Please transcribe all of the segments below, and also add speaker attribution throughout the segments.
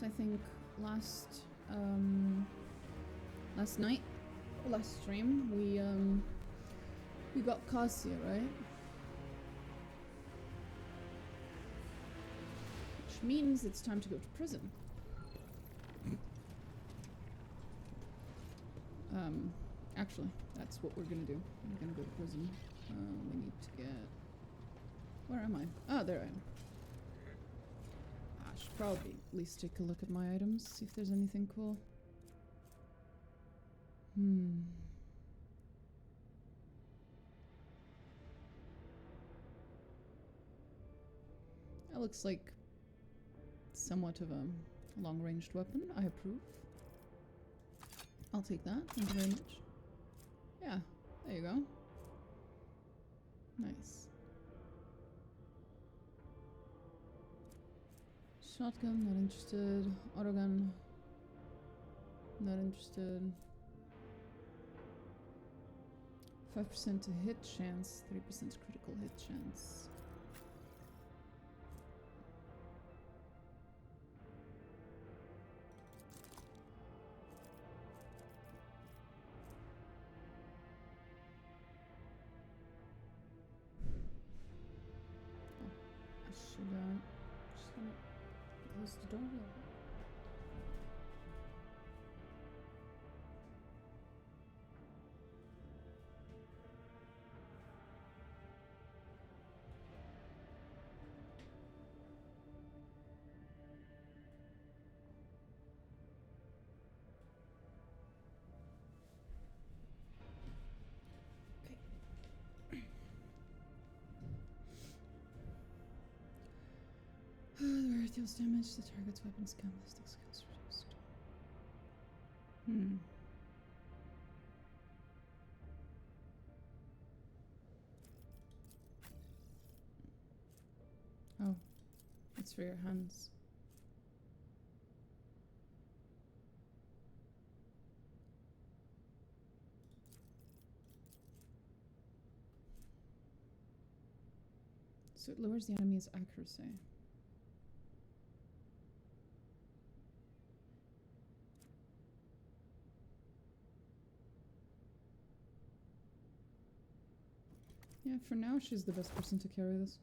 Speaker 1: I think, last night, last stream, we got Cassia, right? Which means it's time to go to prison. Actually, that's what we're gonna do. We're gonna go to prison. We need to get... Where am I? Oh, there I am. I should probably at least take a look at my items, see if there's anything cool. That looks like somewhat of a long-ranged weapon. I approve. I'll take that. Thank you very much. Yeah, there you go. Nice. Shotgun, not interested. Autogun, not interested. 5% to hit chance, 3% critical hit chance. Just gonna close the door a little bit. The rare deals damage, the target's weapons count, ballistic skills reduced. Oh, it's for your hands. So it lowers the enemy's accuracy. Yeah, for now, she's the best person to carry this.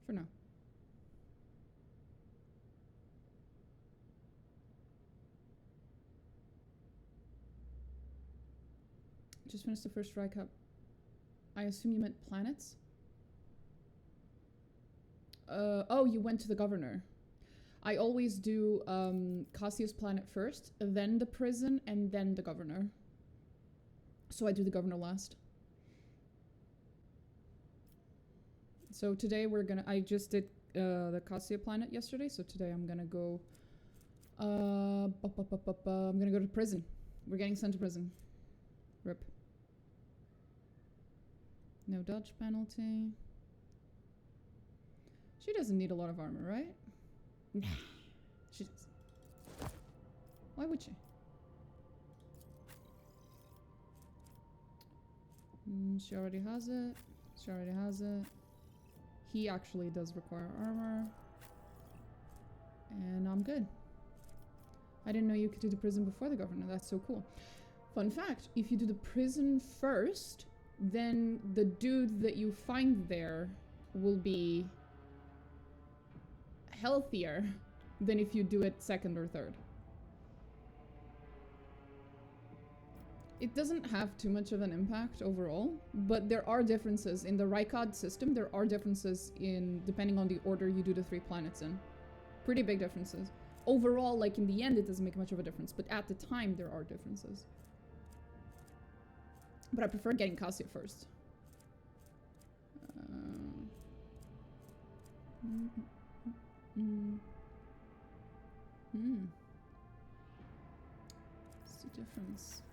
Speaker 1: For now. Just finished the first Fry Cup. I assume you meant planets? Oh, you went to the governor. I always do Cassius planet first, then the prison, and then the governor. So I do the governor last. So today we're gonna... I just did the Cassia planet yesterday, so today I'm gonna go... I'm gonna go to prison. We're getting sent to prison. RIP. No dodge penalty. She doesn't need a lot of armor, right? Nah. She does. Why would she? She already has it. She already has it. He actually does require armor. And I'm good. I didn't know you could do the prison before the governor. That's so cool. Fun fact, if you do the prison first, then the dude that you find there will be healthier than if you do it second or third. It doesn't have too much of an impact overall, but there are differences in the Rykod system. There are differences in depending on the order you do the 3 planets in. Pretty big differences. Overall, like in the end, it doesn't make much of a difference, but at the time there are differences. But I prefer getting Cassia first. What's the difference?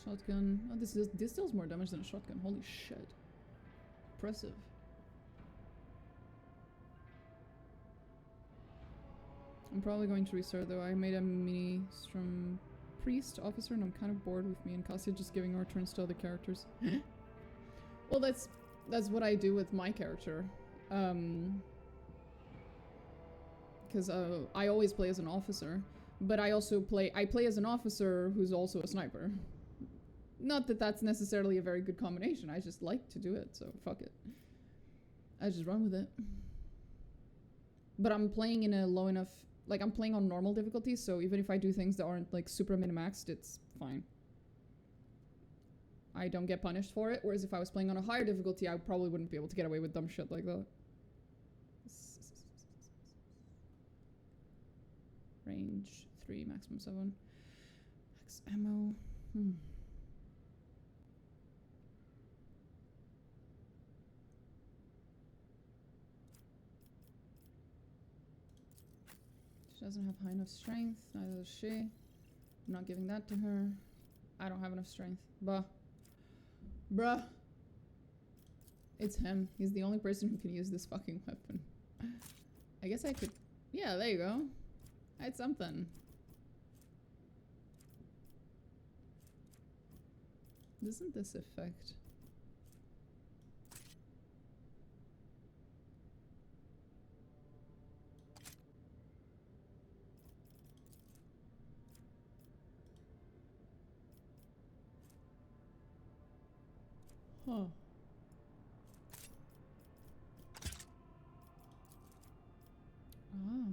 Speaker 1: Shotgun. Oh, this deals more damage than a shotgun. Holy shit. Impressive. I'm probably going to restart though. I made a mini Strum priest officer and I'm kind of bored with me and Cassia just giving our turns to other characters. Well, that's what I do with my character. Because I always play as an officer, but I play as an officer who's also a sniper. Not that that's necessarily a very good combination, I just like to do it, so fuck it. I just run with it. But I'm playing in a low enough, like I'm playing on normal difficulty, so even if I do things that aren't like super min-maxed, it's fine. I don't get punished for it, whereas if I was playing on a higher difficulty, I probably wouldn't be able to get away with dumb shit like that. Range 3, maximum 7. Max ammo. She doesn't have high enough strength, neither does she. I'm not giving that to her. I don't have enough strength. Bruh. It's him. He's the only person who can use this fucking weapon. I guess I could... Yeah, there you go. I had something. Doesn't this affect... Huh. Ah.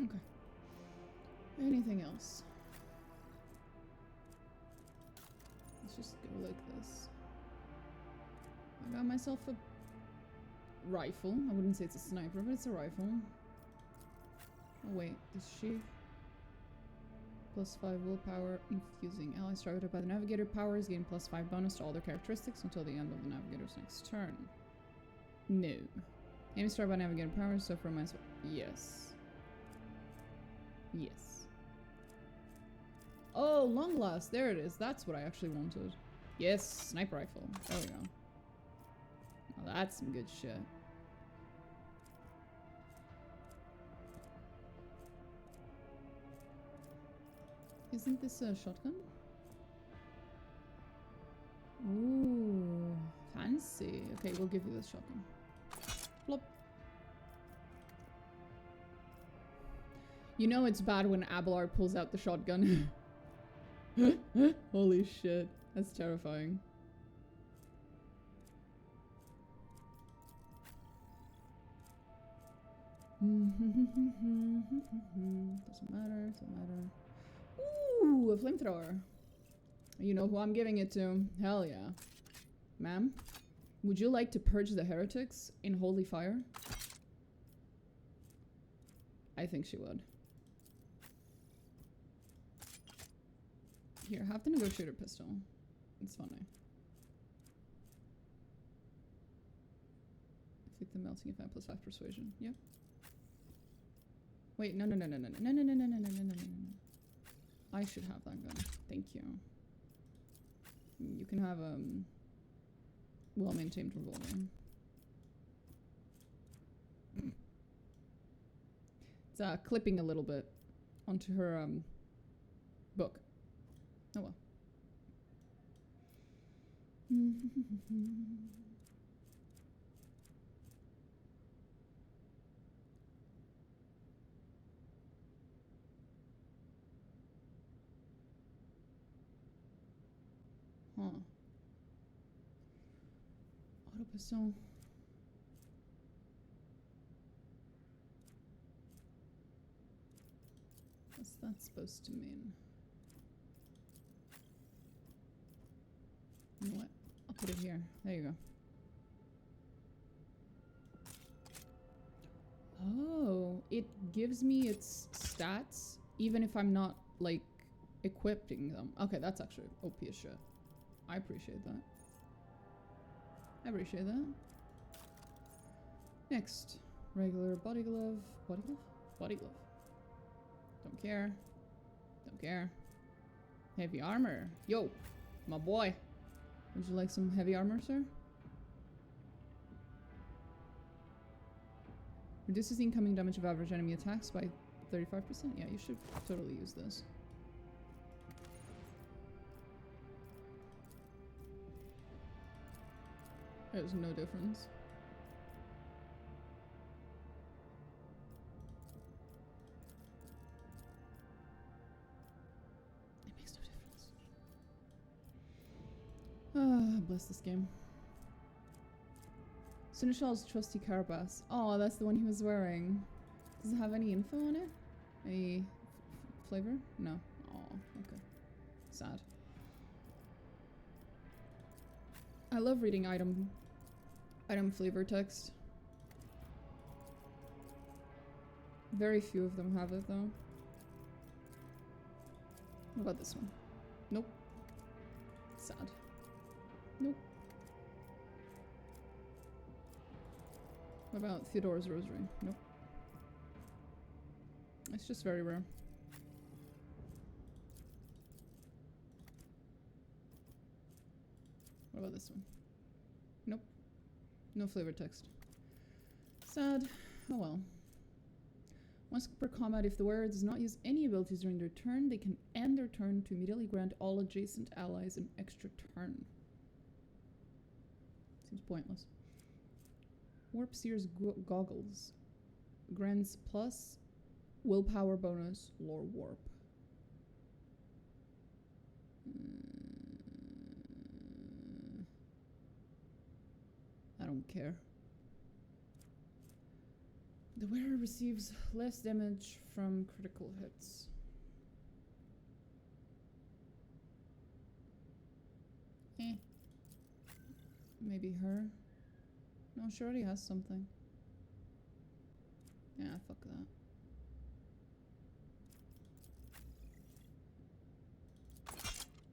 Speaker 1: Okay. Anything else? Let's just go like this. I got myself a rifle. I wouldn't say it's a sniper, but it's a rifle. Oh wait, does she? +5 willpower, infusing allies targeted by the navigator powers, gain +5 bonus to all their characteristics until the end of the navigator's next turn. No. Enemies targeted by navigator powers suffer minus... Yes. Yes. Oh, long blast. There it is. That's what I actually wanted. Yes, sniper rifle. There we go. Now that's some good shit. Isn't this a shotgun? Ooh, fancy. Okay, we'll give you this shotgun. Flop. You know it's bad when Abelard pulls out the shotgun. Holy shit, that's terrifying. Doesn't matter, doesn't matter. Ooh, a flamethrower. You know who I'm giving it to. Hell yeah. Ma'am, would you like to purge the heretics in holy fire? I think she would. Here, have the negotiator pistol. It's funny. Inflict the melting effect +5 persuasion. Yep. Wait, no. I should have that gun. Thank you. You can have a well-maintained revolver. It's clipping a little bit onto her book. Oh well. Huh. Auto pistol. What's that supposed to mean? You know what? I'll put it here. There you go. Oh, it gives me its stats even if I'm not, like, equipping them. Okay, that's actually OP as shit. I appreciate that. I appreciate that. Next. Regular body glove. Body glove? Body glove. Don't care. Don't care. Heavy armor. Yo, my boy. Would you like some heavy armor, sir? Reduces the incoming damage of average enemy attacks by 35%. Yeah, you should totally use this. There's no difference. It makes no difference. Ah, bless this game. Seneschal's trusty carapace. Oh, that's the one he was wearing. Does it have any info on it? Any flavor? No. Oh, okay. Sad. I love reading item flavor text. Very few of them have it though. What about this one? Nope. Sad. Nope. What about Theodore's Rosary? Nope. It's just very rare. What about this one? Nope. No flavor text. Sad. Oh well. Once per combat, if the wearer does not use any abilities during their turn, they can end their turn to immediately grant all adjacent allies an extra turn. Seems pointless. Warp Seer's goggles. Grants plus willpower bonus, lore warp. I don't care. The wearer receives less damage from critical hits. Maybe her. No, she already has something. Yeah, fuck that.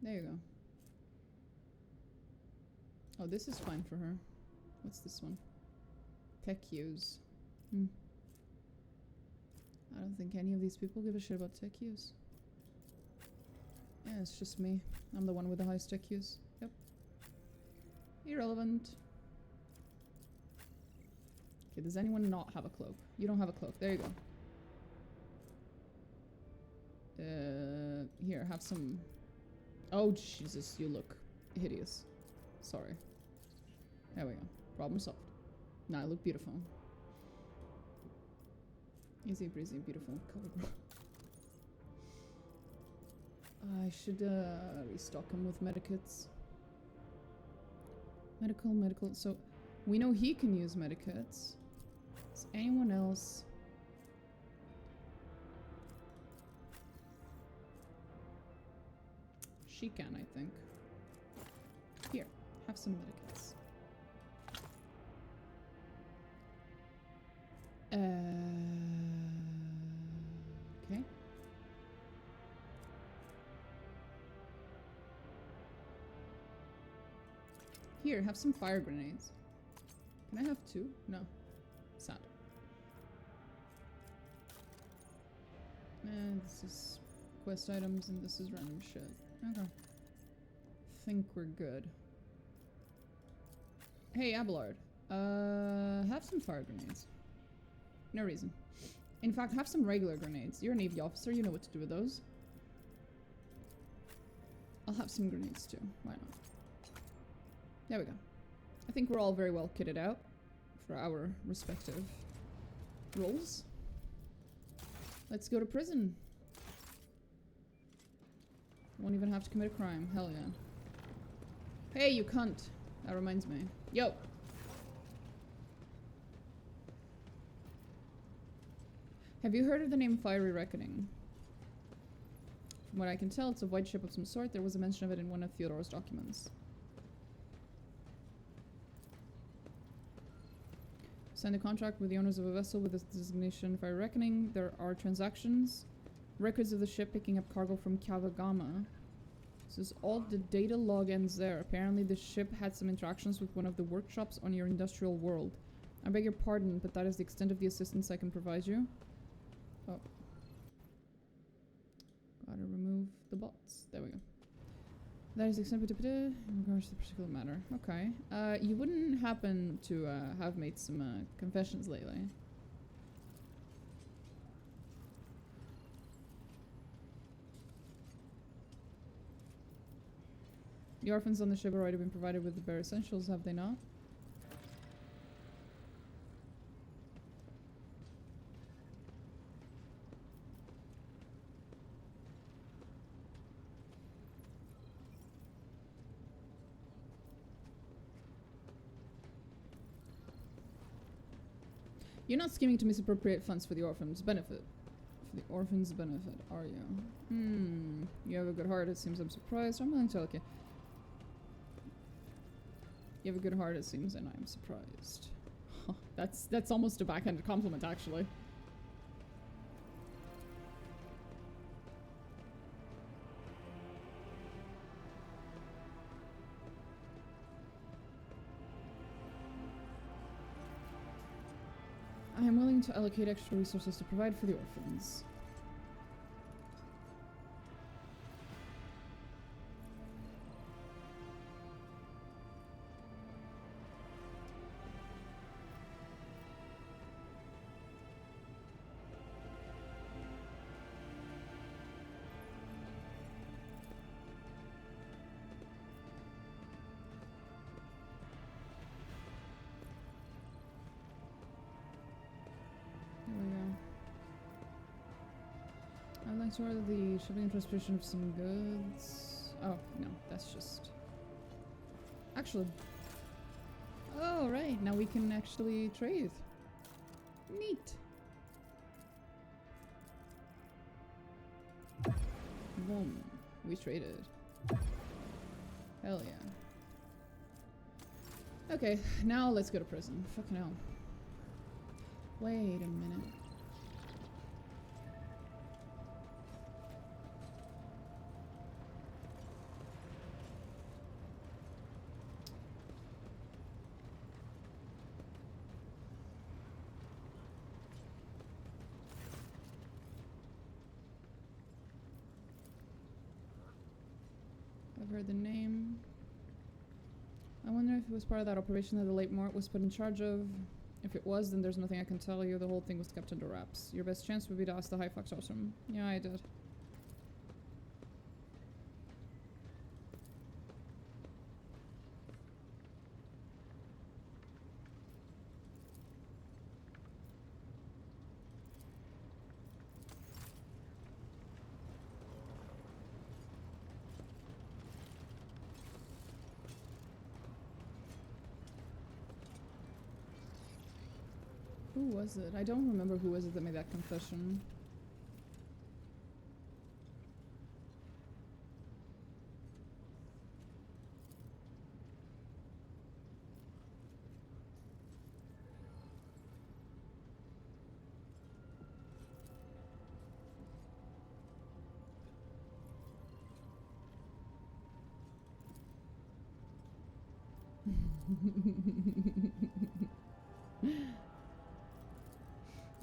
Speaker 1: There you go. Oh, this is fine for her. What's this one? Tech use. I don't think any of these people give a shit about tech use. Yeah, it's just me. I'm the one with the highest tech use. Yep. Irrelevant. Okay, does anyone not have a cloak? You don't have a cloak. There you go. Here, have some... Oh, Jesus, you look hideous. Sorry. There we go. Problem solved. Now I look beautiful. Easy breezy, beautiful cover girl. I should restock him with medikits. Medical. So we know he can use medikits. Does anyone else? She can, I think. Here, have some medikits. Okay. Here, have some fire grenades. Can I have two? No. Sad. And this is quest items and this is random shit. Okay. Think we're good. Hey, Abelard. Have some fire grenades. No reason. In fact, have some regular grenades. You're a Navy officer, you know what to do with those. I'll have some grenades too. Why not? There we go. I think we're all very well kitted out for our respective roles. Let's go to prison. Won't even have to commit a crime. Hell yeah. Hey, you cunt. That reminds me. Yo! Have you heard of the name Fiery Reckoning? From what I can tell, it's a white ship of some sort. There was a mention of it in one of Theodore's documents. Signed a contract with the owners of a vessel with the designation Fiery Reckoning. There are transactions. Records of the ship picking up cargo from Kavagama. This is all the data log ends there. Apparently the ship had some interactions with one of the workshops on your industrial world. I beg your pardon, but that is the extent of the assistance I can provide you. Oh. Gotta remove the bots. There we go. That is the extent of in regards to the particular matter. Okay. You wouldn't happen to have made some confessions lately? The orphans on the ship have already been provided with the bare essentials, have they not? You're not scheming to misappropriate funds for the orphans' benefit. For the orphans' benefit, are you? You have a good heart, it seems. I'm surprised. I'm willing to okay. You have a good heart, it seems, and I'm surprised. Huh, that's almost a backhanded compliment, actually. I am willing to allocate extra resources to provide for the orphans. To order the shipping and transportation of some goods. Oh, no, that's just... Actually. Oh, right, now we can actually trade. Neat. Boom. We traded. Hell yeah. Okay, now let's go to prison. Fucking hell. Wait a minute. I've heard the name. I wonder if it was part of that operation that the late Mort was put in charge of. If it was, then there's nothing I can tell you. The whole thing was kept under wraps. Your best chance would be to ask the High Factotum. Yeah, I did. Who was it? I don't remember who was it that made that confession.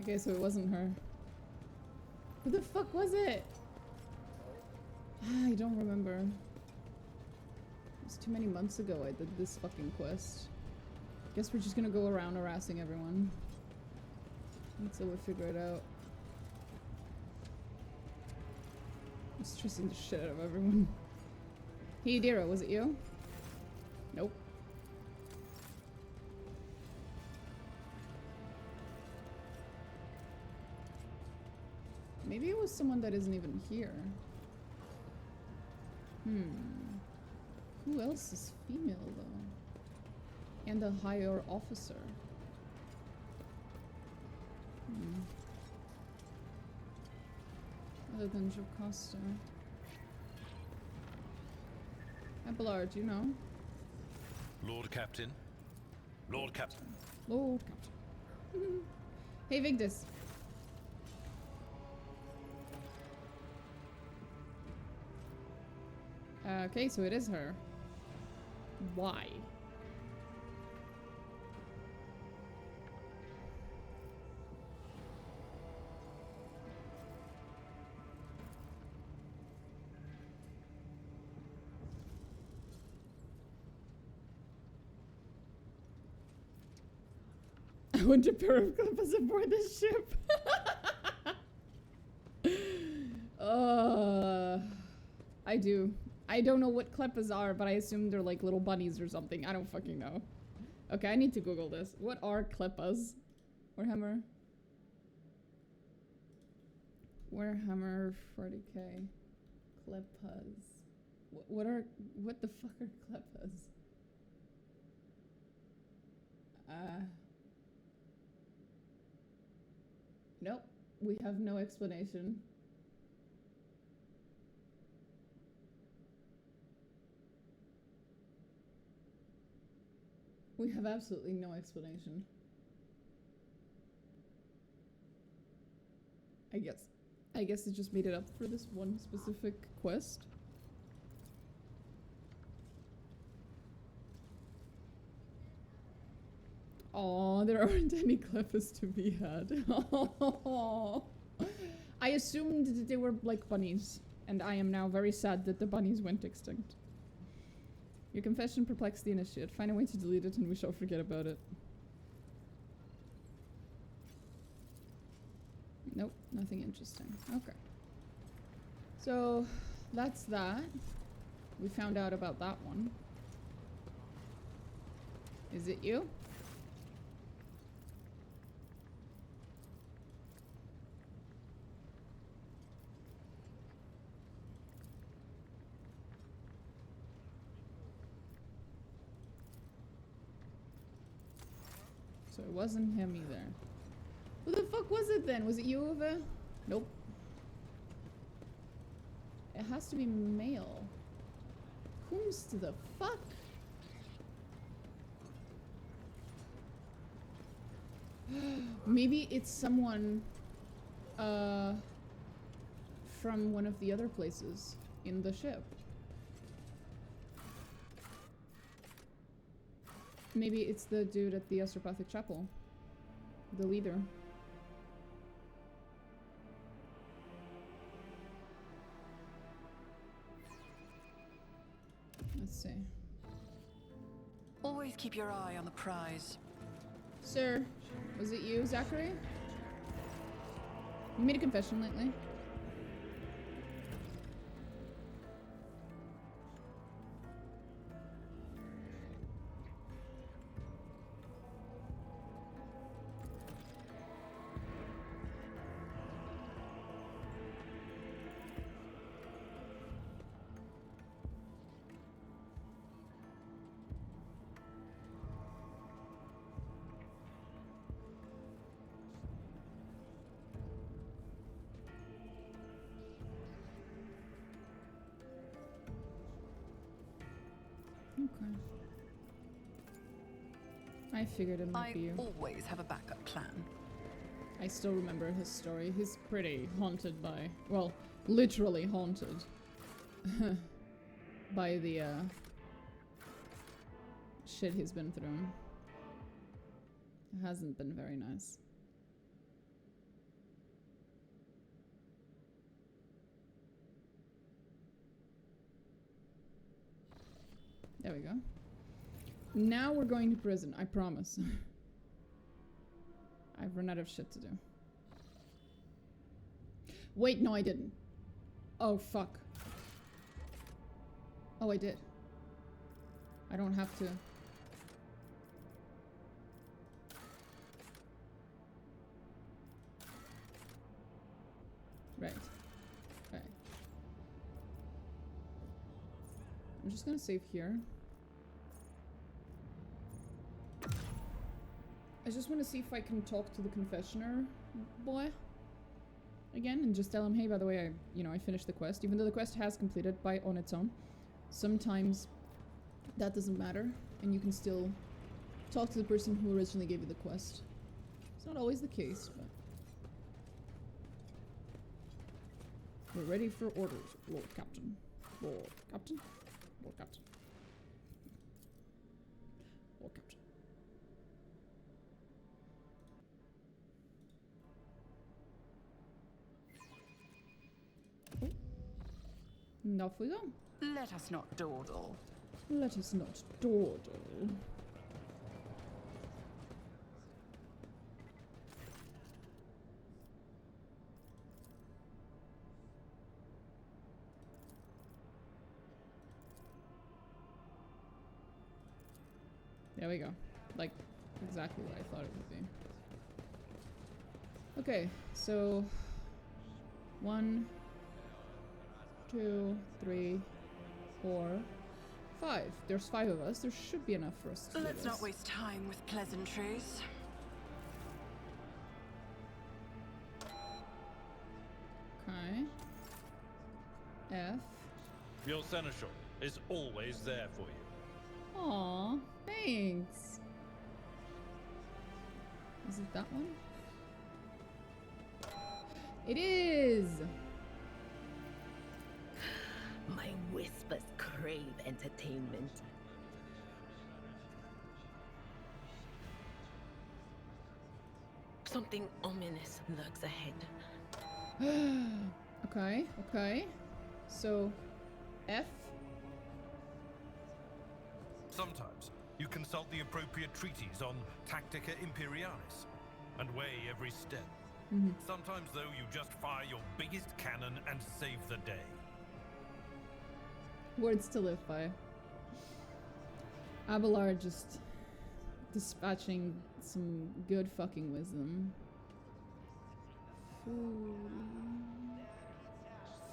Speaker 1: Okay, so it wasn't her. Who the fuck was it? I don't remember. It was too many months ago I did this fucking quest. Guess we're just gonna go around harassing everyone until we figure it out. I'm stressing the shit out of everyone. Hey Dira, was it you? Nope. Maybe it was someone that isn't even here. Who else is female though? And a higher officer. Other than Jocasta. Abelard, do you know?
Speaker 2: Lord Captain. Lord Captain.
Speaker 1: Lord Captain. Hey Vigdis. Okay, so it is her. Why? I want a pair of clippers aboard this ship. I do. I don't know what kleppas are, but I assume they're like little bunnies or something. I don't fucking know. Okay, I need to Google this. What are kleppas? Warhammer. Warhammer 40k. Kleppas. What the fuck are kleppas? Nope. We have no explanation. We have absolutely no explanation. I guess it just made it up for this one specific quest. Oh, there aren't any clefs to be had. I assumed that they were like bunnies, and I am now very sad that the bunnies went extinct. Your confession perplexed the initiate. Find a way to delete it and we shall forget about it. Nope, nothing interesting. Okay. So, that's that. We found out about that one. Is it you? So it wasn't him either. Who the fuck was it then? Was it you, Ova? Nope. It has to be male. Whom's the fuck? Maybe it's someone from one of the other places in the ship. Maybe it's the dude at the Astropathic Chapel. The leader. Let's see.
Speaker 3: Always keep your eye on the prize.
Speaker 1: Sir, was it you, Zachary? You made a confession lately? Okay. I figured it might be you.
Speaker 3: I always have a backup plan.
Speaker 1: I still remember his story. He's pretty haunted by, well, literally haunted by the shit he's been through. It hasn't been very nice. There we go. Now we're going to prison, I promise. I've run out of shit to do. Wait, no I didn't. Oh, fuck. Oh, I did. I don't have to. Right. Right. I'm just gonna save here. I just want to see if I can talk to the confessioner boy again and just tell him, hey, by the way, I finished the quest, even though the quest has completed on its own. Sometimes that doesn't matter, and you can still talk to the person who originally gave you the quest. It's not always the case, but we're ready for orders, Lord Captain. Lord Captain? Lord Captain. Lord Captain. And off we go.
Speaker 3: Let us not dawdle.
Speaker 1: Let us not dawdle. There we go. Like, exactly what I thought it would be. Okay, so 1, 2, 3, 4, 5. There's 5 of us. There should be enough for us to do
Speaker 3: Let's
Speaker 1: this.
Speaker 3: not waste time with pleasantries.
Speaker 1: Okay. F.
Speaker 2: Your seneschal is always there for you.
Speaker 1: Aw, thanks. Is it that one? It is!
Speaker 4: My whispers crave entertainment. Something ominous lurks ahead.
Speaker 1: Okay, okay. So, F.
Speaker 2: Sometimes you consult the appropriate treatise on Tactica Imperialis and weigh every step. Sometimes, though, you just fire your biggest cannon and save the day.
Speaker 1: Words to live by. Abelard just dispatching some good fucking wisdom.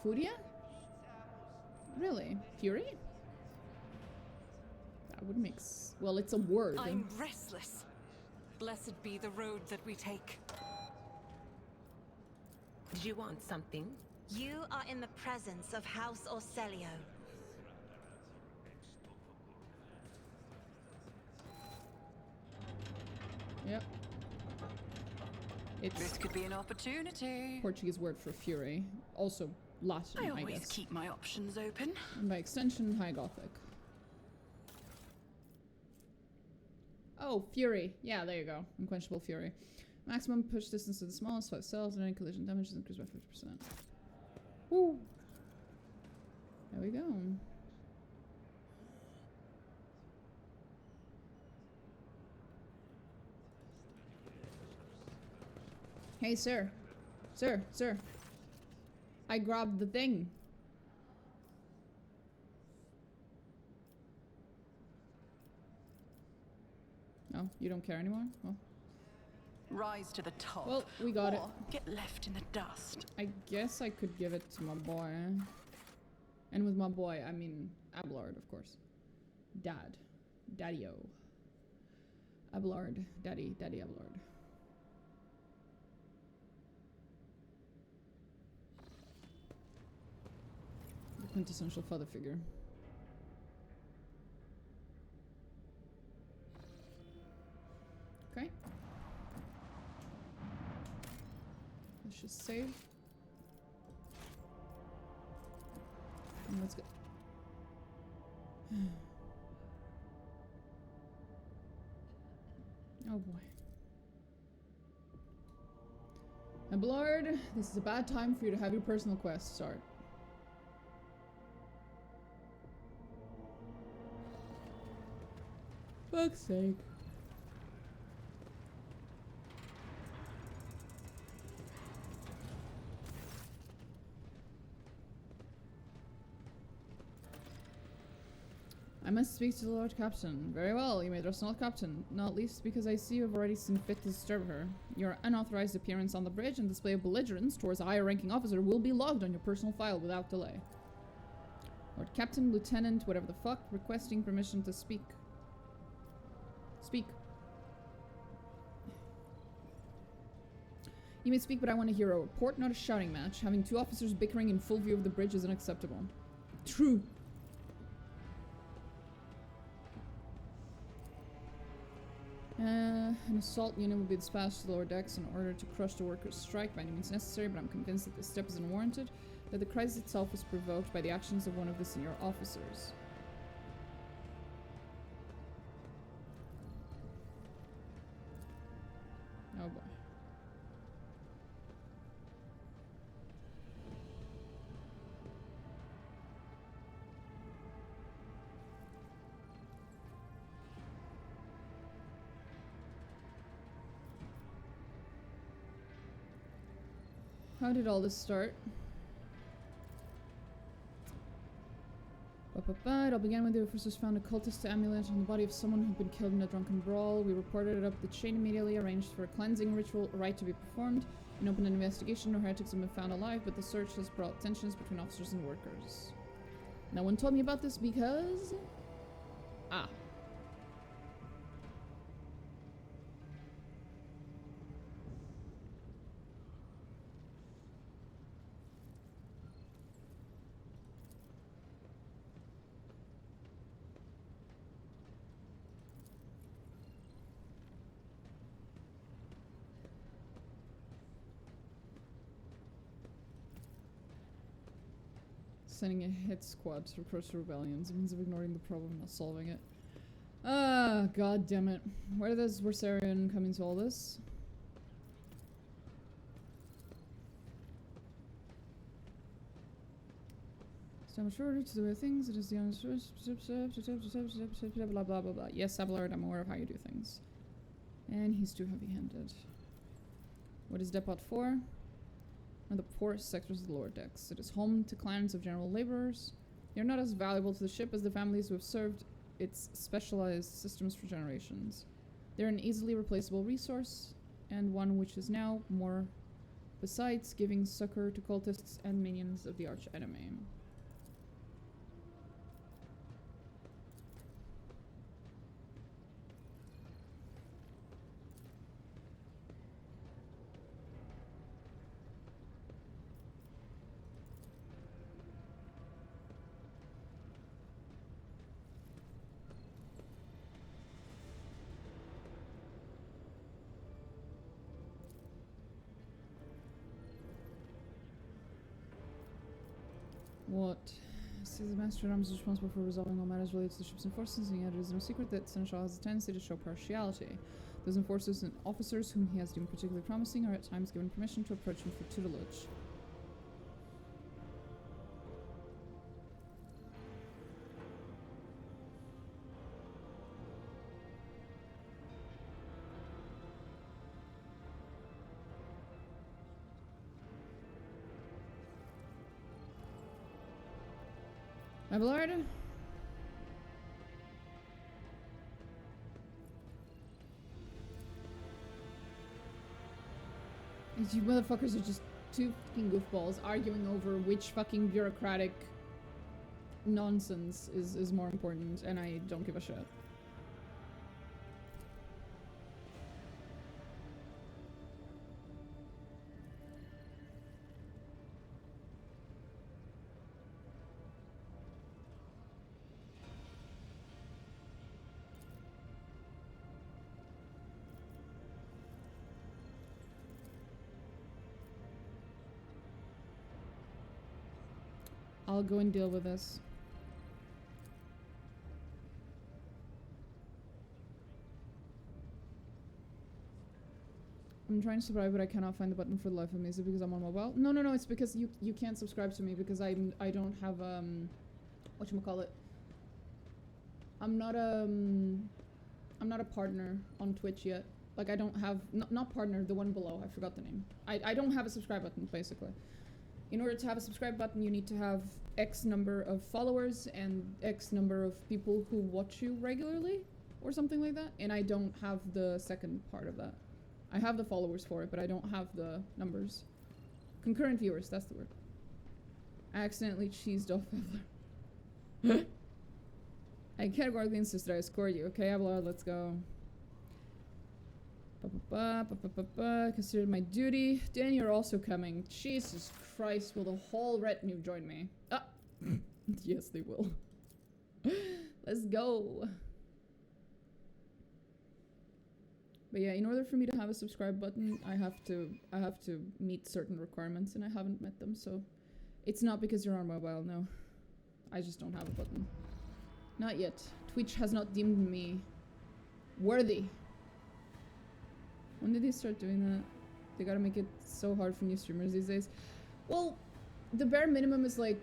Speaker 1: Furia? Really? Fury? That would make well, it's a word.
Speaker 3: I'm restless. Blessed be the road that we take.
Speaker 4: Did you want something?
Speaker 5: You are in the presence of House Orcelio.
Speaker 1: Yep. It's
Speaker 3: This could be an opportunity.
Speaker 1: Portuguese word for fury. Also Latin,
Speaker 3: I
Speaker 1: I
Speaker 3: always
Speaker 1: guess.
Speaker 3: keep my options open.
Speaker 1: And by extension, High Gothic. Oh, Fury. Yeah, there you go. Unquenchable Fury. Maximum push distance to the smallest 5 cells and any collision damage is increased by 50%. Woo! There we go. Hey, sir. Sir, sir. I grabbed the thing. Oh, you don't care anymore? Well,
Speaker 3: Rise to the top.
Speaker 1: well, we got it.
Speaker 3: or get left in the dust.
Speaker 1: I guess I could give it to my boy. And with my boy, I mean Abelard, of course. Dad. Daddy-o. Abelard. Daddy. Daddy Abelard. The quintessential father figure. Okay. Let's just save. And let's go. Oh boy. Abelard, this is a bad time for you to have your personal quest start. Fuck's sake. I must speak to the Lord Captain. Very well, you may trust Lord Captain. Not least because I see you have already seen fit to disturb her. Your unauthorized appearance on the bridge and display of belligerence towards a higher ranking officer will be logged on your personal file without delay. Lord Captain, Lieutenant, whatever the fuck, requesting permission to speak. Speak. You may speak, but I want to hear a report, not a shouting match. Having 2 officers bickering in full view of the bridge is unacceptable. True. An assault unit will be dispatched to the lower decks in order to crush the workers' strike by any means necessary, but I'm convinced that this step is unwarranted, that the crisis itself was provoked by the actions of one of the senior officers. Oh boy. How did all this start? It all began when the officers found a cultist amulet on the body of someone who'd been killed in a drunken brawl. We reported it up the chain immediately, arranged for a cleansing ritual rite to be performed, and opened an investigation. No heretics have been found alive, but the search has brought tensions between officers and workers. No one told me about this because... Ah. sending a hit squad to approach the rebellions. It means of ignoring the problem, not solving it. Ah, god damn it. Where does Warsarian come into all this? So I'm sure to the way things, it is the honest blah blah blah blah. Yes, Abelard, I'm aware of how you do things. And he's too heavy-handed. What is Depot for? One of the poorest sectors of the lower decks. It is home to clans of general laborers. They are not as valuable to the ship as the families who have served its specialized systems for generations. They're an easily replaceable resource, and one which is now more, besides giving succor to cultists and minions of the arch enemy. What? See, the Master at Arms is responsible for resolving all matters related to the ship's enforcers, and yet it is no secret that Seneschal has a tendency to show partiality. Those enforcers and officers whom he has deemed particularly promising are at times given permission to approach him for tutelage. Abelard? You motherfuckers are just two fucking goofballs arguing over which fucking bureaucratic nonsense is more important, and I don't give a shit. I'll go and deal with this. I'm trying to subscribe, but I cannot find the button for the life of me. Is it because I'm on mobile? No, no, no. It's because you can't subscribe to me because I don't have whatchamacallit. I'm not a partner on Twitch yet. Like I don't have not partner, the one below. I forgot the name. I don't have a subscribe button basically. In order to have a subscribe button, you need to have X number of followers and X number of people who watch you regularly or something like that. And I don't have the second part of that. I have the followers for it, but I don't have the numbers. Concurrent viewers, that's the word. I accidentally cheesed off Abelard. I categorically insist that I escort you. Okay, Abelard, let's go. Consider my duty. Dan, you're also coming. Jesus Christ, will the whole retinue join me? Ah! Yes, they will. Let's go. But yeah, in order for me to have a subscribe button, I have to meet certain requirements, and I haven't met them, so it's not because you're on mobile, no. I just don't have a button. Not yet. Twitch has not deemed me worthy. When did they start doing that? They gotta make it so hard for new streamers these days. Well, the bare minimum is like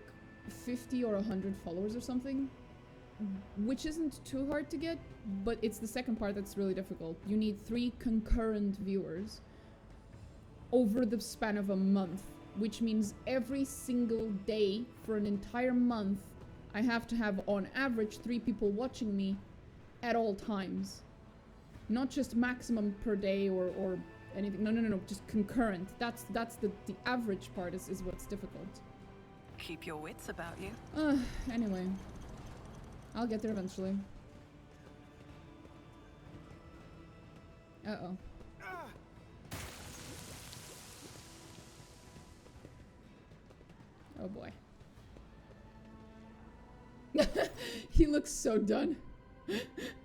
Speaker 1: 50 or 100 followers or something, which isn't too hard to get, but it's the second part that's really difficult. You need 3 concurrent viewers over the span of a month, which means every single day for an entire month, I have to have on average 3 people watching me at all times. Not just maximum per day or anything. No, just concurrent. That's the average part is what's difficult.
Speaker 3: Keep your wits about you.
Speaker 1: Anyway. I'll get there eventually. Uh-oh. Oh boy. He looks so done.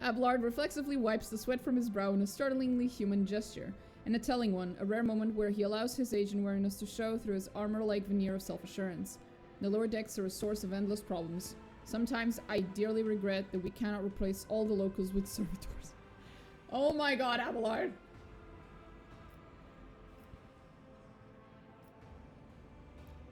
Speaker 1: Abelard reflexively wipes the sweat from his brow in a startlingly human gesture, and a telling one, a rare moment where he allows his age and wariness to show through his armor-like veneer of self-assurance. The lower decks are a source of endless problems. Sometimes I dearly regret that we cannot replace all the locals with servitors. Oh my god, Abelard!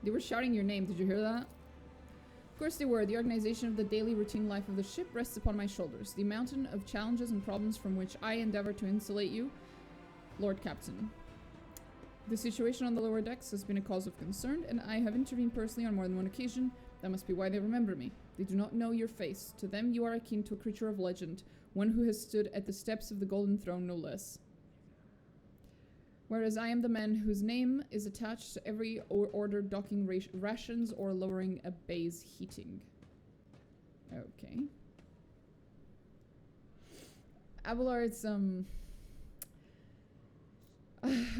Speaker 1: They were shouting your name, did you hear that? Of course they were. The organization of the daily routine life of the ship rests upon my shoulders. The mountain of challenges and problems from which I endeavor to insulate you, Lord Captain. The situation on the lower decks has been a cause of concern, and I have intervened personally on more than one occasion. That must be why they remember me. They do not know your face. To them you are akin to a creature of legend, one who has stood at the steps of the Golden Throne no less. Whereas I am the man whose name is attached to every order docking rations or lowering a bay's heating. Okay. Abelard's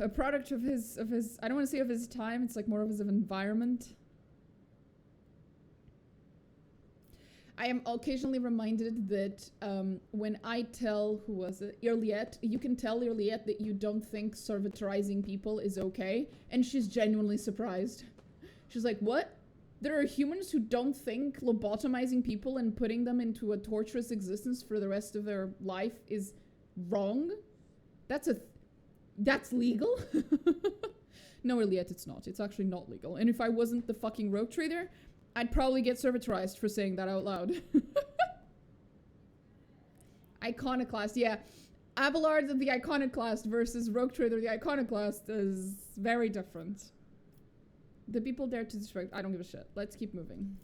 Speaker 1: a product of his I don't want to say of his time, it's like more of his environment. I am occasionally reminded that when I tell, who was it? Irliette, you can tell Irliette that you don't think servitorizing people is okay, and she's genuinely surprised. She's like, what? There are humans who don't think lobotomizing people and putting them into a torturous existence for the rest of their life is wrong? That's legal? No, Irliette, it's not. It's actually not legal. And if I wasn't the fucking rogue trader, I'd probably get servitorized for saying that out loud. Iconoclast, yeah. Abelard the Iconoclast versus Rogue Trader the Iconoclast is very different. The people dare to disrespect. I don't give a shit. Let's keep moving.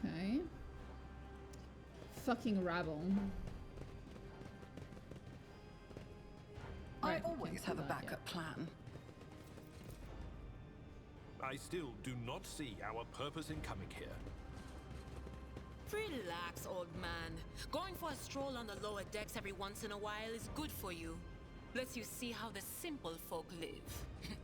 Speaker 1: Okay. Fucking rabble.
Speaker 6: I
Speaker 1: Right,
Speaker 6: always
Speaker 1: can't
Speaker 6: have
Speaker 1: do
Speaker 6: a
Speaker 1: that
Speaker 6: backup plan.
Speaker 2: I still do not see our purpose in coming here.
Speaker 4: Relax, old man. Going for a stroll on the lower decks every once in a while is good for you. Lets you see how the simple folk live.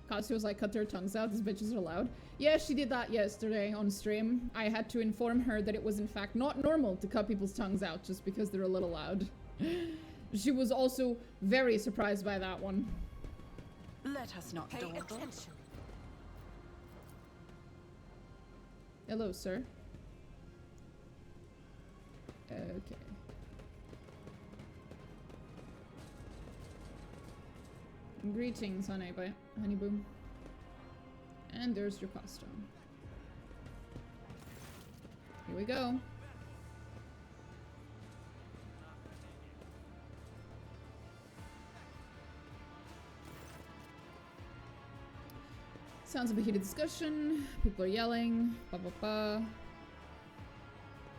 Speaker 1: Katsu was like, cut their tongues out, these bitches are loud. Yeah, she did that yesterday on stream. I had to inform her that it was in fact not normal to cut people's tongues out just because they're a little loud. She was also very surprised by that one.
Speaker 6: Let us not
Speaker 4: Pay
Speaker 6: dawdle.
Speaker 4: attention.
Speaker 1: Hello, sir. Okay. Greetings, honey boo. And there's your costume. Here we go. Sounds of a heated discussion. People are yelling. Ba ba ba.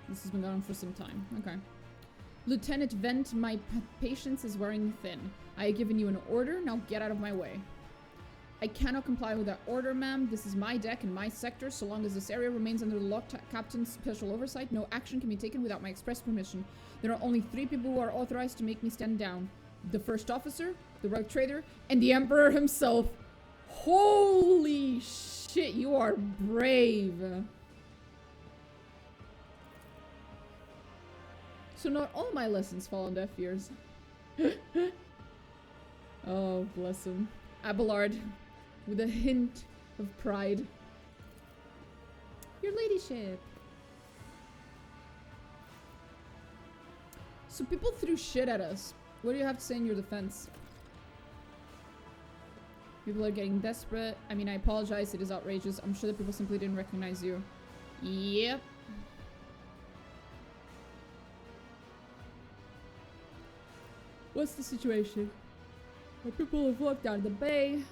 Speaker 1: This has been going on for some time. Okay. Lieutenant Vent, my patience is wearing thin. I have given you an order. Now get out of my way. I cannot comply with that order, ma'am. This is my deck and my sector. So long as this area remains under the Lock Captain's special oversight, no action can be taken without my express permission. There are only 3 people who are authorized to make me stand down. The first officer, the rogue trader, and the Emperor himself. Holy shit, you are brave. So not all my lessons fall on deaf ears. Oh, bless him. Abelard, with a hint of pride. Your ladyship. So people threw shit at us. What do you have to say in your defense? People are getting desperate. I mean, I apologize. It is outrageous. I'm sure that people simply didn't recognize you. Yep. What's the situation? The people have walked out of the bay.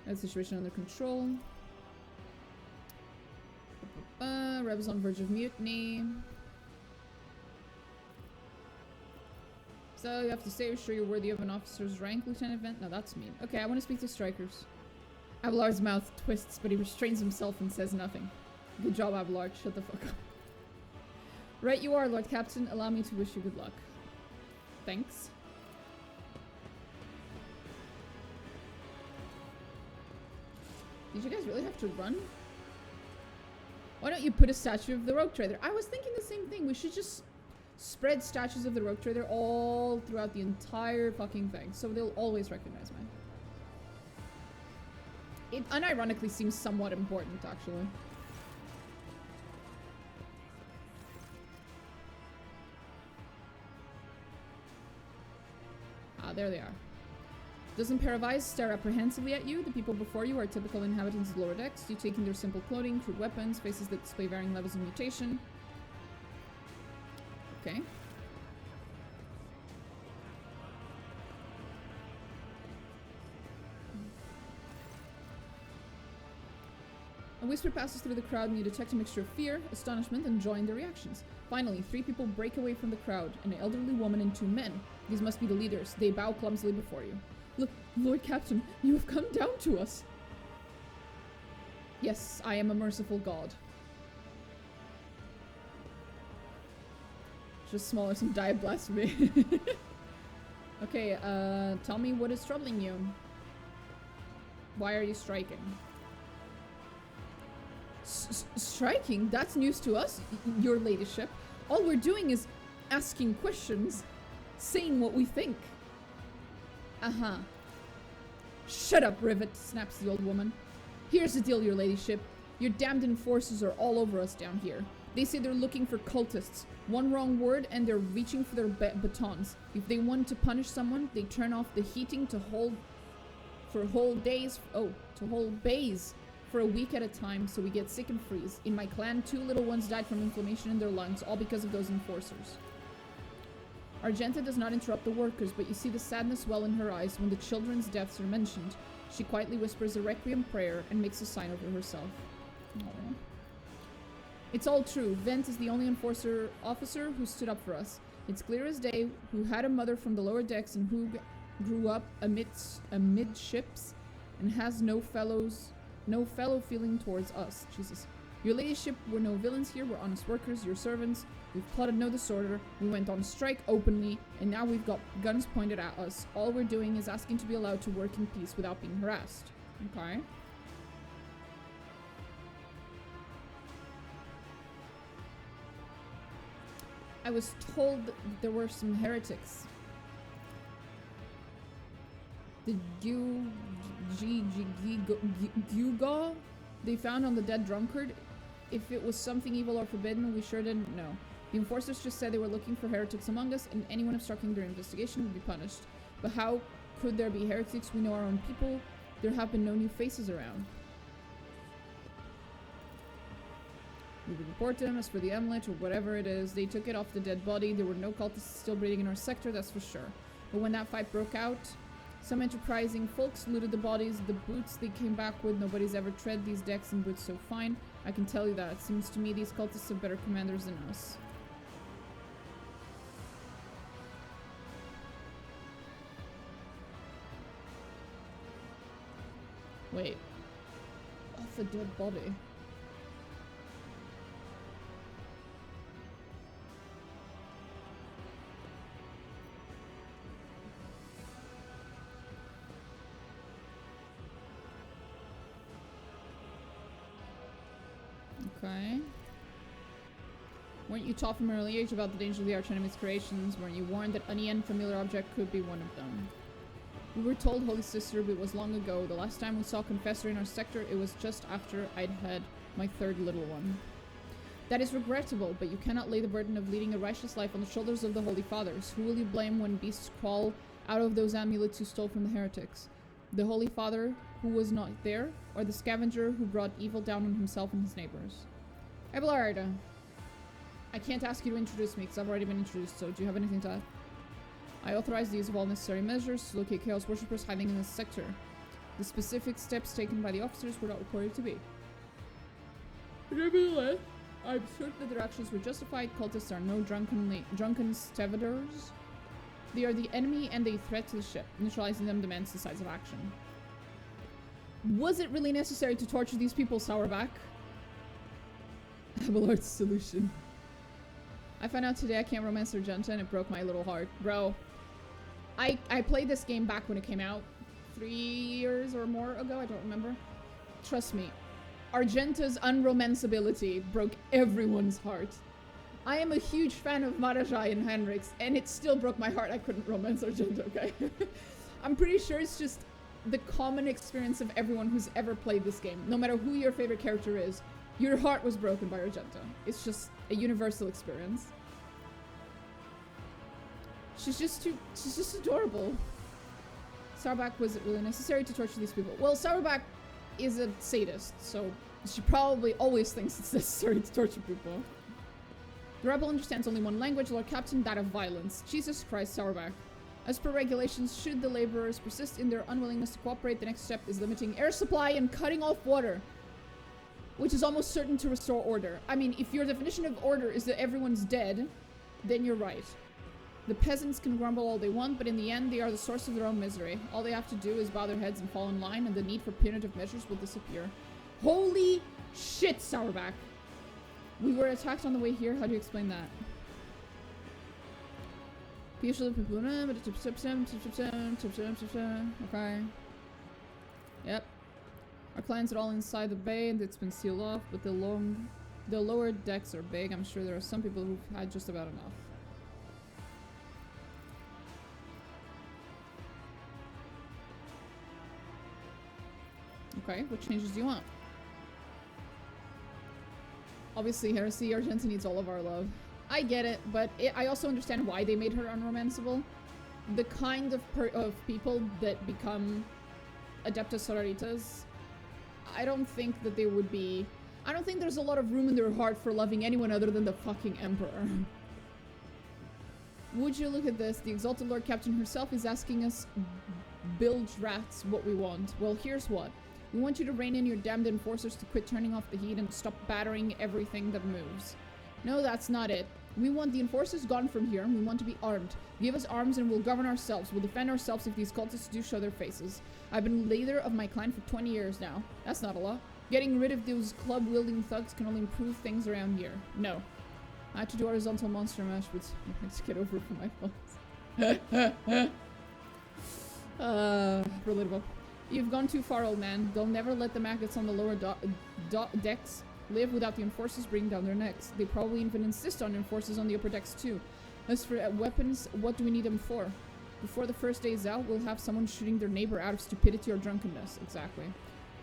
Speaker 1: That situation under control. Rebels on verge of mutiny. So you have to say you're sure you're worthy of an officer's rank, Lieutenant Vent? No, that's mean. Okay, I want to speak to strikers. Abelard's mouth twists, but he restrains himself and says nothing. Good job, Abelard. Shut the fuck up. Right you are, Lord Captain. Allow me to wish you good luck. Thanks. Did you guys really have to run? Why don't you put a statue of the Rogue Trader? I was thinking the same thing. We should just spread statues of the Rogue Trader all throughout the entire fucking thing, so they'll always recognize me. It unironically seems somewhat important, actually. Ah, there they are. Dozen pair of eyes stare apprehensively at you. The people before you are typical inhabitants of lower decks. You take in their simple clothing, crude weapons, faces that display varying levels of mutation. Okay. A whisper passes through the crowd and you detect a mixture of fear, astonishment, and joy in their reactions. Finally, 3 people break away from the crowd, an elderly woman and 2 men. These must be the leaders. They bow clumsily before you. Look, Lord Captain, you have come down to us. Yes, I am a merciful god. Just smaller, some die of blasphemy. Okay, tell me what is troubling you. Why are you striking? Striking? That's news to us, your ladyship. All we're doing is asking questions, saying what we think. Uh-huh. Shut up, Rivet, snaps the old woman. Here's the deal, your ladyship. Your damned enforcers are all over us down here. They say they're looking for cultists. One wrong word and they're reaching for their batons. If they want to punish someone, they turn off the heating to hold bays for a week at a time, so we get sick and freeze. In my clan, 2 little ones died from inflammation in their lungs, all because of those enforcers. Argenta does not interrupt the workers, but you see the sadness well in her eyes when the children's deaths are mentioned. She quietly whispers a requiem prayer and makes a sign over herself. Aww. It's all true. Vent is the only enforcer officer who stood up for us. It's clear as day, who had a mother from the lower decks and who grew up amidships and has no fellow feeling towards us. Jesus. Your ladyship, we're no villains here, we're honest workers, your servants. We've plotted no disorder, we went on strike openly, and now we've got guns pointed at us. All we're doing is asking to be allowed to work in peace without being harassed. Okay. I was told there were some heretics. The Gyuga they found on the dead drunkard. If it was something evil or forbidden, we sure didn't know. The enforcers just said they were looking for heretics among us, and anyone obstructing their investigation would be punished. But how could there be heretics? We know our own people. There have been no new faces around. We would report them. As for the amulet or whatever it is, they took it off the dead body. There were no cultists still breathing in our sector, that's for sure. But when that fight broke out, some enterprising folks looted the bodies. The boots they came back with, nobody's ever tread these decks in boots so fine. I can tell you that. It seems to me these cultists have better commanders than us. Wait. Off a dead body. Okay. Weren't you taught from an early age about the danger of the arch enemy's creations? Weren't you warned that any unfamiliar object could be one of them? We were told, Holy Sister, but it was long ago. The last time we saw a confessor in our sector, it was just after I'd had my 3rd little one. That is regrettable, but you cannot lay the burden of leading a righteous life on the shoulders of the Holy Fathers. Who will you blame when beasts crawl out of those amulets you stole from the heretics? The Holy Father, who was not there, or the scavenger who brought evil down on himself and his neighbors? Abelard, I can't ask you to introduce me, because I've already been introduced, so do you have anything to add? I authorize the use of all necessary measures to locate Chaos Worshippers hiding in this sector. The specific steps taken by the officers were not reported to be. Nevertheless, I'm certain that their actions were justified. Cultists are no drunken stevedores. They are the enemy and a threat to the ship. Neutralizing them demands decisive action. Was it really necessary to torture these people, Sourback? Abelard's solution. I found out today I can't romance Argenta and it broke my little heart. Bro, I played this game back when it came out. 3 years or more ago, I don't remember. Trust me, Argenta's unromanceability broke everyone's heart. I am a huge fan of Marajai and Henriks, and it still broke my heart I couldn't romance Argenta, okay? I'm pretty sure it's just the common experience of everyone who's ever played this game. No matter who your favorite character is, your heart was broken by Argenta. It's just a universal experience. She's just adorable. Sauerback, was it really necessary to torture these people? Well, Sauerback is a sadist, so she probably always thinks it's necessary to torture people. The rebel understands only one language, Lord Captain, that of violence. Jesus Christ, Sauerback. As per regulations, should the laborers persist in their unwillingness to cooperate, the next step is limiting air supply and cutting off water, which is almost certain to restore order. I mean, if your definition of order is that everyone's dead, then you're right. The peasants can grumble all they want, but in the end, they are the source of their own misery. All they have to do is bow their heads and fall in line, and the need for punitive measures will disappear. Holy shit, Sauerback! We were attacked on the way here. How do you explain that? Okay. Yep. Our clients are all inside the bay and it's been sealed off, but the lower decks are big. I'm sure there are some people who've had just about enough. Okay, what changes do you want? Obviously, Heresy, Argenta needs all of our love. I get it, but I also understand why they made her unromanceable. The kind of people that become Adeptus Sororitas, I don't think that they would be... I don't think there's a lot of room in their heart for loving anyone other than the fucking Emperor. Would you look at this? The Exalted Lord Captain herself is asking us bilge rats what we want. Well, here's what. We want you to rein in your damned enforcers to quit turning off the heat and stop battering everything that moves. No, that's not it. We want the enforcers gone from here, and we want to be armed. Give us arms and we'll govern ourselves. We'll defend ourselves if these cultists do show their faces. I've been leader of my clan for 20 years now. That's not a lot. Getting rid of those club-wielding thugs can only improve things around here. No. I had to do horizontal monster mash, but let's get over it for my faults. Relatable. You've gone too far, old man. They'll never let the maggots on the lower decks live without the enforcers bringing down their necks. They probably even insist on enforcers on the upper decks too. As for weapons, what do we need them for? Before the first day is out, we'll have someone shooting their neighbor out of stupidity or drunkenness. Exactly.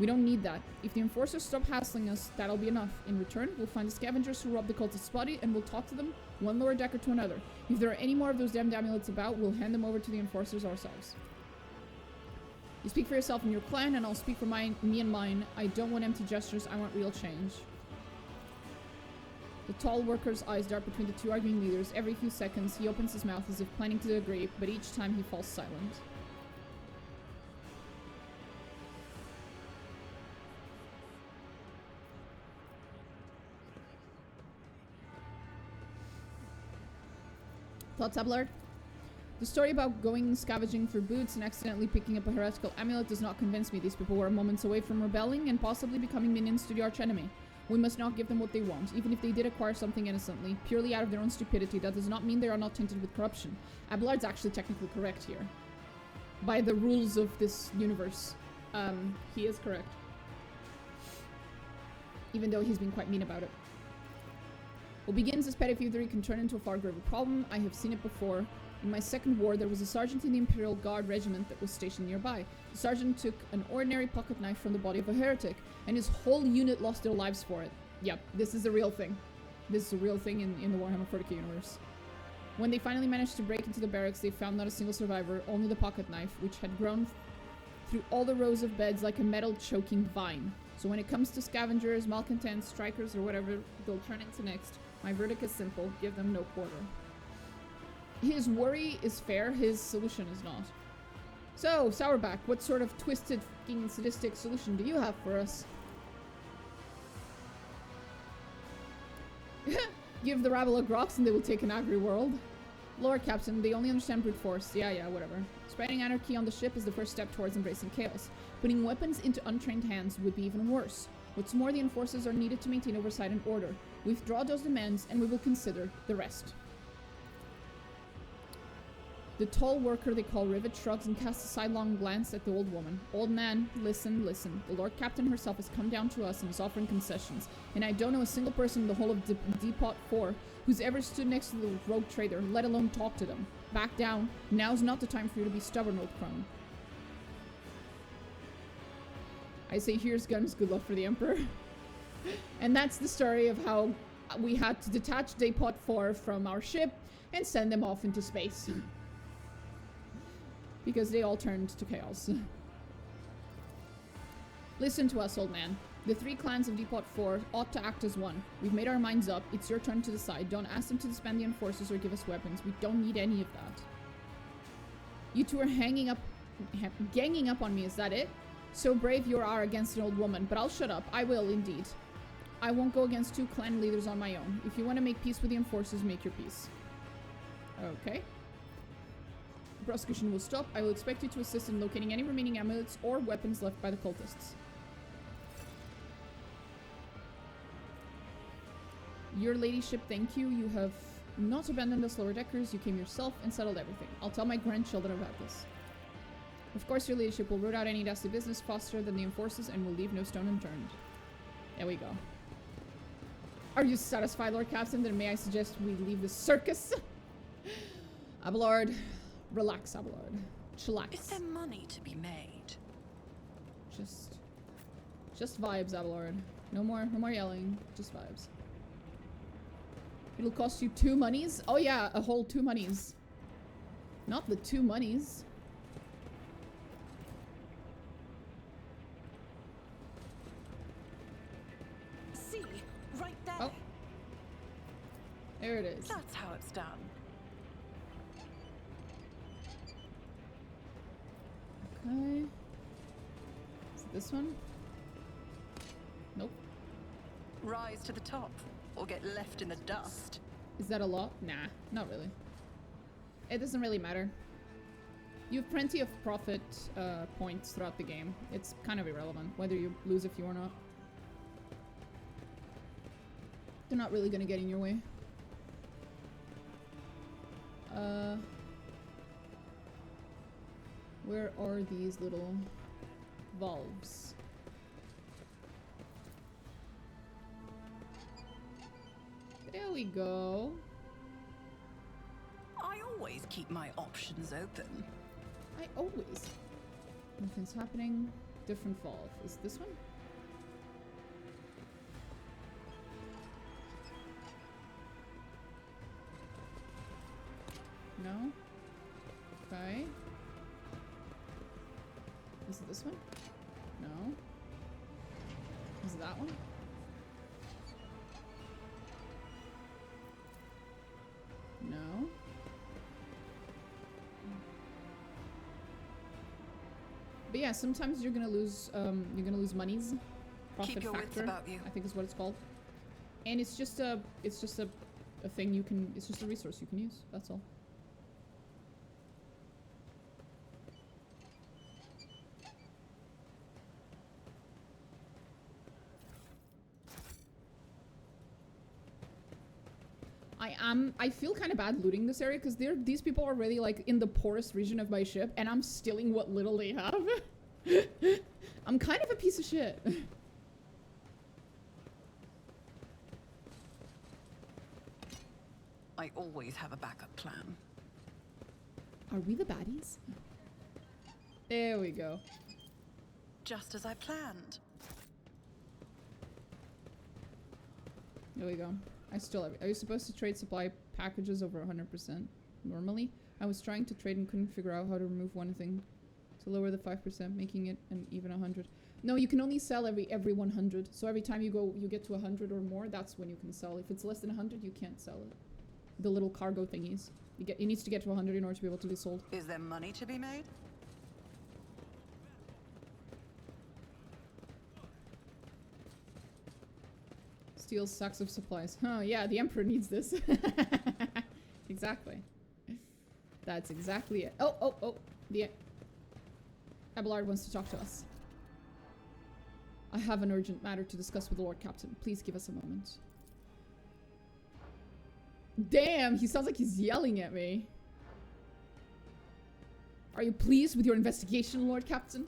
Speaker 1: We don't need that. If the enforcers stop hassling us, that'll be enough. In return, we'll find the scavengers who robbed the cultist's body, and we'll talk to them, one lower decker to another. If there are any more of those damned amulets about, we'll hand them over to the enforcers ourselves. You speak for yourself and your clan, and I'll speak for me and mine. I don't want empty gestures, I want real change. The tall worker's eyes dart between the two arguing leaders. Every few seconds, he opens his mouth as if planning to agree, but each time he falls silent. Thoughts, Abelard? The story about going scavenging for boots and accidentally picking up a heretical amulet does not convince me. These people were moments away from rebelling and possibly becoming minions to the archenemy. We must not give them what they want, even if they did acquire something innocently, purely out of their own stupidity. That does not mean they are not tainted with corruption. Abelard's actually technically correct here. By the rules of this universe, he is correct. Even though he's been quite mean about it. What begins as petty thievery can turn into a far graver problem. I have seen it before. In my second war, there was a sergeant in the Imperial Guard regiment that was stationed nearby. The sergeant took an ordinary pocket knife from the body of a heretic, and his whole unit lost their lives for it. Yep, this is a real thing. This is a real thing in the Warhammer 40k universe. When they finally managed to break into the barracks, they found not a single survivor, only the pocket knife, which had grown through all the rows of beds like a metal-choking vine. So when it comes to scavengers, malcontents, strikers, or whatever they'll turn into next, my verdict is simple: give them no quarter. His worry is fair, his solution is not. So, Sauerback, what sort of twisted, fucking sadistic solution do you have for us? Give the rabble a grox and they will take an agri world. Lord Captain, they only understand brute force. Yeah, whatever. Spreading anarchy on the ship is the first step towards embracing chaos. Putting weapons into untrained hands would be even worse. What's more, the enforcers are needed to maintain oversight and order. Withdraw those demands and we will consider the rest. The tall worker they call Rivet shrugs and casts a sidelong glance at the old woman. Old man, listen, listen. The Lord Captain herself has come down to us and is offering concessions. And I don't know a single person in the whole of Depot 4 who's ever stood next to the rogue trader, let alone talk to them. Back down. Now's not the time for you to be stubborn, old crone. I say here's guns, good luck for the Emperor. And that's the story of how we had to detach Depot 4 from our ship and send them off into space. Because they all turned to chaos. Listen to us, old man. The 3 clans of Depot 4 ought to act as one. We've made our minds up. It's your turn to decide. Don't ask them to disband the enforcers or give us weapons. We don't need any of that. You two are ganging up on me, is that it? So brave you are against an old woman, but I'll shut up. I will, indeed. I won't go against 2 clan leaders on my own. If you want to make peace with the enforcers, make your peace. Okay. Prosecution will stop. I will expect you to assist in locating any remaining amulets or weapons left by the cultists. Your ladyship, thank you. You have not abandoned us lower deckers. You came yourself and settled everything. I'll tell my grandchildren about this. Of course, your ladyship will root out any dastardly business faster than the enforcers and will leave no stone unturned. There we go. Are you satisfied, Lord Captain? Then may I suggest we leave the circus? Abelard. Relax, Abelard. Chillax.
Speaker 6: Is there money to be made?
Speaker 1: Just vibes, Abelard. No more yelling. Just vibes. It'll cost you 2 monies? Oh yeah, a whole 2 monies. Not the 2 monies.
Speaker 6: See, right there.
Speaker 1: Oh. There it is.
Speaker 6: That's how it's done.
Speaker 1: Okay. Is it this one? Nope.
Speaker 6: Rise to the top, or get left in the dust.
Speaker 1: Is that a lot? Nah, not really. It doesn't really matter. You have plenty of profit points throughout the game. It's kind of irrelevant whether you lose a few or not. They're not really gonna get in your way. Where are these little valves? There we go.
Speaker 6: I always keep my options open.
Speaker 1: I always. Nothing's happening. Different valve. Is this one? No? Okay. Is it this one? No. Is it that one? No. But yeah, sometimes you're gonna lose monies. Profit
Speaker 6: Keep your wits
Speaker 1: factor,
Speaker 6: about you.
Speaker 1: I think is what it's called. And it's just a thing you can, it's just a resource you can use, that's all. I feel kind of bad looting this area because these people are already like in the poorest region of my ship and I'm stealing what little they have. I'm kind of a piece of shit.
Speaker 6: I always have a backup plan.
Speaker 1: Are we the baddies? There we go.
Speaker 6: Just as I planned.
Speaker 1: There we go. Are you supposed to trade supply packages over 100% normally? I was trying to trade and couldn't figure out how to remove one thing to lower the 5%, making it an even 100. No, you can only sell every 100. So every time you get to 100 or more, that's when you can sell. If it's less than 100, you can't sell it. The little cargo thingies. It needs to get to 100 in order to be able to be sold.
Speaker 6: Is there money to be made?
Speaker 1: Steals sacks of supplies. Huh, yeah, the Emperor needs this. Exactly. That's exactly it. Oh. The Abelard wants to talk to us. I have an urgent matter to discuss with the Lord Captain. Please give us a moment. Damn, he sounds like he's yelling at me. Are you pleased with your investigation, Lord Captain?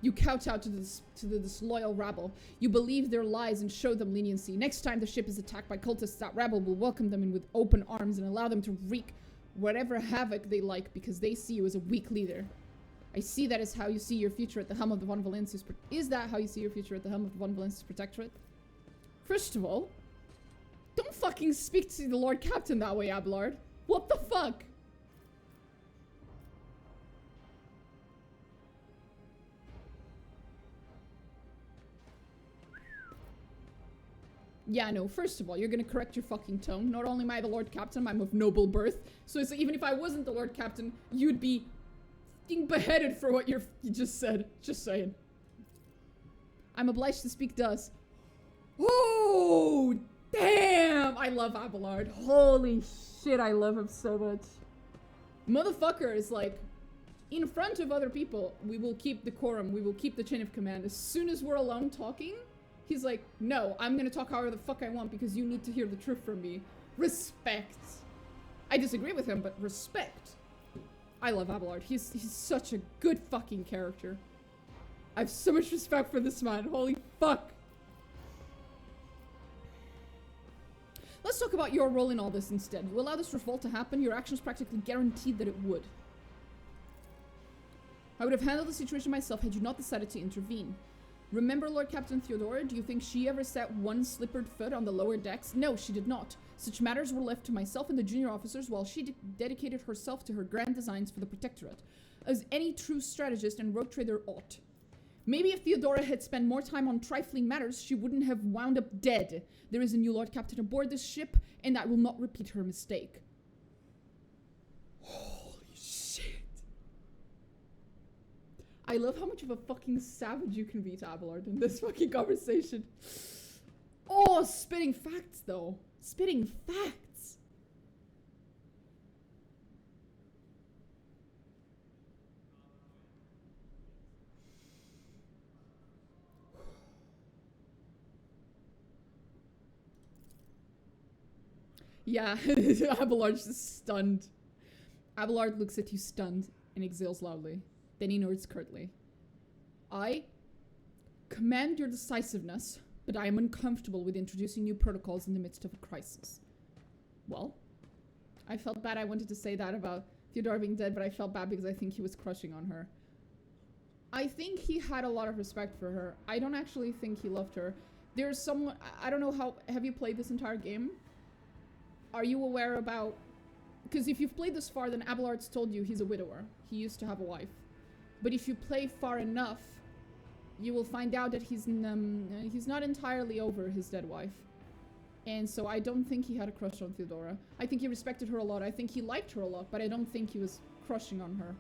Speaker 1: You kowtow out to the disloyal rabble. You believe their lies and show them leniency. Next time the ship is attacked by cultists, that rabble will welcome them in with open arms and allow them to wreak whatever havoc they like because they see you as a weak leader. I see that as how you see your future at the helm of the Von Valencius. Is that how you see your future at the helm of the Von Valencius Protectorate? First of all, don't fucking speak to the Lord Captain that way, Abelard. What the fuck? Yeah, no, first of all, you're gonna correct your fucking tone. Not only am I the Lord Captain, I'm of noble birth. So it's, even if I wasn't the Lord Captain, you'd be fucking beheaded for what you just said. Just saying. I'm obliged to speak thus. Oh, damn! I love Abelard. Holy shit, I love him so much. Motherfucker is like, in front of other people, we will keep decorum, we will keep the chain of command. As soon as we're alone talking, he's like, no, I'm gonna talk however the fuck I want because you need to hear the truth from me. Respect. I disagree with him, but respect. I love Abelard. He's such a good fucking character. I have so much respect for this man. Holy fuck. Let's talk about your role in all this instead. You allow this revolt to happen, your actions practically guaranteed that it would. I would have handled the situation myself had you not decided to intervene. Remember Lord Captain Theodora? Do you think she ever set one slippered foot on the lower decks? No, she did not. Such matters were left to myself and the junior officers while she dedicated herself to her grand designs for the Protectorate, as any true strategist and rogue trader ought. Maybe if Theodora had spent more time on trifling matters, she wouldn't have wound up dead. There is a new Lord Captain aboard this ship, and I will not repeat her mistake. Holy shit. I love how much of a fucking savage you can be to Abelard in this fucking conversation. Oh, spitting facts, though. Spitting facts. Yeah, Abelard's just stunned. Abelard looks at you stunned and exhales loudly. Then he nods curtly. I command your decisiveness, but I am uncomfortable with introducing new protocols in the midst of a crisis. Well, I felt bad. I wanted to say that about Theodora being dead, but I felt bad because I think he was crushing on her. I think he had a lot of respect for her. I don't actually think he loved her. There's someone, I don't know how, have you played this entire game? Are you aware about, because if you've played this far, then Abelard's told you he's a widower. He used to have a wife. But if you play far enough, you will find out that he's not entirely over his dead wife. And so I don't think he had a crush on Theodora. I think he respected her a lot. I think he liked her a lot, but I don't think he was crushing on her.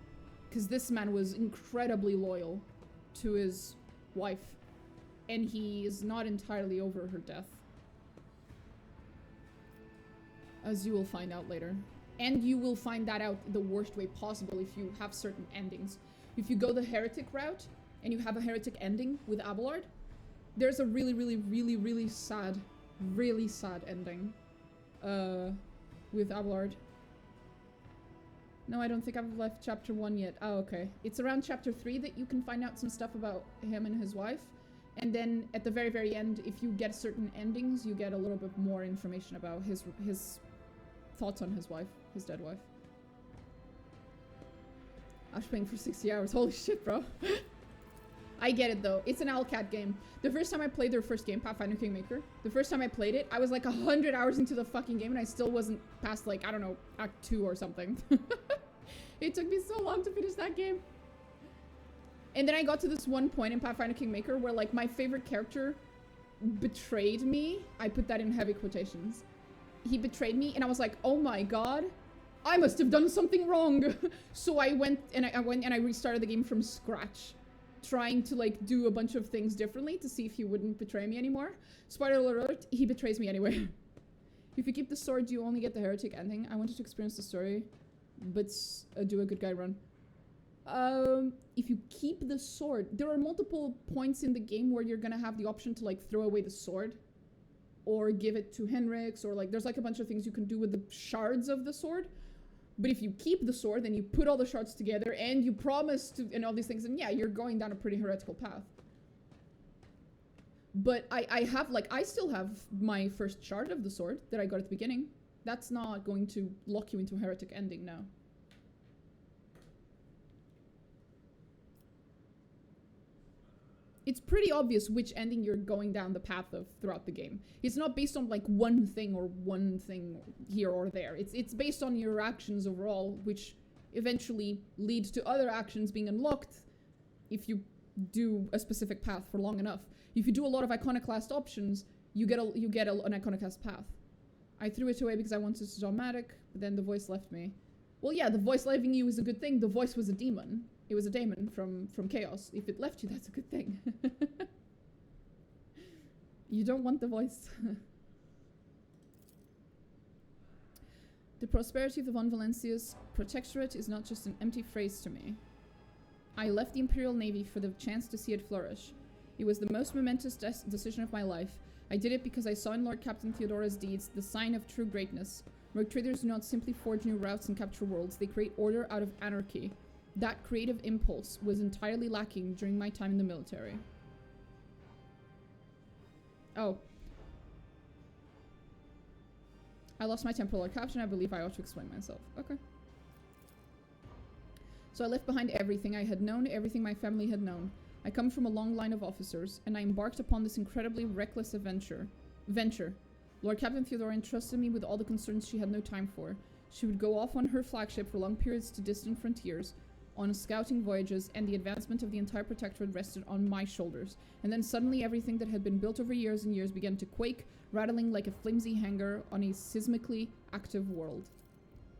Speaker 1: Because this man was incredibly loyal to his wife. And he is not entirely over her death. As you will find out later. And you will find that out the worst way possible if you have certain endings. If you go the heretic route, and you have a heretic ending with Abelard, there's a really sad ending with Abelard. No, I don't think I've left chapter 1 yet. Oh, okay. It's around chapter 3 that you can find out some stuff about him and his wife. And then at the very end, if you get certain endings, you get a little bit more information about his thoughts on his wife, his dead wife. I was playing for 60 hours. Holy shit, bro. I get it, though. It's an Owlcat game. The first time I played their first game, Pathfinder Kingmaker, the first time I played it, I was like 100 hours into the fucking game, and I still wasn't past, like, I don't know, Act 2 or something. It took me so long to finish that game. And then I got to this one point in Pathfinder Kingmaker where, like, my favorite character betrayed me. I put that in heavy quotations. He betrayed me, and I was like, oh my god, I must have done something wrong. So I went and I restarted the game from scratch, trying to, like, do a bunch of things differently to see if he wouldn't betray me anymore. Spoiler alert, he betrays me anyway. If you keep the sword, you only get the heretic ending. I wanted to experience the story, but do a good guy run. If you keep the sword, there are multiple points in the game where you're gonna have the option to, like, throw away the sword or give it to Henrik's, or, like, there's, like, a bunch of things you can do with the shards of the sword. But if you keep the sword, then you put all the shards together, and you promise to, and all these things, and yeah, you're going down a pretty heretical path. But I have, like, I still have my first shard of the sword that I got at the beginning. That's not going to lock you into a heretic ending, no. It's pretty obvious which ending you're going down the path of throughout the game. It's not based on, like, one thing here or there. It's based on your actions overall, which eventually leads to other actions being unlocked if you do a specific path for long enough. If you do a lot of iconoclast options, you get an iconoclast path. I threw it away because I wanted to dramatic, but then the voice left me. Well, yeah, the voice leaving you is a good thing. The voice was a demon. It was a daemon from Chaos. If it left you, that's a good thing. You don't want the voice. The prosperity of the Von Valencia's protectorate is not just an empty phrase to me. I left the Imperial Navy for the chance to see it flourish. It was the most momentous decision of my life. I did it because I saw in Lord Captain Theodora's deeds the sign of true greatness. Rogue traders do not simply forge new routes and capture worlds. They create order out of anarchy. That creative impulse was entirely lacking during my time in the military. Oh. I lost my temporal Lord Captain. I believe I ought to explain myself. Okay. So I left behind everything I had known, everything my family had known. I come from a long line of officers, and I embarked upon this incredibly reckless venture. Lord Captain Theodora entrusted me with all the concerns she had no time for. She would go off on her flagship for long periods to distant frontiers, on scouting voyages, and the advancement of the entire protectorate rested on my shoulders. And then suddenly everything that had been built over years and years began to quake, rattling like a flimsy hanger on a seismically active world.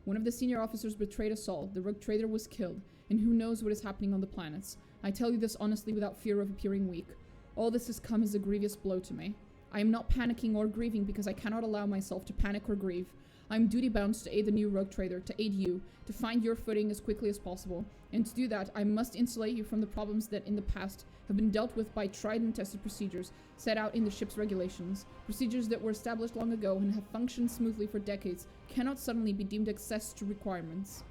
Speaker 1: One of the senior officers betrayed us all. The rogue trader was killed, and who knows what is happening on the planets. I tell you this honestly without fear of appearing weak. All this has come as a grievous blow to me. I am not panicking or grieving because I cannot allow myself to panic or grieve. I am duty-bound to aid the new rogue trader, to aid you, to find your footing as quickly as possible. And to do that, I must insulate you from the problems that in the past have been dealt with by tried and tested procedures set out in the ship's regulations. Procedures that were established long ago and have functioned smoothly for decades cannot suddenly be deemed access to requirements.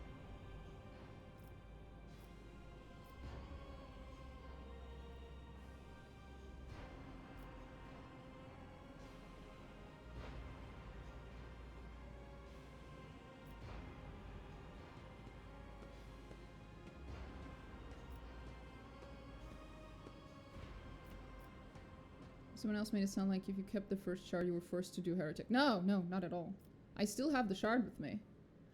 Speaker 1: Someone else made it sound like if you kept the first shard, you were forced to do heretic. No, not at all. I still have the shard with me.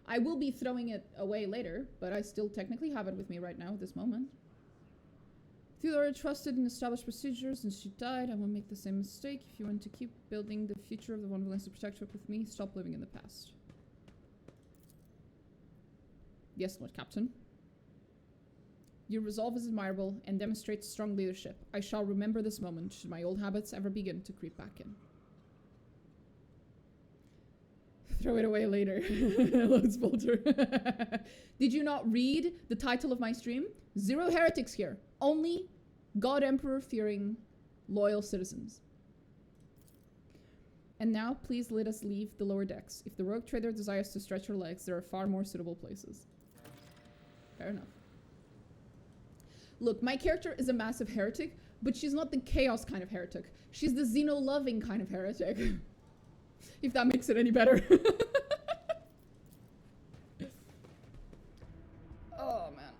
Speaker 1: I will be throwing it away later, but I still technically have it with me right now at this moment. Theodora trusted in established procedures and she died. I won't make the same mistake. If you want to keep building the future of the Von Valencia Protectorate with me, stop living in the past. Yes, Lord Captain. Your resolve is admirable and demonstrates strong leadership. I shall remember this moment should my old habits ever begin to creep back in. Throw it away later. Loads Bolter. Did you not read the title of my stream? 0 heretics here. Only God Emperor fearing loyal citizens. And now please let us leave the lower decks. If the rogue trader desires to stretch her legs, there are far more suitable places. Fair enough. Look, my character is a massive heretic, but she's not the chaos kind of heretic. She's the Xeno-loving kind of heretic. If that makes it any better. Oh, man.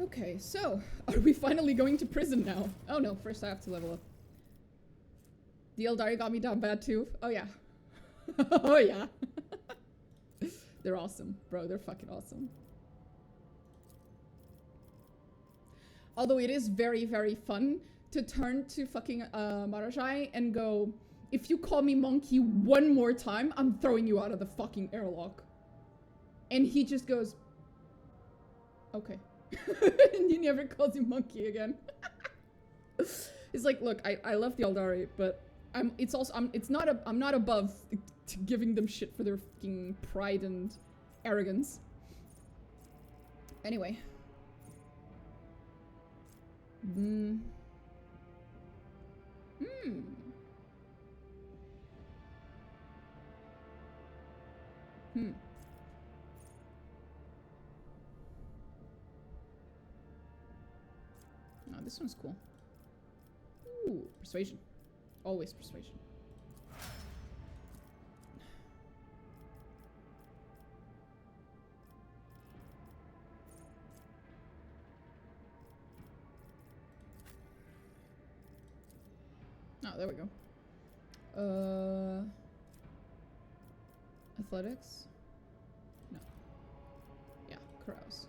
Speaker 1: Okay, so, are we finally going to prison now? Oh no, first I have to level up. TLDR got me down bad too. Oh yeah. Oh yeah. They're awesome, bro. They're fucking awesome. Although it is very, very fun to turn to fucking Marajai and go, if you call me monkey one more time, I'm throwing you out of the fucking airlock. And he just goes, okay. And he never calls you monkey again. It's like, look, I love the Aldari, but I'm not above giving them shit for their fucking pride and arrogance. Anyway. Hmm. Oh, this one's cool. Ooh, persuasion. Always persuasion. Oh, there we go. Athletics? No. Yeah, carouse.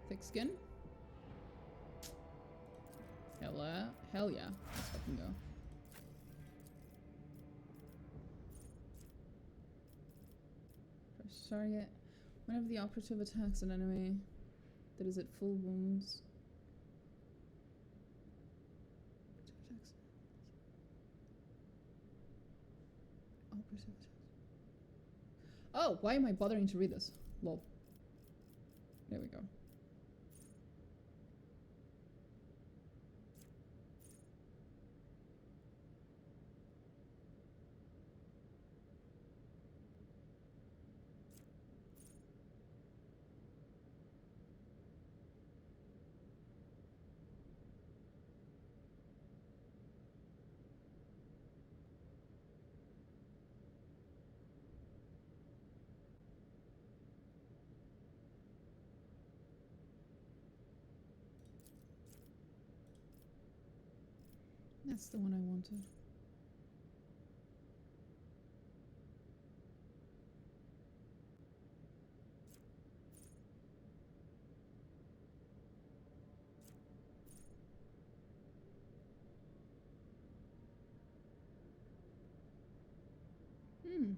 Speaker 1: Thick skin? Hell yeah. Let's fucking go. First target. Whenever the operative attacks an enemy that is at full wounds. Operative attacks. Oh, why am I bothering to read this? Lol. There we go. That's the one I wanted. Hmm.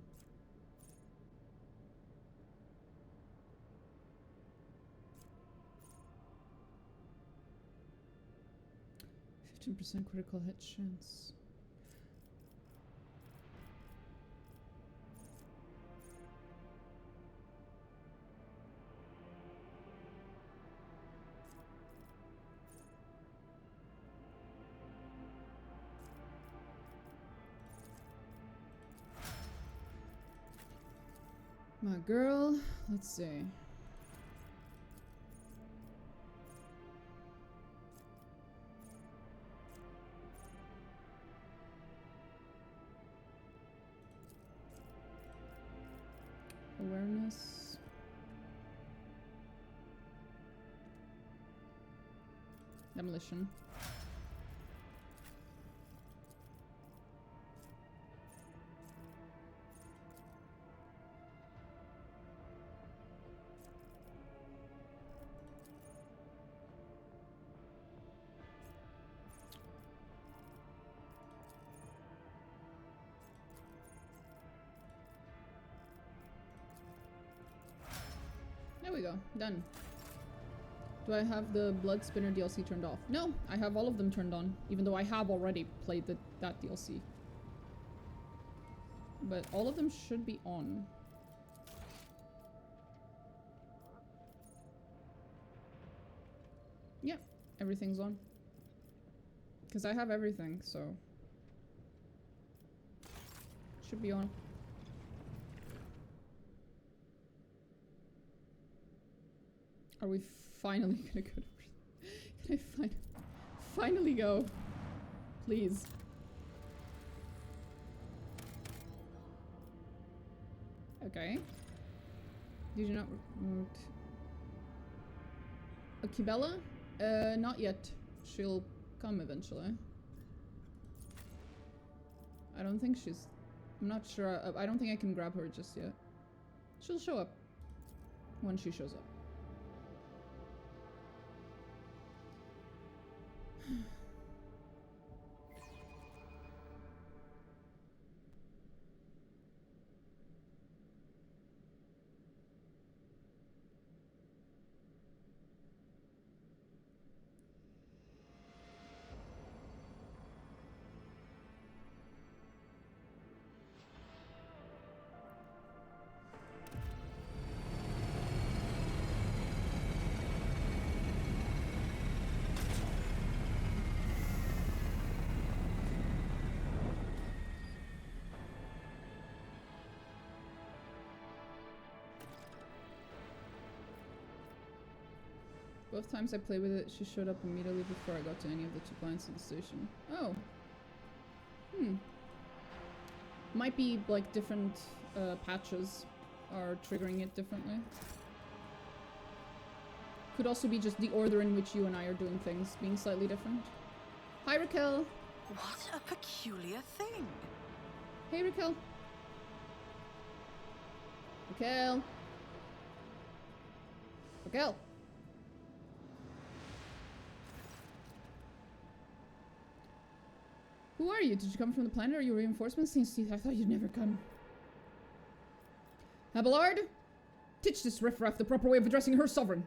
Speaker 1: 15% critical hit chance. My girl, let's see. Awareness. Demolition. There we go. Done. Do I have the Blood Spinner DLC turned off? No, I have all of them turned on, even though I have already played that DLC. But all of them should be on. Yeah, everything's on. Because I have everything, so... should be on. Are we finally gonna go to... Can I finally go? Please. Okay. Did you not... A Kibelah? Not yet. She'll come eventually. I don't think she's... I'm not sure. I don't think I can grab her just yet. She'll show up when she shows up. Both times I played with it, she showed up immediately before I got to any of the 2 planets in the station. Oh. Might be like different patches are triggering it differently. Could also be just the order in which you and I are doing things being slightly different. Hi, Raquel.
Speaker 6: What a peculiar thing.
Speaker 1: Hey, Raquel. Raquel. Raquel. Who are you? Did you come from the planet? Are you reinforcements? I thought you'd never come. Abelard? Teach this riffraff the proper way of addressing her sovereign.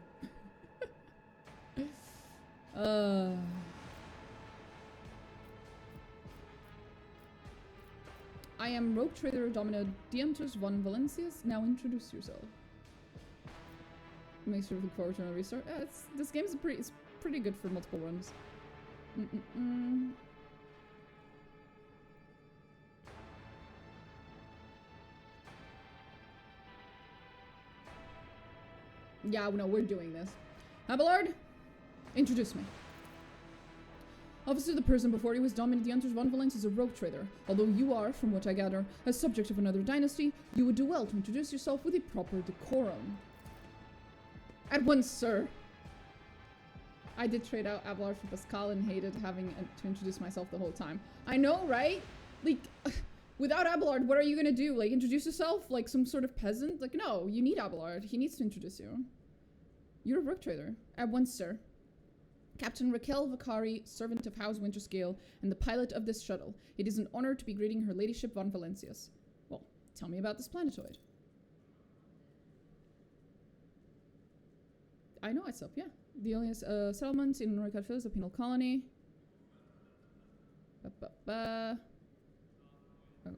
Speaker 1: I am Rogue Trader Domino Diantus von Valencius. Now introduce yourself. Makes sure to look forward to another restart. Yeah, this game is pretty good for multiple runs. Yeah, no, we're doing this. Abelard, introduce me. Officer of the prison before he was Dominic Diantus von Valence is a rogue trader. Although you are, from what I gather, a subject of another dynasty, you would do well to introduce yourself with a proper decorum. At once, sir. I did trade out Abelard for Pascal and hated having to introduce myself the whole time. I know, right? Like, without Abelard, what are you gonna do? Like, introduce yourself like some sort of peasant? Like, no, you need Abelard. He needs to introduce you. You're a rogue trader. At once, sir. Captain Raquel Vicari, servant of House Winterscale, and the pilot of this shuttle. It is an honor to be greeting Her Ladyship von Valencius. Well, tell me about this planetoid. I know it's up, yeah. The earliest settlement in Ricardville is a penal colony.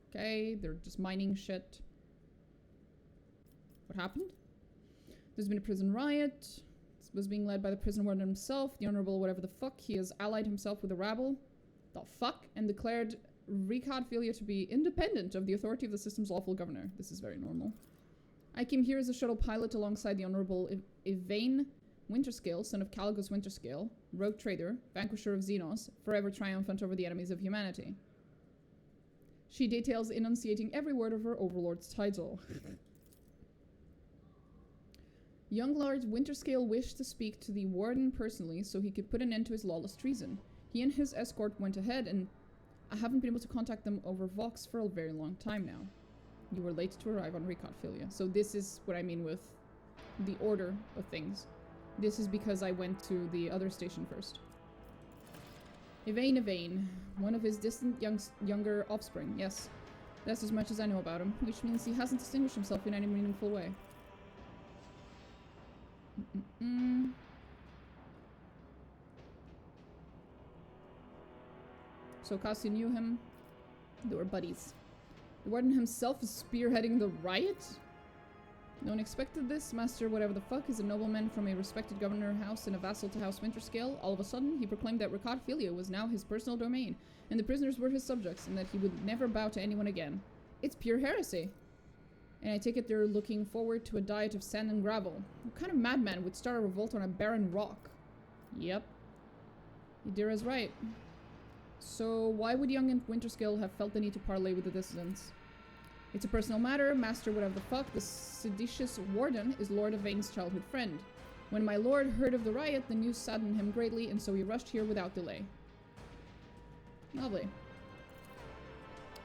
Speaker 1: Okay, they're just mining shit. What happened? There's been a prison riot. Was being led by the prison warden himself, the honorable whatever the fuck. He has allied himself with the rabble. The fuck? And declared Ricardville to be independent of the authority of the system's lawful governor. This is very normal. I came here as a shuttle pilot alongside the honorable Yvain Winterscale, son of Caligos Winterscale, rogue trader, vanquisher of Xenos, forever triumphant over the enemies of humanity. She details enunciating every word of her overlord's title. Young Lord Winterscale wished to speak to the warden personally so he could put an end to his lawless treason. He and his escort went ahead, and I haven't been able to contact them over Vox for a very long time now. You were late to arrive on Ricardville. So this is what I mean with the order of things. This is because I went to the other station first. Yvain, one of his distant younger offspring, yes. That's as much as I know about him, which means he hasn't distinguished himself in any meaningful way. So Cassie knew him. They were buddies. The warden himself is spearheading the riot? No one expected this. Master whatever the fuck is a nobleman from a respected governor house and a vassal to House Winterscale. All of a sudden, he proclaimed that Ricardville was now his personal domain, and the prisoners were his subjects, and that he would never bow to anyone again. It's pure heresy. And I take it they're looking forward to a diet of sand and gravel. What kind of madman would start a revolt on a barren rock? Yep. Idira's right. So why would young Winterscale have felt the need to parley with the dissidents? It's a personal matter, master whatever the fuck. The seditious warden is Lord Yvain's childhood friend. When my lord heard of the riot, the news saddened him greatly, and so he rushed here without delay. Lovely.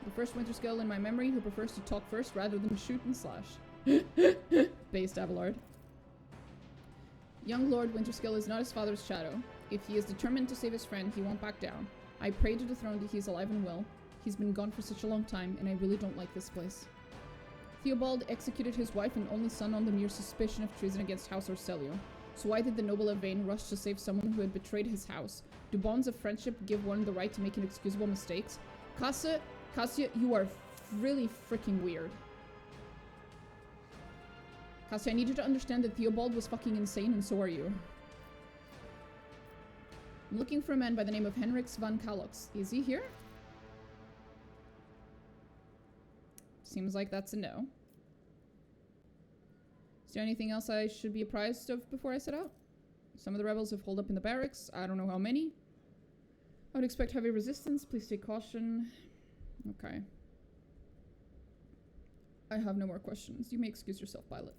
Speaker 1: The first Winterscale in my memory who prefers to talk first rather than shoot and slash. Based Abelard. Young Lord Winterscale is not his father's shadow. If he is determined to save his friend, he won't back down. I pray to the throne that he is alive and well. He's been gone for such a long time, and I really don't like this place. Theobald executed his wife and only son on the mere suspicion of treason against House Orcelio. So why did the noble Yvain rush to save someone who had betrayed his house? Do bonds of friendship give one the right to make inexcusable mistakes? Cassia, you are really freaking weird. Cassia, I need you to understand that Theobald was fucking insane, and so are you. I'm looking for a man by the name of Henrix van Kalox. Is he here? Seems like that's a no. Is there anything else I should be apprised of before I set out? Some of the rebels have holed up in the barracks. I don't know how many. I would expect heavy resistance. Please take caution. Okay. I have no more questions. You may excuse yourself, pilot.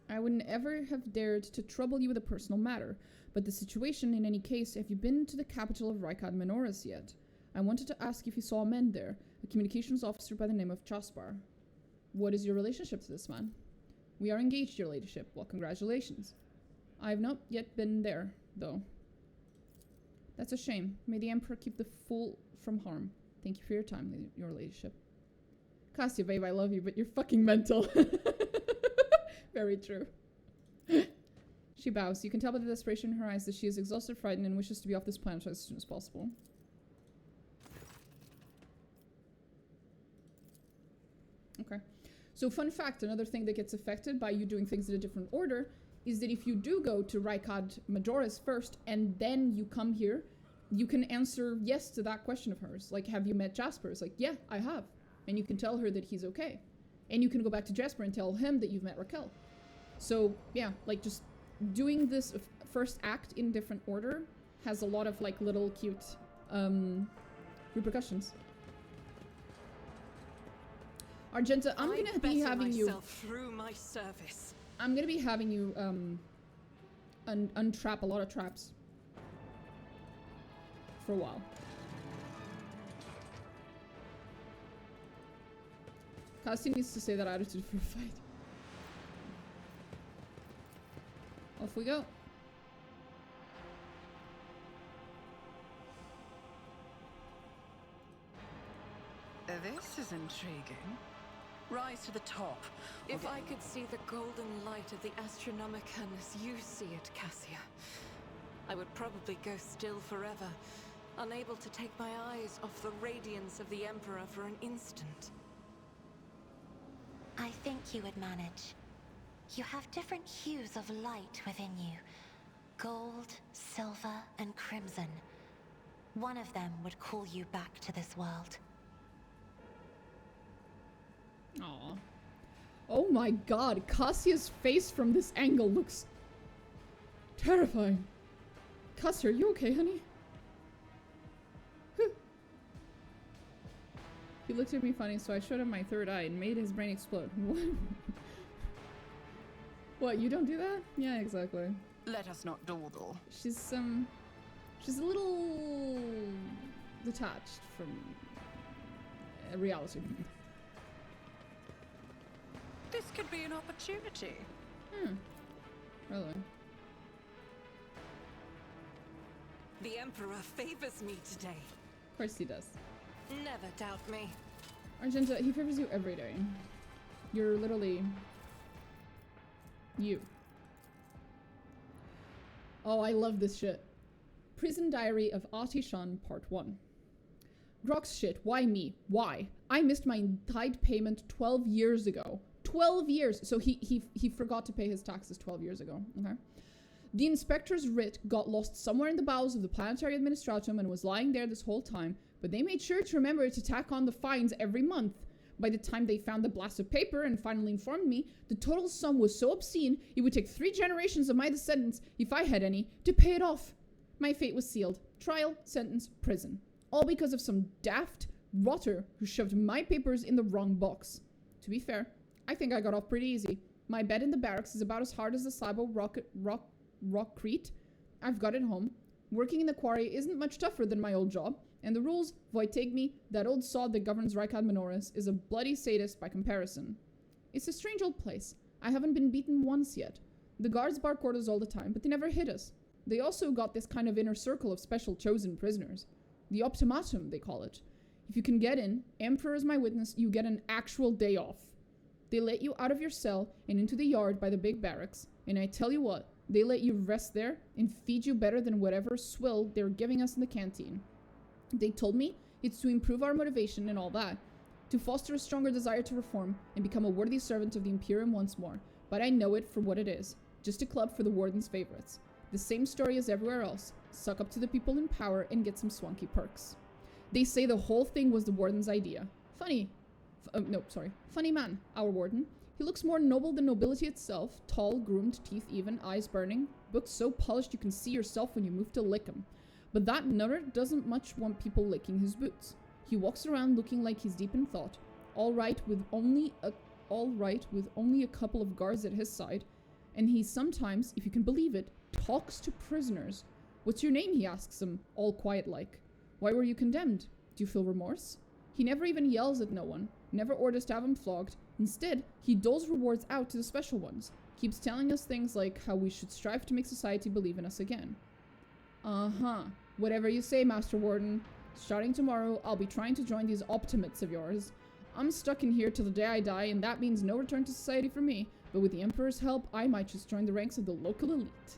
Speaker 1: I wouldn't ever have dared to trouble you with a personal matter, but the situation, in any case, have you been to the capital of Rykad Minoris yet? I wanted to ask if you saw a man there, a communications officer by the name of Jaspar. What is your relationship to this man? We are engaged, your ladyship. Well, congratulations. I have not yet been there, though. That's a shame. May the Emperor keep the fool from harm. Thank you for your time, your ladyship. Cassia, babe, I love you, but you're fucking mental. Very true. She bows. You can tell by the desperation in her eyes that she is exhausted, frightened, and wishes to be off this planet as soon as possible. Okay. So fun fact, another thing that gets affected by you doing things in a different order is that if you do go to Rykad Majoris first and then you come here, you can answer yes to that question of hers. Like, have you met Jasper? It's like, yeah, I have. And you can tell her that he's okay. And you can go back to Jasper and tell him that you've met Raquel. So, yeah, like, just doing this first act in different order has a lot of, like, little cute repercussions. Argenta, I'm gonna be having you...
Speaker 3: through my service.
Speaker 1: I'm gonna be having you, untrap a lot of traps. For a while. Cassie needs to say that attitude for a fight. Off we go.
Speaker 6: This is intriguing. Rise to the top.
Speaker 3: If I could see the golden light of the Astronomicon as you see it, Cassia, I would probably go still forever, unable to take my eyes off the radiance of the Emperor for an instant.
Speaker 5: I think you would manage. You have different hues of light within you. Gold, silver, and crimson. One of them would call you back to this world.
Speaker 1: Aww. Oh my god, Cassia's face from this angle looks terrifying. Cassia, are you okay, honey? He looked at me funny, so I showed him my third eye and made his brain explode. What, you don't do that? Yeah, exactly.
Speaker 6: Let us not dawdle.
Speaker 1: She's a little detached from reality.
Speaker 6: This could be an opportunity.
Speaker 1: Really?
Speaker 3: The Emperor favors me today.
Speaker 1: Of course he does.
Speaker 3: Never doubt me.
Speaker 1: Argenta, he favors you every day. You're literally... you. Oh, I love this shit. Prison Diary of Atishan, Part 1. Grox shit, why me? Why? I missed my tide payment 12 years ago. 12 years! So he forgot to pay his taxes 12 years ago. Okay. The inspector's writ got lost somewhere in the bowels of the planetary administratum and was lying there this whole time, but they made sure to remember to tack on the fines every month. By the time they found the blast of paper and finally informed me, the total sum was so obscene it would take 3 generations of my descendants, if I had any, to pay it off. My fate was sealed. Trial, sentence, prison. All because of some daft rotter who shoved my papers in the wrong box. To be fair, I think I got off pretty easy. My bed in the barracks is about as hard as the Sabo rockcrete. I've got it home. Working in the quarry isn't much tougher than my old job, and the rules, Voitegmi, that old sod that governs Rykad Minoris, is a bloody sadist by comparison. It's a strange old place. I haven't been beaten once yet. The guards bark orders all the time, but they never hit us. They also got this kind of inner circle of special chosen prisoners. The Optimatum, they call it. If you can get in, Emperor is my witness, you get an actual day off. They let you out of your cell and into the yard by the big barracks, and I tell you what, they let you rest there and feed you better than whatever swill they're giving us in the canteen. They told me it's to improve our motivation and all that, to foster a stronger desire to reform and become a worthy servant of the Imperium once more, but I know it for what it is, just a club for the Warden's favorites. The same story as everywhere else, suck up to the people in power and get some swanky perks. They say the whole thing was the Warden's idea. Funny man, our Warden. He looks more noble than nobility itself. Tall, groomed, teeth even, eyes burning. Boots so polished you can see yourself when you move to lick him. But that nutter doesn't much want people licking his boots. He walks around looking like he's deep in thought. All right with only a couple of guards at his side. And he sometimes, if you can believe it, talks to prisoners. What's your name? He asks them, all quiet like. Why were you condemned? Do you feel remorse? He never even yells at no one. Never orders to have him flogged. Instead, he doles rewards out to the special ones. Keeps telling us things like how we should strive to make society believe in us again. Uh-huh. Whatever you say, Master Warden. Starting tomorrow, I'll be trying to join these optimates of yours. I'm stuck in here till the day I die, and that means no return to society for me. But with the Emperor's help, I might just join the ranks of the local elite.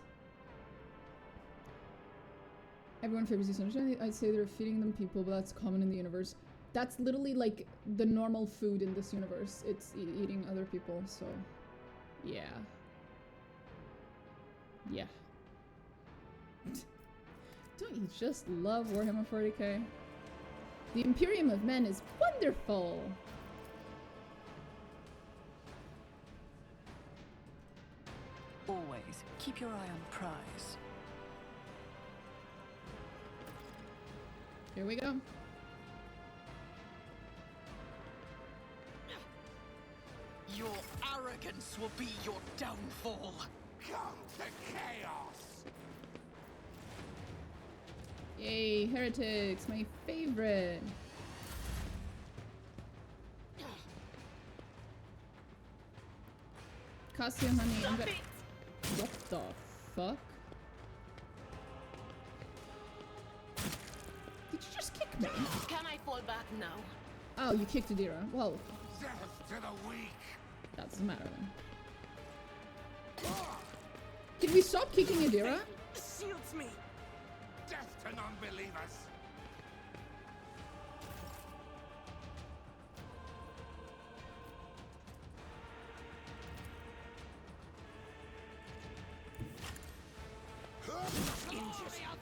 Speaker 1: Everyone favors these understanding. I'd say they're feeding them people, but that's common in the universe. That's literally like the normal food in this universe. It's eating other people, so yeah. Yeah. Don't you just love Warhammer 40k? The Imperium of Men is wonderful!
Speaker 6: Always keep your eye on the prize.
Speaker 1: Here we go.
Speaker 6: Your arrogance will be your downfall.
Speaker 7: Come to chaos!
Speaker 1: Yay, heretics, my favorite. Cassia, honey, I'm gonna... What the fuck? Did you just kick me?
Speaker 4: Can I fall back now?
Speaker 1: Oh, you kicked Adira. Well,
Speaker 7: Death to the weak!
Speaker 1: that doesn't matter then. Did we stop kicking Adira?
Speaker 6: Shields me.
Speaker 7: Death to non-believers!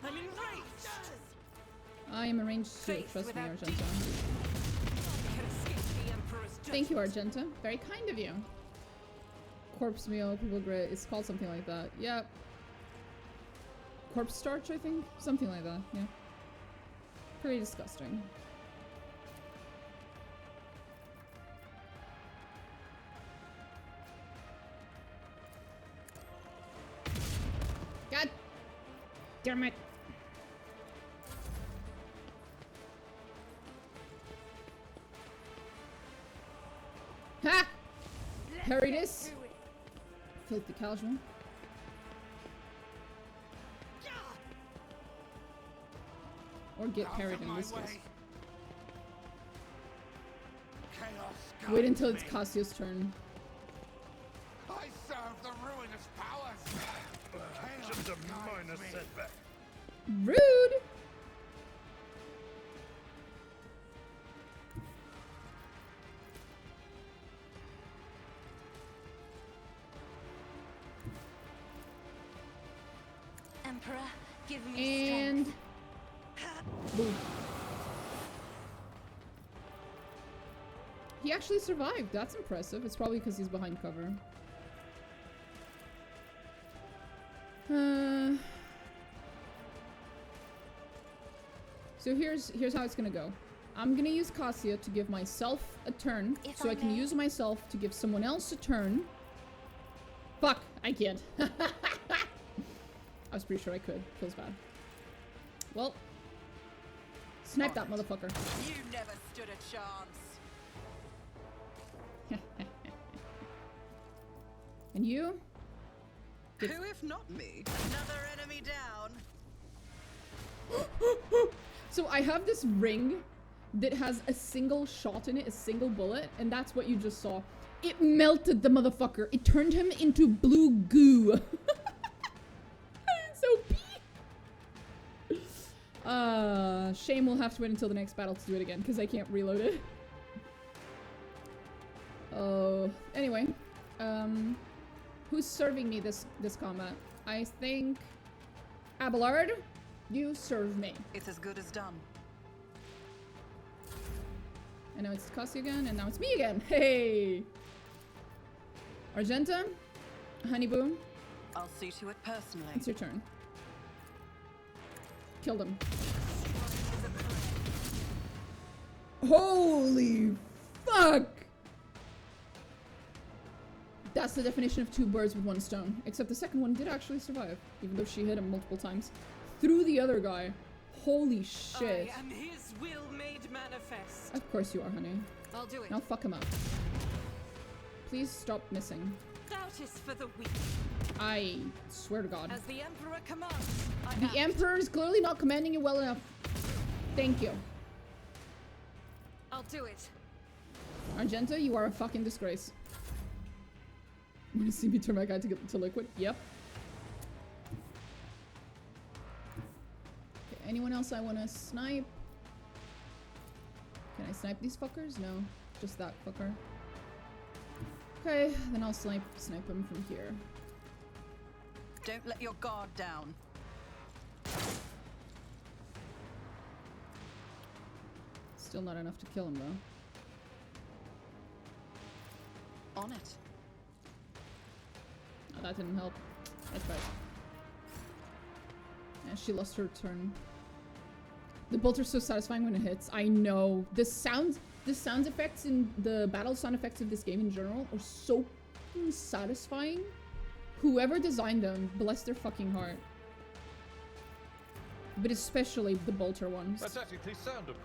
Speaker 6: I'm enraged.
Speaker 1: I am arranged to
Speaker 6: Faith
Speaker 1: trust me,
Speaker 6: without
Speaker 1: Argenta.
Speaker 6: Can escape the Emperor's
Speaker 1: Thank you,
Speaker 6: judgment.
Speaker 1: Argenta. Very kind of you. Corpse meal, people grit. It's called something like that. Yep. Corpse starch, I think? Something like that, yeah. Pretty disgusting. God damn it. Ha! Parry this. Filthy casual. Or get parried in this case.
Speaker 7: Chaos
Speaker 1: Wait until it's
Speaker 7: guides me.
Speaker 1: Cassia's turn.
Speaker 7: I serve the ruinous powers! Chaos
Speaker 2: Just a
Speaker 7: guides
Speaker 2: minor
Speaker 7: me.
Speaker 2: setback.
Speaker 1: Rude!
Speaker 5: Emperor, give me
Speaker 1: And...
Speaker 5: strength.
Speaker 1: boom. He actually survived. That's impressive. It's probably because he's behind cover. So here's how it's gonna go. I'm gonna use Cassia to give myself a turn,
Speaker 5: If
Speaker 1: so
Speaker 5: I
Speaker 1: I can
Speaker 5: may.
Speaker 1: use myself to give someone else a turn. Fuck, I can't. I was pretty sure I could. Feels bad. Well, snipe that motherfucker.
Speaker 6: You never stood a chance.
Speaker 1: And you?
Speaker 6: Who if not me? Another enemy down.
Speaker 1: So I have this ring that has a single shot in it, a single bullet, and that's what you just saw. It melted the motherfucker. It turned him into blue goo. So shame we'll have to wait until the next battle to do it again, because I can't reload it. Oh, anyway. Who's serving me this combat? I think Abelard, you serve me.
Speaker 6: It's as good as done.
Speaker 1: And now it's Cassie again, and now it's me again. Hey! Argenta, Honeyboo,
Speaker 6: I'll see to it personally.
Speaker 1: it's your turn. Killed him. Holy fuck! That's the definition of 2 birds with 1 stone. Except the second one did actually survive, even though she hit him multiple times. Through the other guy. Holy shit.
Speaker 3: I am his will made manifest.
Speaker 1: Of course you are, honey.
Speaker 3: I'll do it.
Speaker 1: Now fuck him up. Please stop missing.
Speaker 3: Doubt is for the weak.
Speaker 1: I swear to God.
Speaker 3: As the Emperor commands, I
Speaker 1: The
Speaker 3: act.
Speaker 1: Emperor is clearly not commanding you well enough. Thank you.
Speaker 3: I'll do it.
Speaker 1: Argenta, you are a fucking disgrace. Want to see me turn my guy to liquid? Yep. Okay, anyone else I want to snipe? Can I snipe these fuckers? No, just that fucker. Okay, then I'll snipe him from here.
Speaker 6: Don't let your guard down.
Speaker 1: Still not enough to kill him though.
Speaker 6: On it.
Speaker 1: Oh, that didn't help. That's right. Yeah, she lost her turn. The bolter's so satisfying when it hits. I know. The sound effects in the battle sound effects of this game in general are so fucking satisfying. Whoever designed them, bless their fucking heart. But especially the bolter ones.
Speaker 2: A tactically sound approach.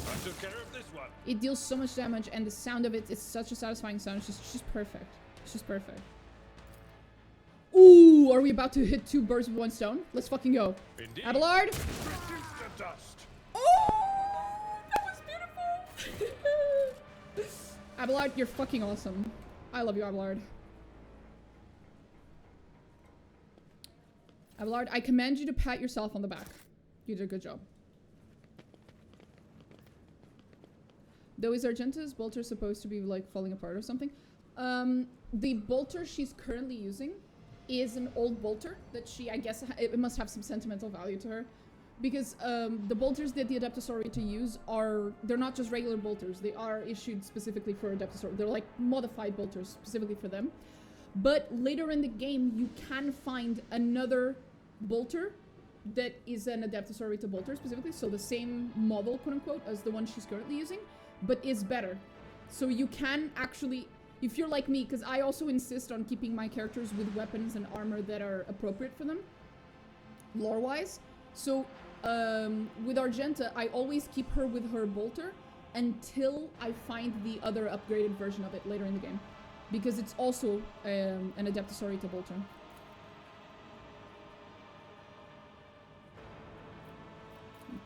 Speaker 2: I took care of this one.
Speaker 1: It deals so much damage, and the sound of it is such a satisfying sound. It's just perfect. It's just perfect. Ooh, are we about to hit 2 birds with 1 stone? Let's fucking go.
Speaker 2: Indeed.
Speaker 1: Abelard.
Speaker 2: Reduce to dust.
Speaker 1: Oh, that was beautiful. Abelard, you're fucking awesome. I love you, Abelard. Abelard, I command you to pat yourself on the back. You did a good job. Though is Argenta's bolter supposed to be like falling apart or something? The bolter she's currently using is an old bolter that she, I guess, it must have some sentimental value to her. Because the bolters that the Adeptus to use they're not just regular bolters. They are issued specifically for Adeptus. They're like modified bolters specifically for them. But later in the game, you can find another bolter that is an Adeptus bolter specifically. So the same model, quote unquote, as the one she's currently using, but is better. So you can actually, if you're like me, because I also insist on keeping my characters with weapons and armor that are appropriate for them, lore-wise. So with Argenta, I always keep her with her bolter until I find the other upgraded version of it later in the game. Because it's also an Adeptus bolter.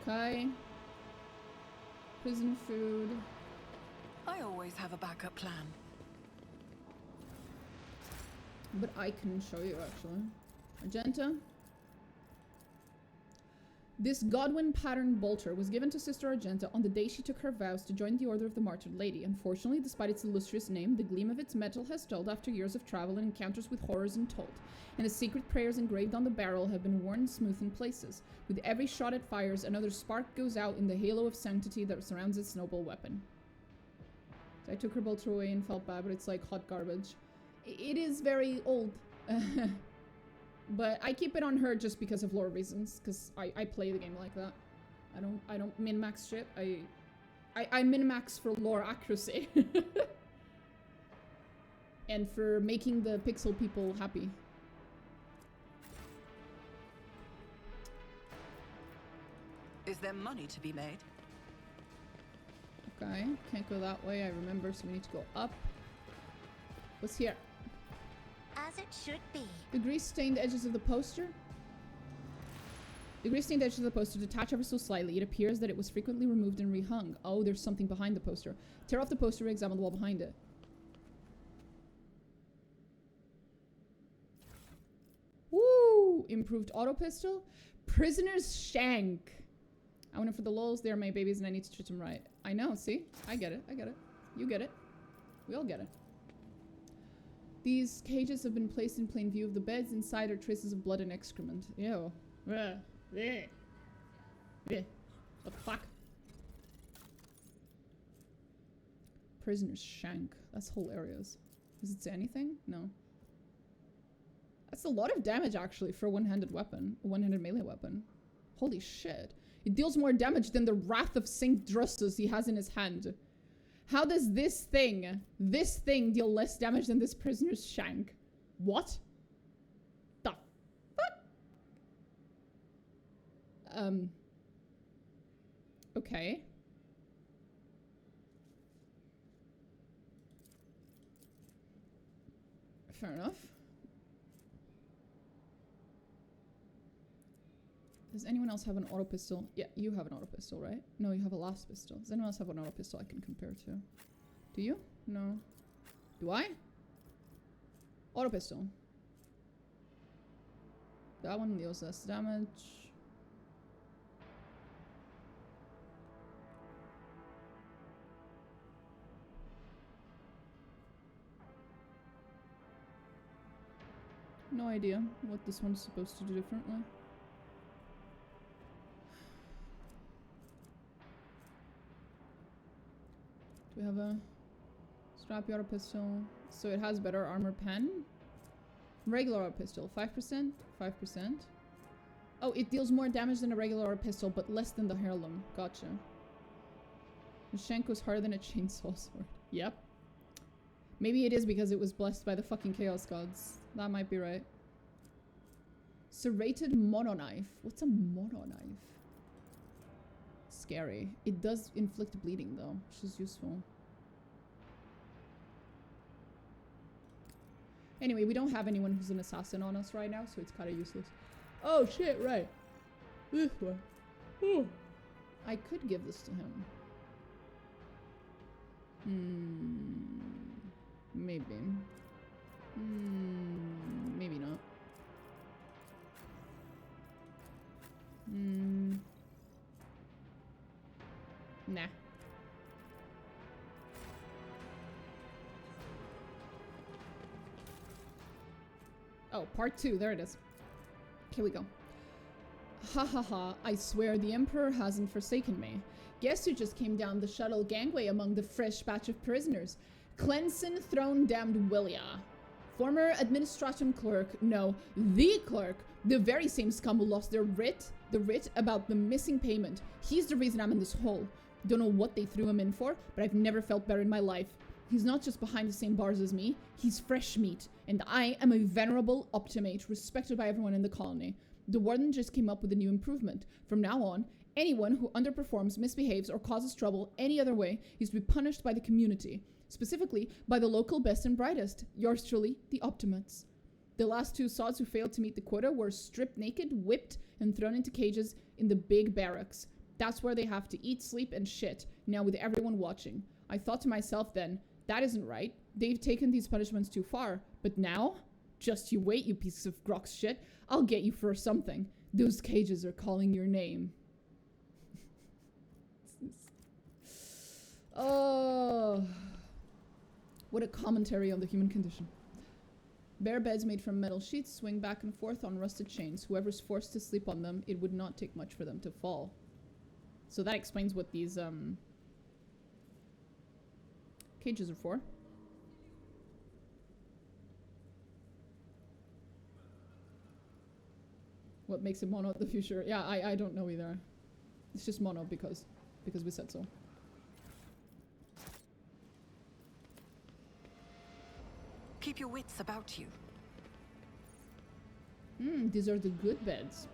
Speaker 1: Okay. Prison food.
Speaker 6: I always have a backup plan.
Speaker 1: But I can show you actually. Argenta. This Godwin pattern bolter was given to Sister Argenta on the day she took her vows to join the Order of the Martyred Lady. Unfortunately, despite its illustrious name, the gleam of its metal has dulled after years of travel and encounters with horrors untold, and the secret prayers engraved on the barrel have been worn smooth in places. With every shot it fires, another spark goes out in the halo of sanctity that surrounds its noble weapon. So I took her bolter away and felt bad, but it's like hot garbage. It is very old. But I keep it on her just because of lore reasons, because I play the game like that. I don't min-max shit. I min-max for lore accuracy. And for making the pixel people happy.
Speaker 6: Is there money to be made?
Speaker 1: Okay, can't go that way, I remember, so we need to go up. What's here?
Speaker 5: As it should be.
Speaker 1: The grease-stained edges of the poster? The grease-stained edges of the poster detach ever so slightly. It appears that it was frequently removed and rehung. Oh, there's something behind the poster. Tear off the poster and examine the wall behind it. Woo! Improved auto pistol. Prisoner's shank. I went in for the lulz. They are my babies and I need to treat them right. I know, see? I get it. I get it. You get it. We all get it. These cages have been placed in plain view of the beds. Inside are traces of blood and excrement. Ew. What the fuck? Prisoner's shank. That's hilarious. Does it say anything? No. That's a lot of damage, actually, for a one-handed weapon. A one-handed melee weapon. Holy shit. It deals more damage than the Wrath of Saint Drusus he has in his hand. How does this thing deal less damage than this Prisoner's shank? What? The fuck? Okay. Fair enough. Does anyone else have an auto pistol? Yeah, you have an auto pistol, right? No, you have a last pistol. Does anyone else have an auto pistol I can compare to? Do you? No. Do I? Auto pistol. That one deals less damage. No idea what this one's supposed to do differently. Do we have a strappy auto pistol? So it has better armor pen. Regular auto pistol, 5%? 5%. Oh, it deals more damage than a regular auto pistol, but less than the heirloom. Gotcha. The shank was harder than a chainsaw sword. Yep. Maybe it is because it was blessed by the fucking chaos gods. That might be right. Serrated monoknife. What's a monoknife? Scary. It does inflict bleeding though, which is useful. Anyway, we don't have anyone who's an assassin on us right now, so it's kind of useless. Oh shit, right. This one. Oh. I could give this to him. Maybe. Maybe not. Nah. Oh, part 2. There it is. Here we go. Ha ha ha. I swear the Emperor hasn't forsaken me. Guess who just came down the shuttle gangway among the fresh batch of prisoners? Clenson Throne Damned Willia. Former administratum clerk, no, the clerk, the very same scum who lost the writ about the missing payment. He's the reason I'm in this hole. Don't know what they threw him in for, but I've never felt better in my life. He's not just behind the same bars as me, he's fresh meat, and I am a venerable optimate respected by everyone in the colony. The warden just came up with a new improvement. From now on, anyone who underperforms, misbehaves, or causes trouble any other way is to be punished by the community. Specifically, by the local best and brightest. Yours truly, the Optimates. The last 2 sods who failed to meet the quota were stripped naked, whipped, and thrown into cages in the big barracks. That's where they have to eat, sleep, and shit, now with everyone watching. I thought to myself then, that isn't right. They've taken these punishments too far. But now? Just you wait, you piece of grox shit. I'll get you for something. Those cages are calling your name. Oh... What a commentary on the human condition. Bare beds made from metal sheets swing back and forth on rusted chains. Whoever's forced to sleep on them, it would not take much for them to fall. So that explains what these cages are for. What makes it mono at the future? Yeah, I don't know either. It's just mono because we said so.
Speaker 6: Keep your wits about you.
Speaker 1: These are the good beds.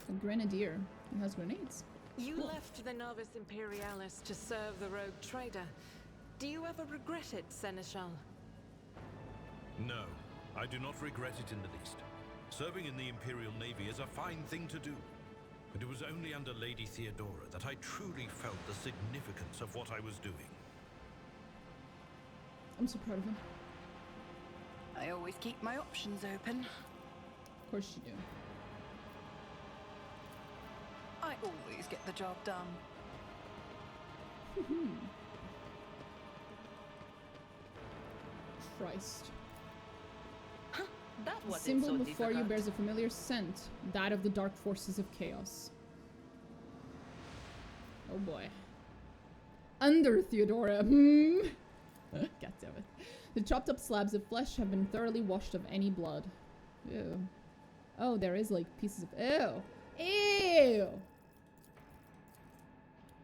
Speaker 1: A grenadier. He has grenades.
Speaker 3: You left the Novus Imperialis to serve the rogue trader. Do you ever regret it, Seneschal?
Speaker 2: No, I do not regret it in the least. Serving in the Imperial Navy is a fine thing to do. And it was only under Lady Theodora that I truly felt the significance of what I was doing.
Speaker 1: I'm so proud of him.
Speaker 6: I always keep my options open.
Speaker 1: Of course you do.
Speaker 6: I always get the job done.
Speaker 1: Christ.
Speaker 6: That
Speaker 1: The
Speaker 6: was
Speaker 1: symbol before you bears a familiar scent, that of the dark forces of chaos. Oh boy. Under Theodora. God damn it. The chopped up slabs of flesh have been thoroughly washed of any blood. Ew. Oh, there is like pieces of... Ew. Ew.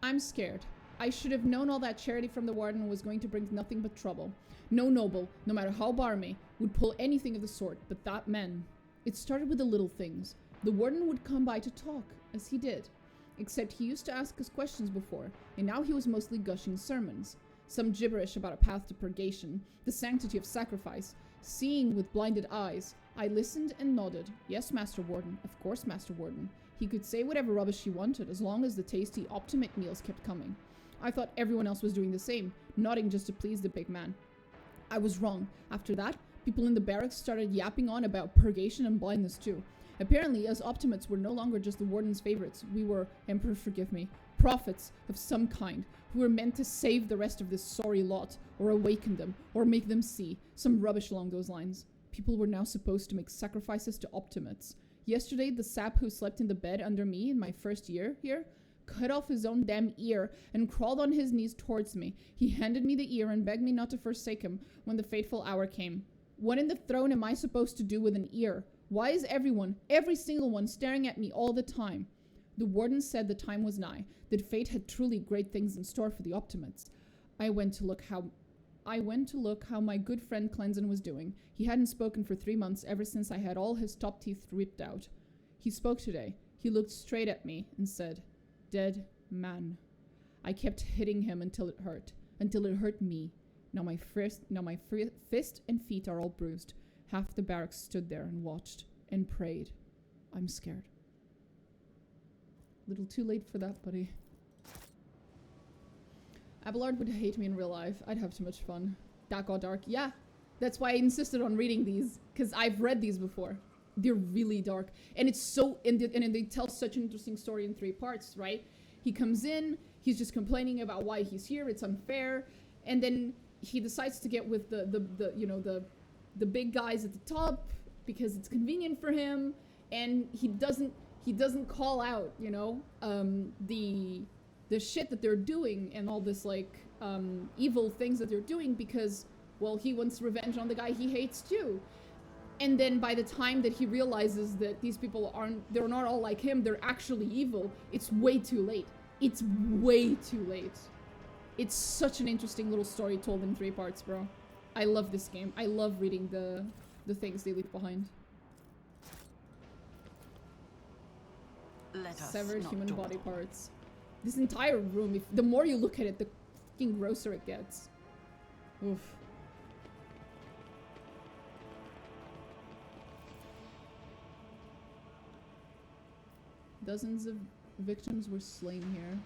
Speaker 1: I'm scared. I should have known all that charity from the warden was going to bring nothing but trouble. No noble, no matter how barmy, would pull anything of the sort, but that man. It started with the little things. The warden would come by to talk, as he did. Except he used to ask us questions before, and now he was mostly gushing sermons. Some gibberish about a path to purgation, the sanctity of sacrifice, seeing with blinded eyes. I listened and nodded. Yes, Master Warden. Of course, Master Warden. He could say whatever rubbish he wanted, as long as the tasty Optimate meals kept coming. I thought everyone else was doing the same, nodding just to please the big man. I was wrong. After that, people in the barracks started yapping on about purgation and blindness too. Apparently, us Optimates were no longer just the warden's favorites. We were, Emperor forgive me, prophets of some kind, who were meant to save the rest of this sorry lot, or awaken them, or make them see, some rubbish along those lines. People were now supposed to make sacrifices to Optimates. Yesterday, the sap who slept in the bed under me in my first year here, cut off his own damn ear and crawled on his knees towards me. He handed me the ear and begged me not to forsake him when the fateful hour came. What in the throne am I supposed to do with an ear? Why is everyone, every single one, staring at me all the time? The warden said the time was nigh, that fate had truly great things in store for the Optimates. I went to look how my good friend Cleansen was doing. He hadn't spoken for 3 months, ever since I had all his top teeth ripped out. He spoke today. He looked straight at me and said, "Dead man." I kept hitting him until it hurt me. Now my fist and feet are all bruised. Half the barracks stood there and watched and prayed. I'm scared. Little too late for that, buddy. Abelard would hate me in real life. I'd have too much fun. That got dark. Yeah, that's why I insisted on reading these, because I've read these before. They're really dark. And it's so... And they tell such an interesting story in 3 parts, right? He comes in, he's just complaining about why he's here, it's unfair, and then he decides to get with the big guys at the top because it's convenient for him, and he doesn't call out, the shit that they're doing and all this like evil things that they're doing, because, well, he wants revenge on the guy he hates too. And then by the time that he realizes that these people they're not all like him, they're actually evil, it's way too late. It's way too late. It's such an interesting little story told in 3 parts, bro. I love this game. I love reading the things they leave behind. Severed human body parts. This entire room, the more you look at it, the fucking grosser it gets. Oof. Dozens of victims were slain here.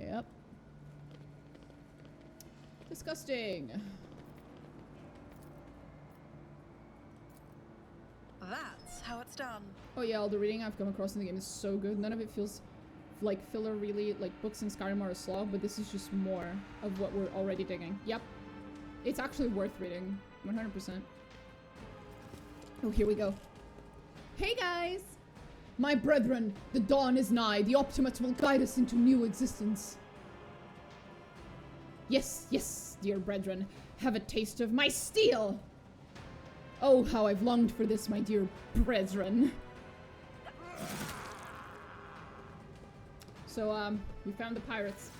Speaker 1: Yep. Disgusting.
Speaker 6: That's how it's done.
Speaker 1: Oh yeah, all the reading I've come across in the game is so good. None of it feels like filler, really. Like, books in Skyrim are a slog, but this is just more of what we're already digging. Yep. It's actually worth reading. 100%. Oh, here we go. Hey guys! My brethren, the dawn is nigh. The Optimates will guide us into new existence. Yes, yes, dear brethren. Have a taste of my steel! Oh, how I've longed for this, my dear brethren. So, we found the pirates.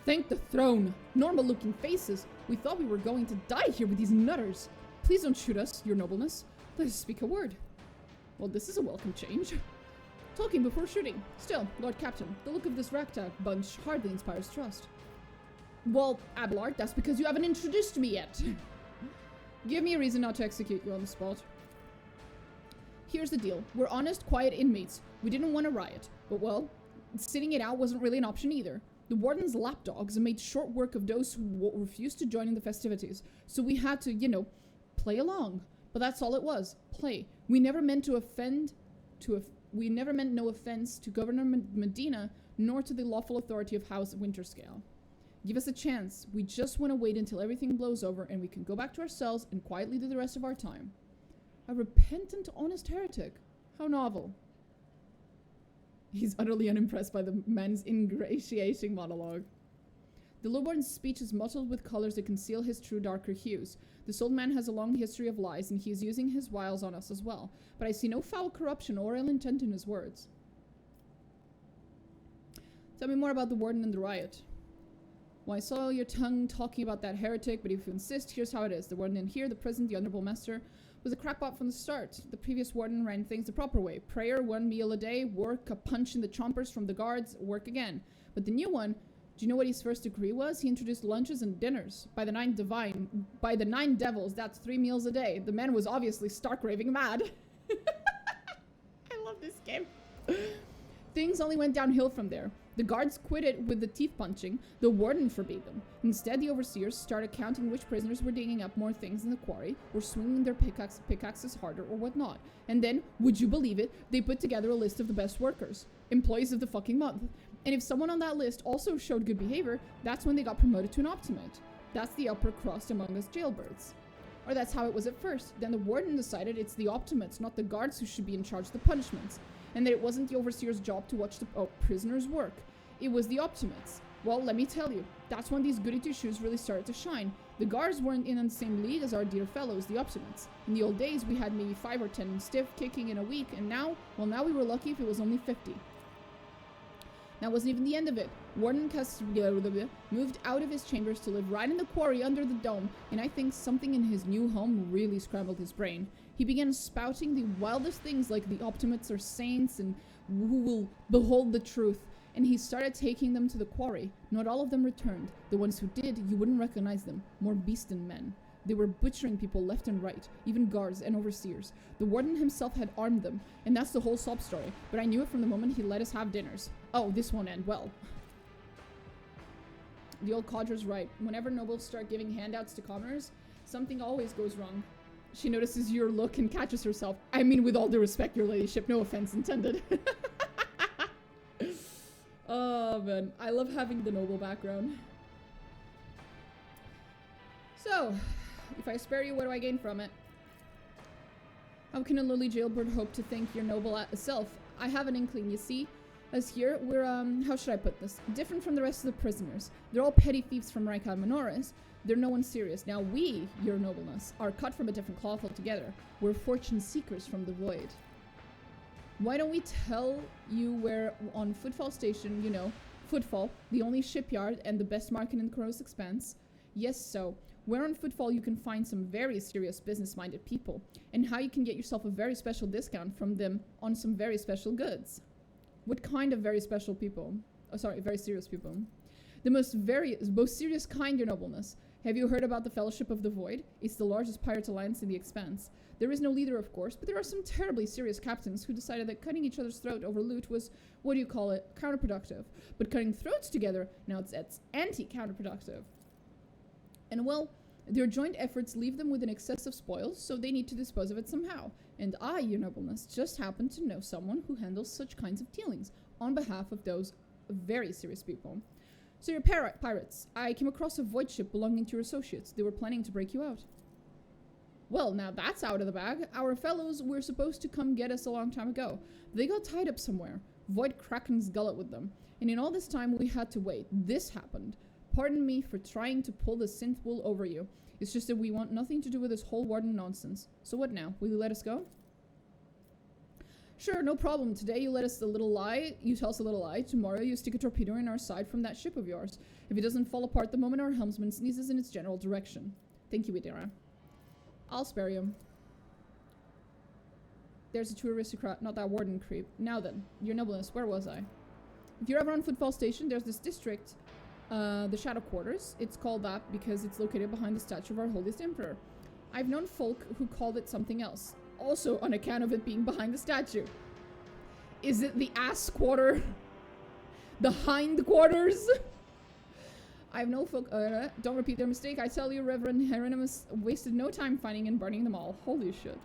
Speaker 1: Thank the throne. Normal-looking faces. We thought we were going to die here with these nutters. Please don't shoot us, your nobleness. Let us speak a word. Well, this is a welcome change. Talking before shooting. Still, Lord Captain, the look of this ragtag bunch hardly inspires trust. Well, Abelard, that's because you haven't introduced me yet. Give me a reason not to execute you on the spot. Here's the deal. We're honest, quiet inmates. We didn't want to riot. But, well, sitting it out wasn't really an option either. The warden's lapdogs made short work of those who refused to join in the festivities. So we had to, play along. But that's all it was. Play. We never meant no offense to Governor Medina, nor to the lawful authority of House Winterscale. Give us a chance. We just want to wait until everything blows over and we can go back to our cells and quietly do the rest of our time. A repentant, honest heretic. How novel. He's utterly unimpressed by the man's ingratiating monologue. The lowborn's speech is mottled with colors that conceal his true darker hues. This old man has a long history of lies, and he is using his wiles on us as well. But I see no foul corruption or ill intent in his words. Tell me more about the warden and the riot. Well, I saw your tongue talking about that heretic, but if you insist, here's how it is. The warden in here, the present, the honorable master, was a crackpot from the start. The previous warden ran things the proper way. Prayer, 1 meal a day, work, a punch in the chompers from the guards, work again. But the new one, do you know what his first decree was? He introduced lunches and dinners. By the 9 devils, that's 3 meals a day. The man was obviously stark raving mad. I love this game. Things only went downhill from there. The guards quit it with the teeth punching. The warden forbade them. Instead, the overseers started counting which prisoners were digging up more things in the quarry, or swinging their pickaxes harder, or whatnot. And then, would you believe it, they put together a list of the best workers. Employees of the fucking month. And if someone on that list also showed good behavior, that's when they got promoted to an optimate. That's the upper crust among us jailbirds. Or that's how it was at first. Then the warden decided it's the optimates, not the guards, who should be in charge of the punishments. And that it wasn't the overseer's job to watch the prisoners work. It was the optimates. Well, let me tell you, that's when these goody two-shoes really started to shine. The guards weren't in the same league as our dear fellows, the optimates. In the old days, we had maybe 5 or 10 stiff kicking in a week, and now we were lucky if it was only 50. That wasn't even the end of it. Warden Kibelah moved out of his chambers to live right in the quarry under the dome, and I think something in his new home really scrambled his brain. He began spouting the wildest things like the optimates are saints and who will behold the truth, and he started taking them to the quarry. Not all of them returned. The ones who did, you wouldn't recognize them. More beast than men. They were butchering people left and right, even guards and overseers. The warden himself had armed them, and that's the whole sob story, but I knew it from the moment he let us have dinners. Oh, this won't end well. The old codger's right. Whenever nobles start giving handouts to commoners, something always goes wrong. She notices your look and catches herself. I mean, with all due respect, your ladyship, no offense intended. Oh, man. I love having the noble background. So, if I spare you, what do I gain from it? How can a lowly jailbird hope to thank your noble self? I have an inkling, you see. As here, we're, how should I put this? Different from the rest of the prisoners. They're all petty thieves from Rykad Menores. They're no one serious. Now we, your nobleness, are cut from a different cloth altogether. We're fortune seekers from the void. Why don't we tell you where on Footfall Station, you know, Footfall, the only shipyard and the best market in Koros Expanse? Yes, so, where on Footfall you can find some very serious business-minded people, and how you can get yourself a very special discount from them on some very special goods. What kind of very special people? Oh, sorry, very serious people. The most serious kind, your nobleness. Have you heard about the Fellowship of the Void? It's the largest pirate alliance in the Expanse. There is no leader, of course, but there are some terribly serious captains who decided that cutting each other's throat over loot was, what do you call it, counterproductive. But cutting throats together, now it's anti-counterproductive. And well, their joint efforts leave them with an excess of spoils, so they need to dispose of it somehow. And I, your nobleness, just happen to know someone who handles such kinds of dealings on behalf of those very serious people. So you're pirates. I came across a void ship belonging to your associates. They were planning to break you out. Well, now that's out of the bag. Our fellows were supposed to come get us a long time ago. They got tied up somewhere. Void Kraken's gullet with them. And in all this time, we had to wait. This happened. Pardon me for trying to pull the synth wool over you. It's just that we want nothing to do with this whole warden nonsense. So what now? Will you let us go? Sure, no problem. Today you let us a little lie. You tell us a little lie. Tomorrow you stick a torpedo in our side from that ship of yours. If it doesn't fall apart the moment our helmsman sneezes in its general direction. Thank you, Idira. I'll spare you. There's a true aristocrat, not that warden creep. Now then, your nobleness, where was I? If you're ever on Footfall Station, there's this district, the Shadow Quarters. It's called that because it's located behind the statue of our holiest emperor. I've known folk who called it something else. Also on account of it being behind the statue. Is it the ass quarter? The hind quarters? I have no folk. Don't repeat their mistake. I tell you, Reverend Hieronymus wasted no time finding and burning them all. Holy shit.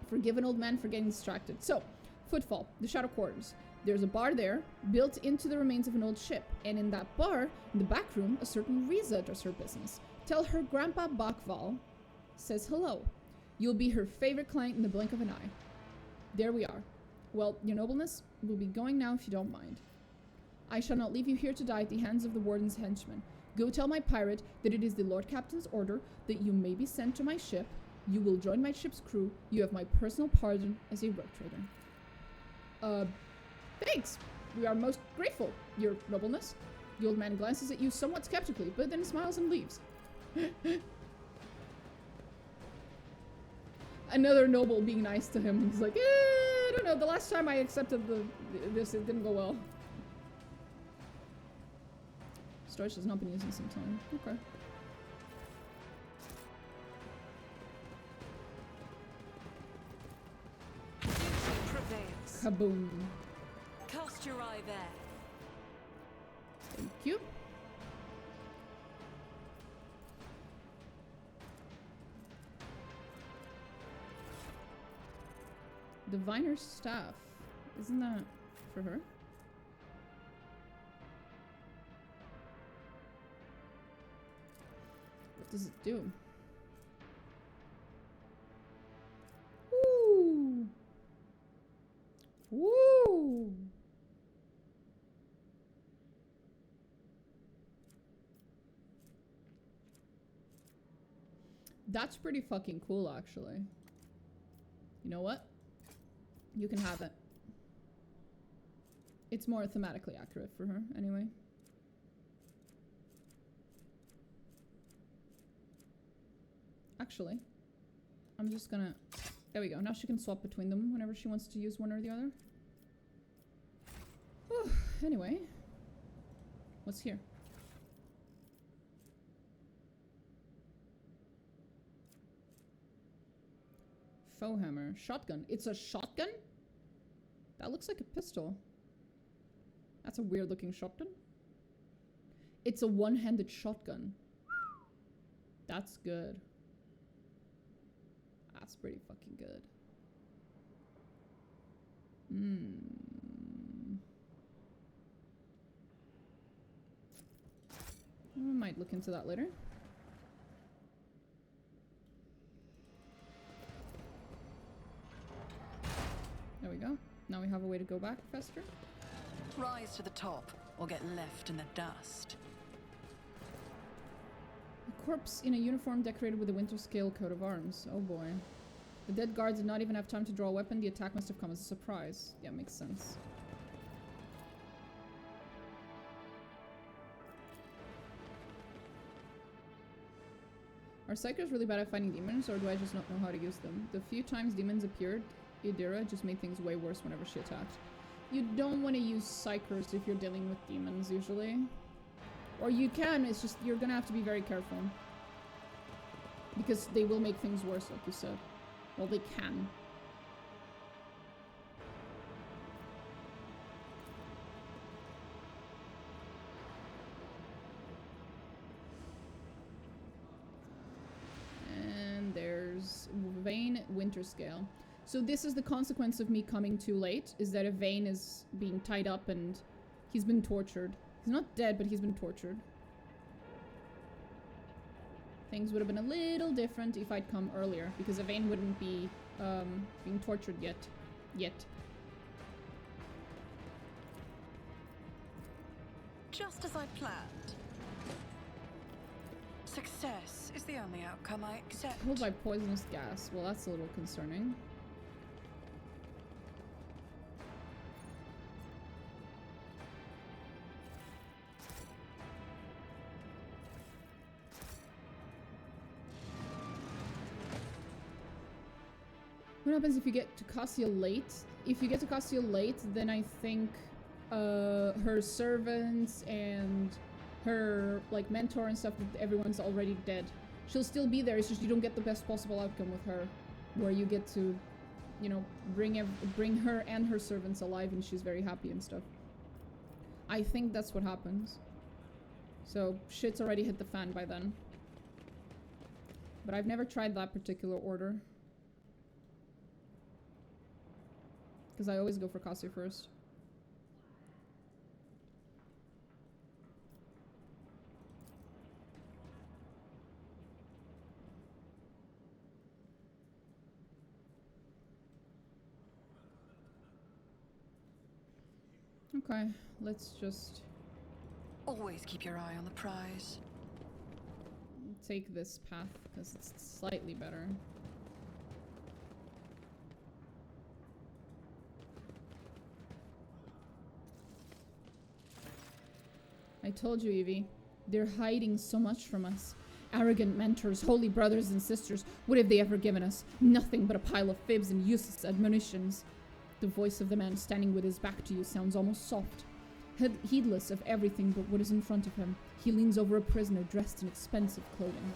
Speaker 1: Forgive an old man for getting distracted. So, Footfall, the Shadow Quarters. There's a bar there, built into the remains of an old ship. And in that bar, in the back room, a certain Riza does her business. Tell her Grandpa Bakval says hello. You'll be her favorite client in the blink of an eye. There we are. Well, your nobleness, we'll be going now if you don't mind. I shall not leave you here to die at the hands of the warden's henchmen. Go tell my pirate that it is the Lord Captain's order that you may be sent to my ship. You will join my ship's crew. You have my personal pardon as a rogue trader. Thanks. We are most grateful, your nobleness. The old man glances at you somewhat skeptically, but then smiles and leaves. Another noble being nice to him. He's like, I don't know. The last time I accepted this, it didn't go well. Storage has not been used in some time. Okay.
Speaker 3: Prevails.
Speaker 1: Kaboom.
Speaker 3: Cast your eye there.
Speaker 1: Thank you. Diviner's staff. Isn't that for her? What does it do? Woo! Woo! That's pretty fucking cool, actually. You know what? You can have it. It's more thematically accurate for her, anyway. Actually, I'm just gonna... There we go. Now she can swap between them whenever she wants to use one or the other. Whew. Anyway. What's here? Faux hammer. Shotgun. It's a shotgun? That looks like a pistol. That's a weird looking shotgun. It's a one-handed shotgun. That's good. That's pretty fucking good. I might look into that later. There we go. Now we have a way to go back faster.
Speaker 6: Rise to the top, or get left in the dust.
Speaker 1: A corpse in a uniform decorated with a winter scale coat of arms. Oh boy. The dead guard did not even have time to draw a weapon. The attack must have come as a surprise. Yeah, makes sense. Are psychers really bad at fighting demons, or do I just not know how to use them? The few times demons appeared, Idira just made things way worse whenever she attacked. You don't want to use psychers if you're dealing with demons, usually. Or you can, it's just you're gonna have to be very careful. Because they will make things worse, like you said. Well, they can. And there's Vane Winter Scale. So this is the consequence of me coming too late, is that a Vane is being tied up and he's been tortured. He's not dead, but he's been tortured. Things would have been a little different if I'd come earlier, because a Vane wouldn't be being tortured yet.
Speaker 6: Just as I planned. Success is the only outcome I accept.
Speaker 1: Killed by poisonous gas. Well, that's a little concerning. What happens if you get to Cassia late? If you get to Cassia late, then I think her servants and her like mentor and stuff, everyone's already dead. She'll still be there, it's just you don't get the best possible outcome with her, where you get to, you know, bring her and her servants alive and she's very happy and stuff. I think that's what happens. So shit's already hit the fan by then. But I've never tried that particular order. Because I always go for Cassia first. Okay, let's just
Speaker 6: Always keep your eye on the prize.
Speaker 1: take this path because it's slightly better. I told you, Evie. They're hiding so much from us. Arrogant mentors, holy brothers and sisters. What have they ever given us? Nothing but a pile of fibs and useless admonitions. The voice of the man standing with his back to you sounds almost soft. Heedless of everything but what is in front of him, he leans over a prisoner dressed in expensive clothing.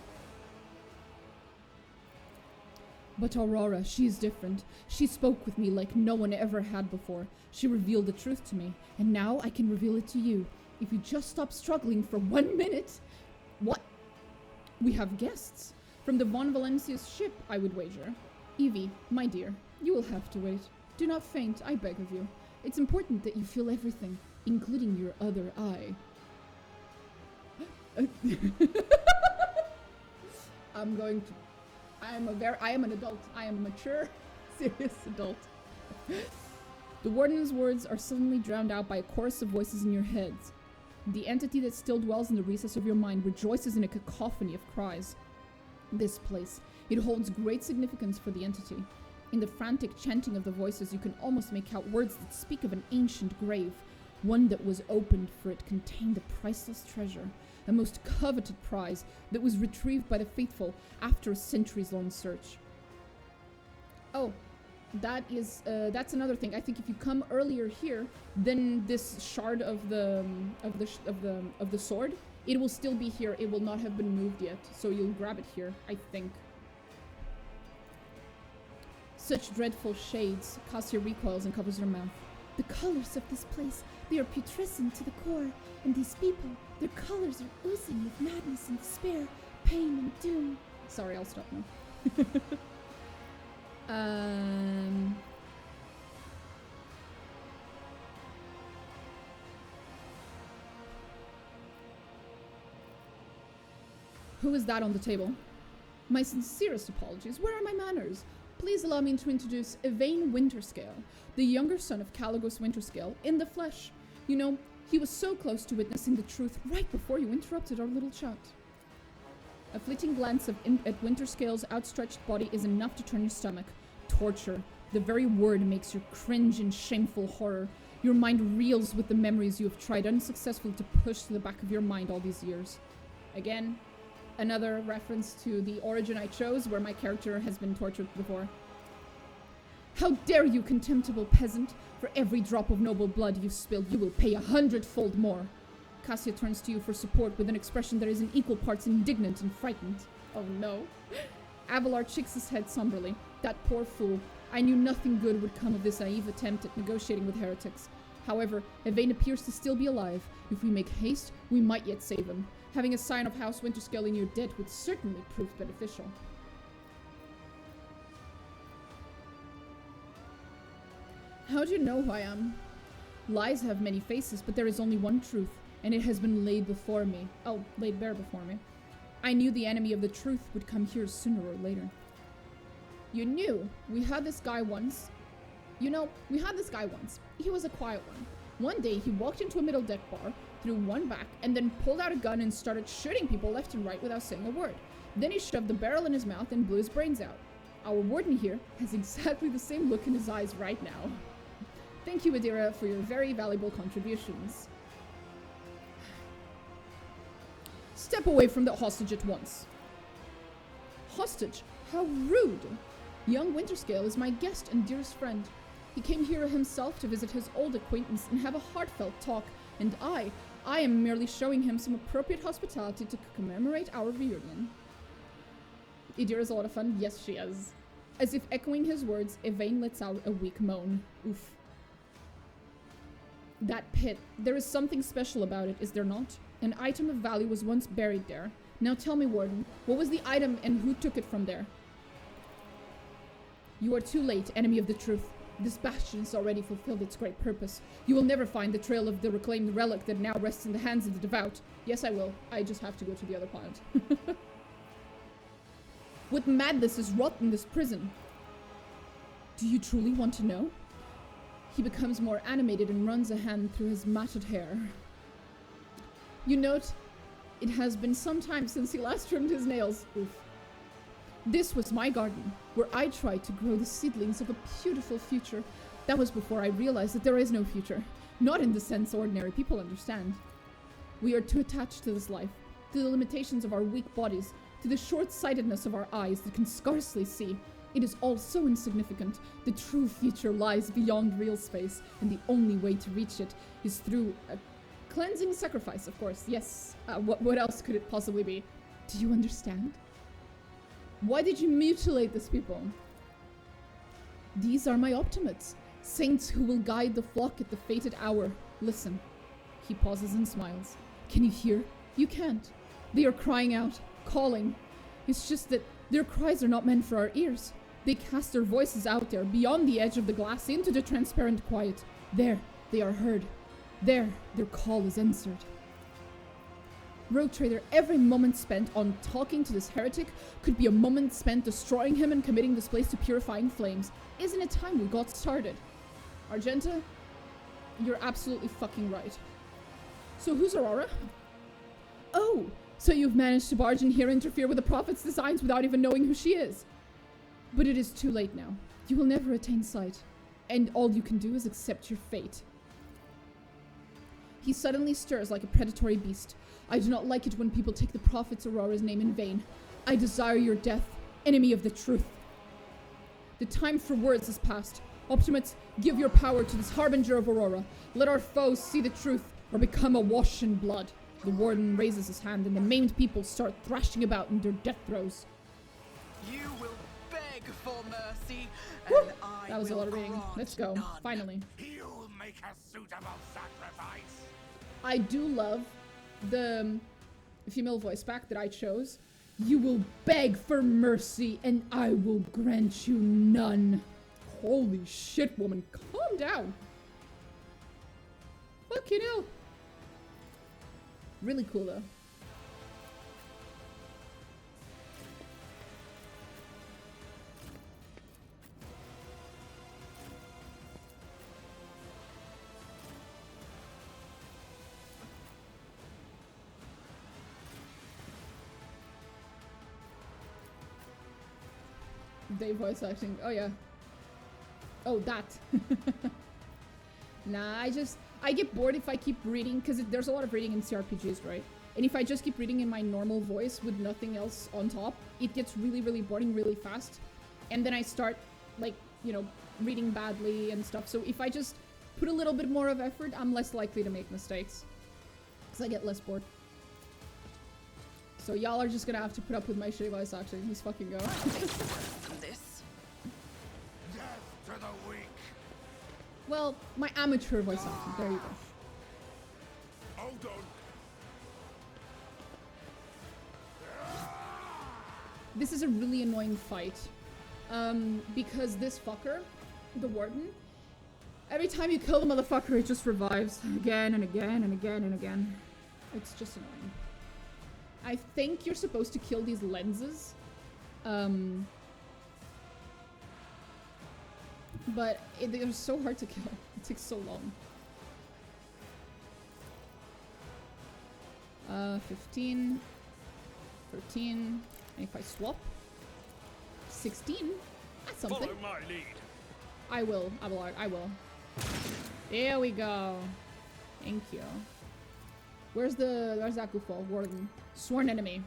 Speaker 1: But Aurora, she is different. She spoke with me like no one ever had before. She revealed the truth to me, and now I can reveal it to you. If you just stop struggling for 1 minute... What? We have guests. From the Von Valencia's ship, I would wager. Evie, my dear, you will have to wait. Do not faint, I beg of you. It's important that you feel everything, including your other eye. I am an adult. I am a mature, serious adult. The warden's words are suddenly drowned out by a chorus of voices in your heads. The entity that still dwells in the recess of your mind rejoices in a cacophony of cries. This place, it holds great significance for the entity. In the frantic chanting of the voices, you can almost make out words that speak of an ancient grave. One that was opened, for it contained a priceless treasure, a most coveted prize that was retrieved by the faithful after a centuries-long search. Oh, that's another thing. I think if you come earlier here, then this shard of the sword, it will still be here. It will not have been moved yet, so you'll grab it here, I think. Such dreadful shades. Cassia recoils and covers her mouth. The colors of this place, they are putrescent to the core, and these people, their colors are oozing with madness and despair, pain and doom. Sorry, I'll stop now. Who is that on the table? My sincerest apologies. Where are my manners? Please allow me to introduce Yvain Winterscale, the younger son of Caligos Winterscale, in the flesh. You know, he was so close to witnessing the truth right before you interrupted our little chat. A fleeting glance at Winterscale's outstretched body is enough to turn your stomach. Torture. The very word makes you cringe in shameful horror. Your mind reels with the memories you have tried unsuccessfully to push to the back of your mind all these years. Again, another reference to the origin I chose, where my character has been tortured before. How dare you, contemptible peasant! For every drop of noble blood you've spilled, you will pay 100-fold more. Cassia turns to you for support with an expression that is in equal parts indignant and frightened. Oh no. Abelard shakes his head somberly. That poor fool. I knew nothing good would come of this naive attempt at negotiating with heretics. However, Yvain appears to still be alive. If we make haste, we might yet save him. Having a sign of House Winterscale in your debt would certainly prove beneficial. How do you know who I am? Lies have many faces, but there is only one truth, and it has been laid before me. Oh, laid bare before me. I knew the enemy of the truth would come here sooner or later. You knew? We had this guy once. You know, we had this guy once. He was a quiet one. One day, he walked into a middle deck bar, threw one back, and then pulled out a gun and started shooting people left and right without saying a word. Then he shoved the barrel in his mouth and blew his brains out. Our warden here has exactly the same look in his eyes right now. Thank you, Adira, for your very valuable contributions. Step away from the hostage at once. Hostage? How rude! Young Winterscale is my guest and dearest friend. He came here himself to visit his old acquaintance and have a heartfelt talk, and I am merely showing him some appropriate hospitality to commemorate our reunion. Idira's a lot of fun. Yes, she is. As if echoing his words, Yvain lets out a weak moan. Oof. That pit. There is something special about it, is there not? An item of value was once buried there. Now tell me, Warden, what was the item and who took it from there? You are too late, enemy of the truth. This bastion has already fulfilled its great purpose. You will never find the trail of the reclaimed relic that now rests in the hands of the devout. Yes, I will. I just have to go to the other planet. What madness is wrought in this prison? Do you truly want to know? He becomes more animated and runs a hand through his matted hair. You note, it has been some time since he last trimmed his nails. Oof. This was my garden, where I tried to grow the seedlings of a beautiful future. That was before I realized that there is no future. Not in the sense ordinary people understand. We are too attached to this life, to the limitations of our weak bodies, to the short-sightedness of our eyes that can scarcely see. It is all so insignificant. The true future lies beyond real space, and the only way to reach it is through a cleansing sacrifice, of course. Yes, what else could it possibly be? Do you understand? Why did you mutilate this people? These are my optimates, saints who will guide the flock at the fated hour. Listen. He pauses and smiles. Can you hear? You can't. They are crying out, calling. It's just that their cries are not meant for our ears. They cast their voices out there, beyond the edge of the glass, into the transparent quiet. There, they are heard. There, their call is answered. Rogue Trader, every moment spent on talking to this heretic could be a moment spent destroying him and committing this place to purifying flames. Isn't it time we got started? Argenta, you're absolutely fucking right. So who's Aurora? Oh, so you've managed to barge in here and interfere with the Prophet's designs without even knowing who she is. But it is too late now. You will never attain sight. And all you can do is accept your fate. He suddenly stirs like a predatory beast. I do not like it when people take the Prophet's Aurora's name in vain. I desire your death, enemy of the truth. The time for words is past. Optimates, give your power to this harbinger of Aurora. Let our foes see the truth or become awash in blood. The warden raises his hand and the maimed people start thrashing about in their death throes.
Speaker 6: You will beg for mercy,
Speaker 1: Woo!
Speaker 6: and I
Speaker 1: That was a
Speaker 6: will
Speaker 1: lot of reading.
Speaker 6: grant
Speaker 1: Let's go.
Speaker 6: none.
Speaker 1: Finally.
Speaker 7: You'll make a suitable sacrifice.
Speaker 1: I do love the female voice back that I chose. You will beg for mercy and I will grant you none. Holy shit, woman. Calm down. Fucking hell. Really cool though. They voice acting. Oh yeah. Oh, that. Nah, I get bored if I keep reading, because there's a lot of reading in CRPGs, right? And if I just keep reading in my normal voice with nothing else on top, it gets really, really boring really fast. And then I start, like, you know, reading badly and stuff. So if I just put a little bit more of effort, I'm less likely to make mistakes. Because I get less bored. So y'all are just gonna have to put up with my shitty voice acting. Let's fucking go.
Speaker 6: This.
Speaker 7: Death to the weak.
Speaker 1: Well, my amateur voice acting. There you go.
Speaker 7: Hold on.
Speaker 1: This is a really annoying fight. Because this fucker, the warden, every time you kill the motherfucker, it just revives again and again and again and again. It's just annoying. I think you're supposed to kill these lenses. But they're so hard to kill. It takes so long. 15, 13, and if I swap, 16, that's something.
Speaker 2: Follow my lead.
Speaker 1: I will, Abelard, I will. There we go. Thank you. Where's that goofball? Warden. Sworn enemy.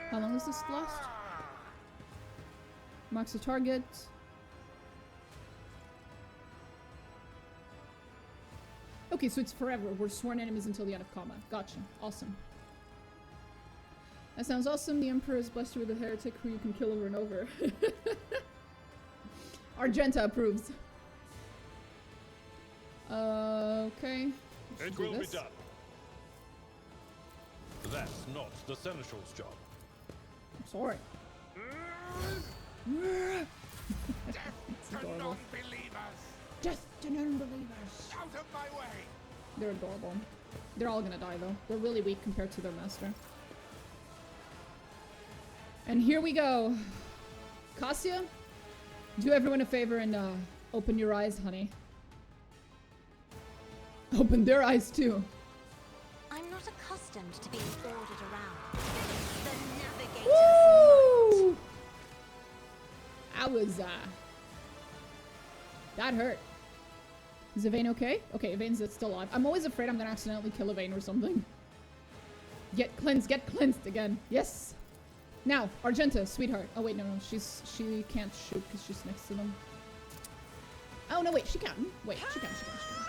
Speaker 1: How long does this last? Marks the target. Okay, so it's forever. We're sworn enemies until the end of combat. Gotcha. Awesome. That sounds awesome. The Emperor has blessed you with a heretic who you can kill over and over. Argenta approves. Okay.
Speaker 2: It will be done. That's not the Seneschal's job.
Speaker 1: I'm sorry.
Speaker 7: Death to
Speaker 1: adorable.
Speaker 7: non-believers.
Speaker 1: Death to non-believers.
Speaker 7: Out of my way.
Speaker 1: They're adorable. They're all gonna die though. They're really weak compared to their master. And here we go. Cassia, do everyone a favor and open your eyes, honey. Open their eyes too.
Speaker 5: I'm not accustomed to being ordered around. The navigator's
Speaker 1: Woo! That was, that hurt. Is Yvain okay? Okay, Yvain's still alive. I'm always afraid I'm gonna accidentally kill Yvain or something. Get cleansed again. Yes! Now, Argenta, sweetheart. Oh wait, no, she can't shoot because she's next to them. Oh no, wait, she can. Wait, she can.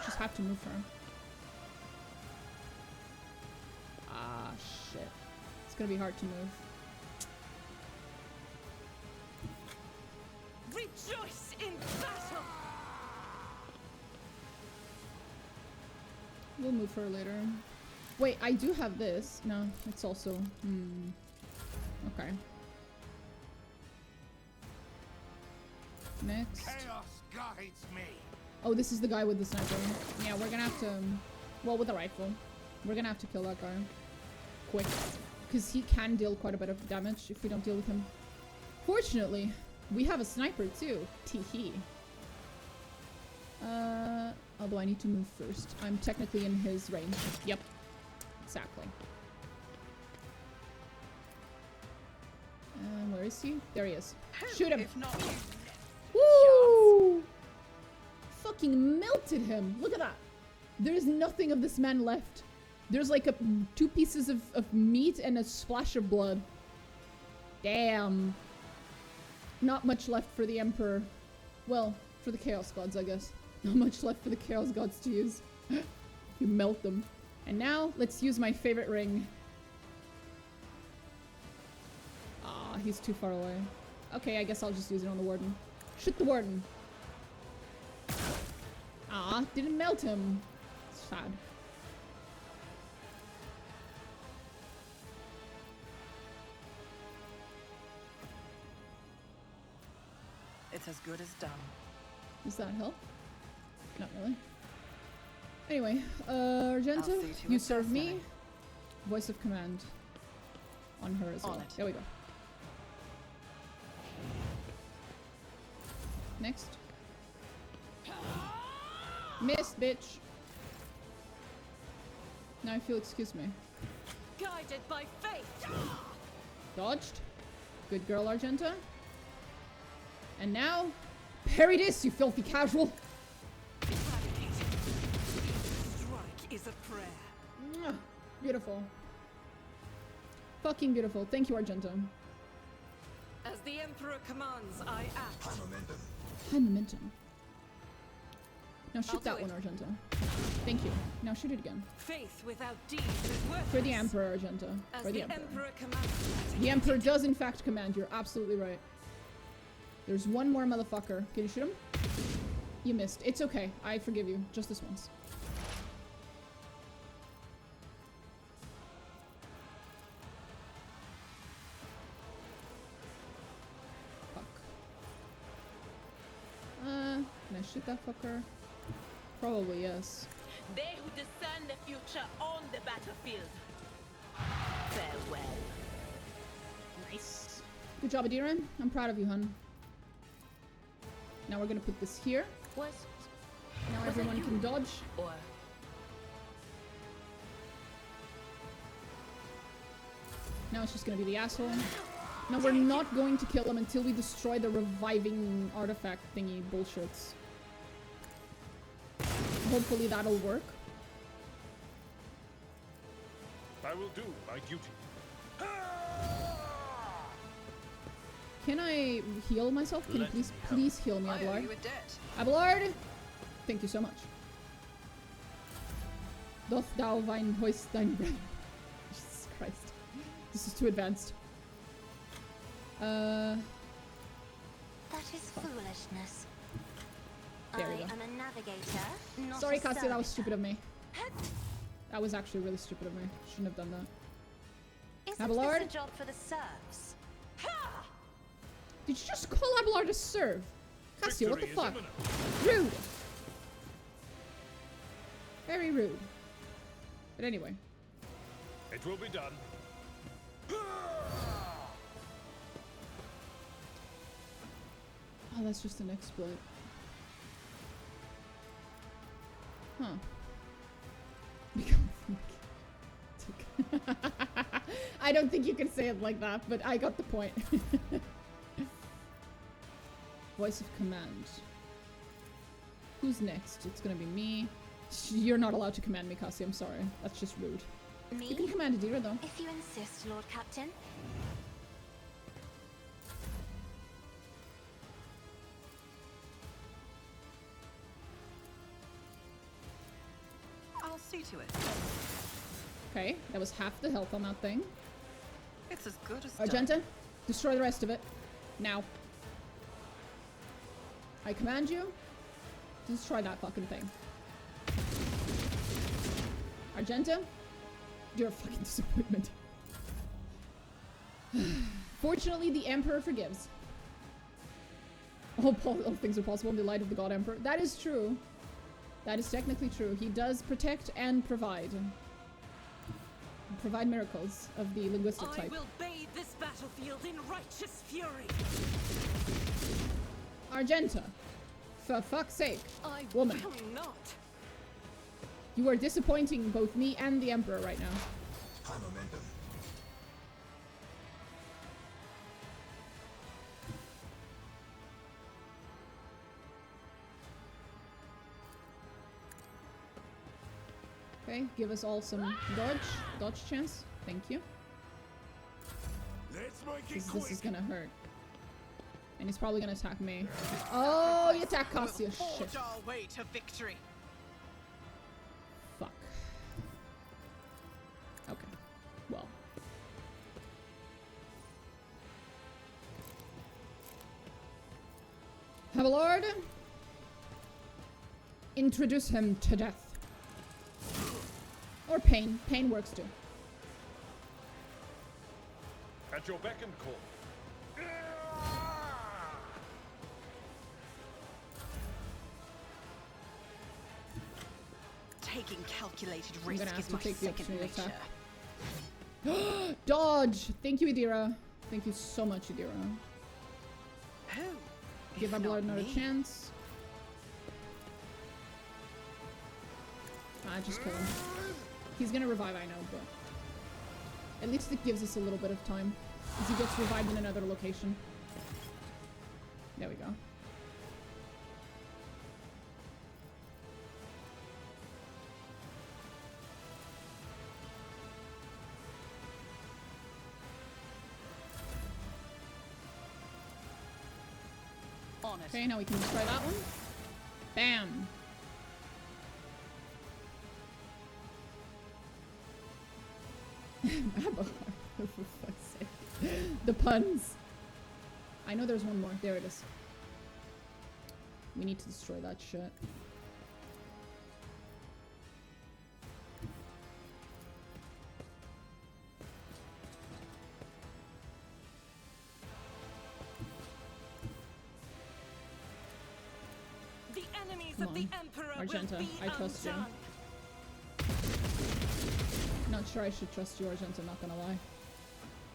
Speaker 1: Just have to move her. Ah, shit. It's gonna be hard to move.
Speaker 3: Rejoice in battle!
Speaker 1: We'll move her later. Wait, I do have this. No, it's also... Okay. Next.
Speaker 7: Chaos guides me.
Speaker 1: Oh, this is the guy with the sniper. Yeah, we're gonna have to... Well, with a rifle. We're gonna have to kill that guy. Quick. Because he can deal quite a bit of damage if we don't deal with him. Fortunately, we have a sniper too. Tee-hee. Although I need to move first. I'm technically in his range. Yep. Exactly. Where is he? There he is. Shoot him!
Speaker 6: If not,
Speaker 1: Woo! Fucking melted him. Look at that. There's nothing of this man left. There's like 2 pieces of meat and a splash of blood. Damn. Not much left for the Emperor. Well, for the Chaos Gods, I guess. Not much left for the Chaos Gods to use. You melt them. And now, let's use my favorite ring. Ah, he's too far away. Okay, I guess I'll just use it on the Warden. Shoot the Warden. Ah, didn't melt him. Sad.
Speaker 6: it's as good as done.
Speaker 1: Does that help? Not really. Anyway, Argenta,
Speaker 6: I'll see to
Speaker 1: you
Speaker 6: it
Speaker 1: serve me.
Speaker 6: personally.
Speaker 1: Voice of command on her as
Speaker 6: On
Speaker 1: well.
Speaker 6: it.
Speaker 1: There we go. Next. Missed, bitch. Now if you'll excuse me.
Speaker 3: Guided by faith!
Speaker 1: Dodged. Good girl, Argenta. And now, parry this, you filthy casual.
Speaker 3: Eradicated. Strike is a prayer.
Speaker 1: Mwah. Beautiful. Fucking beautiful. Thank you, Argenta.
Speaker 3: As the Emperor commands, I act.
Speaker 1: High momentum. Now shoot
Speaker 3: I'll do
Speaker 1: that
Speaker 3: it.
Speaker 1: one, Argenta. Thank you. Now shoot it again.
Speaker 3: Faith without deeds is worthless.
Speaker 1: For the Emperor, Argenta.
Speaker 3: As
Speaker 1: For
Speaker 3: the
Speaker 1: the Emperor.
Speaker 3: Emperor commands.
Speaker 1: The Emperor does in fact command. You're absolutely right. There's one more motherfucker. Can you shoot him? You missed. It's okay. I forgive you. Just this once. Fuck. Can I shoot that fucker? Probably yes.
Speaker 4: They who discern the future on the battlefield. Farewell.
Speaker 1: Nice. Good job, Adiran. I'm proud of you, hun. Now we're gonna put this here.
Speaker 4: Was
Speaker 1: Now
Speaker 4: Was it
Speaker 1: everyone
Speaker 4: you?
Speaker 1: can dodge.
Speaker 4: or
Speaker 1: Now it's just gonna be the asshole. No, we're not going to kill him until we destroy the reviving artifact thingy bullshits. Hopefully that'll work.
Speaker 7: I will do my duty.
Speaker 1: Can I heal myself? Can you
Speaker 2: Let
Speaker 1: please heal me,
Speaker 6: I owe
Speaker 1: Abelard?
Speaker 6: you a debt.
Speaker 1: Abelard! Thank you so much. Doth thou thine hoist thine breath? Jesus Christ. This is too advanced.
Speaker 5: That is foolishness.
Speaker 1: There we
Speaker 5: I
Speaker 1: go.
Speaker 5: am a navigator, not
Speaker 1: Sorry,
Speaker 5: a
Speaker 1: Cassia, that was
Speaker 5: servitor.
Speaker 1: stupid of me. That was actually really stupid of me. Shouldn't have done that.
Speaker 5: Isn't
Speaker 1: Abelard?
Speaker 5: this a job for the serfs?
Speaker 1: Did you just call Abelard a serve? Cassia, what the
Speaker 7: Victory is
Speaker 1: fuck?
Speaker 7: imminent.
Speaker 1: Rude. Very rude. But anyway.
Speaker 7: It will be done.
Speaker 1: Oh, that's just an exploit. Huh. I don't think you can say it like that, but I got the point. Voice of command. Who's next? It's gonna be me. You're not allowed to command me, Cassie. I'm sorry. That's just rude.
Speaker 5: Me?
Speaker 1: You can command Adira, though.
Speaker 5: If you insist, Lord Captain.
Speaker 6: I'll see to it.
Speaker 1: Okay, that was half the health on that thing.
Speaker 6: It's as good as done.
Speaker 1: Argenta, destroy the rest of it. Now. I command you to destroy that fucking thing. Argenta, you're a fucking disappointment. Fortunately, the Emperor forgives. All things are possible in the light of the God Emperor. That is true. That is technically true. He does protect and provide. Provide miracles of the linguistic type.
Speaker 3: I will bathe this battlefield in righteous fury.
Speaker 1: Argenta, for fuck's sake,
Speaker 3: I
Speaker 1: woman.
Speaker 3: will not.
Speaker 1: You are disappointing both me and the Emperor right now.
Speaker 7: High momentum.
Speaker 1: Okay, give us all some dodge chance. Thank you.
Speaker 7: Let's make it
Speaker 1: This
Speaker 7: quick.
Speaker 1: is gonna hurt. And he's probably gonna attack me. Oh, he attacked Cassia. Shit.
Speaker 6: Our way to victory.
Speaker 1: Fuck. Okay. Well. Abelard. Introduce him to death. Or pain. Pain works too.
Speaker 7: At your beck and call.
Speaker 6: Taking calculated
Speaker 1: I'm
Speaker 6: risk
Speaker 1: gonna have
Speaker 6: is
Speaker 1: to
Speaker 6: my
Speaker 1: take the
Speaker 6: second
Speaker 1: opportunity
Speaker 6: nature.
Speaker 1: attack. Dodge! Thank you, Adira. Thank you so much, Adira.
Speaker 6: Who?
Speaker 1: Give
Speaker 6: if
Speaker 1: Abelard
Speaker 6: not
Speaker 1: another
Speaker 6: me?
Speaker 1: chance. Just kill him. He's gonna revive, I know, but at least it gives us a little bit of time. Because he gets revived in another location. There we go.
Speaker 6: On it.
Speaker 1: Okay, now we can try that one. Bam! Abelard, for fuck's sake. The puns. I know there's one more. There it is. We need to destroy that shit.
Speaker 3: The enemies
Speaker 1: Come
Speaker 3: of the
Speaker 1: on,
Speaker 3: Emperor
Speaker 1: Argenta,
Speaker 3: will be
Speaker 1: I trust you.
Speaker 3: undone.
Speaker 1: Not sure I should trust you, Argenta, not gonna lie.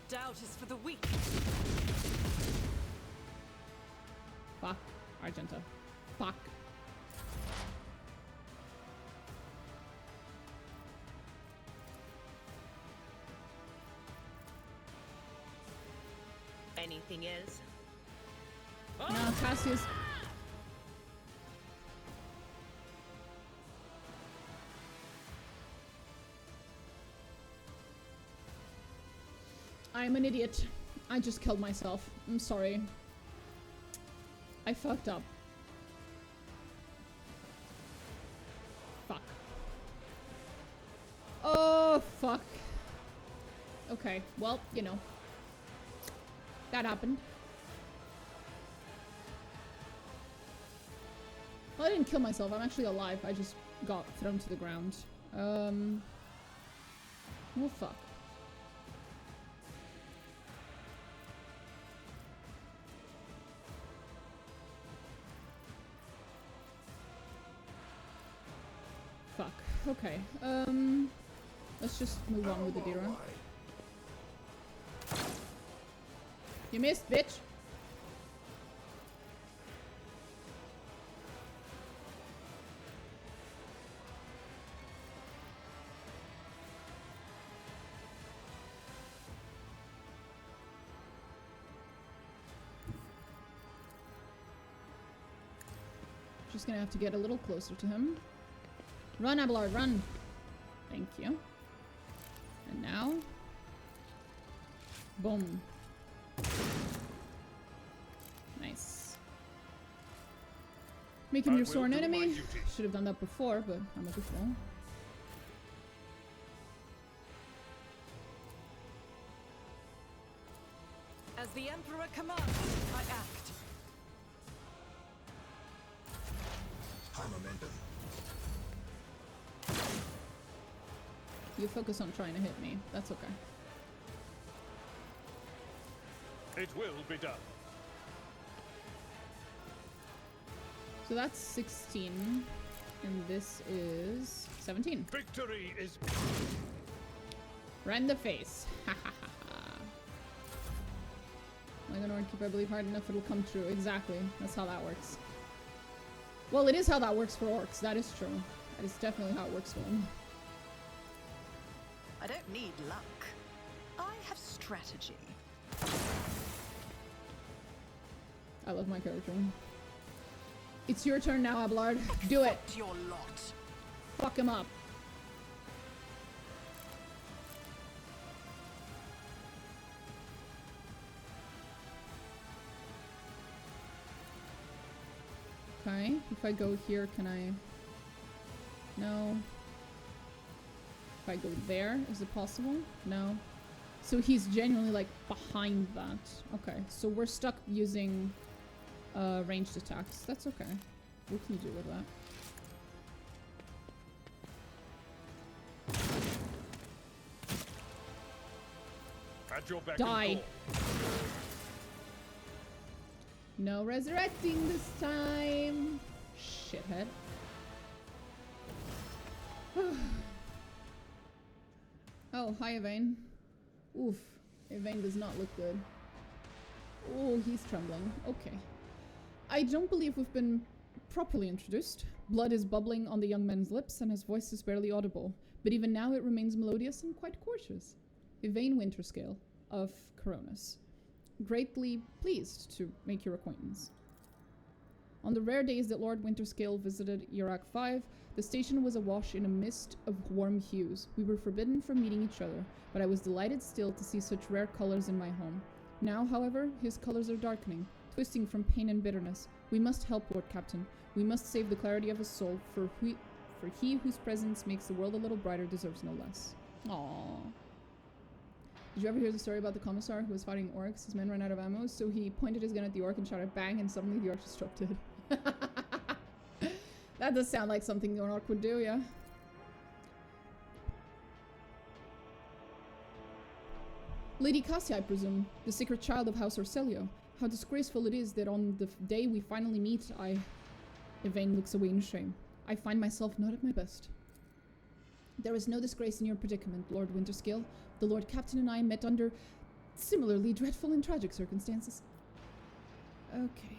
Speaker 3: Doubt is for the weak.
Speaker 1: Fuck, Argenta. Fuck.
Speaker 4: Anything else?
Speaker 1: No, Cassius. I'm an idiot. I just killed myself. I'm sorry. I fucked up. Fuck. Oh, fuck. Okay, well, you know. That happened. Well, I didn't kill myself. I'm actually alive. I just got thrown to the ground. Oh, fuck. Fuck. Okay. Let's just move on with the Dira. You missed, bitch. Just gonna have to get a little closer to him. Run, Abelard, run! Thank you. And now... Boom. Nice. Make him your sworn enemy. Should have done that before, but I'm a good fool.
Speaker 3: As the Emperor commands, I act.
Speaker 7: High momentum.
Speaker 1: You focus on trying to hit me. That's okay.
Speaker 7: It will be done.
Speaker 1: So that's 16. And this is 17.
Speaker 7: Victory is...
Speaker 1: Right in the face. Ha ha ha ha. Like an orc, if I believe hard enough, it'll come true. Exactly. That's how that works. Well, it is how that works for orcs. That is true. That is definitely how it works for them.
Speaker 6: I don't need luck. I have strategy.
Speaker 1: I love my character. It's your turn now, Abelard. Do it.
Speaker 6: Your lot.
Speaker 1: Fuck him up. Okay, if I go here, can I... No. If I go there, is it possible? No. So he's genuinely, like, behind that. Okay, so we're stuck using ranged attacks. That's okay. What can you do with that?
Speaker 7: At your beck
Speaker 1: Die.
Speaker 7: and call.
Speaker 1: No resurrecting this time. Shithead. Oh, hi, Yvain. Oof. Yvain does not look good. Oh, he's trembling. Okay. I don't believe we've been properly introduced. Blood is bubbling on the young man's lips and his voice is barely audible. But even now it remains melodious and quite courteous. Yvain Winterscale of Coronis. Greatly pleased to make your acquaintance. On the rare days that Lord Winterscale visited Iraq 5, the station was awash in a mist of warm hues. We were forbidden from meeting each other, but I was delighted still to see such rare colors in my home. Now, however, his colors are darkening, twisting from pain and bitterness. We must help, Lord Captain. We must save the clarity of his soul, for he whose presence makes the world a little brighter deserves no less. Aww. Did you ever hear the story about the commissar who was fighting orcs? His men ran out of ammo, so he pointed his gun at the orc and shouted bang, and suddenly the orc just dropped dead. That does sound like something an orc would do, yeah. Lady Cassia, I presume, the secret child of House Orcelio. How disgraceful it is that on the day we finally meet, Yvain looks away in shame. I find myself not at my best. There is no disgrace in your predicament, Lord Winterscale. The Lord Captain and I met under similarly dreadful and tragic circumstances. Okay.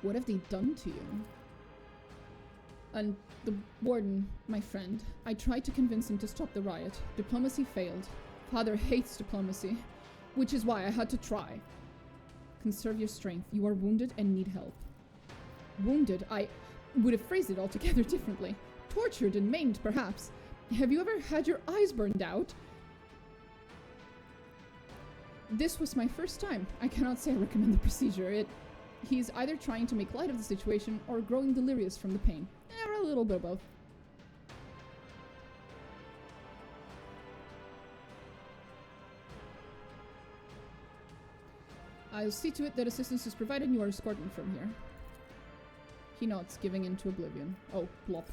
Speaker 1: What have they done to you? And the warden, my friend, I tried to convince him to stop the riot. Diplomacy failed. Father hates diplomacy, which is why I had to try. Conserve your strength. You are wounded and need help. Wounded? I would have phrased it altogether differently. Tortured and maimed, perhaps. Have you ever had your eyes burned out? This was my first time. I cannot say I recommend the procedure. He's either trying to make light of the situation or growing delirious from the pain. A little bit of both. I'll see to it that assistance is provided and you are escorted from here. He nods, giving in to oblivion. Oh, plop.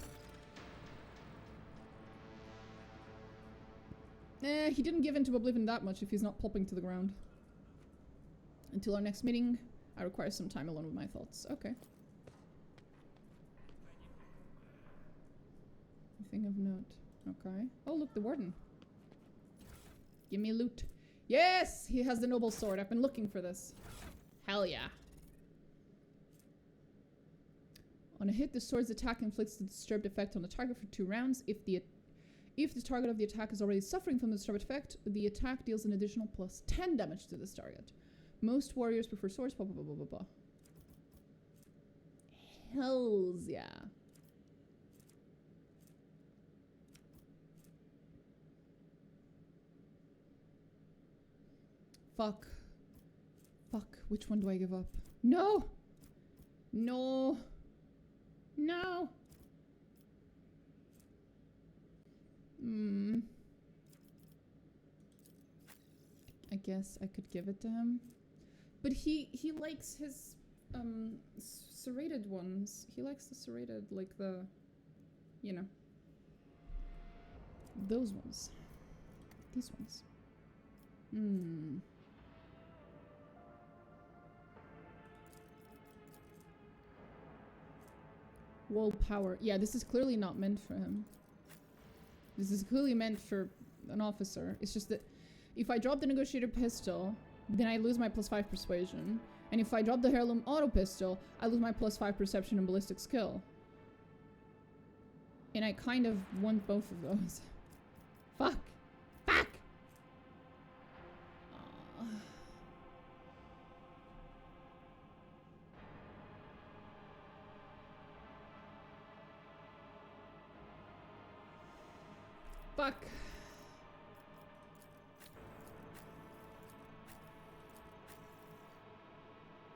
Speaker 1: He didn't give in to oblivion that much if he's not plopping to the ground. Until our next meeting, I require some time alone with my thoughts. Okay. Anything of note. Okay. Oh, look, the warden. Give me loot. Yes! He has the noble sword. I've been looking for this. Hell yeah. On a hit, the sword's attack inflicts the disturbed effect on the target for 2 rounds. If If the target of the attack is already suffering from the disturb effect, the attack deals an additional plus 10 damage to this target. Most warriors prefer swords, blah, blah, blah, blah, blah, blah. Hells yeah. Fuck. Fuck. Which one do I give up? No! No! No! I guess I could give it to him. But he likes his serrated ones. He likes the serrated, like the, you know, those ones. These ones. Wall power. Yeah, this is clearly not meant for him. This is clearly meant for an officer. It's just that if I drop the negotiator pistol, then I lose my +5 persuasion. And if I drop the heirloom auto pistol, I lose my +5 perception and ballistic skill. And I kind of want both of those. Fuck! Fuck! Fuck.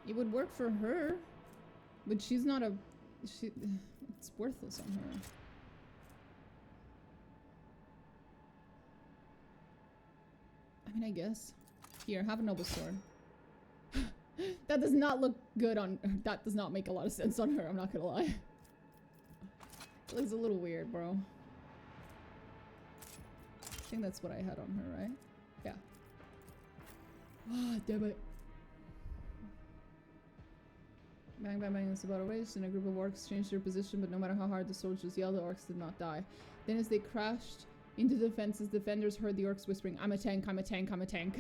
Speaker 1: It would work for her, but she's not a... it's worthless on her. I mean, I guess. Here, have a noble sword. That does not look good on... that does not make a lot of sense on her, I'm not gonna lie. It looks a little weird, bro. I think that's what I had on her, right? Yeah. Ah, damn it. Bang, bang, bang, it's about a race, and a group of orcs changed their position, but no matter how hard the soldiers yelled, the orcs did not die. Then as they crashed into the defenses, defenders heard the orcs whispering, I'm a tank, I'm a tank, I'm a tank.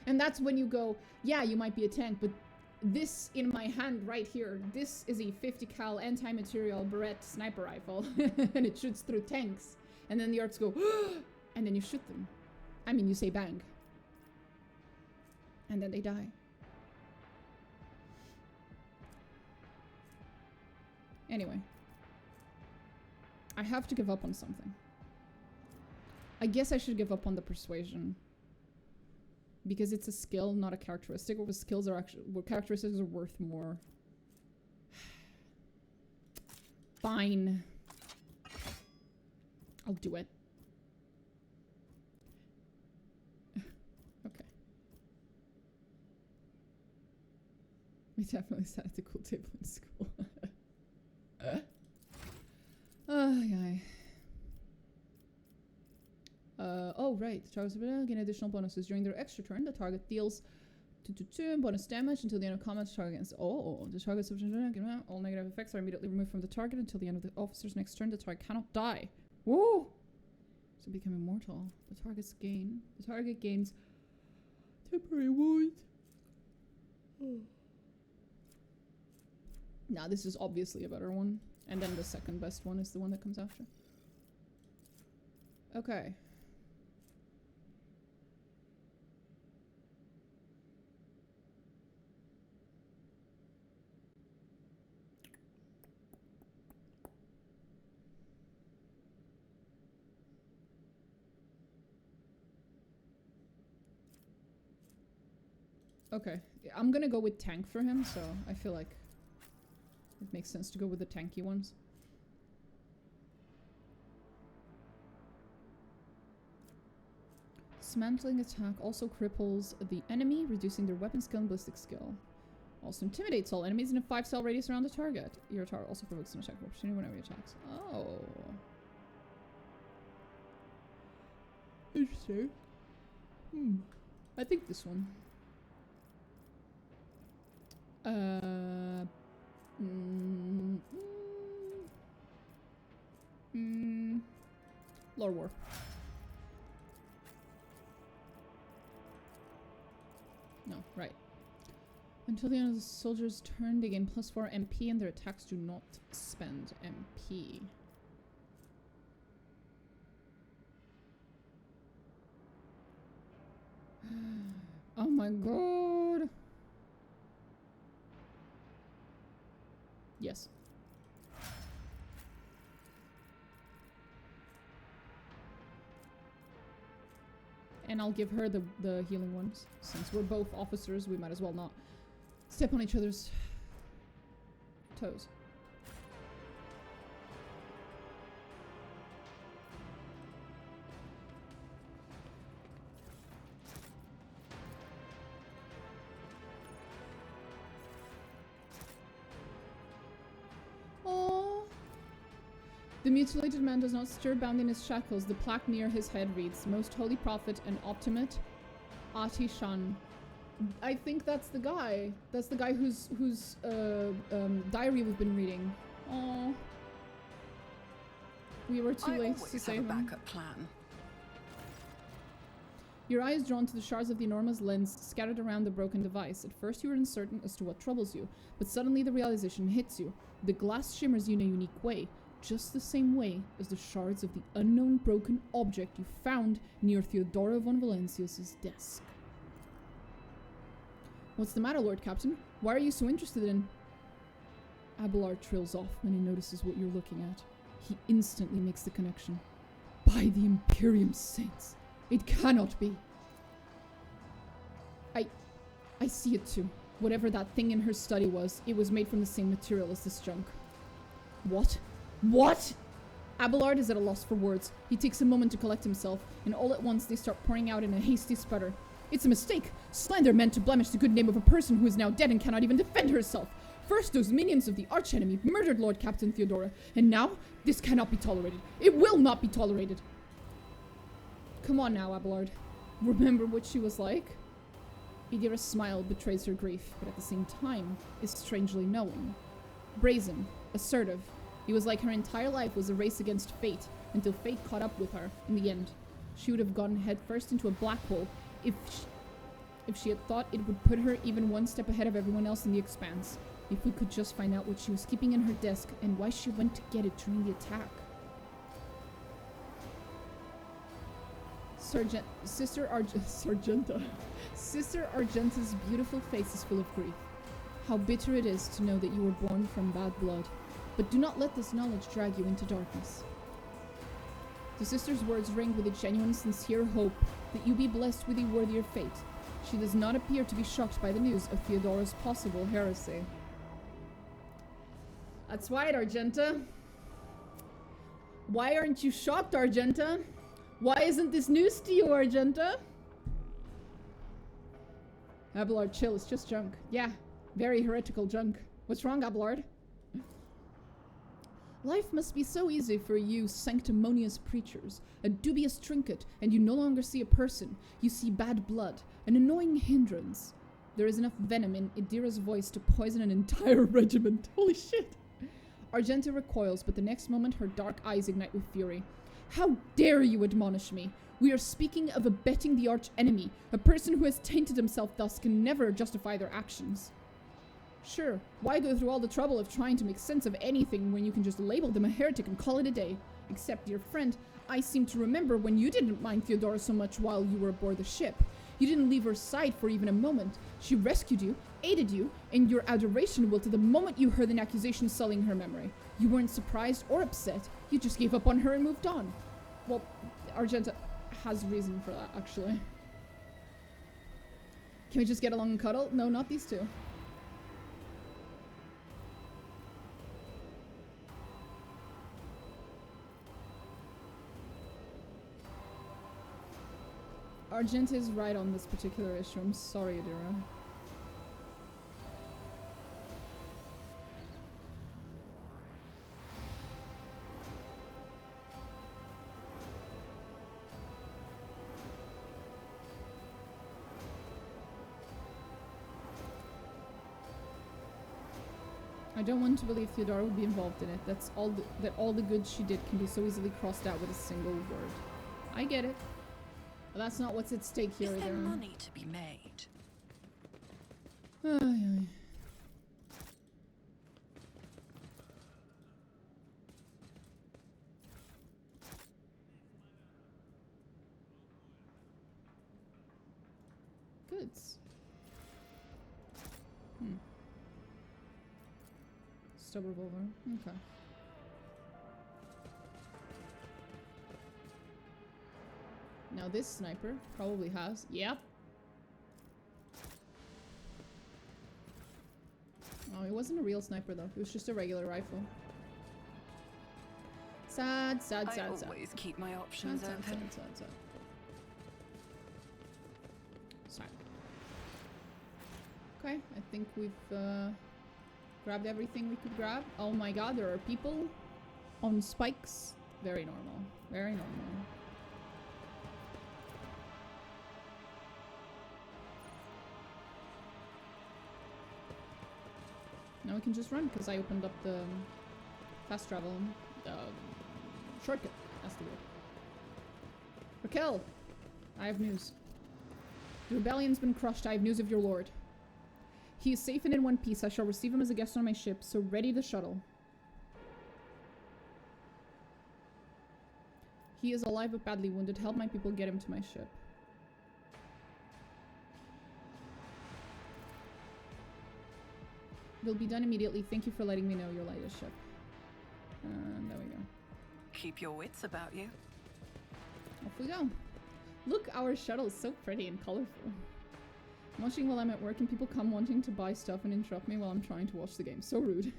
Speaker 1: And that's when you go, yeah, you might be a tank, but this in my hand right here, this is a 50 cal anti-material Barrett sniper rifle, and it shoots through tanks. And then the orcs go, and then you shoot them. I mean, you say bang. And then they die. Anyway. I have to give up on something. I guess I should give up on the persuasion. Because it's a skill, not a characteristic. Where skills are actually, where characteristics are worth more. Fine. I'll do it. Okay. We definitely sat at the cool table in school. Yeah. Oh, right. The targets gain additional bonuses. During their extra turn, the target deals 2 bonus damage until the end of combat. Target against. Oh, the target's all negative effects are immediately removed from the target until the end of the officer's next turn. The target cannot die. Whoa! So become immortal. The target gains temporary wounds. Now this is obviously a better one. And then the second best one is the one that comes after. Okay. Okay, I'm gonna go with tank for him, so I feel like it makes sense to go with the tanky ones. Dismantling attack also cripples the enemy, reducing their weapon skill and ballistic skill. Also intimidates all enemies in a 5-cell radius around the target. Your target also provokes an attack of opportunity whenever he attacks. Oh. Interesting. I think this one. Lore War. No, right. Until the end of the soldier's turn, they gain +4 MP and their attacks do not spend MP. my god. Yes. And I'll give her the healing ones. Since we're both officers, we might as well not step on each other's toes. Aww. The mutilated man does not stir, bound in his shackles. The plaque near his head reads, Most Holy Prophet and Optimate Atishan. I think that's the guy. That's the guy whose diary we've been reading. Aww. We were too late to save him.
Speaker 6: Backup plan.
Speaker 1: Your eye is drawn to the shards of the enormous lens scattered around the broken device. At first you are uncertain as to what troubles you, but suddenly the realization hits you. The glass shimmers you in a unique way, just the same way as the shards of the unknown broken object you found near Theodora von Valencius's desk. What's the matter, Lord Captain? Why are you so interested in... Abelard trails off when he notices what you're looking at. He instantly makes the connection. By the Imperium Saints! It cannot be! I see it too. Whatever that thing in her study was, it was made from the same material as this junk. What? What? Abelard is at a loss for words. He takes a moment to collect himself, and all at once they start pouring out in a hasty sputter. It's a mistake! Slander meant to blemish the good name of a person who is now dead and cannot even defend herself! First, those minions of the archenemy murdered Lord Captain Theodora, and now, this cannot be tolerated. It will not be tolerated! Come on now, Abelard. Remember what she was like? Idira's smile betrays her grief, but at the same time, is strangely knowing. Brazen, assertive, it was like her entire life was a race against fate, until fate caught up with her, in the end. She would have gone headfirst into a black hole if she had thought it would put her even one step ahead of everyone else in the expanse. If we could just find out what she was keeping in her desk, and why she went to get it during the attack. Sister Argenta's beautiful face is full of grief. How bitter it is to know that you were born from bad blood. But do not let this knowledge drag you into darkness. The sister's words ring with a genuine, sincere hope that you be blessed with a worthier fate. She does not appear to be shocked by the news of Theodora's possible heresy. That's right, Argenta. Why aren't you shocked, Argenta? Why isn't this news to you, Argenta? Abelard, chill, it's just junk. Yeah, very heretical junk. What's wrong, Abelard? Life must be so easy for you sanctimonious preachers. A dubious trinket, and you no longer see a person. You see bad blood, an annoying hindrance. There is enough venom in Idira's voice to poison an entire regiment. Holy shit! Argenta recoils, but the next moment her dark eyes ignite with fury. How dare you admonish me? We are speaking of abetting the arch enemy. A person who has tainted himself thus can never justify their actions. Sure, why go through all the trouble of trying to make sense of anything when you can just label them a heretic and call it a day? Except, dear friend, I seem to remember when you didn't mind Theodora so much while you were aboard the ship. You didn't leave her side for even a moment. She rescued you, aided you, and your adoration wilted the moment you heard an accusation sullying her memory. You weren't surprised or upset. You just gave up on her and moved on. Well, Argenta has reason for that, actually. Can we just get along and cuddle? No, not these two. Argenta is right on this particular issue. I'm sorry, Idira. I don't want to believe Theodora would be involved in it. That's all. That all the good she did can be so easily crossed out with a single word. I get it. But that's not what's at stake here.
Speaker 6: Is there money to be made?
Speaker 1: Ay. Goods. Stub revolver. Okay. Now this sniper probably has... Yep. Oh, it wasn't a real sniper though. It was just a regular rifle. Sad, sad, sad, sad.
Speaker 6: I always keep my options open.
Speaker 1: Sad. Okay, I think we've grabbed everything we could grab. Oh my god, there are people on spikes. Very normal. Very normal. Now we can just run, because I opened up the fast travel shortcut. That's the word. Raquel! I have news. The rebellion's been crushed. I have news of your lord. He is safe and in one piece. I shall receive him as a guest on my ship, so ready the shuttle. He is alive but badly wounded. Help my people get him to my ship. Will be done immediately. Thank you for letting me know your latest ship. There we go.
Speaker 6: Keep your wits about you.
Speaker 1: Off we go. Look, our shuttle is so pretty and colorful. I'm watching while I'm at work and people come wanting to buy stuff and interrupt me while I'm trying to watch the game. So rude.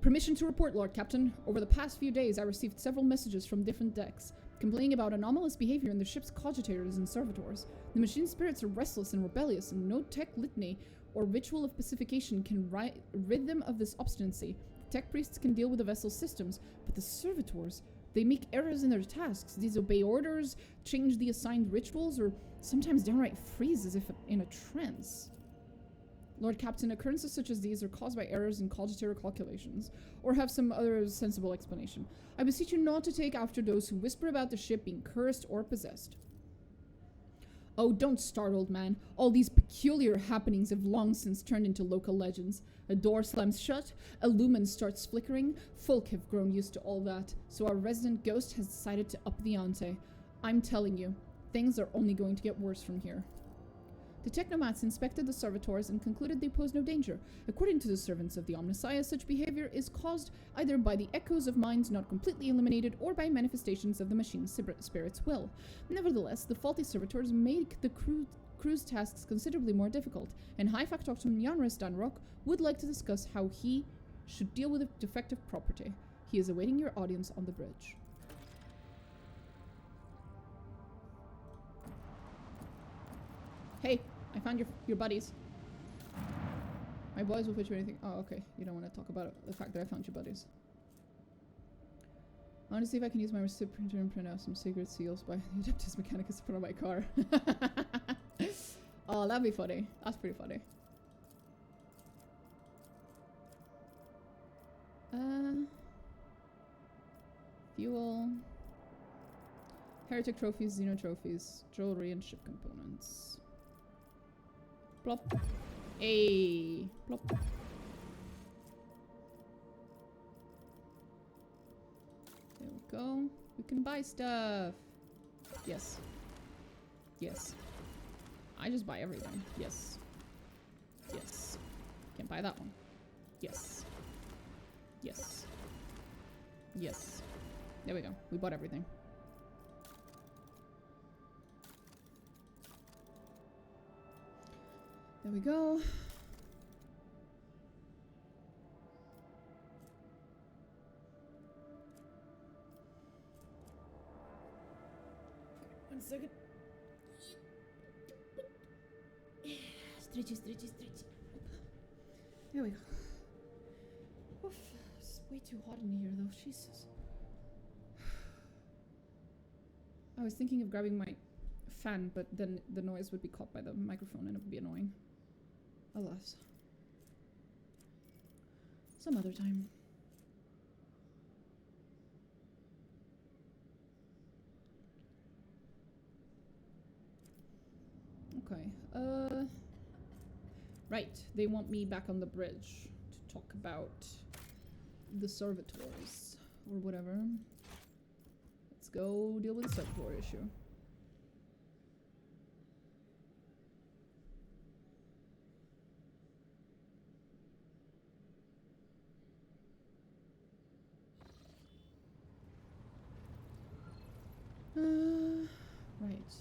Speaker 1: Permission to report, Lord Captain. Over the past few days, I received several messages from different decks, complaining about anomalous behavior in the ship's cogitators and servitors. The machine spirits are restless and rebellious, and no tech litany or ritual of pacification can rid them of this obstinacy. Tech priests can deal with the vessel's systems, but the servitors, they make errors in their tasks, disobey orders, change the assigned rituals, or sometimes downright freeze as if in a trance. Lord Captain, occurrences such as these are caused by errors in cogitator calculations, or have some other sensible explanation. I beseech you not to take after those who whisper about the ship being cursed or possessed. Oh, don't start, old man. All these peculiar happenings have long since turned into local legends. A door slams shut, a lumen starts flickering. Folk have grown used to all that, so our resident ghost has decided to up the ante. I'm telling you, things are only going to get worse from here. The technomats inspected the servitors and concluded they pose no danger. According to the servants of the Omnissiah, such behavior is caused either by the echoes of minds not completely eliminated or by manifestations of the machine's spirit's will. Nevertheless, the faulty servitors make the crew's tasks considerably more difficult, and High Factotum Janris Danrock would like to discuss how he should deal with the defective property. He is awaiting your audience on the bridge. Hey, I found your buddies. My boys will fit you anything. Oh, okay. You don't want to talk about the fact that I found your buddies. I want to see if I can use my receipt printer and print out some secret seals by the Adeptus Mechanicus in front of my car. Oh, that'd be funny. That's pretty funny. Fuel. Heretic trophies, Xeno trophies, jewelry, and ship components. Plop. Hey. Plop. There we go. We can buy stuff. Yes. Yes. I just buy everything. Yes. Yes. Can't buy that one. Yes. Yes. Yes. There we go. We bought everything. There we go. One second. Stretchy, stretchy, stretchy. There we go. Oof, it's way too hot in here though, Jesus. I was thinking of grabbing my fan, but then the noise would be caught by the microphone and it would be annoying. Alas. Some other time. Okay, right, they want me back on the bridge to talk about the servitors, or whatever. Let's go deal with the servitor issue. Right.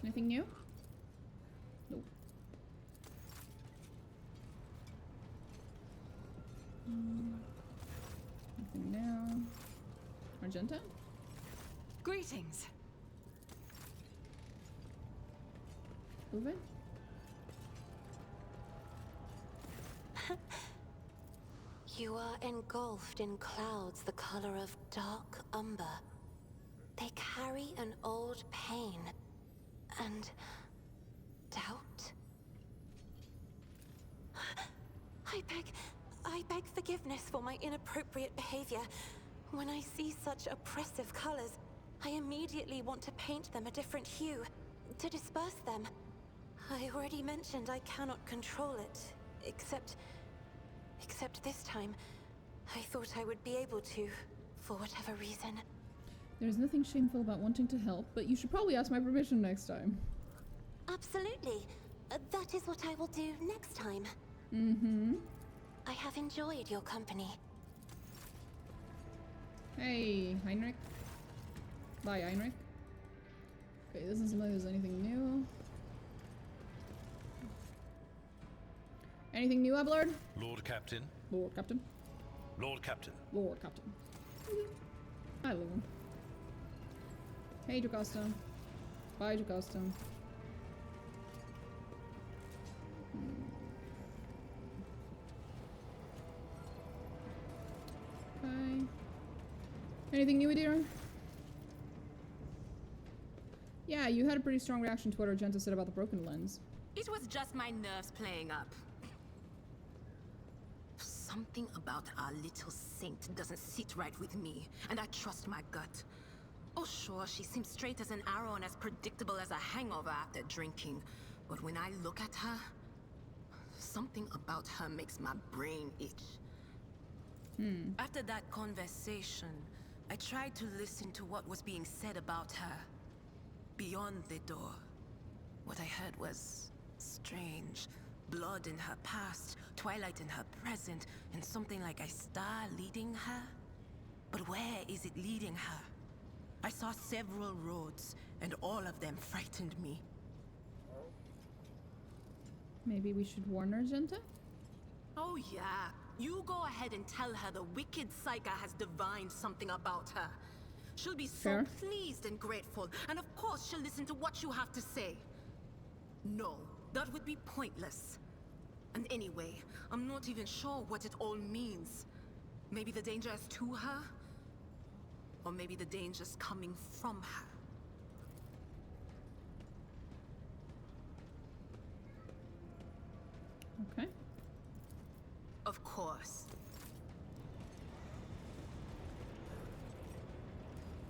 Speaker 1: Anything new? Nope. Nothing new. Argenta?
Speaker 3: Greetings.
Speaker 1: Move it?
Speaker 5: You are engulfed in clouds the color of dark umber. They carry an old pain and doubt. I beg forgiveness for my inappropriate behavior. When I see such oppressive colors, I immediately want to paint them a different hue, to disperse them. I already mentioned I cannot control it, except this time, I thought I would be able to, for whatever reason.
Speaker 1: There's nothing shameful about wanting to help, but you should probably ask my permission next time.
Speaker 5: Absolutely. That is what I will do next time.
Speaker 1: Mm-hmm.
Speaker 5: I have enjoyed your company.
Speaker 1: Hey, Heinrich. Bye, Heinrich. Okay, doesn't seem like there's anything new. Anything new, Abelard?
Speaker 2: Lord Captain.
Speaker 1: Lord Captain.
Speaker 2: Lord Captain.
Speaker 1: Lord Captain. Hi, Loon. Hey, Jocasta. Bye, Jocasta. Okay. Anything new, dear? Yeah, you had a pretty strong reaction to what Argenta said about the broken lens.
Speaker 4: It was just my nerves playing up. Something about our little saint doesn't sit right with me, and I trust my gut. Oh sure, she seems straight as an arrow and as predictable as a hangover after drinking. But when I look at her, something about her makes my brain itch. After that conversation, I tried to listen to what was being said about her. Beyond the door, what I heard was strange. Blood in her past, twilight in her present, and something like a star leading her. But where is it leading her? I saw several roads, and all of them frightened me.
Speaker 1: Maybe we should warn Argenta?
Speaker 4: Oh yeah, you go ahead and tell her the wicked Psyker has divined something about her. She'll be so
Speaker 1: Fair.
Speaker 4: pleased and grateful, and of course she'll listen to what you have to say. No, that would be pointless. And anyway, I'm not even sure what it all means. Maybe the danger is to her? Or maybe the danger's coming from her.
Speaker 1: Okay.
Speaker 4: Of course.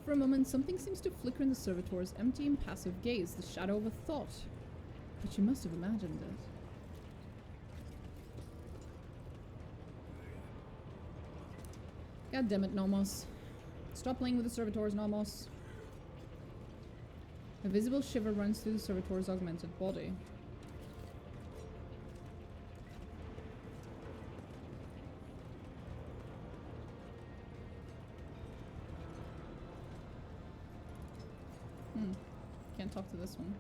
Speaker 1: For a moment, something seems to flicker in the servitor's empty and passive gaze, the shadow of a thought. But you must have imagined it. God damn it, Nomos. Stop playing with the servitors, Nomos. A visible shiver runs through the servitor's augmented body. Can't talk to this one.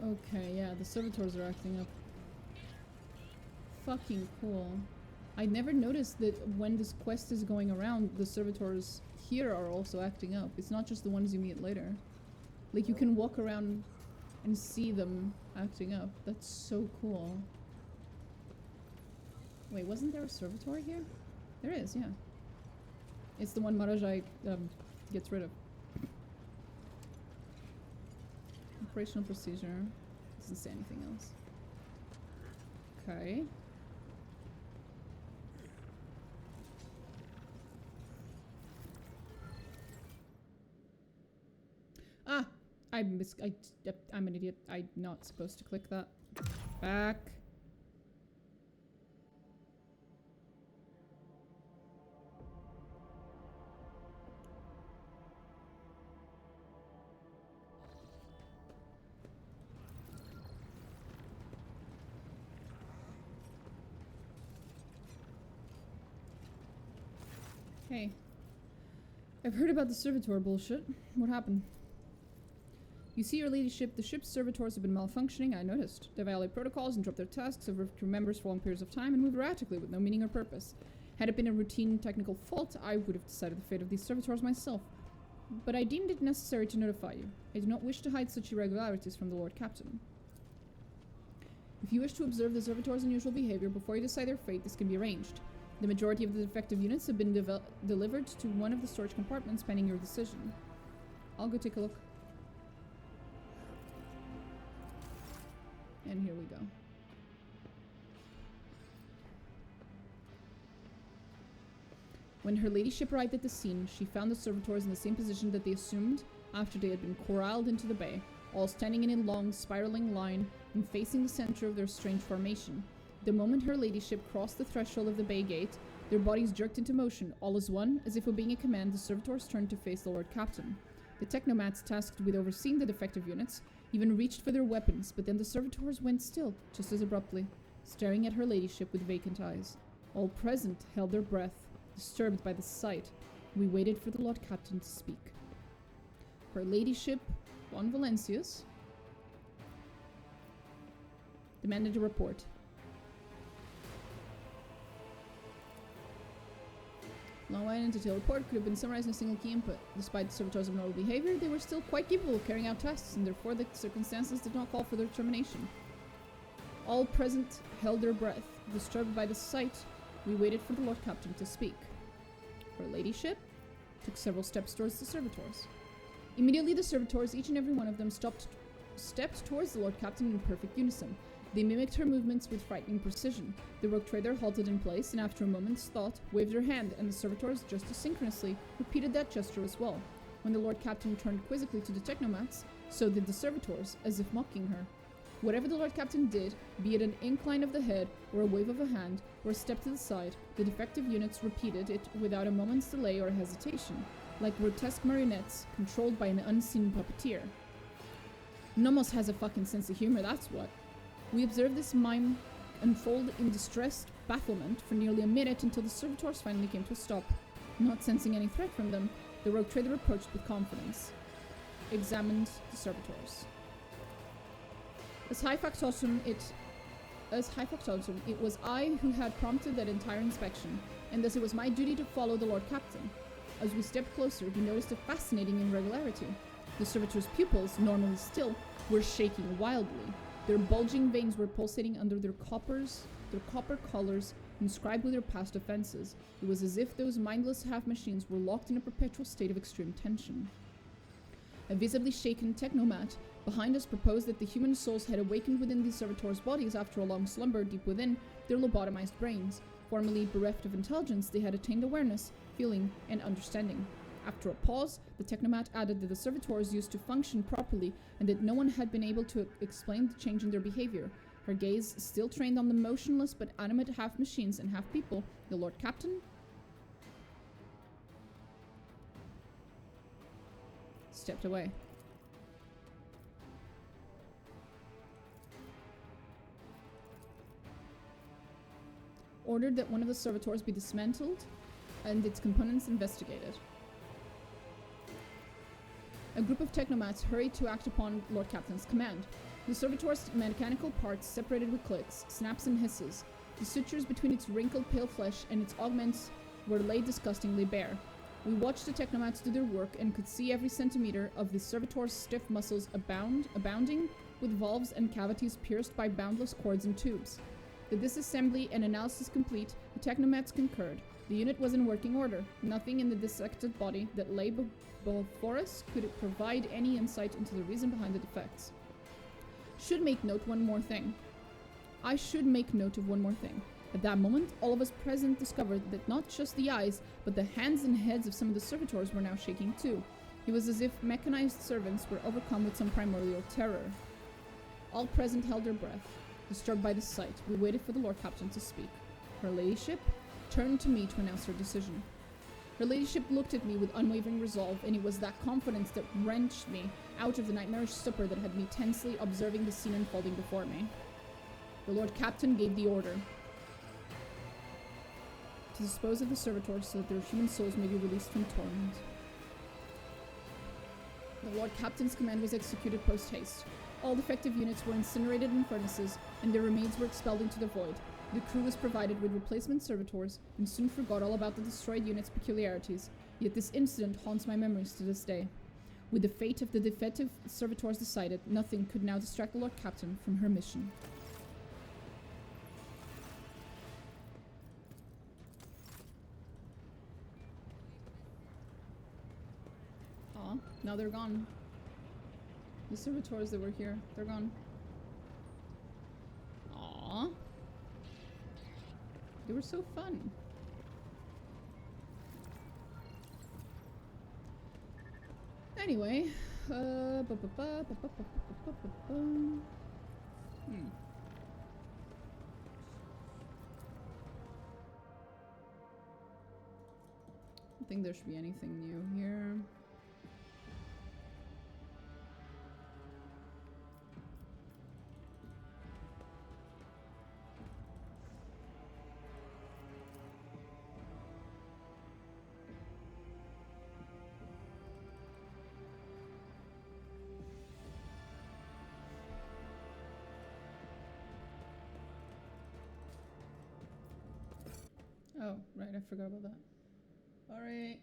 Speaker 1: Okay, yeah, the servitors are acting up. Fucking cool. I never noticed that when this quest is going around, the servitors here are also acting up. It's not just the ones you meet later. Like, you can walk around and see them acting up. That's so cool. Wait, wasn't there a servitor here? There is, yeah. It's the one Marajai gets rid of. Operational procedure. Doesn't say anything else. Okay. Ah! I'm an idiot. I'm not supposed to click that. Back. Hey. I've heard about the servitor bullshit. What happened? You see, your ladyship, the ship's servitors have been malfunctioning, I noticed. They violate protocols, interrupt their tasks, overwork crew members for long periods of time, and move erratically with no meaning or purpose. Had it been a routine technical fault, I would have decided the fate of these servitors myself. But I deemed it necessary to notify you. I do not wish to hide such irregularities from the Lord Captain. If you wish to observe the servitors' unusual behavior before you decide their fate, this can be arranged. The majority of the defective units have been delivered to one of the storage compartments pending your decision. I'll go take a look. And here we go. When her ladyship arrived at the scene, she found the servitors in the same position that they assumed after they had been corralled into the bay, all standing in a long, spiraling line and facing the center of their strange formation. The moment her ladyship crossed the threshold of the bay gate, their bodies jerked into motion, all as one, as if obeying a command. The servitors turned to face the Lord Captain. The technomats tasked with overseeing the defective units even reached for their weapons, but then the servitors went still, just as abruptly, staring at her ladyship with vacant eyes. All present held their breath, disturbed by the sight. We waited for the Lord Captain to speak. Her ladyship, von Valencius, demanded a report. Long-wide entity report could have been summarized in a single key input. Despite the servitors' abnormal behavior, they were still quite capable of carrying out tests, and therefore the circumstances did not call for their termination. All present held their breath. Disturbed by the sight, we waited for the Lord Captain to speak. Her ladyship took several steps towards the servitors. Immediately the servitors, each and every one of them, stepped towards the Lord Captain in perfect unison. They mimicked her movements with frightening precision. The rogue trader halted in place and after a moment's thought waved her hand, and the servitors, just as synchronously, repeated that gesture as well. When the Lord Captain turned quizzically to the technomats, so did the servitors, as if mocking her. Whatever the Lord Captain did, be it an incline of the head, or a wave of a hand, or a step to the side, the defective units repeated it without a moment's delay or hesitation, like grotesque marionettes controlled by an unseen puppeteer. Nomos has a fucking sense of humor, that's what. We observed this mime unfold in distressed bafflement for nearly a minute until the servitors finally came to a stop. Not sensing any threat from them, the rogue trader approached with confidence. Examined the servitors. As high factotum, it was I who had prompted that entire inspection, and thus it was my duty to follow the Lord Captain. As we stepped closer, we noticed a fascinating irregularity. The servitors' pupils, normally still, were shaking wildly. Their bulging veins were pulsating under their copper collars inscribed with their past offenses. It was as if those mindless half-machines were locked in a perpetual state of extreme tension. A visibly shaken technomat behind us proposed that the human souls had awakened within these servitors' bodies after a long slumber deep within their lobotomized brains. Formerly bereft of intelligence, they had attained awareness, feeling, and understanding. After a pause, the technomat added that the servitors used to function properly and that no one had been able to explain the change in their behavior. Her gaze still trained on the motionless but animate half-machines and half-people. The Lord Captain stepped away. Ordered that one of the servitors be dismantled and its components investigated. A group of technomats hurried to act upon Lord Captain's command. The servitor's mechanical parts separated with clicks, snaps, and hisses. The sutures between its wrinkled pale flesh and its augments were laid disgustingly bare. We watched the technomats do their work and could see every centimeter of the servitor's stiff muscles abounding with valves and cavities pierced by boundless cords and tubes. The disassembly and analysis complete, the technomats concurred. The unit was in working order. Nothing in the dissected body that lay before us could provide any insight into the reason behind the defects. Should make note one more thing. I should make note of one more thing. At that moment, all of us present discovered that not just the eyes, but the hands and heads of some of the servitors were now shaking too. It was as if mechanized servants were overcome with some primordial terror. All present held their breath. Disturbed by the sight, we waited for the Lord Captain to speak. Her Ladyship turned to me to announce her decision. Her Ladyship looked at me with unwavering resolve, and it was that confidence that wrenched me out of the nightmarish stupor that had me tensely observing the scene unfolding before me. The Lord Captain gave the order to dispose of the servitors so that their human souls may be released from torment. The Lord Captain's command was executed post-haste. All defective units were incinerated in furnaces, and their remains were expelled into the void. The crew was provided with replacement servitors, and soon forgot all about the destroyed unit's peculiarities. Yet this incident haunts my memories to this day. With the fate of the defective servitors decided, nothing could now distract the Lord Captain from her mission. Aw, now they're gone. The servitors that were here, they're gone. Aww. They were so fun. Anyway, I don't think there should be anything new here. Oh, right, I forgot about that. Alright.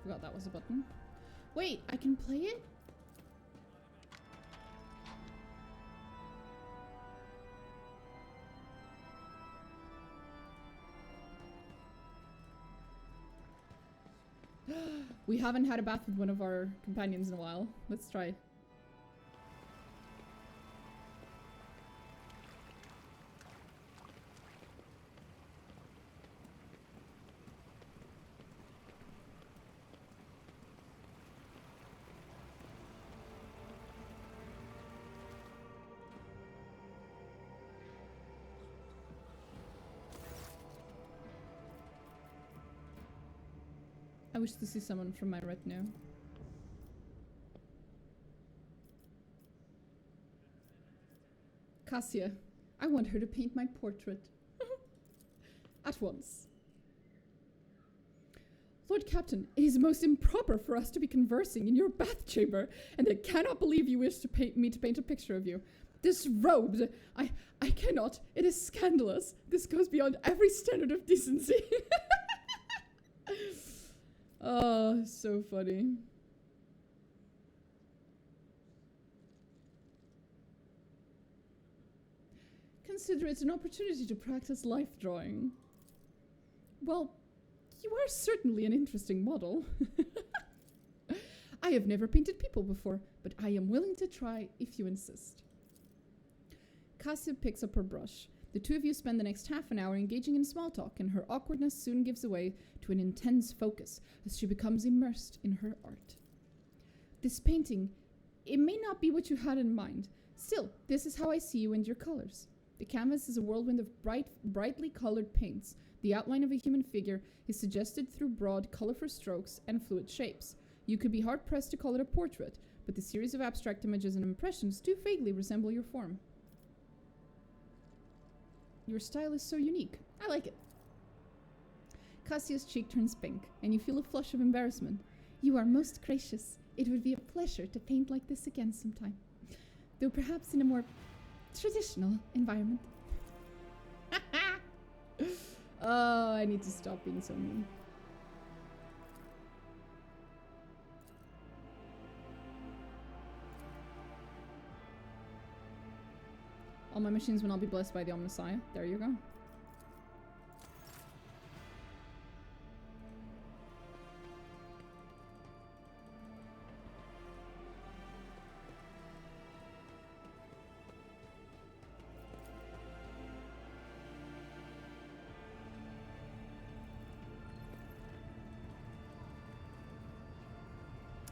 Speaker 1: Forgot that was a button. Wait, I can play it? We haven't had a bath with one of our companions in a while. Let's try. I wish to see someone from my retinue. Cassia, I want her to paint my portrait. At once. Lord Captain, it is most improper for us to be conversing in your bath chamber, and I cannot believe you wish to paint a picture of you. Disrobed! I cannot. It is scandalous. This goes beyond every standard of decency. Oh, so funny. Consider it an opportunity to practice life drawing. Well, you are certainly an interesting model. I have never painted people before, but I am willing to try if you insist. Cassia picks up her brush. The two of you spend the next half an hour engaging in small talk, and her awkwardness soon gives way to an intense focus as she becomes immersed in her art. This painting, it may not be what you had in mind. Still, this is how I see you and your colors. The canvas is a whirlwind of brightly colored paints. The outline of a human figure is suggested through broad, colorful strokes and fluid shapes. You could be hard-pressed to call it a portrait, but the series of abstract images and impressions do vaguely resemble your form. Your style is so unique. I like it. Cassia's cheek turns pink, and you feel a flush of embarrassment. You are most gracious. It would be a pleasure to paint like this again sometime. Though perhaps in a more traditional environment. Oh, I need to stop being so mean. All my machines will not be blessed by the Omnissiah. There you go.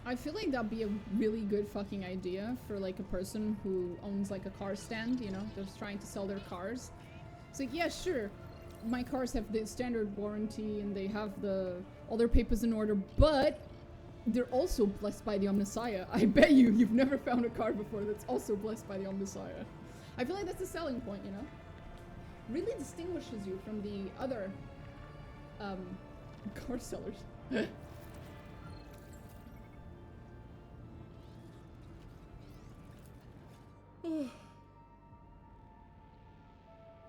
Speaker 1: I feel like that'd be a really good fucking idea for like a person who owns like a car stand, you know, that's trying to sell their cars. It's like, yeah, sure, my cars have the standard warranty and they have all their papers in order, but they're also blessed by the Omnissiah. I bet you've never found a car before that's also blessed by the Omnissiah. I feel like that's a selling point, you know? Really distinguishes you from the other car sellers.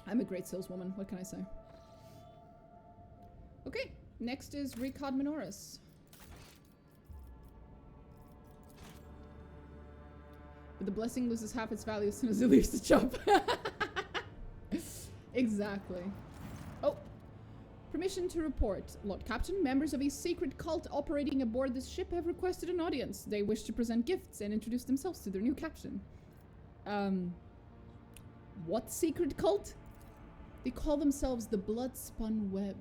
Speaker 1: I'm a great saleswoman, what can I say? Okay, next is Recod Minoris. But the blessing loses half its value as soon as it leaves the shop. Exactly. Oh, permission to report. Lord Captain, members of a secret cult operating aboard this ship have requested an audience. They wish to present gifts and introduce themselves to their new captain. What secret cult? They call themselves the Bloodspun Web.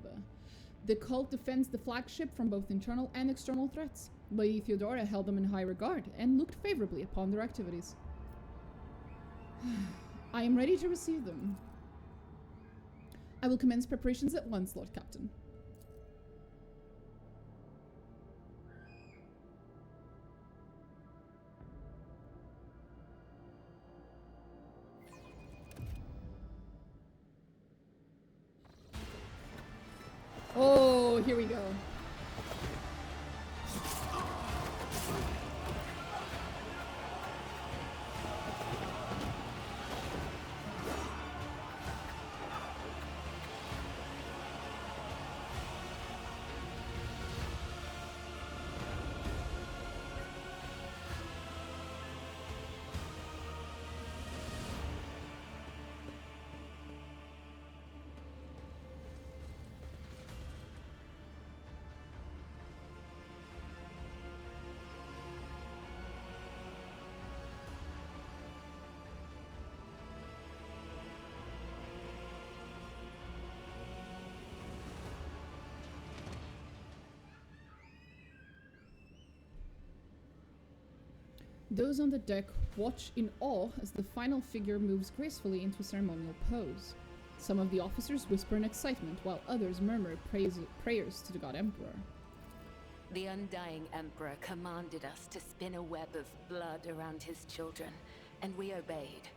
Speaker 1: The cult defends the flagship from both internal and external threats. Lady Theodora held them in high regard and looked favorably upon their activities. I am ready to receive them. I will commence preparations at once, Lord Captain. Oh, here we go. Those on the deck watch in awe as the final figure moves gracefully into a ceremonial pose. Some of the officers whisper in excitement, while others murmur prayers to the God Emperor.
Speaker 8: The Undying Emperor commanded us to spin a web of blood around his children, and we obeyed.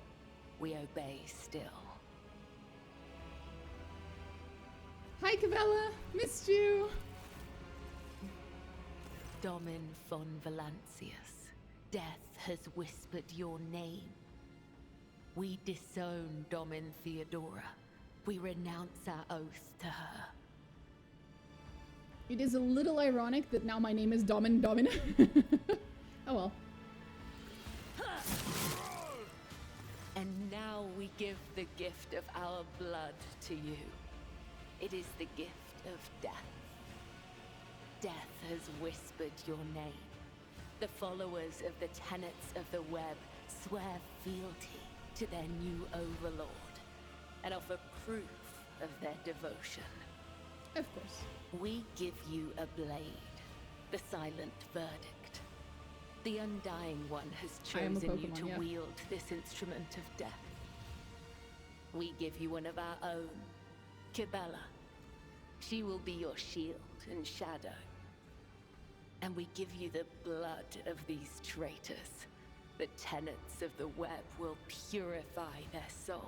Speaker 8: We obey still.
Speaker 1: Hi, Kibelah! Missed you!
Speaker 8: Domin von Valancius, death has whispered your name. We disown Domin Theodora. We renounce our oath to her.
Speaker 1: It is a little ironic that now my name is Domin. Oh well.
Speaker 8: And now we give the gift of our blood to you. It is the gift of death. Death has whispered your name. The followers of the tenets of the web swear fealty to their new overlord and offer proof of their devotion.
Speaker 1: Of course.
Speaker 8: We give you a blade, the silent verdict. The Undying One has chosen you to wield this instrument of death. We give you one of our own, Kibelah. She will be your shield and shadow. And we give you the blood of these traitors. The tenets of the web will purify their souls.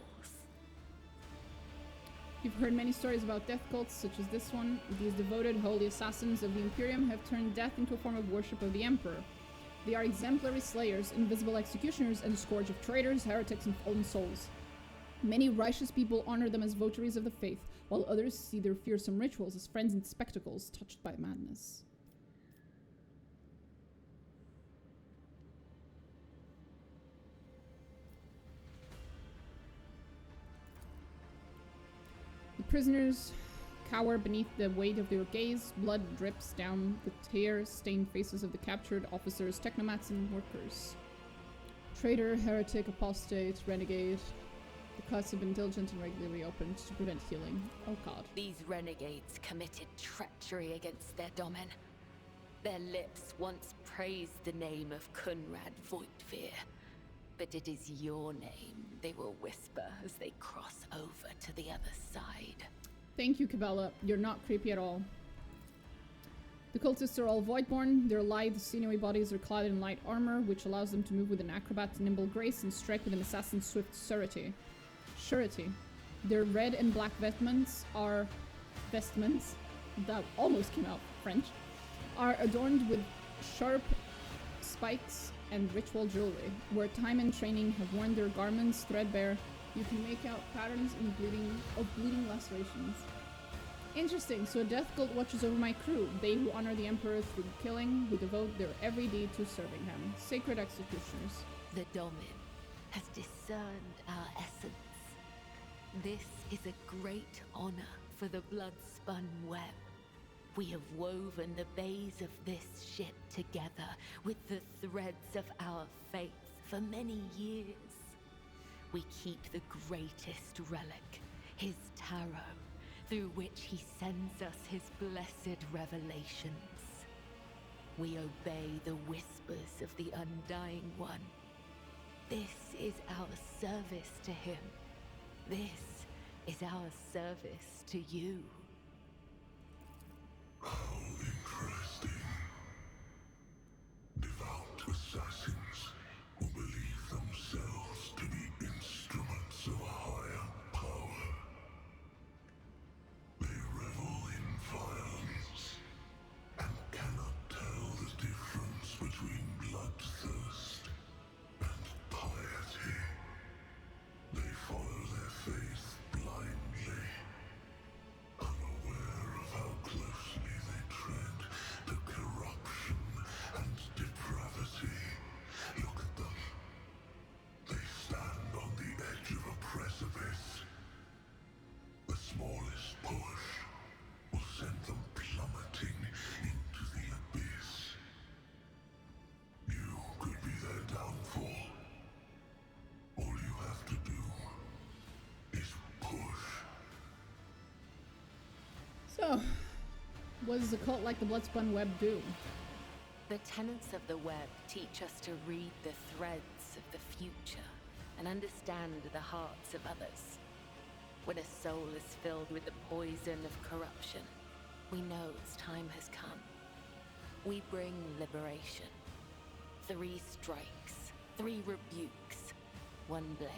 Speaker 1: You've heard many stories about death cults, such as this one. These devoted, holy assassins of the Imperium have turned death into a form of worship of the Emperor. They are exemplary slayers, invisible executioners, and the scourge of traitors, heretics, and fallen souls. Many righteous people honor them as votaries of the faith, while others see their fearsome rituals as friends in spectacles touched by madness. The prisoners cower beneath the weight of their gaze. Blood drips down the tear-stained faces of the captured officers, technomats, and workers. Traitor, heretic, apostate, renegade. The cuts have been diligent and regularly opened to prevent healing. Oh god.
Speaker 8: These renegades committed treachery against their domin. Their lips once praised the name of Kunrad Voigtveer, but it is your name they will whisper as they cross over to the other side.
Speaker 1: Thank you, Kibelah. You're not creepy at all. The cultists are all Voidborn. Their lithe, sinewy bodies are clad in light armor, which allows them to move with an acrobat's nimble grace and strike with an assassin's swift surety. Their red and black vestments that almost came out French, are adorned with sharp spikes and ritual jewelry. Where time and training have worn their garments threadbare, you can make out patterns in bleeding lacerations. Interesting, so a death cult watches over my crew. They who honor the Emperor through killing, who devote their every deed to serving him. Sacred executioners.
Speaker 8: The Domin has discerned our essence. This is a great honor for the blood-spun web. We have woven the bays of this ship together with the threads of our faith for many years. We keep the greatest relic, his tarot, through which he sends us his blessed revelations. We obey the whispers of the Undying One. This is our service to him. This is our service to you.
Speaker 7: How interesting. Devout assassins who believe themselves to be instruments of a higher power. They revel in violence and cannot tell the difference between bloodthirst and piety. They follow their faith blindly, unaware of how closely they tread the corruption and depravity. Look at them. They stand on the edge of a precipice. The smallest push will send them plummeting into the abyss. You could be their downfall. All you have to do is push.
Speaker 1: So, what does a cult like the Bloodspun Web do?
Speaker 8: The tenets of the web teach us to read the threads of the future and understand the hearts of others. When a soul is filled with the poison of corruption, we know its time has come. We bring liberation. 3 strikes, 3 rebukes, 1 blade.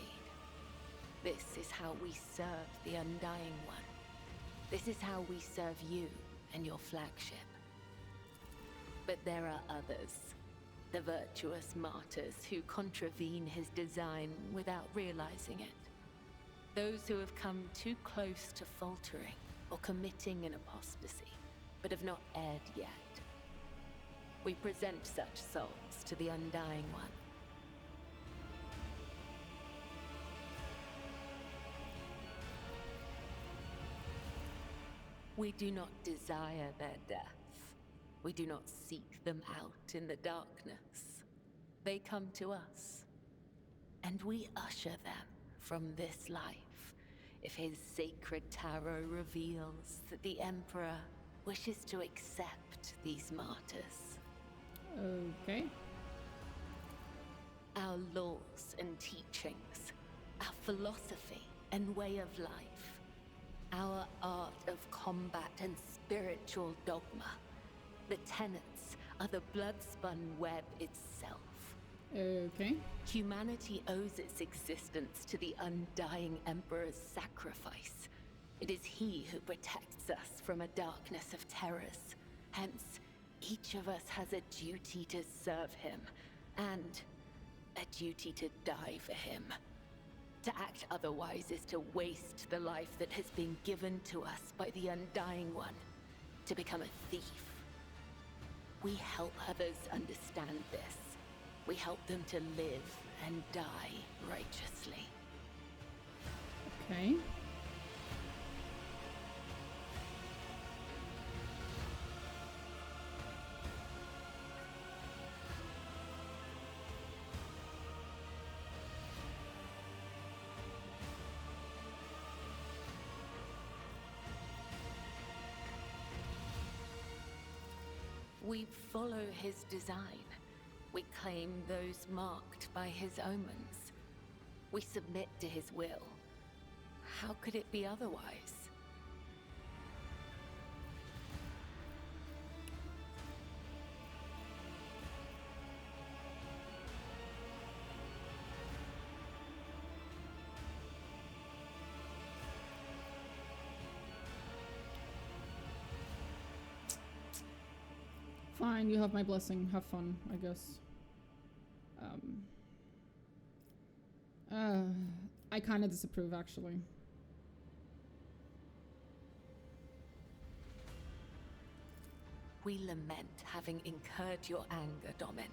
Speaker 8: This is how we serve the Undying One. This is how we serve you and your flagship. But there are others, the virtuous martyrs who contravene his design without realizing it. Those who have come too close to faltering or committing an apostasy, but have not erred yet. We present such souls to the Undying One. We do not desire their death. We do not seek them out in the darkness. They come to us, and we usher them from this life if his sacred tarot reveals that the Emperor wishes to accept these martyrs.
Speaker 1: Okay.
Speaker 8: Our laws and teachings, our philosophy and way of life, our art of combat and spiritual dogma. The tenets are the blood-spun web itself.
Speaker 1: Okay.
Speaker 8: Humanity owes its existence to the Undying Emperor's sacrifice. It is he who protects us from a darkness of terrors. Hence, each of us has a duty to serve him, and a duty to die for him. To act otherwise is to waste the life that has been given to us by the Undying One, to become a thief. We help others understand this. We help them to live and die righteously.
Speaker 1: Okay.
Speaker 8: We follow his design. We claim those marked by his omens. We submit to his will. How could it be otherwise?
Speaker 1: Fine, you have my blessing. Have fun, I guess. I kind of disapprove, actually.
Speaker 8: We lament having incurred your anger, Domin.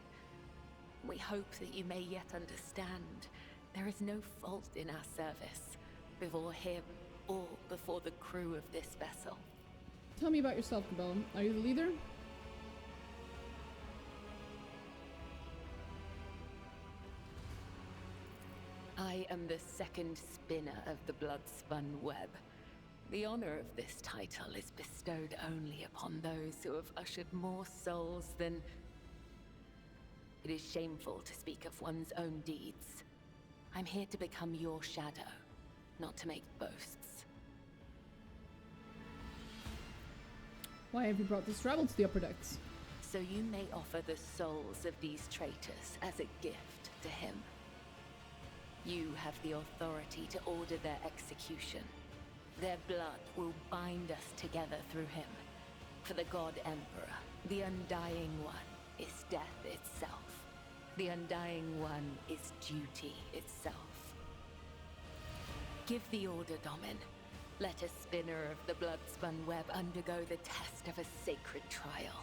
Speaker 8: We hope that you may yet understand there is no fault in our service, before him or before the crew of this vessel.
Speaker 1: Tell me about yourself, Kibelah. Are you the leader?
Speaker 8: I am the second spinner of the blood-spun web. The honor of this title is bestowed only upon those who have ushered more souls than... It is shameful to speak of one's own deeds. I'm here to become your shadow, not to make boasts.
Speaker 1: Why have you brought this rabble to the upper decks?
Speaker 8: So you may offer the souls of these traitors as a gift to him. You have the authority to order their execution. Their blood will bind us together through him. For the God Emperor, the Undying One is death itself. The Undying One is duty itself. Give the order, Domin. Let a spinner of the blood-spun web undergo the test of a sacred trial.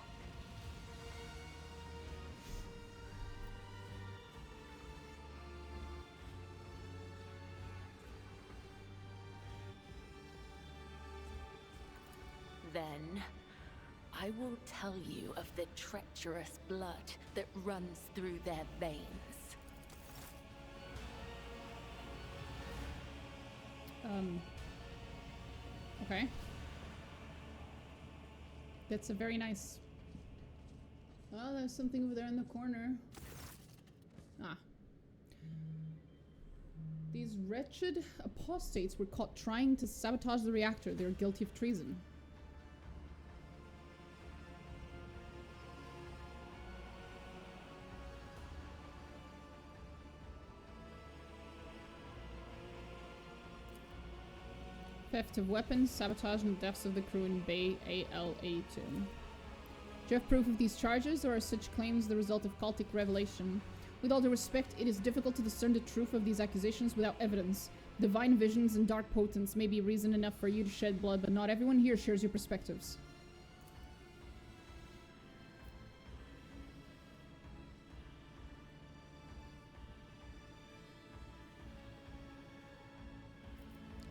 Speaker 8: Then, I will tell you of the treacherous blood that runs through their veins.
Speaker 1: Okay. That's a very nice... Oh, there's something over there in the corner. Ah. These wretched apostates were caught trying to sabotage the reactor. They're guilty of treason. Theft of weapons, sabotage, and deaths of the crew in Bay ALA2. Do you have proof of these charges, or are such claims the result of cultic revelation? With all due respect, it is difficult to discern the truth of these accusations without evidence. Divine visions and dark potents may be reason enough for you to shed blood, but not everyone here shares your perspectives.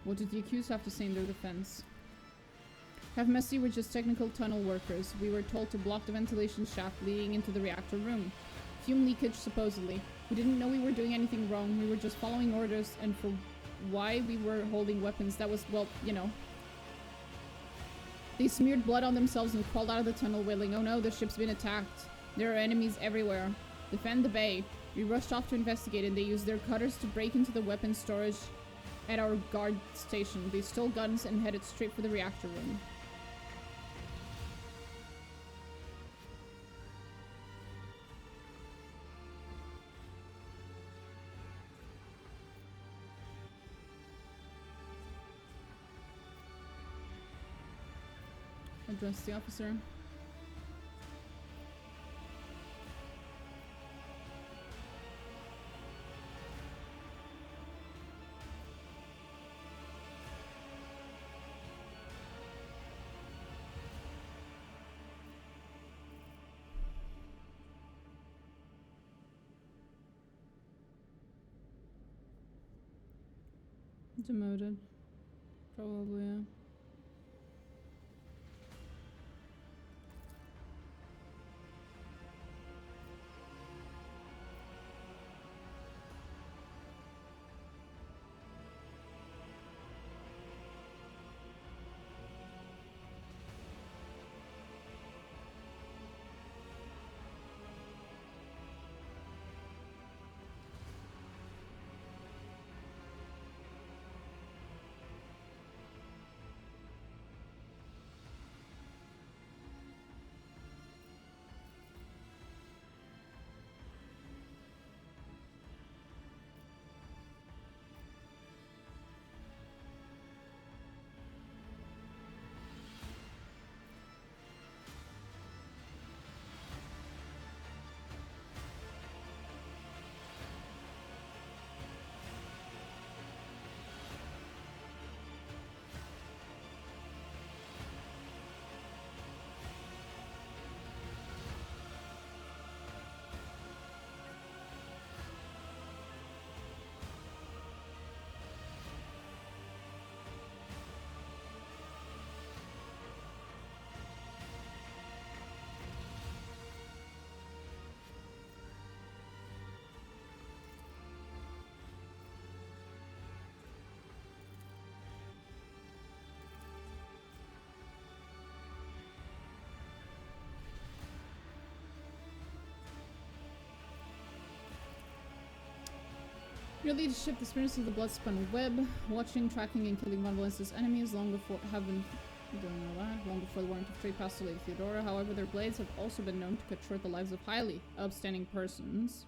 Speaker 1: What did the accused have to say in their defense? Have mercy, we're just technical tunnel workers. We were told to block the ventilation shaft leading into the reactor room. Fume leakage, supposedly. We didn't know we were doing anything wrong. We were just following orders, and for why we were holding weapons, that was, well, you know. They smeared blood on themselves and crawled out of the tunnel wailing, "Oh no, the ship's been attacked. There are enemies everywhere. Defend the bay." We rushed off to investigate, and they used their cutters to break into the weapons storage at our guard station. They stole guns and headed straight for the reactor room. Address the officer. Demoted. Probably, yeah. Your lead ship the spinners of the Bloodspun Web, watching, tracking, and killing Von Valencia's enemies long before long before the warrant of trade passed to Lady Theodora. However, their blades have also been known to cut short the lives of highly upstanding persons.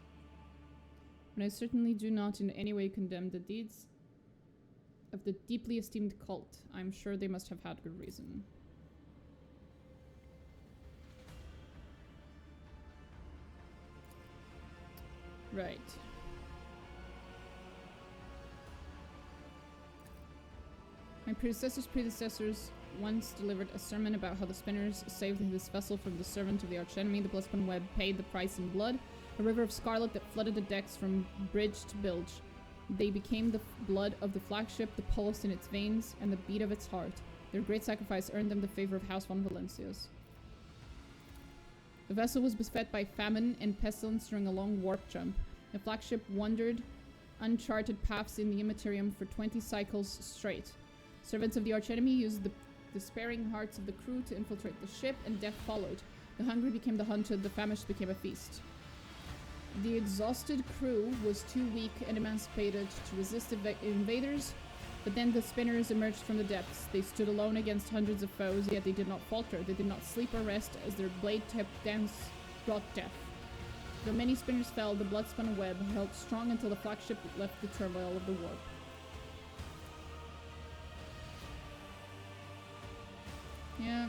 Speaker 1: And I certainly do not in any way condemn the deeds of the deeply esteemed cult. I'm sure they must have had good reason. Right. My predecessors once delivered a sermon about how the spinners saved this vessel from the servant of the archenemy. The Bloodspun Web paid the price in blood, a river of scarlet that flooded the decks from bridge to bilge. They became the blood of the flagship, the pulse in its veins, and the beat of its heart. Their great sacrifice earned them the favor of House von Valencia's. The vessel was beset by famine and pestilence during a long warp jump. The flagship wandered uncharted paths in the immaterium for 20 cycles straight. Servants of the archenemy used the despairing hearts of the crew to infiltrate the ship, and death followed. The hungry became the hunted, the famished became a feast. The exhausted crew was too weak and emancipated to resist invaders, but then the spinners emerged from the depths. They stood alone against hundreds of foes, yet they did not falter. They did not sleep or rest, as their blade-tipped dance brought death. Though many spinners fell, the Bloodspun Web held strong until the flagship left the turmoil of the warp. Yeah.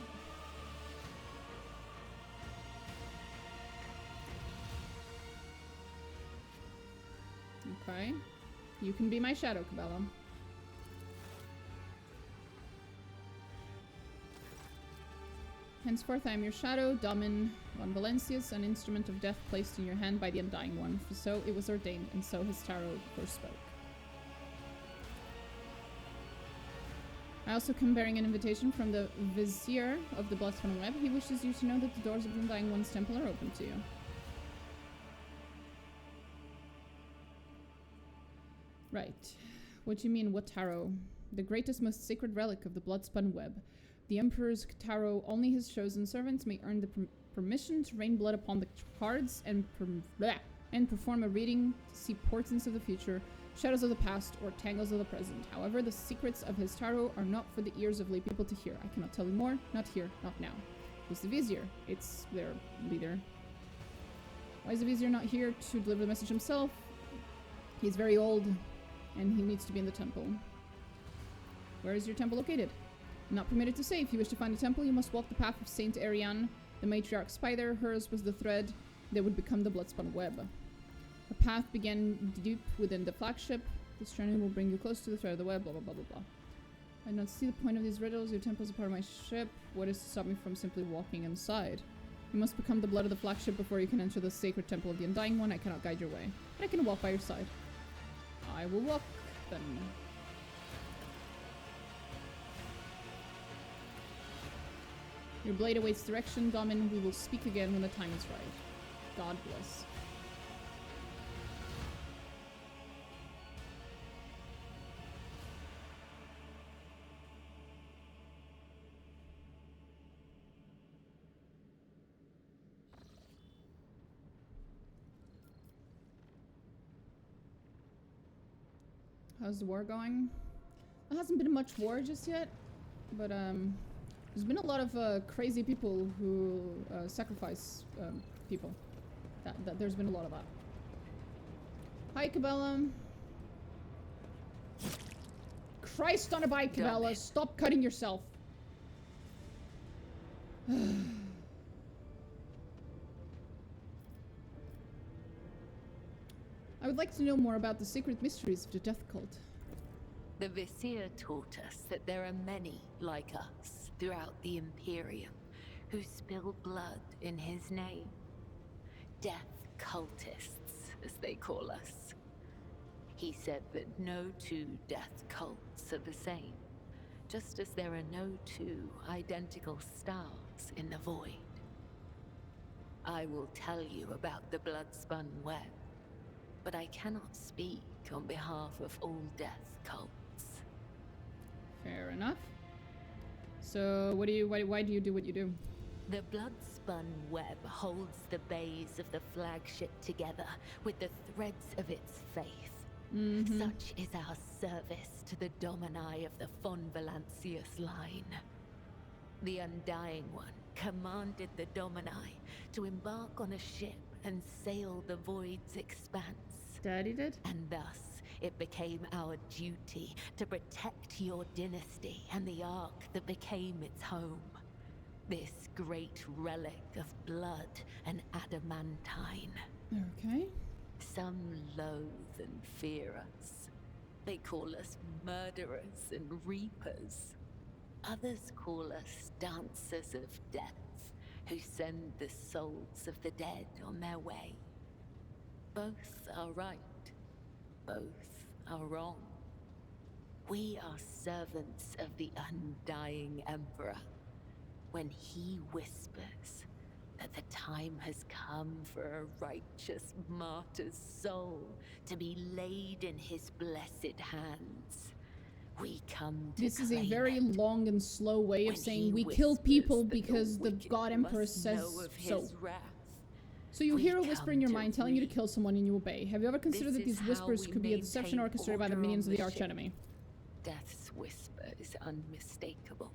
Speaker 1: Okay. You can be my shadow, Kibelah. Henceforth I am your shadow, Damin von Valencius, an instrument of death placed in your hand by the Undying One, for so it was ordained, and so his tarot first spoke. I also come bearing an invitation from the Vizier of the Bloodspun Web. He wishes you to know that the doors of the Undying One's temple are open to you. Right. What do you mean, what tarot? The greatest, most sacred relic of the Bloodspun Web. The Emperor's tarot, only his chosen servants may earn the permission to rain blood upon the cards and perform a reading to see portents of the future, shadows of the past, or tangles of the present. However, the secrets of his tarot are not for the ears of lay people to hear. I cannot tell you more. Not here. Not now. Who's the Vizier? It's their leader. Why is the Vizier not here to deliver the message himself? He's very old, and he needs to be in the temple. Where is your temple located? Not permitted to say. If you wish to find a temple, you must walk the path of Saint Ariane, the matriarch spider. Hers was the thread that would become the Bloodspun Web. A path began deep within the flagship. This journey will bring you close to the thread of the web, blah, blah, blah, blah, blah. I do not see the point of these riddles. Your temple is a part of my ship. What is to stop me from simply walking inside? You must become the blood of the flagship before you can enter the sacred temple of the Undying One. I cannot guide your way, but I can walk by your side. I will walk, then. Your blade awaits direction, Damin. We will speak again when the time is right. God bless. How's the war going? There hasn't been much war just yet, but there's been a lot of crazy people who sacrifice people. There's been a lot of that. Hi, Kibelah. Christ on a bike, Kibelah. Stop cutting yourself. I would like to know more about the secret mysteries of the death cult.
Speaker 8: The Vizier taught us that there are many like us throughout the Imperium who spill blood in his name. Death cultists, as they call us. He said that no two death cults are the same, just as there are no two identical stars in the void. I will tell you about the Bloodspun Web, but I cannot speak on behalf of all death cults.
Speaker 1: Fair enough. So, why do you do what you do?
Speaker 8: The Bloodspun Web holds the bays of the flagship together with the threads of its faith. Such is our service to the Domini of the von Valancius line. The Undying One commanded the Domini to embark on a ship and sail the Void's expanse.
Speaker 1: Daddy did?
Speaker 8: And thus, it became our duty to protect your dynasty and the Ark that became its home. This great relic of blood and adamantine.
Speaker 1: Okay.
Speaker 8: Some loathe and fear us. They call us murderers and reapers. Others call us dancers of death, who send the souls of the dead on their way. Both are right. Both are wrong. We are servants of the undying Emperor. When he whispers that the time has come for a righteous martyr's soul to be laid in his blessed hands, we come to
Speaker 1: This is a
Speaker 8: claim
Speaker 1: very
Speaker 8: it.
Speaker 1: long and slow way of
Speaker 8: When
Speaker 1: saying
Speaker 8: he
Speaker 1: we kill
Speaker 8: whispers
Speaker 1: people
Speaker 8: that
Speaker 1: because the
Speaker 8: wicked
Speaker 1: God Emperor
Speaker 8: must
Speaker 1: says
Speaker 8: know of
Speaker 1: so.
Speaker 8: his wrath.
Speaker 1: So you
Speaker 8: We
Speaker 1: hear a whisper in your
Speaker 8: come to
Speaker 1: mind telling you to
Speaker 8: reap.
Speaker 1: kill someone and you obey. Have you ever considered
Speaker 8: This
Speaker 1: that these
Speaker 8: is
Speaker 1: whispers
Speaker 8: how we
Speaker 1: could be a deception
Speaker 8: maintain
Speaker 1: orchestrated by the
Speaker 8: order
Speaker 1: minions
Speaker 8: on
Speaker 1: of the
Speaker 8: the
Speaker 1: arch
Speaker 8: ship.
Speaker 1: enemy?
Speaker 8: Death's whisper is unmistakable.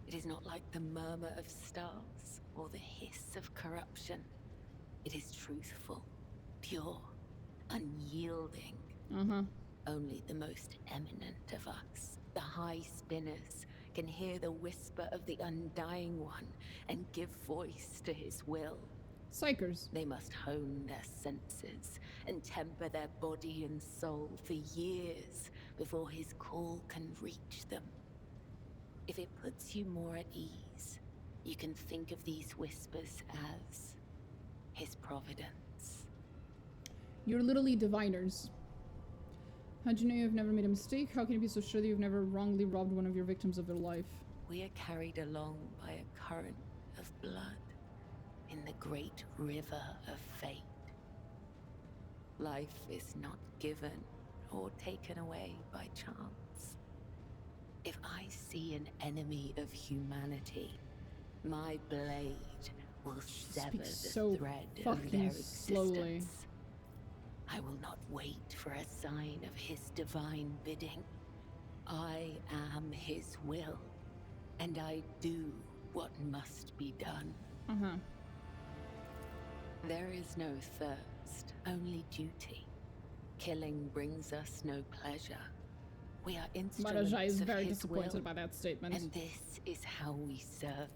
Speaker 8: It is not like the murmur of stars or the hiss of corruption. It is truthful, pure, unyielding. Only the most eminent of us, the high spinners, can hear the whisper of the Undying One and give voice to his will.
Speaker 1: Psychers.
Speaker 8: They must hone their senses and temper their body and soul for years before his call can reach them. If it puts you more at ease, you can think of these whispers as his providence.
Speaker 1: You're literally diviners. How'd you know you've never made a mistake? How can you be so sure that you've never wrongly robbed one of your victims of their life?
Speaker 8: We are carried along by a current of blood in the great river of fate. Life is not given or taken away by chance. If I see an enemy of humanity, my blade will sever the
Speaker 1: so
Speaker 8: thread of
Speaker 1: fucking
Speaker 8: their
Speaker 1: slowly.
Speaker 8: existence. I will not wait for a sign of his divine bidding. I am his will, and I do what must be done. There is no thirst, only duty. Killing brings us no pleasure. We are instruments
Speaker 1: Maharaja is
Speaker 8: of
Speaker 1: very
Speaker 8: his
Speaker 1: disappointed
Speaker 8: will,
Speaker 1: by that statement.
Speaker 8: and this is how we serve.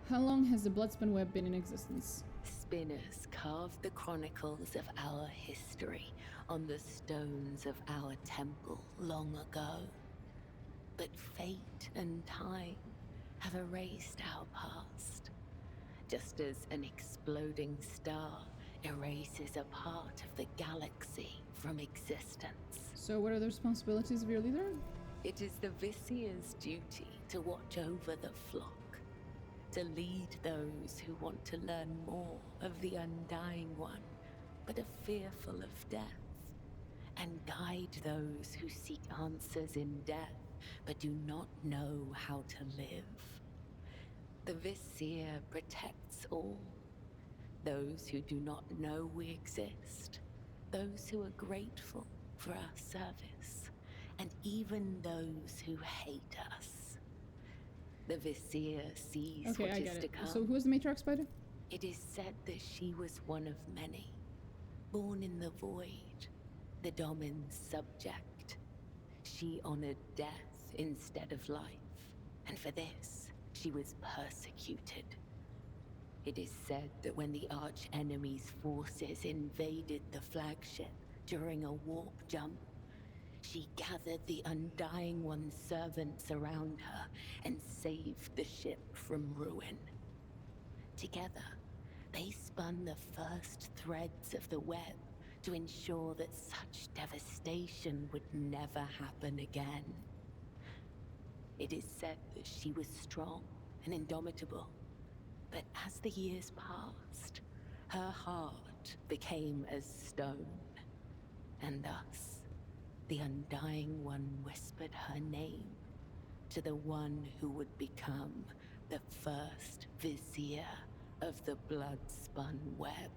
Speaker 1: How long has the Bloodspin Web been in existence?
Speaker 8: Spinners carved the chronicles of our history on the stones of our temple long ago. But fate and time have erased our past, just as an exploding star erases a part of the galaxy from existence.
Speaker 1: So what are the responsibilities of your leader?
Speaker 8: It is the Visier's duty to watch over the flock, to lead those who want to learn more of the Undying One, but are fearful of death, and guide those who seek answers in death, but do not know how to live. The Visier protects all, those who do not know we exist, those who are grateful for our service, and even those who hate us. The Visier sees
Speaker 1: Okay,
Speaker 8: what
Speaker 1: I
Speaker 8: is
Speaker 1: get
Speaker 8: to
Speaker 1: it.
Speaker 8: come.
Speaker 1: So who is the matriarch spider?
Speaker 8: It is said that she was one of many, born in the void, the Domin's subject. She honored death instead of life, and for this, she was persecuted. It is said that when the arch-enemy's forces invaded the flagship during a warp jump, she gathered the Undying One's servants around her and saved the ship from ruin. Together, they spun the first threads of the web to ensure that such devastation would never happen again. It is said that she was strong and indomitable, but as the years passed, her heart became as stone, and thus, the Undying One whispered her name to the one who would become the first Visier of the blood-spun web.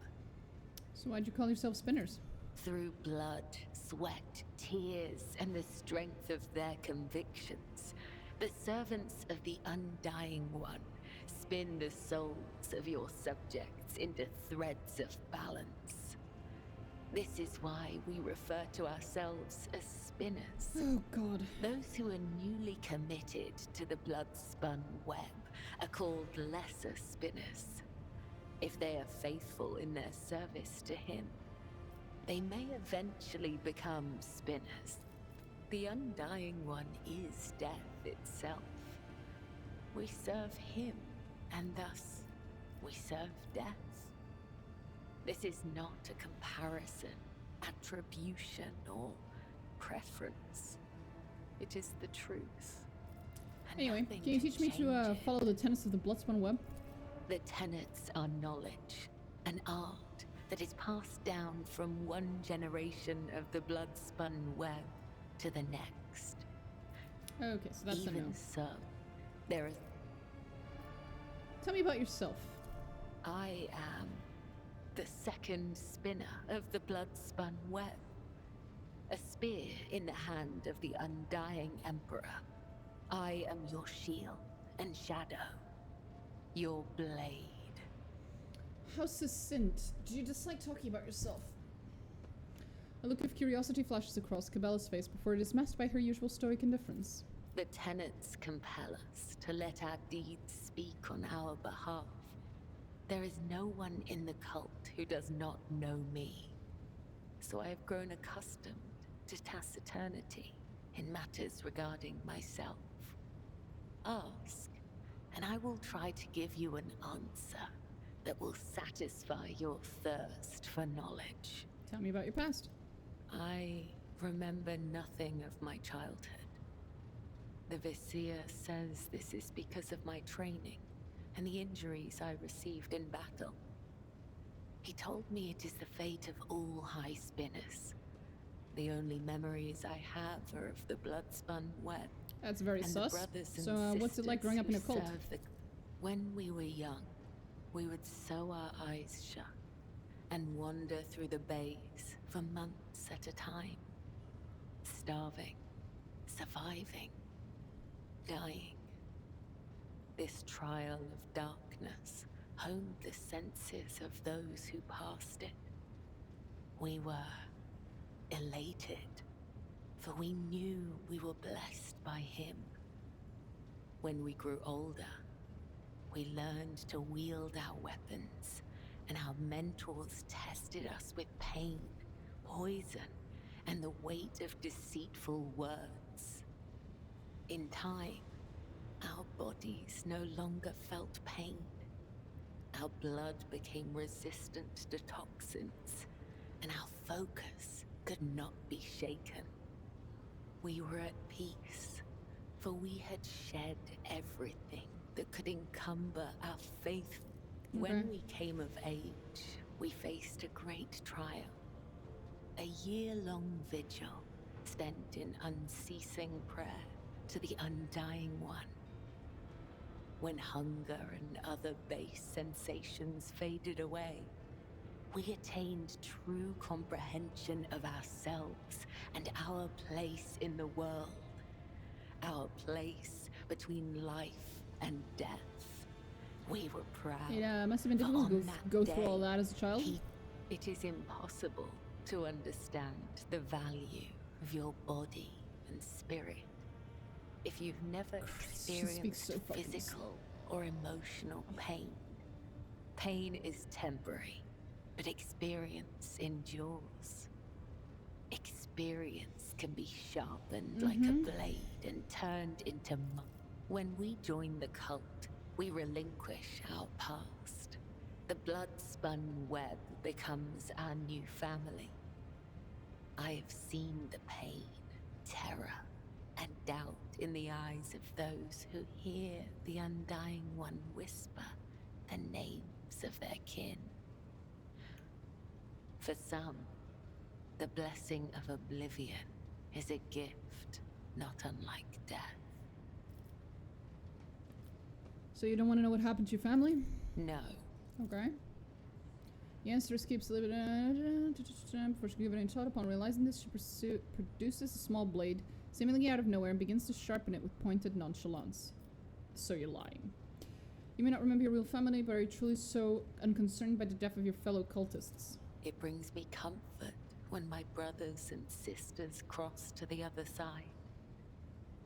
Speaker 1: So why'd you call yourself spinners?
Speaker 8: Through blood, sweat, tears, and the strength of their convictions, the servants of the Undying One spin the souls of your subjects into threads of balance. This is why we refer to ourselves as spinners.
Speaker 1: Oh god.
Speaker 8: Those who are newly committed to the blood-spun web are called lesser spinners. If they are faithful in their service to him, they may eventually become spinners. The Undying One is death itself. We serve him, and thus we serve death. This is not a comparison, attribution, or preference. It is the truth. And
Speaker 1: Anyway,
Speaker 8: nothing
Speaker 1: can you teach me to
Speaker 8: change
Speaker 1: follow the tenets of the Bloodspun Web?
Speaker 8: The tenets are knowledge, an art that is passed down from one generation of the blood-spun web to the next.
Speaker 1: Okay, so that's a no.
Speaker 8: Even so, there are...
Speaker 1: Tell me about yourself.
Speaker 8: I am the second spinner of the blood-spun web. A spear in the hand of the Undying Emperor. I am your shield and shadow. Your blade.
Speaker 1: How succinct. Do you dislike talking about yourself? A look of curiosity flashes across Kibelah's face before it is masked by her usual stoic indifference.
Speaker 8: The tenets compel us to let our deeds speak on our behalf. There is no one in the cult who does not know me. So I have grown accustomed to taciturnity in matters regarding myself. Ask, and I will try to give you an answer that will satisfy your thirst for knowledge.
Speaker 1: Tell me about your past.
Speaker 8: I remember nothing of my childhood. The Vizier says this is because of my training and the injuries I received in battle. He told me it is the fate of all high spinners. The only memories I have are of the blood-spun web.
Speaker 1: That's very
Speaker 8: and
Speaker 1: sus.
Speaker 8: The brothers and
Speaker 1: So what's it like growing up in a cult?
Speaker 8: When we were young, we would sew our eyes shut and wander through the bays for months at a time. Starving, surviving, dying. This trial of darkness honed the senses of those who passed it. We were elated, for we knew we were blessed by him. When we grew older, we learned to wield our weapons, and our mentors tested us with pain, poison, and the weight of deceitful words. In time, our bodies no longer felt pain. Our blood became resistant to toxins, and our focus could not be shaken. We were at peace, for we had shed everything that could encumber our faith. When we came of age, we faced a great trial. A year-long vigil spent in unceasing prayer to the Undying One. When hunger and other base sensations faded away, we attained true comprehension of ourselves and our place in the world. Our place between life and death. We were proud.
Speaker 1: It must have been difficult to go through all that as a child.
Speaker 8: It is impossible to understand the value of your body and spirit if you've never experienced physical or emotional pain. Pain is temporary, but experience endures. Experience can be sharpened like a blade and turned into muscle. When we join the cult, we relinquish our past. The blood-spun web becomes our new family. I have seen the pain, terror, and doubt in the eyes of those who hear the Undying One whisper the names of their kin. For some, the blessing of oblivion is a gift not unlike death.
Speaker 1: So you don't want to know what happened to your family?
Speaker 8: No.
Speaker 1: Okay. The answer escapes a little bit before she can give it any thought. Upon realizing this, she produces a small blade, seemingly out of nowhere, and begins to sharpen it with pointed nonchalance. So you're lying. You may not remember your real family, but are you truly so unconcerned by the death of your fellow cultists?
Speaker 8: It brings me comfort when my brothers and sisters cross to the other side.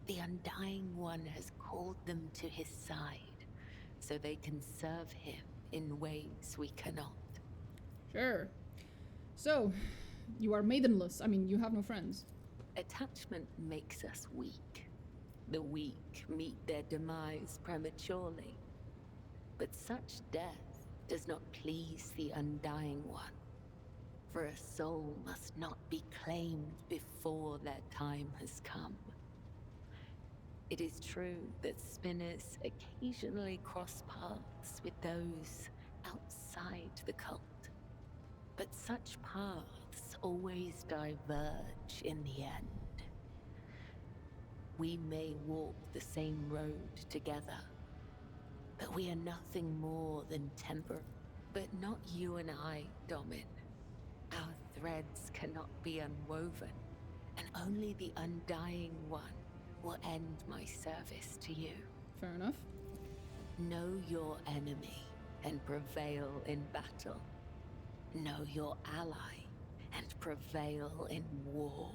Speaker 8: The Undying One has called them to his side, so they can serve him in ways we cannot.
Speaker 1: Sure. So, you are maidenless. I mean, you have no friends.
Speaker 8: Attachment makes us weak. The weak meet their demise prematurely. But such death does not please the Undying One. For a soul must not be claimed before their time has come. It is true that spinners occasionally cross paths with those outside the cult. But such paths always diverge in the end. We may walk the same road together, but we are nothing more than temper. But not you and I, Domin. Our threads cannot be unwoven, and only the Undying One will end my service to you.
Speaker 1: Fair enough.
Speaker 8: Know your enemy and prevail in battle. Know your ally and prevail in war.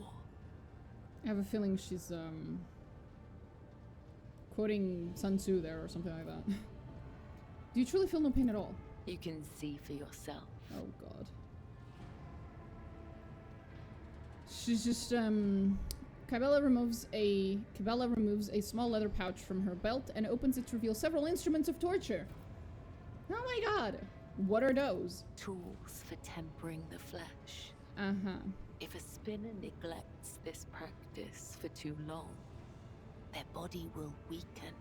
Speaker 1: I have a feeling she's, quoting Sun Tzu there or something like that. Do you truly feel no pain at all?
Speaker 8: You can see for yourself.
Speaker 1: Oh god. She's just, Kibelah removes a small leather pouch from her belt and opens it to reveal several instruments of torture. Oh my god! What are those?
Speaker 8: Tools for tempering the flesh.
Speaker 1: Uh-huh.
Speaker 8: If a spinner neglects this practice for too long, their body will weaken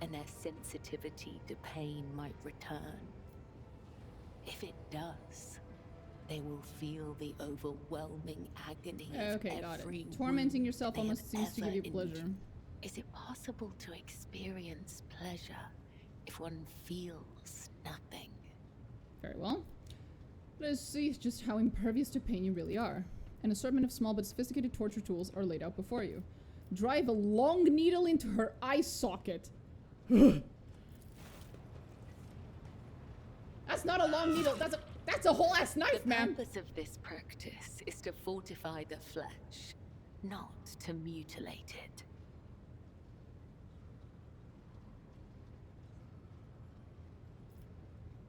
Speaker 8: and their sensitivity to pain might return. If it does, they will feel the overwhelming agony of every wound
Speaker 1: Tormenting yourself almost seems to give you pleasure.
Speaker 8: Is it possible to experience pleasure if one feels nothing?
Speaker 1: Very well. Let's see just how impervious to pain you really are. An assortment of small but sophisticated torture tools are laid out before you. Drive a long needle into her eye socket. That's not a long needle. That's a whole ass knife, man.
Speaker 8: The purpose of this practice is to fortify the flesh, not to mutilate it.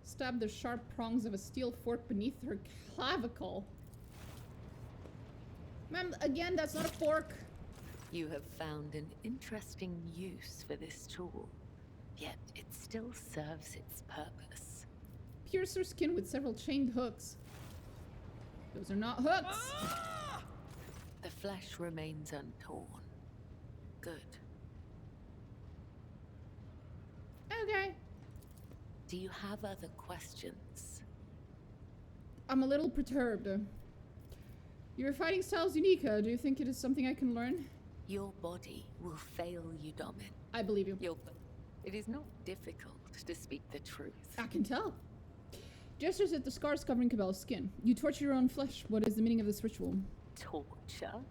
Speaker 1: Stab the sharp prongs of a steel fork beneath her clavicle. Ma'am, again, that's not a fork.
Speaker 8: You have found an interesting use for this tool, yet it still serves its purpose.
Speaker 1: Pierce her skin with several chained hooks. Those are not hooks.
Speaker 8: The flesh remains untorn. Good.
Speaker 1: Okay.
Speaker 8: Do you have other questions?
Speaker 1: I'm a little perturbed. Your fighting style's unique. Do you think it is something I can learn?
Speaker 8: Your body will fail you, Domin.
Speaker 1: I believe you.
Speaker 8: It is not difficult to speak the truth.
Speaker 1: I can tell. Gestures at the scars covering Kibelah's skin. You torture your own flesh. What is the meaning of this ritual?
Speaker 8: Torture?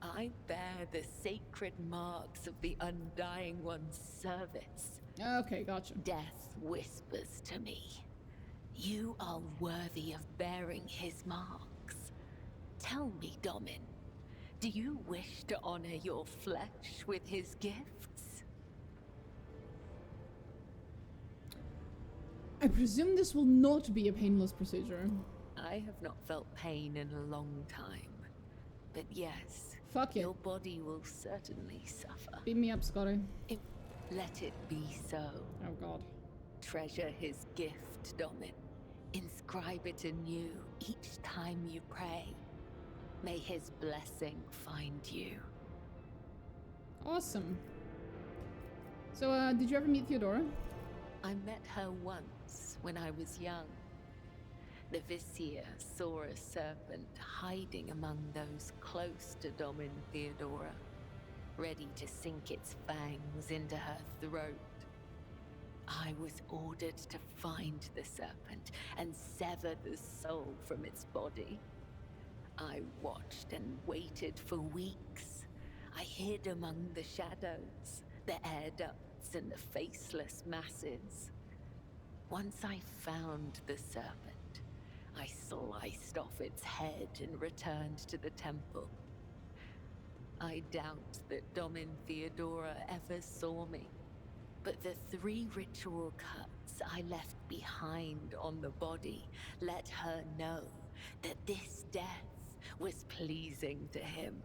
Speaker 8: I bear the sacred marks of the Undying One's service.
Speaker 1: Okay, gotcha.
Speaker 8: Death whispers to me. You are worthy of bearing his marks. Tell me, Domin, do you wish to honor your flesh with his gifts?
Speaker 1: I presume this will not be a painless procedure.
Speaker 8: I have not felt pain in a long time. But yes,
Speaker 1: fuck it.
Speaker 8: Your body will certainly suffer.
Speaker 1: Beat me up, Scotty.
Speaker 8: Let it be so.
Speaker 1: Oh god.
Speaker 8: Treasure his gift, Domin. Inscribe it anew each time you pray. May his blessing find you.
Speaker 1: Awesome. So, did you ever meet Theodora?
Speaker 8: I met her once when I was young. The Vizier saw a serpent hiding among those close to Domin Theodora, ready to sink its fangs into her throat. I was ordered to find the serpent and sever the soul from its body. I watched and waited for weeks. I hid among the shadows, the air ducts and the faceless masses. Once I found the serpent, I sliced off its head and returned to the temple. I doubt that Domin Theodora ever saw me, but the 3 ritual cuts I left behind on the body let her know that this death was pleasing to him.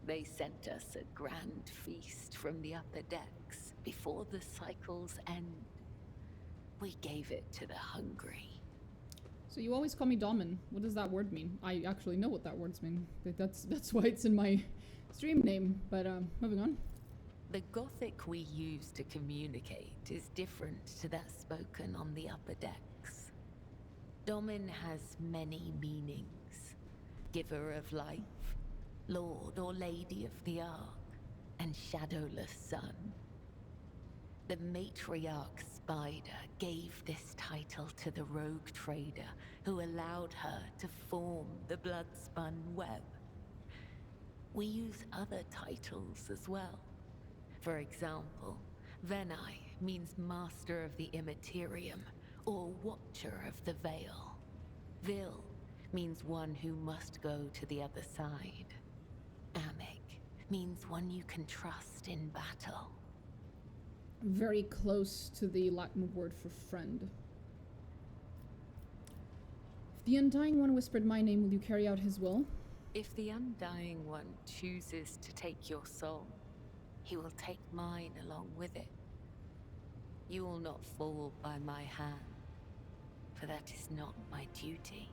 Speaker 8: They sent us a grand feast from the upper decks before the cycle's end. We gave it to the hungry.
Speaker 1: So you always call me Domin. What does that word mean? I actually know what that word means. That's why it's in my stream name. But moving on.
Speaker 8: The Gothic we use to communicate is different to that spoken on the upper decks. Domin has many meanings. Giver of life, Lord or Lady of the Ark, and Shadowless Sun. The matriarch Spider gave this title to the rogue trader who allowed her to form the blood-spun web. We use other titles as well. For example, Venai means Master of the Immaterium, or Watcher of the Veil. Vil means one who must go to the other side. Amic means one you can trust in battle.
Speaker 1: Very close to the Latin word for friend. If the Undying One whispered my name, will you carry out his will?
Speaker 8: If the Undying One chooses to take your soul, he will take mine along with it. You will not fall by my hand, for that is not my duty.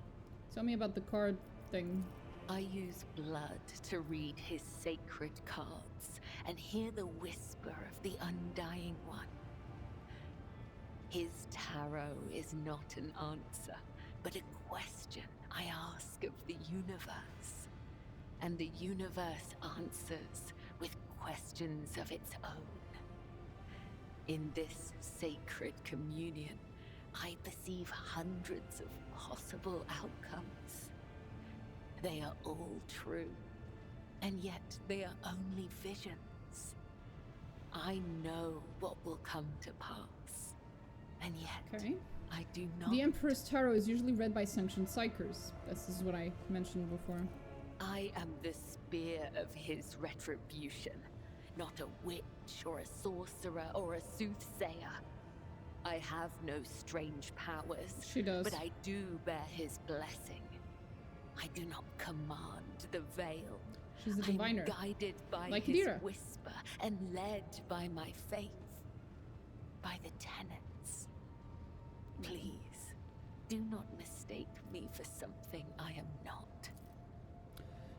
Speaker 1: Tell me about the card thing.
Speaker 8: I use blood to read his sacred cards and hear the whisper of the Undying One. His tarot is not an answer, but a question I ask of the universe. And the universe answers with questions of its own. In this sacred communion, I perceive hundreds of possible outcomes. They are all true, and yet they are only visions. I know what will come to pass, and yet I do not.
Speaker 1: The Emperor's Tarot is usually read by sanctioned psychers. This is what I mentioned before.
Speaker 8: I am the spear of his retribution, not a witch or a sorcerer or a soothsayer. I have no strange powers,
Speaker 1: She does.
Speaker 8: but I do bear his blessing. I do not command the veil.
Speaker 1: She's a diviner.
Speaker 8: I'm guided by
Speaker 1: like
Speaker 8: his
Speaker 1: Kadira.
Speaker 8: whisper and led by my faith, by the tenets. Please, do not mistake me for something I am not.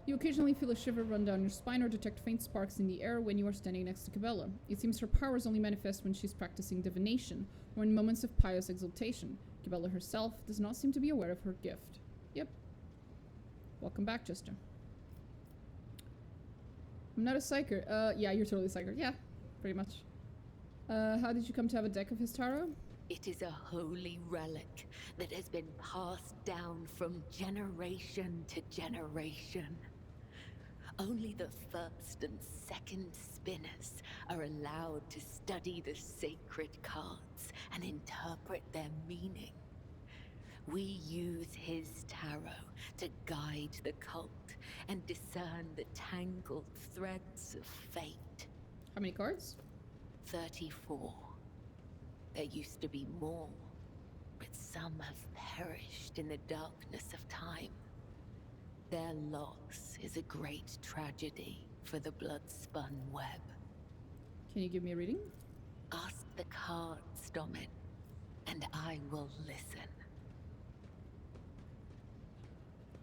Speaker 1: You occasionally feel a shiver run down your spine or detect faint sparks in the air when you are standing next to Kibelah. It seems her powers only manifest when she's practicing divination, or in moments of pious exaltation. Kibelah herself does not seem to be aware of her gift. Yep. Welcome back, Chester. I'm not a psyker. Yeah, you're totally a psyker. Yeah, pretty much. How did you come to have a deck of his tarot?
Speaker 8: It is a holy relic that has been passed down from generation to generation. Only the first and second spinners are allowed to study the sacred cards and interpret their meaning. We use his tarot to guide the cult and discern the tangled threads of fate.
Speaker 1: How many cards?
Speaker 8: 34. There used to be more, but some have perished in the darkness of time. Their loss is a great tragedy for the blood-spun web.
Speaker 1: Can you give me a reading?
Speaker 8: Ask the cards, Domin, and I will listen.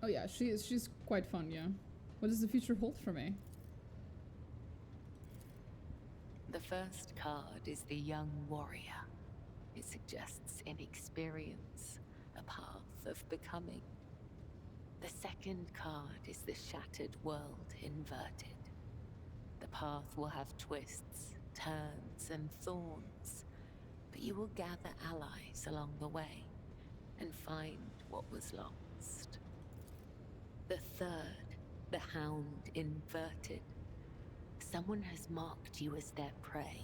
Speaker 1: Oh yeah, she's quite fun, yeah. What does the future hold for me?
Speaker 8: The first card is the young warrior. It suggests inexperience, a path of becoming. The second card is the shattered world inverted. The path will have twists, turns, and thorns, but you will gather allies along the way and find what was lost. The third, the Hound Inverted. Someone has marked you as their prey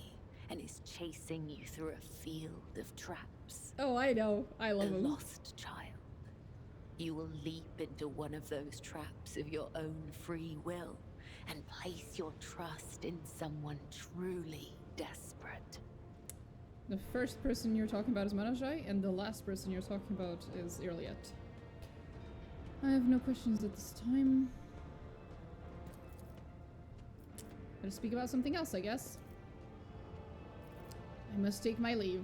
Speaker 8: and is chasing you through a field of traps.
Speaker 1: Oh, I know. I love
Speaker 8: A
Speaker 1: him.
Speaker 8: lost child. You will leap into one of those traps of your own free will and place your trust in someone truly desperate.
Speaker 1: The first person you're talking about is Manajai, and the last person you're talking about is Irliet. I have no questions at this time. Gotta speak about something else, I guess. I must take my leave.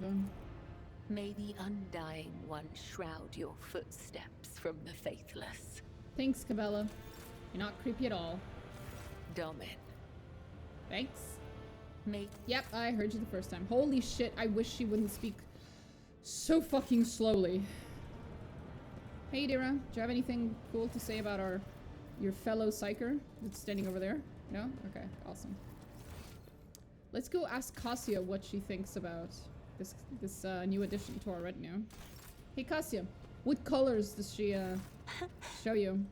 Speaker 8: May the Undying One shroud your footsteps from the faithless.
Speaker 1: Thanks, Kibelah. You're not creepy at all.
Speaker 8: Domin.
Speaker 1: Thanks.
Speaker 8: May
Speaker 1: Yep, I heard you the first time. Holy shit, I wish she wouldn't speak so fucking slowly. Hey, Dira, do you have anything cool to say about your fellow psyker that's standing over there? No? Okay, awesome. Let's go ask Cassia what she thinks about this new addition to our retinue. Hey, Cassia, what colors does she show you?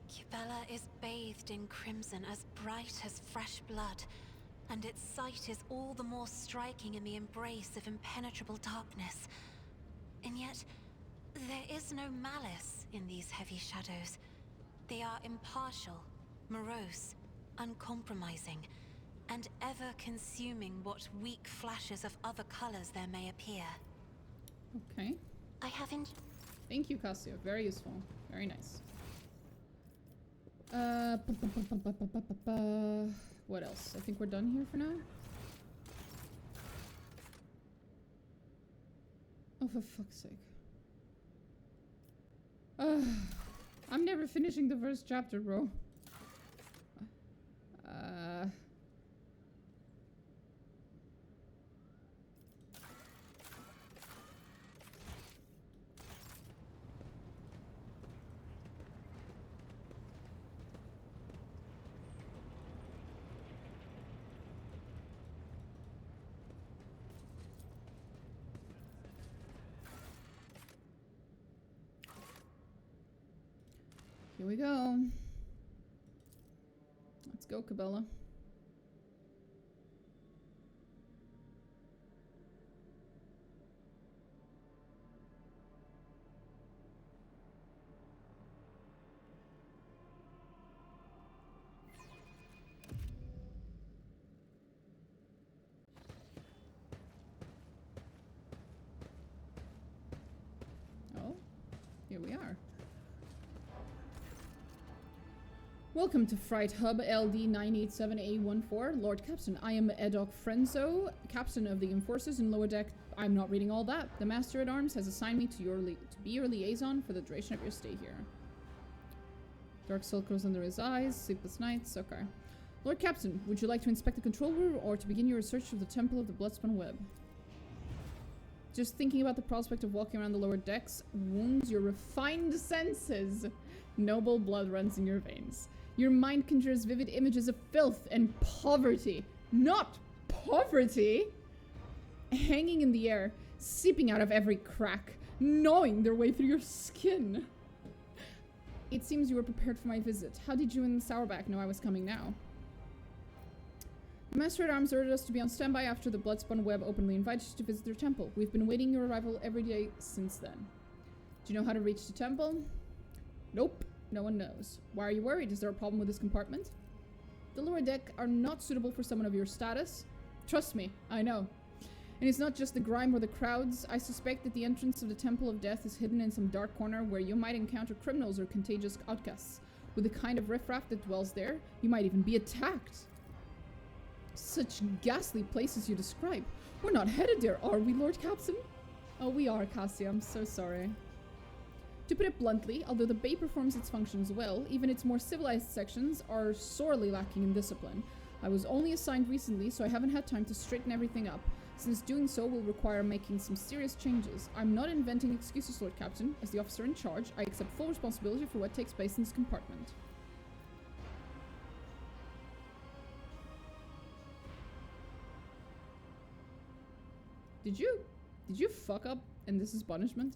Speaker 5: Kibelah is bathed in crimson as bright as fresh blood, and its sight is all the more striking in the embrace of impenetrable darkness. And yet, there is no malice in these heavy shadows. They are impartial, morose, uncompromising, and ever consuming what weak flashes of other colors there may appear.
Speaker 1: Okay.
Speaker 5: I haven't.
Speaker 1: Thank you, Cassia. Very useful. Very nice. What else? I think we're done here for now. Oh, for fuck's sake. I'm never finishing the first chapter, bro. Here we go. Let's go, Kibelah. Oh, here we are. Welcome to Fright Hub LD987A14, Lord Captain. I am Edok Frenzo, Captain of the Enforcers in Lower Deck. I'm not reading all that. The Master at Arms has assigned me to be your liaison for the duration of your stay here. Dark circles under his eyes, sleepless nights, okay. Lord Captain, would you like to inspect the control room or to begin your research of the Temple of the Bloodspun Web? Just thinking about the prospect of walking around the lower decks wounds your refined senses. Noble blood runs in your veins. Your mind conjures vivid images of filth and poverty. Not poverty! Hanging in the air, seeping out of every crack, gnawing their way through your skin. It seems you were prepared for my visit. How did you and Sourback know I was coming now? The Master at Arms ordered us to be on standby after the Bloodspun Web openly invited you to visit their temple. We've been waiting your arrival every day since then. Do you know how to reach the temple? Nope. No one knows. Why are you worried? Is there a problem with this compartment? The lower deck are not suitable for someone of your status. Trust me, I know. And it's not just the grime or the crowds. I suspect that the entrance of the Temple of Death is hidden in some dark corner where you might encounter criminals or contagious outcasts. With the kind of riffraff that dwells there, you might even be attacked. Such ghastly places you describe. We're not headed there, are we, Lord Captain? Oh, we are, Cassia. I'm so sorry. To put it bluntly, although the Bay performs its functions well, even its more civilized sections are sorely lacking in discipline. I was only assigned recently, so I haven't had time to straighten everything up, since doing so will require making some serious changes. I'm not inventing excuses, Lord Captain. As the officer in charge, I accept full responsibility for what takes place in this compartment. Did you Did you fuck up and this is punishment?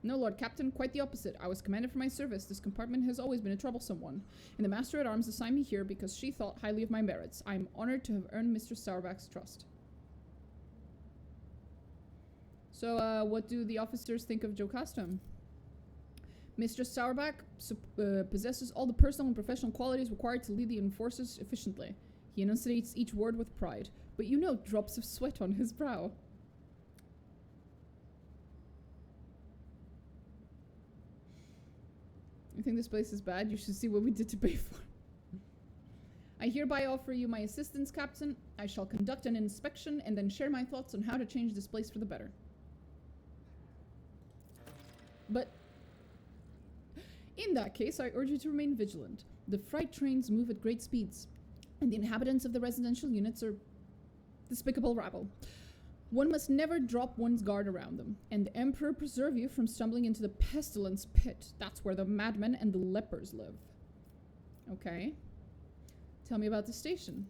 Speaker 1: No, Lord Captain, quite the opposite. I was commanded for my service. This compartment has always been a troublesome one, and the Master-at-Arms assigned me here because she thought highly of my merits. I am honored to have earned Mr. Sauerback's trust. So, what do the officers think of Jocasta? Mr. Sauerback possesses all the personal and professional qualities required to lead the enforcers efficiently. He enunciates each word with pride, but you note drops of sweat on his brow. You think this place is bad? You should see what we did to pay for. I hereby offer you my assistance, Captain. I shall conduct an inspection and then share my thoughts on how to change this place for the better. But in that case, I urge you to remain vigilant. The freight trains move at great speeds, and the inhabitants of the residential units are despicable rabble. One must never drop one's guard around them, and the Emperor preserve you from stumbling into the pestilence pit. That's where the madmen and the lepers live. Okay. Tell me about the station.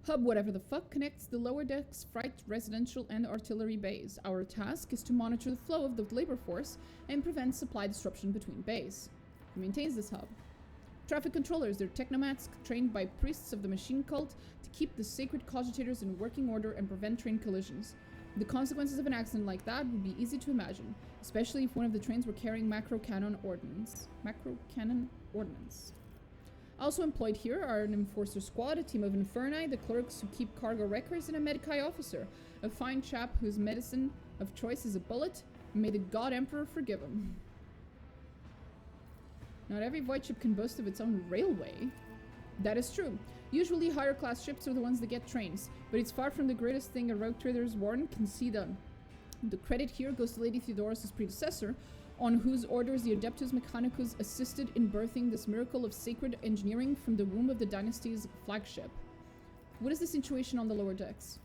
Speaker 1: Hub whatever the fuck connects the lower decks, freight, residential, and artillery bays. Our task is to monitor the flow of the labor force and prevent supply disruption between bays. Who maintains this hub? Traffic controllers. They're technomats trained by priests of the machine cult to keep the sacred cogitators in working order and prevent train collisions. The consequences of an accident like that would be easy to imagine, especially if one of the trains were carrying macro cannon ordnance. Also employed here are an enforcer squad, a team of inferni, the clerks who keep cargo records, and a medici officer, a fine chap whose medicine of choice is a bullet. May the God Emperor forgive him. Not every void ship can boast of its own railway. That is true. Usually higher class ships are the ones that get trains, but it's far from the greatest thing a rogue trader's warden can see done. The credit here goes to Lady Theodorus' predecessor, on whose orders the Adeptus Mechanicus assisted in birthing this miracle of sacred engineering from the womb of the dynasty's flagship. What is the situation on the lower decks?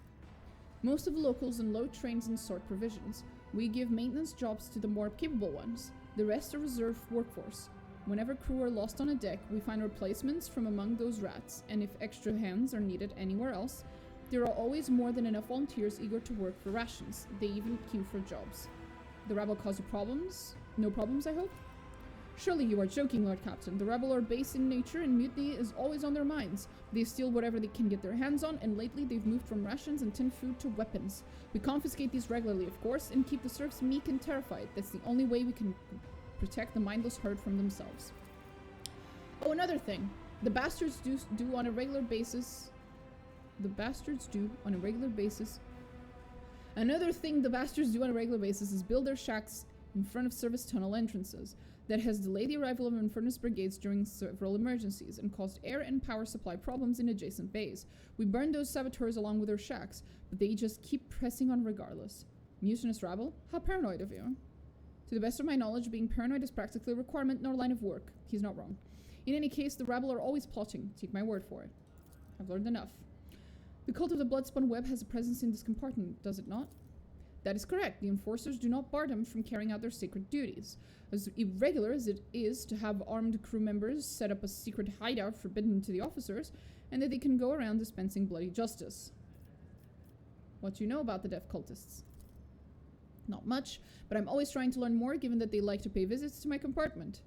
Speaker 1: Most of the locals unload trains and sort provisions. We give maintenance jobs to the more capable ones. The rest are reserved workforce. Whenever crew are lost on a deck, we find replacements from among those rats, and if extra hands are needed anywhere else, there are always more than enough volunteers eager to work for rations. They even queue for jobs. The rabble cause you problems? No problems, I hope? Surely you are joking, Lord Captain. The rabble are base in nature, and mutiny is always on their minds. They steal whatever they can get their hands on, and lately they've moved from rations and tin food to weapons. We confiscate these regularly, of course, and keep the serfs meek and terrified. That's the only way we can protect the mindless herd from themselves. Oh, another thing. The bastards do on a regular basis... Another thing the bastards do on a regular basis is build their shacks in front of service tunnel entrances. That has delayed the arrival of Infernus brigades during several emergencies and caused air and power supply problems in adjacent bays. We burned those saboteurs along with their shacks, but they just keep pressing on regardless. Mutinous rabble? How paranoid of you. To the best of my knowledge, being paranoid is practically a requirement in our line of work. He's not wrong. In any case, the rabble are always plotting. Take my word for it. I've learned enough. The cult of the Bloodspun Web has a presence in this compartment, does it not? That is correct. The enforcers do not bar them from carrying out their sacred duties. As irregular as it is to have armed crew members set up a secret hideout forbidden to the officers, and that they can go around dispensing bloody justice. What do you know about the deaf cultists? Not much, but I'm always trying to learn more given that they like to pay visits to my compartment.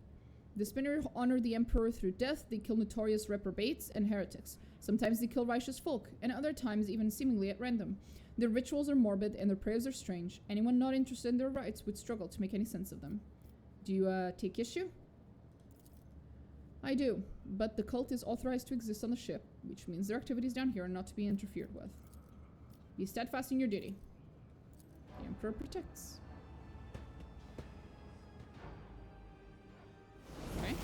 Speaker 1: The Spinner honor the Emperor through death. They kill notorious reprobates and heretics. Sometimes they kill righteous folk, and other times even seemingly at random. Their rituals are morbid and their prayers are strange. Anyone not interested in their rites would struggle to make any sense of them. Do you, take issue? I do, but the cult is authorized to exist on the ship, which means their activities down here are not to be interfered with. Be steadfast in your duty. The Emperor protects. Okay.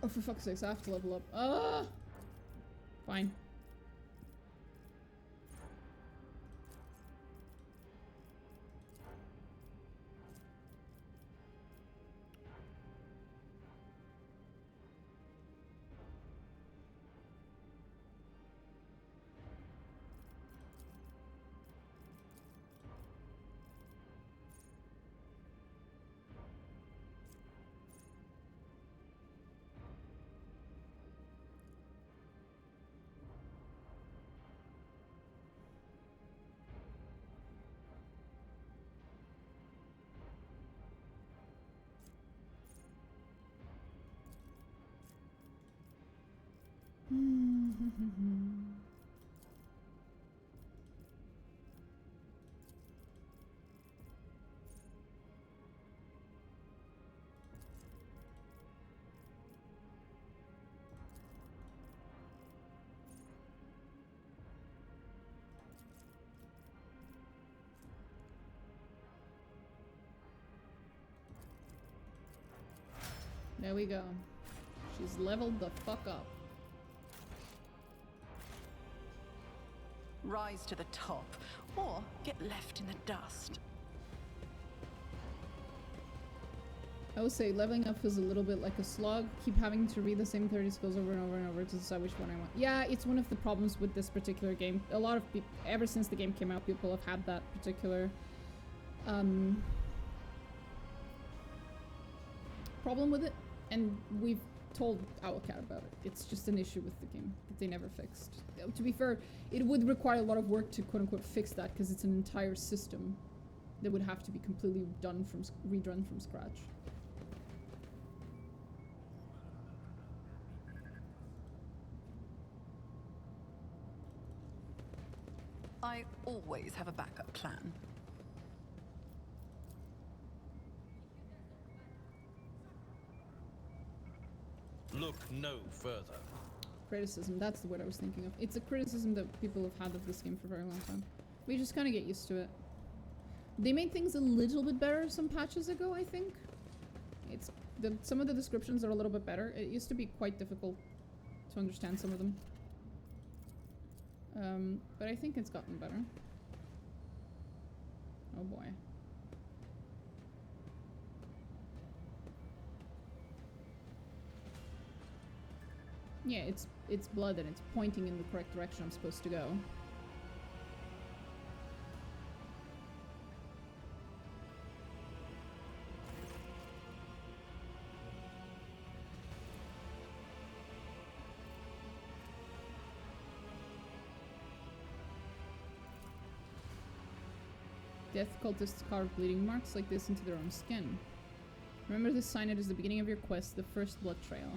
Speaker 1: Oh, for fuck's sake, I have to level up. Ah! Fine. There we go. She's leveled the fuck up.
Speaker 6: Rise to the top, or get left in the dust.
Speaker 1: I would say leveling up is a little bit like a slog. Keep having to read the same 30 skills over and over and over to decide which one I want. Yeah, it's one of the problems with this particular game. A lot of people, ever since the game came out, people have had that particular problem with it. And we've told Owlcat about it. It's just an issue with the game that they never fixed. To be fair, it would require a lot of work to quote-unquote fix that, because it's an entire system that would have to be completely redone from scratch.
Speaker 6: I always have a backup plan.
Speaker 2: Look no further.
Speaker 1: Criticism, that's the word I was thinking of. It's a criticism that people have had of this game for a very long time. We just kind of get used to it. They made things a little bit better some patches ago, I think. Some of the descriptions are a little bit better. It used to be quite difficult to understand some of them. But I think it's gotten better. Oh boy. Yeah, it's blood and it's pointing in the correct direction I'm supposed to go. Death cultists carve bleeding marks like this into their own skin. Remember this sign, it is the beginning of your quest, the first blood trail.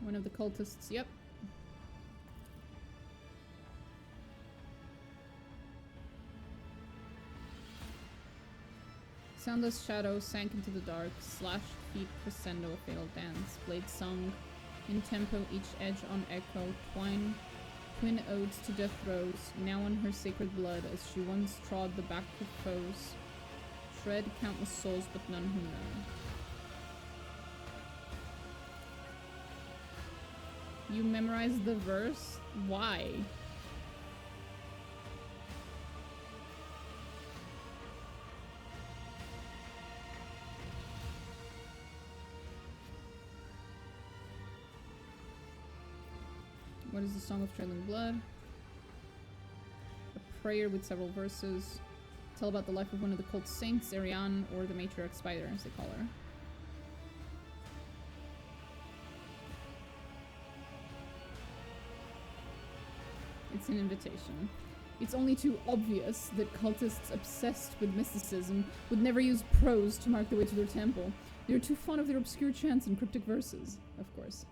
Speaker 1: One of the cultists, yep. Soundless shadow sank into the dark, slashed feet crescendo a fatal dance, blade sung in tempo, each edge on echo, twin odes to death throes, now on her sacred blood as she once trod the back of foes, shred countless souls but none who know. You memorized the verse? Why? What is the Song of Trailing Blood? A prayer with several verses. Tell about the life of one of the cult saints, Ariane, or the matriarch Spider, as they call her. It's an invitation. It's only too obvious that cultists obsessed with mysticism would never use prose to mark the way to their temple. They're too fond of their obscure chants and cryptic verses, of course.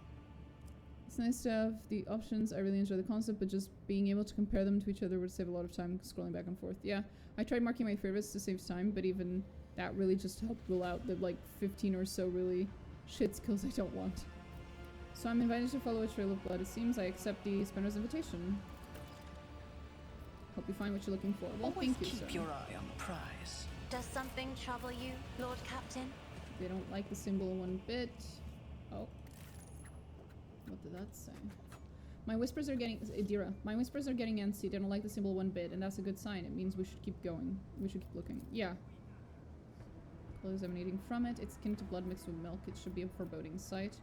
Speaker 1: It's nice to have the options. I really enjoy the concept, but just being able to compare them to each other would save a lot of time scrolling back and forth. Yeah, I tried marking my favorites to save time, but even that really just helped rule out the like 15 or so really shit skills I don't want. So I'm invited to follow a trail of blood. It seems I accept the Spender's invitation. Hope you find what you're looking for. Well,
Speaker 6: always
Speaker 1: thank you,
Speaker 6: keep
Speaker 1: sir.
Speaker 6: your eye on the prize.
Speaker 5: Does something trouble you, Lord Captain?
Speaker 1: They don't like the symbol one bit. Oh. What did that say? My whispers are getting... Adira. My whispers are getting antsy. They don't like the symbol one bit, and that's a good sign. It means we should keep going. We should keep looking. Yeah. Clothes emanating from it. It's akin to blood mixed with milk. It should be a foreboding sight.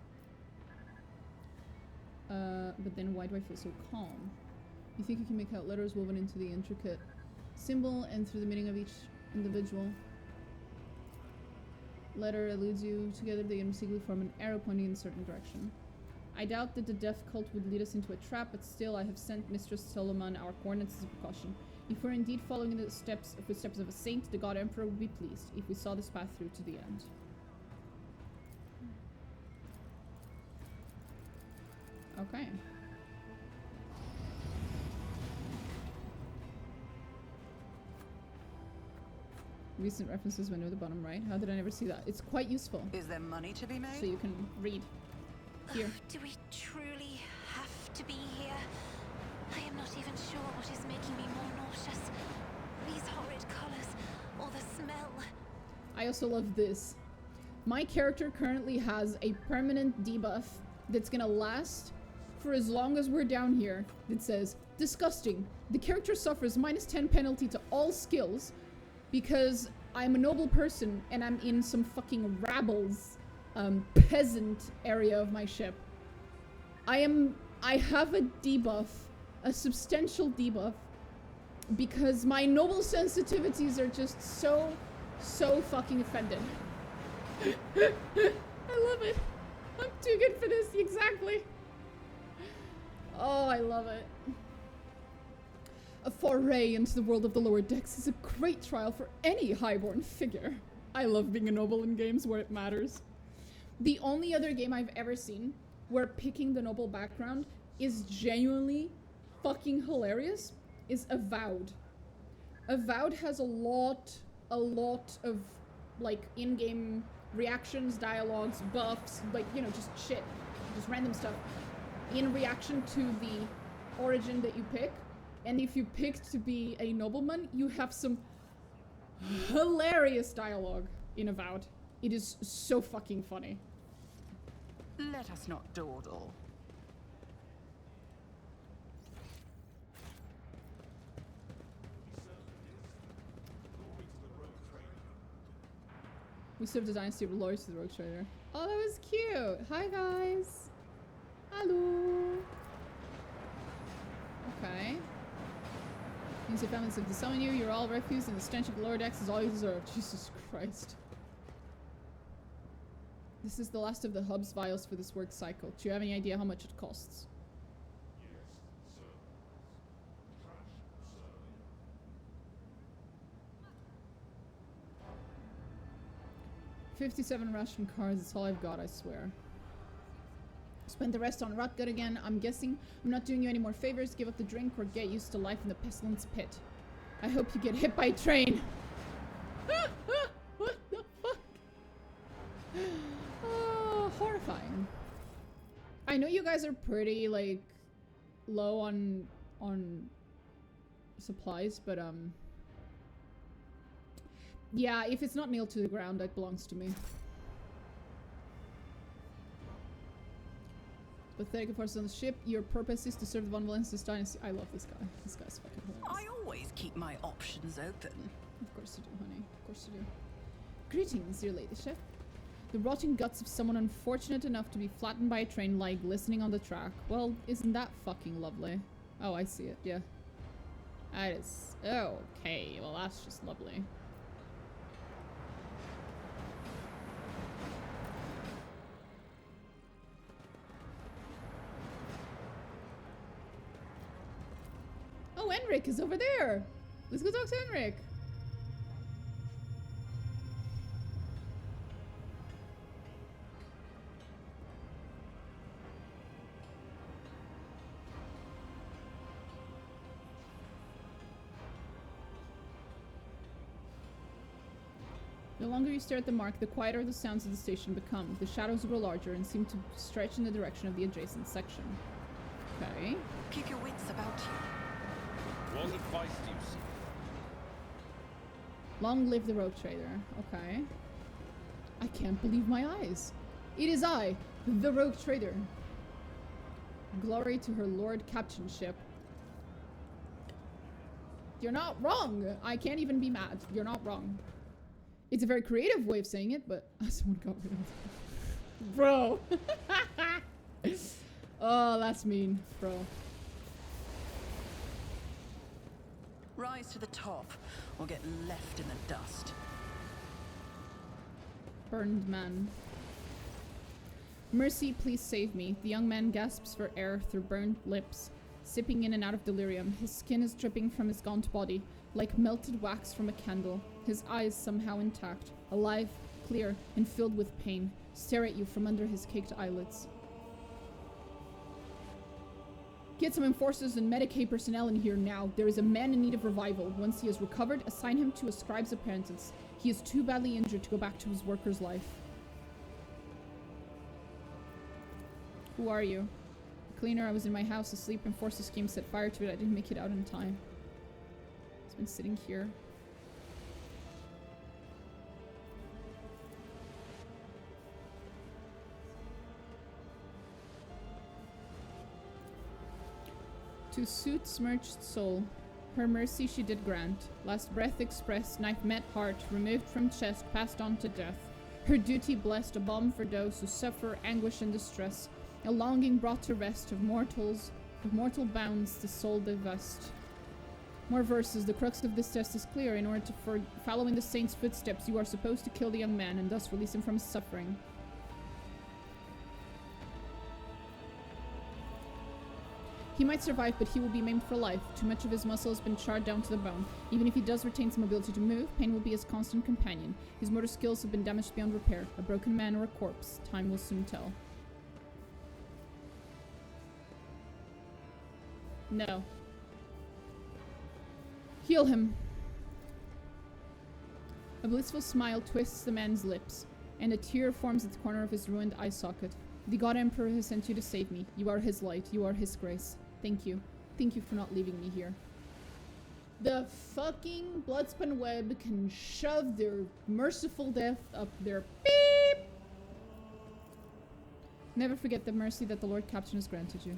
Speaker 1: But then why do I feel so calm? You think you can make out letters woven into the intricate symbol and through the meaning of each individual letter eludes you. Together they unmistakably form an arrow pointing in a certain direction. I doubt that the death cult would lead us into a trap, but still I have sent Mistress Solomon our coordinates as a precaution. If we're indeed following the footsteps of a saint, the God Emperor would be pleased if we saw this path through to the end. Okay. Recent references window at the bottom right. How did I never see that? It's quite useful.
Speaker 6: Is there money to be made?
Speaker 1: So you can read. Here.
Speaker 5: Do we truly have to be here? I am not even sure what is making me more nauseous. These horrid colors,
Speaker 1: I also love this. My character currently has a permanent debuff that's gonna last for as long as we're down here. That says, disgusting. The character suffers -10 penalty to all skills because I'm a noble person and I'm in some fucking rabbles, peasant area of my ship. I have a debuff, a substantial debuff, because my noble sensitivities are just so fucking offended. I love it. I'm too good for this, exactly. Oh, I love it. A foray into the world of the lower decks is a great trial for any highborn figure. I love being a noble in games where it matters. The only other game I've ever seen where picking the noble background is genuinely fucking hilarious is Avowed. Avowed has a lot of like in-game reactions, dialogues, buffs, like, you know, just shit, just random stuff in reaction to the origin that you pick. And if you pick to be a nobleman, you have some hilarious dialogue in Avowed. It is so fucking funny.
Speaker 6: Let us not dawdle.
Speaker 1: We served the dynasty of lords to the rogue trader. Oh, that was cute. Hi, guys. Hello. Okay. Means your families have to summon you. You're all refuse, and the stench of the lower decks is all you deserve. Jesus Christ. This is the last of the hub's vials for this work cycle. Do you have any idea how much it costs? 57 ration cards, that's all I've got, I swear. Spend the rest on Rotgut again. I'm guessing I'm not doing you any more favors. Give up the drink or get used to life in the pestilence pit. I hope you get hit by a train. What the fuck? Oh, horrifying. I know you guys are pretty, like, low on supplies, but, yeah, if it's not nailed to the ground, that belongs to me. Pathetic forces on the ship. Your purpose is to serve the Vonvalensis dynasty. I love this guy. This guy's fucking hilarious.
Speaker 6: I always keep my options open.
Speaker 1: Of course you do, honey. Of course you do. Greetings, your ladyship. The rotting guts of someone unfortunate enough to be flattened by a train lie glistening on the track. Well, isn't that fucking lovely? Oh, I see it. Yeah. That is... Oh, okay. Well, that's just lovely. Oh, Enric is over there. Let's go talk to Enric. The longer you stare at the mark, the quieter the sounds of the station become. The shadows grow larger and seem to stretch in the direction of the adjacent section. Okay.
Speaker 6: Keep your wits about you.
Speaker 2: What advice do you seek?
Speaker 1: Long live the rogue trader. Okay. I can't believe my eyes. It is I, the rogue trader. Glory to her lord captainship. You're not wrong. I can't even be mad. You're not wrong. It's a very creative way of saying it, but someone got rid of it. Bro. Oh, that's mean, bro.
Speaker 6: Rise to the top, or get left in the dust.
Speaker 1: Burned man. Mercy, please save me. The young man gasps for air through burned lips, sipping in and out of delirium. His skin is dripping from his gaunt body, like melted wax from a candle. His eyes somehow intact, alive, clear, and filled with pain, stare at you from under his caked eyelids. Get some enforcers and Medicaid personnel in here now. There is a man in need of revival. Once he has recovered, assign him to a scribe's apprentice. He is too badly injured to go back to his worker's life. Who are you? A cleaner. I was in my house asleep. Enforcer scheme set fire to it. I didn't make it out in time. It's been sitting here. To suit smirched soul, her mercy she did grant. Last breath expressed, knife met heart, removed from chest, passed on to death. Her duty blessed, a balm for those who suffer anguish and distress. A longing brought to rest of mortal bounds the soul divest. More verses. The crux of this test is clear. In order to follow in the saint's footsteps, you are supposed to kill the young man and thus release him from his suffering. He might survive, but he will be maimed for life. Too much of his muscle has been charred down to the bone. Even if he does retain some ability to move, pain will be his constant companion. His motor skills have been damaged beyond repair. A broken man or a corpse. Time will soon tell. No. Heal him. A blissful smile twists the man's lips, and a tear forms at the corner of his ruined eye socket. The God Emperor has sent you to save me. You are his light. You are his grace. Thank you. Thank you for not leaving me here. The fucking Bloodspun Web can shove their merciful death up their beep. Never forget the mercy that the Lord Captain has granted you.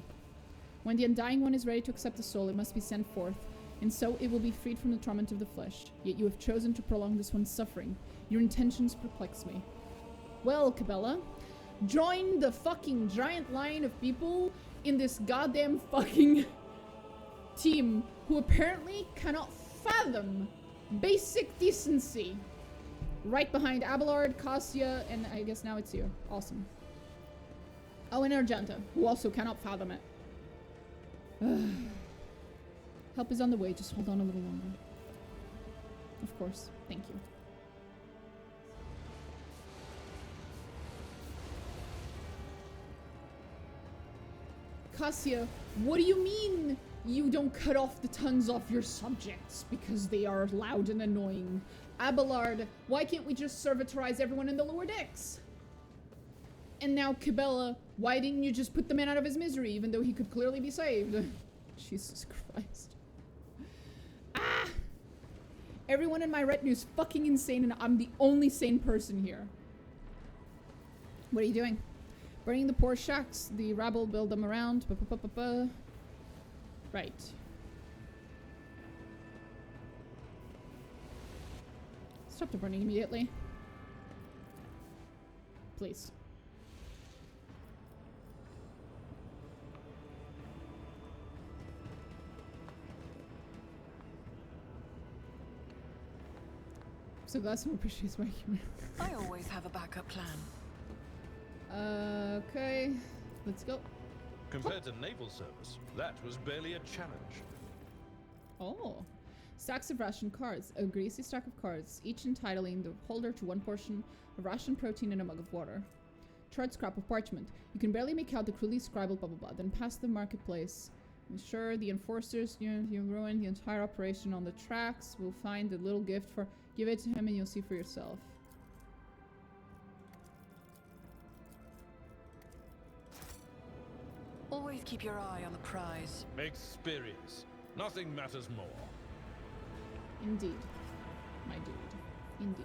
Speaker 1: When the Undying One is ready to accept the soul, it must be sent forth, and so it will be freed from the torment of the flesh. Yet you have chosen to prolong this one's suffering. Your intentions perplex me. Well, Kibelah, join the fucking giant line of people in this goddamn fucking team who apparently cannot fathom basic decency. Right behind Abelard, Cassia, and I guess now it's you. Awesome. Oh, and Argenta, who also cannot fathom it. Help is on the way, just hold on a little longer. Of course, thank you. Cassia, what do you mean you don't cut off the tongues off your subjects because they are loud and annoying? Abelard, why can't we just servitorize everyone in the lower decks? And now Kibelah, why didn't you just put the man out of his misery even though he could clearly be saved? Jesus Christ. Ah! Everyone in my retinue is fucking insane and I'm the only sane person here. What are you doing? Burning the poor shacks, the rabble build them around. Right. Stop the burning immediately. Please. So glad someone appreciates my humor.
Speaker 6: I always have a backup plan.
Speaker 1: Okay, let's go.
Speaker 2: Compared to naval service, that was barely a challenge.
Speaker 1: Oh. Stacks of ration cards. A greasy stack of cards, each entitling the holder to one portion of ration protein and a mug of water. Charred scrap of parchment. You can barely make out the crudely scribbled blah blah blah. Then past the marketplace. Ensure the enforcers, you ruined the entire operation on the tracks. We'll find a little gift for... Give it to him and you'll see for yourself.
Speaker 6: Always keep your eye on the prize.
Speaker 2: Experience. Nothing matters more.
Speaker 1: Indeed. My dude. Indeed.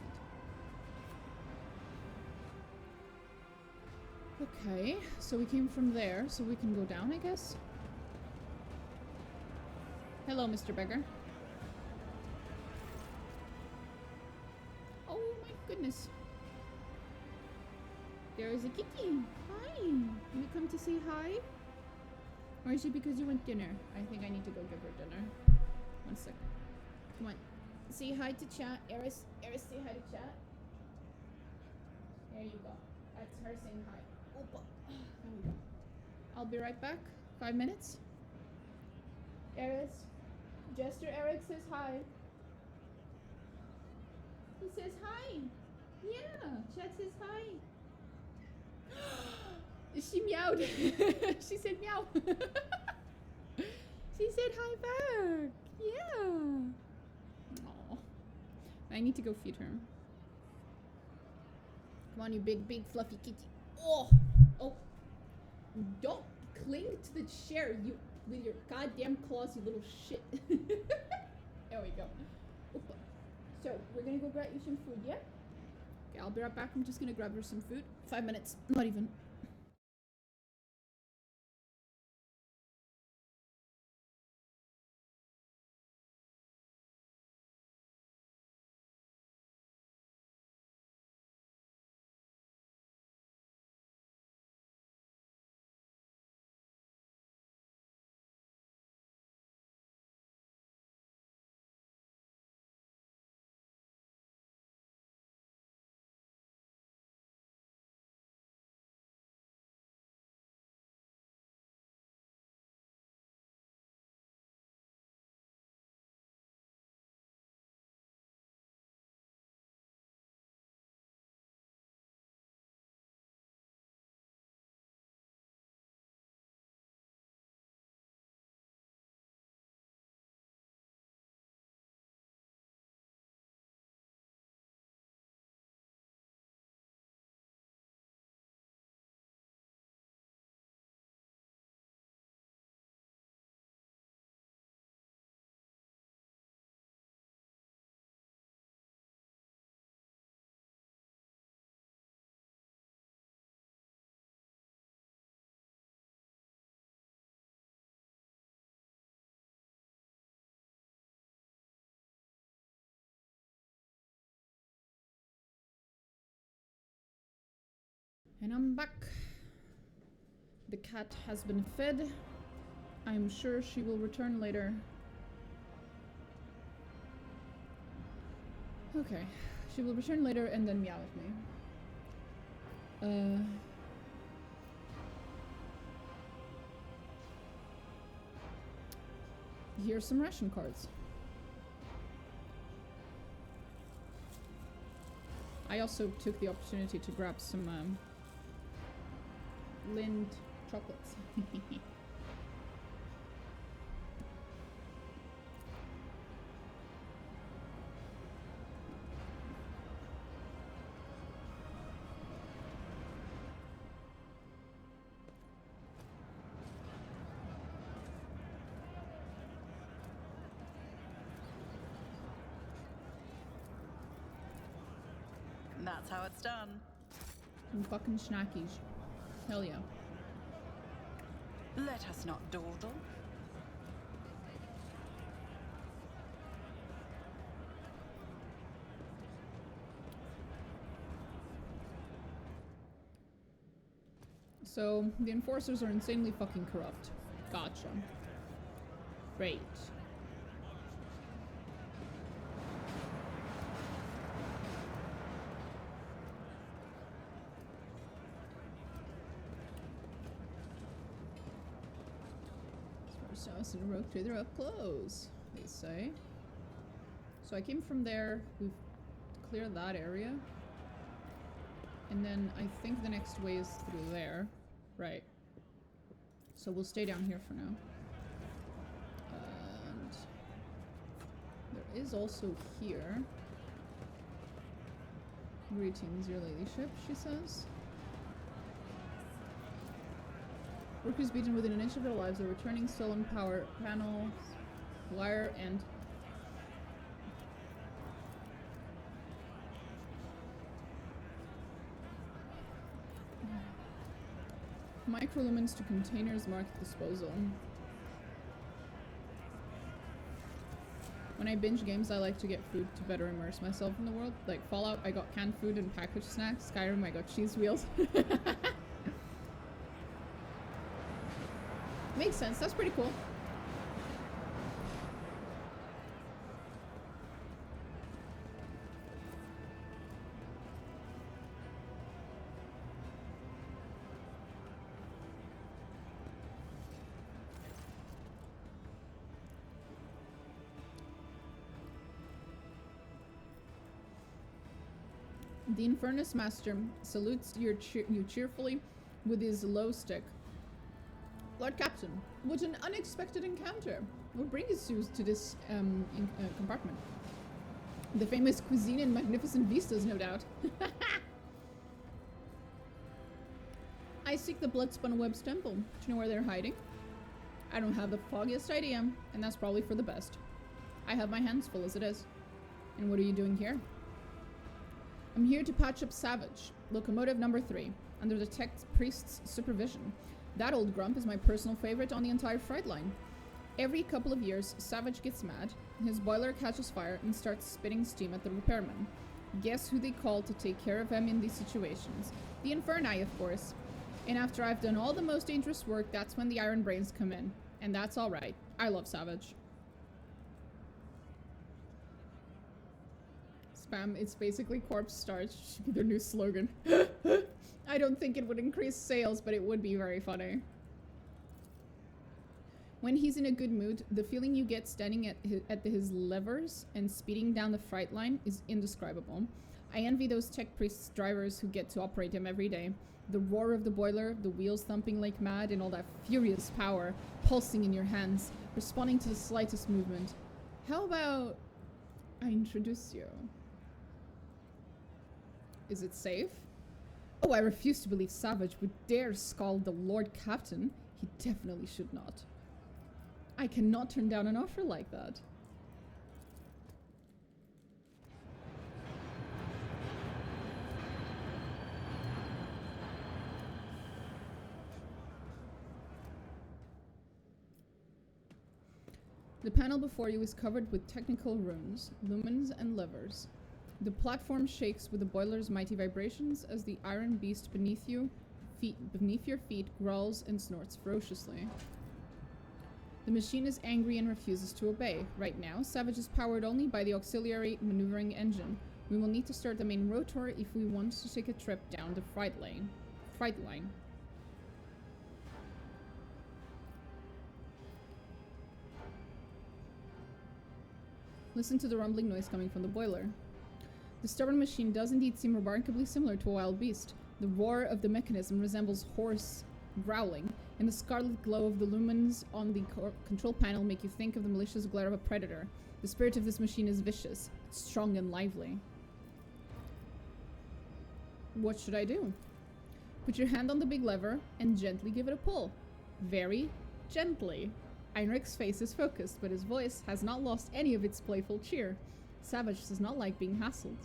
Speaker 1: Okay, so we came from there, so we can go down, I guess? Hello, Mr. Beggar. Oh my goodness. There is a kitty. Hi. You come to say hi? Or is it because you want dinner? I think I need to go give her dinner. One sec. Come on. Say hi to chat. Eris, say hi to chat. There you go. That's her saying hi. Opa. There we go. I'll be right back. 5 minutes. Eris. Jester Eric says hi. He says hi. Yeah. Chat says hi. She meowed. She said meow. She said hi back. Yeah. Aww. I need to go feed her. Come on, you big fluffy kitty. Oh. Oh. Don't cling to the chair, you with your goddamn claws, you little shit. There we go. Opa. So, we're gonna go grab you some food, yeah? Okay, I'll be right back. I'm just gonna grab her some food. 5 minutes. Not even. And I'm back. The cat has been fed. I'm sure she will return later. Okay. She will return later and then meow at me. Here's some ration cards. I also took the opportunity to grab some Lind chocolates.
Speaker 6: That's how it's done.
Speaker 1: Some fucking snackies. Hell yeah.
Speaker 6: Let us not dawdle.
Speaker 1: So, the enforcers are insanely fucking corrupt. Gotcha. Great. Us and a rogue trader up close, they say. So I came from there, we've cleared that area. And then I think the next way is through there. Right. So we'll stay down here for now. And there is also here. Greetings, your ladyship, she says. Workers beaten within an inch of their lives are returning stolen power panels, wire, and microlumens to containers marked disposal. When I binge games, I like to get food to better immerse myself in the world. Like Fallout, I got canned food and packaged snacks. Skyrim, I got cheese wheels. Makes sense. That's pretty cool. The Infernus Master salutes you cheerfully with his low stick. Lord Captain, what an unexpected encounter. What brings you to this compartment? The famous cuisine and magnificent vistas, no doubt. I seek the Bloodspun Web's temple. Do you know where they're hiding? I don't have the foggiest idea, and that's probably for the best. I have my hands full as it is. And what are you doing here? I'm here to patch up Savage, locomotive number 3, under the tech priest's supervision. That old grump is my personal favorite on the entire freight line. Every couple of years, Savage gets mad, his boiler catches fire, and starts spitting steam at the repairman. Guess who they call to take care of him in these situations? The Inferni, of course. And after I've done all the most dangerous work, that's when the Iron Brains come in. And that's alright. I love Savage. Spam, it's basically corpse starch. Should be their new slogan. I don't think it would increase sales, but it would be very funny. When he's in a good mood, the feeling you get standing at his levers and speeding down the freight line is indescribable. I envy those tech priests drivers who get to operate him every day. The roar of the boiler, the wheels thumping like mad, and all that furious power pulsing in your hands, responding to the slightest movement. How about I introduce you? Is it safe? Oh, I refuse to believe Savage would dare scald the Lord Captain. He definitely should not. I cannot turn down an offer like that. The panel before you is covered with technical runes, lumens, and levers. The platform shakes with the boiler's mighty vibrations as the iron beast beneath your feet growls and snorts ferociously. The machine is angry and refuses to obey. Right now, Savage is powered only by the auxiliary maneuvering engine. We will need to start the main rotor if we want to take a trip down the freight line. Listen to the rumbling noise coming from the boiler. The stubborn machine does indeed seem remarkably similar to a wild beast. The roar of the mechanism resembles hoarse growling, and the scarlet glow of the lumens on the control panel make you think of the malicious glare of a predator. The spirit of this machine is vicious, strong and lively. What should I do? Put your hand on the big lever and gently give it a pull. Very gently. Heinrich's face is focused, but his voice has not lost any of its playful cheer. Savage does not like being hassled.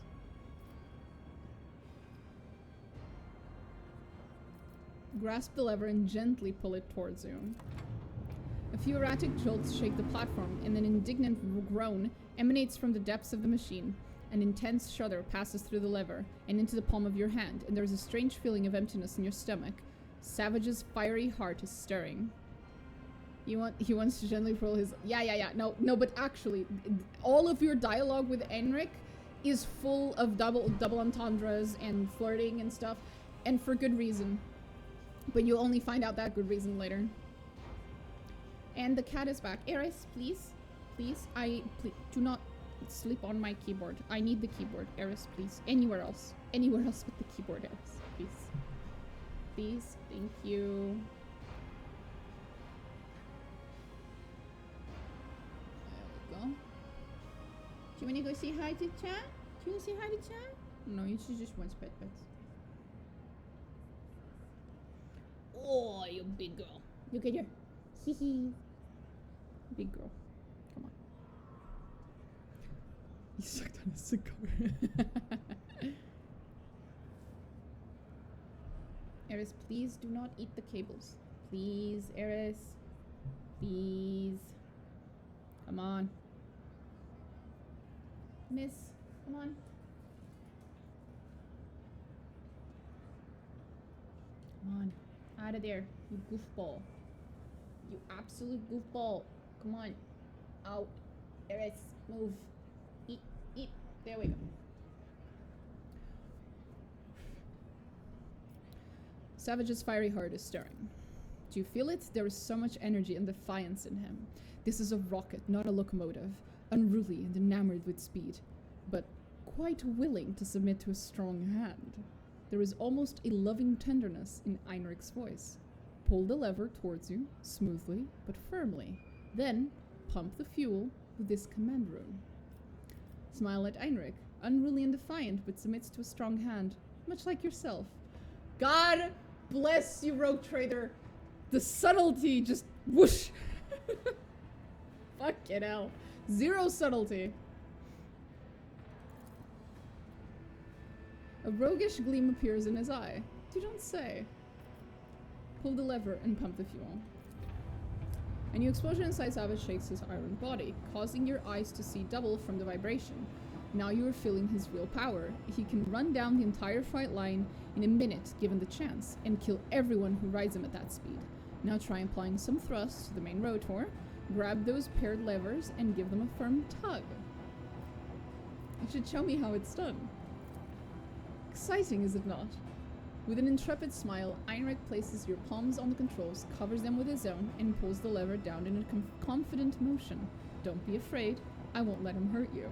Speaker 1: Grasp the lever and gently pull it towards you. A few erratic jolts shake the platform, and an indignant groan emanates from the depths of the machine. An intense shudder passes through the lever and into the palm of your hand, and there is a strange feeling of emptiness in your stomach. Savage's fiery heart is stirring. He wants to gently pull his... Yeah. No, but actually, all of your dialogue with Heinrich is full of double entendres and flirting and stuff, and for good reason. But you'll only find out that good reason later. And the cat is back. Eris, please. Please, do not sleep on my keyboard. I need the keyboard. Eris, please. Anywhere else. Anywhere else but the keyboard, Eris. Please. Please. Thank you. There we go. Do you want to go say hi to chat? Do you want to say hi to chat? No, you should just want pet pets. Oh, you big girl. Look at her. Hee hee. Big girl. Come on. He sucked on a cigar. Eris, please do not eat the cables. Please, Eris. Please. Come on. Miss, come on. Come on. Out of there, you goofball. You absolute goofball. Come on. Out. Eris, move. Eat. There we go. Savage's fiery heart is stirring. Do you feel it? There is so much energy and defiance in him. This is a rocket, not a locomotive. Unruly and enamored with speed, but quite willing to submit to a strong hand. There is almost a loving tenderness in Heinrich's voice. Pull the lever towards you, smoothly but firmly. Then, pump the fuel with this command room. Smile at Heinrich, unruly and defiant, but submits to a strong hand, much like yourself. God bless you, Rogue Trader! The subtlety just whoosh! Fucking hell. Zero subtlety. A roguish gleam appears in his eye. You don't say. Pull the lever and pump the fuel. A new explosion inside Savage shakes his iron body, causing your eyes to see double from the vibration. Now you are feeling his real power. He can run down the entire fight line in a minute, given the chance, and kill everyone who rides him at that speed. Now try applying some thrust to the main rotor, grab those paired levers, and give them a firm tug. You should show me how it's done. Exciting, is it not? With an intrepid smile, Heinrich places your palms on the controls, covers them with his own, and pulls the lever down in a confident motion. Don't be afraid. I won't let him hurt you.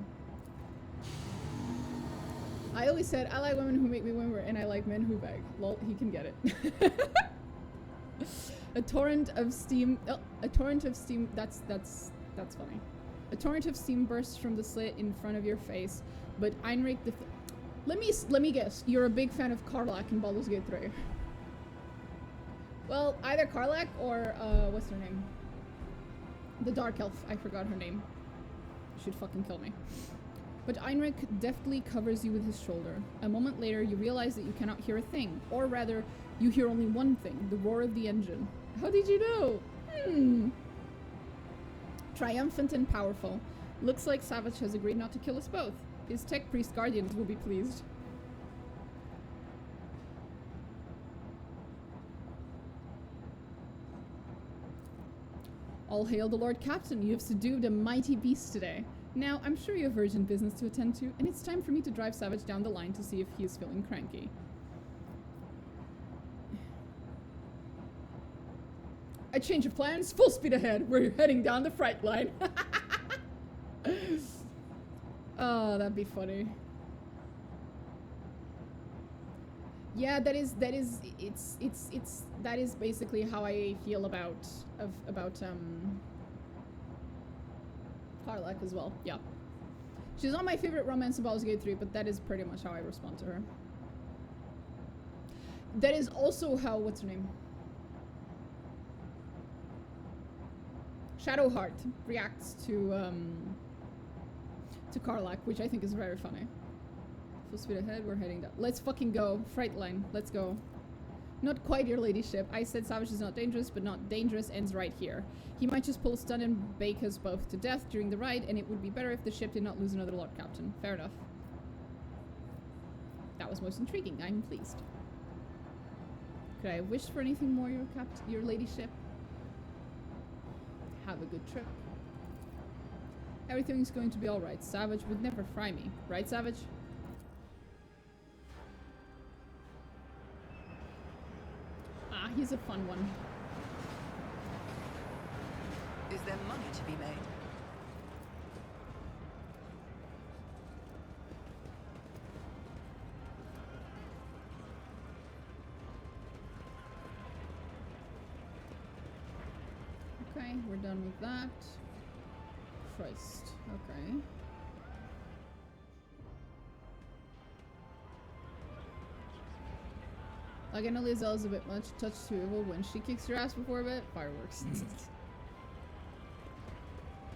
Speaker 1: I always said, I like women who make me whimper, and I like men who beg. Lol, he can get it. A torrent of steam, that's funny. A torrent of steam bursts from the slit in front of your face, but Heinrich let me guess, you're a big fan of Karlach in Baldur's Gate 3. Well, either Karlach or, what's her name? The Dark Elf, I forgot her name. She'd fucking kill me. But Heinrich deftly covers you with his shoulder. A moment later, you realize that you cannot hear a thing, or rather, you hear only one thing, the roar of the engine. How did you know? Triumphant and powerful. Looks like Savage has agreed not to kill us both. His tech priest guardians will be pleased. All hail the Lord Captain, you have subdued a mighty beast today. Now, I'm sure you have urgent business to attend to, and it's time for me to drive Savage down the line to see if he is feeling cranky. A change of plans, full speed ahead. We're heading down the freight line. Oh, that'd be funny. Yeah, that is basically how I feel about Karlach as well. Yeah. She's not my favorite romance in Baldur's Gate 3, but that is pretty much how I respond to her. That is also how, what's her name? Shadowheart reacts to Karlach, which I think is very funny. Full speed ahead, we're heading down. Let's fucking go. Freight line, let's go. Not quite, your ladyship. I said Savage is not dangerous, but not dangerous ends right here. He might just pull a stun and bake us both to death during the ride, and it would be better if the ship did not lose another Lord Captain. Fair enough. That was most intriguing. I'm pleased. Could I wish for anything more, your ladyship? Have a good trip. Everything's going to be alright. Savage would never fry me. Right, Savage? Ah, he's a fun one.
Speaker 6: Is there money to be made?
Speaker 1: Okay, we're done with that. Christ. Okay. Like, I know Lae'zel's a bit much, touch too evil. When she kicks your ass before a bit, fireworks.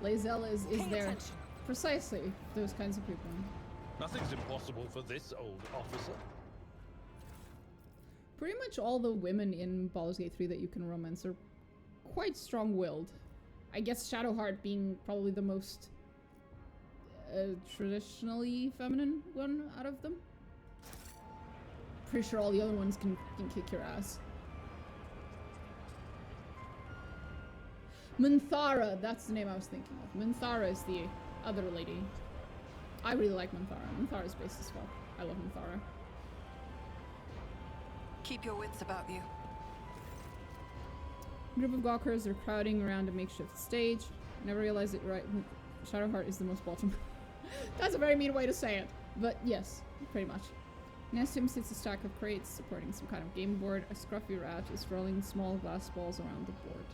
Speaker 1: Lae'zel is there precisely those kinds of people.
Speaker 2: Nothing's impossible for this old officer.
Speaker 1: Pretty much all the women in Baldur's Gate 3 that you can romance are quite strong-willed. I guess Shadowheart being probably the most traditionally feminine one out of them. Pretty sure all the other ones can kick your ass. Minthara, that's the name I was thinking of. Minthara is the other lady. I really like Minthara. Minthara's based as well. I love Minthara.
Speaker 6: Keep your wits about you.
Speaker 1: A group of gawkers are crowding around a makeshift stage. Never realized it right. Shadowheart is the most bottom. That's a very mean way to say it. But yes, pretty much. Next to him sits a stack of crates supporting some kind of game board. A scruffy rat is rolling small glass balls around the board.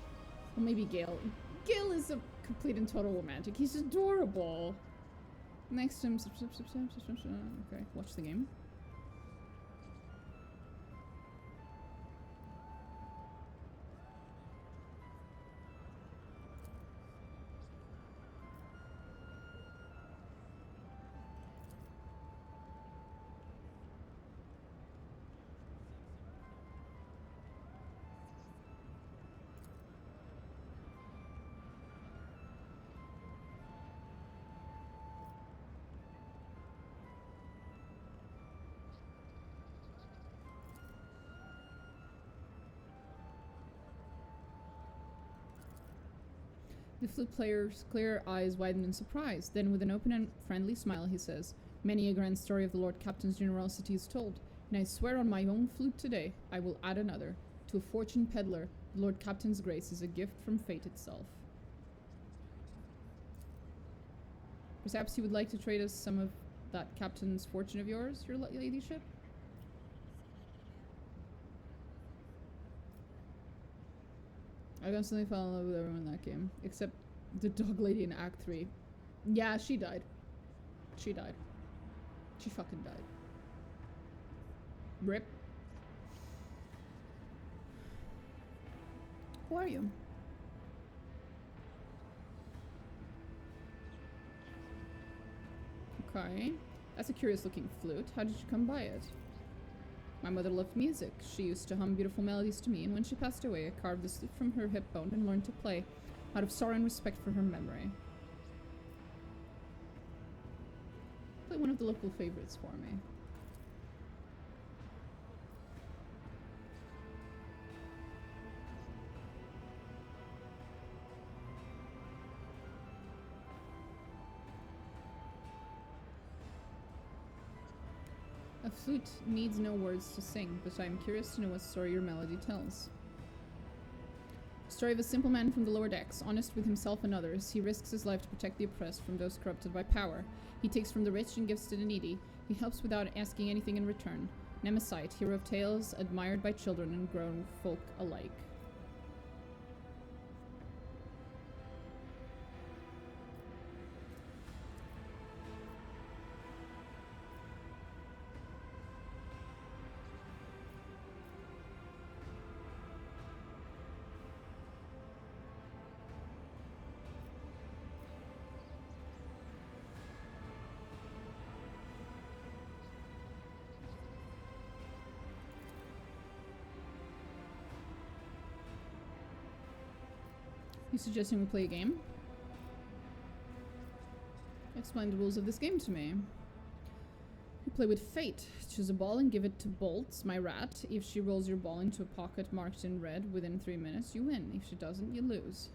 Speaker 1: Well, maybe Gale. Gale is a complete and total romantic. He's adorable. Next to him... Okay, watch the game. The flute player's clear eyes widen in surprise. Then, with an open and friendly smile, he says, "Many a grand story of the Lord Captain's generosity is told, and I swear on my own flute today, I will add another. To a fortune peddler, the Lord Captain's grace is a gift from fate itself." Perhaps you would like to trade us some of that Captain's fortune of yours, your ladyship? I constantly fell in love with everyone in that game, except the dog lady in Act 3. Yeah, she died. She died. She fucking died. Rip. Who are you? Okay. That's a curious looking flute. How did you come by it? My mother loved music. She used to hum beautiful melodies to me, and when she passed away, I carved this flute from her hip bone and learned to play, out of sorrow and respect for her memory. Play one of the local favorites for me. A flute needs no words to sing, but I am curious to know what story your melody tells. Story of a simple man from the lower decks, honest with himself and others. He risks his life to protect the oppressed from those corrupted by power. He takes from the rich and gives to the needy. He helps without asking anything in return. Nemesis, hero of tales, admired by children and grown folk alike. You suggesting we play a game? Explain the rules of this game to me. You play with fate. Choose a ball and give it to Bolts, my rat. If she rolls your ball into a pocket marked in red within 3 minutes, you win. If she doesn't, you lose.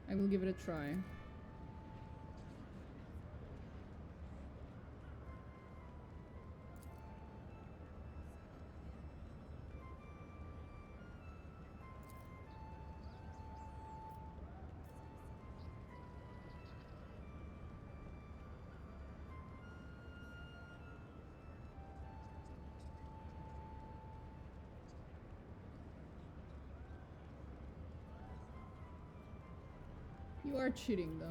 Speaker 1: I will give it a try. You are cheating, though.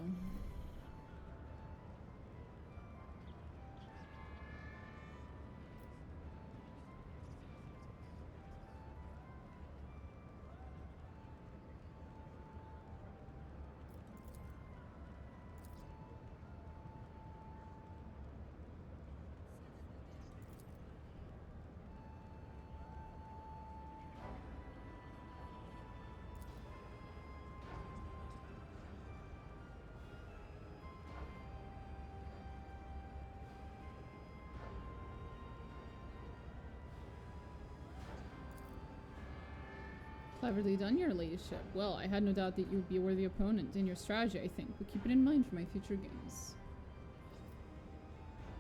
Speaker 1: Cleverly done, your ladyship. Well, I had no doubt that you would be a worthy opponent in your strategy, I think, but keep it in mind for my future games.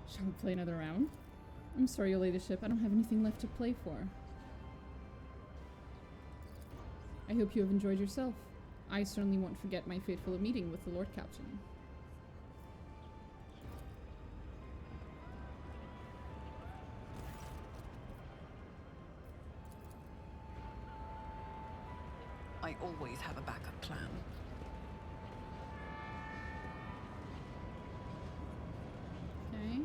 Speaker 1: Shall we play another round? I'm sorry, your ladyship, I don't have anything left to play for. I hope you have enjoyed yourself. I certainly won't forget my fateful meeting with the Lord Captain.
Speaker 6: I always have a backup plan.
Speaker 1: Okay.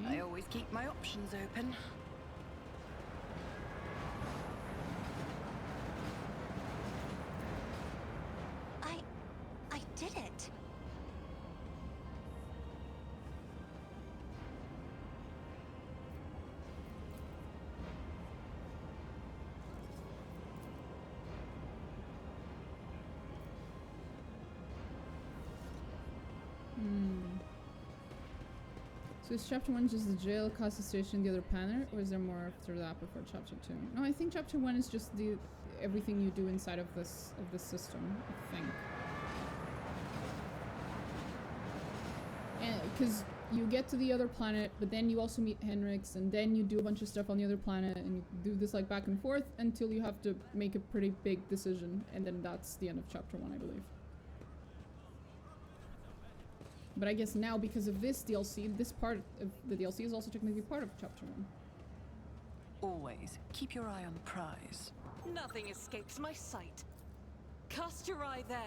Speaker 6: I always keep my options open.
Speaker 5: I did it.
Speaker 1: So is chapter 1 just the jail, castle station, the other planner, or is there more after that before chapter 2? No, I think chapter 1 is just the everything you do inside of this system, I think. And because you get to the other planet, but then you also meet Henrix, and then you do a bunch of stuff on the other planet, and you do this like back and forth until you have to make a pretty big decision, and then that's the end of chapter 1, I believe. But I guess now, because of this DLC, this part of the DLC is also technically part of chapter 1.
Speaker 6: Always keep your eye on the prize.
Speaker 3: Nothing escapes my sight. Cast your eye there.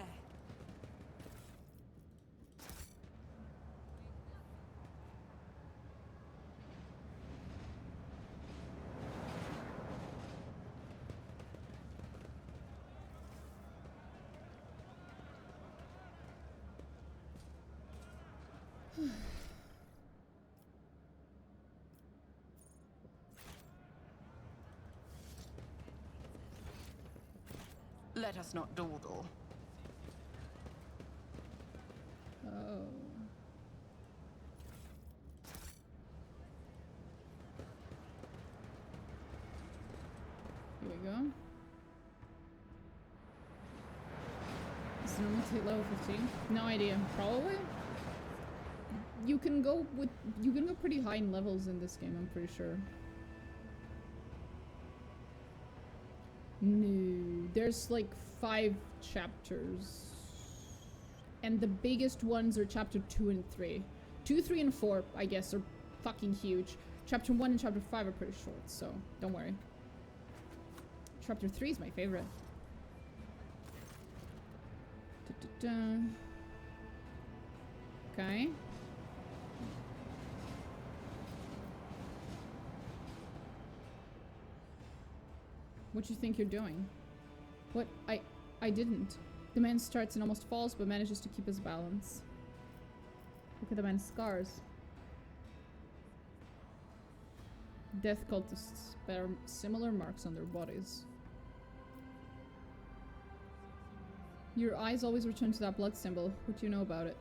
Speaker 6: Let us not dawdle.
Speaker 1: Oh. Here we go. Is it normal to hit level 15? No idea. Probably. You can go pretty high in levels in this game, I'm pretty sure. No, there's like 5 chapters. And the biggest ones are chapter 2 and 3. 2, 3, and 4, I guess, are fucking huge. Chapter 1 and chapter 5 are pretty short, so don't worry. Chapter 3 is my favorite. Okay. What do you think you're doing? What? I didn't. The man starts and almost falls, but manages to keep his balance. Look at the man's scars. Death cultists bear similar marks on their bodies. Your eyes always return to that blood symbol. What do you know about it?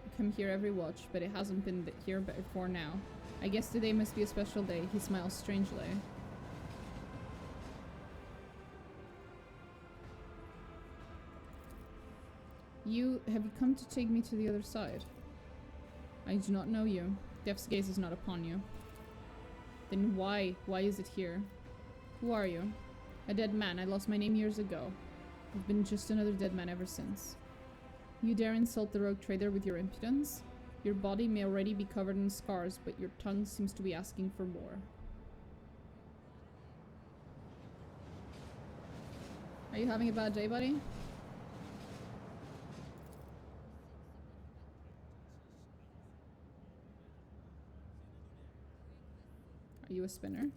Speaker 1: I come here every watch, but it hasn't been here before now. I guess today must be a special day. He smiles strangely. Have you come to take me to the other side? I do not know you. Death's gaze is not upon you. Then why is it here? Who are you? A dead man. I lost my name years ago. I've been just another dead man ever since. You dare insult the rogue trader with your impudence? Your body may already be covered in scars, but your tongue seems to be asking for more. Are you having a bad day, buddy? Are you a spinner?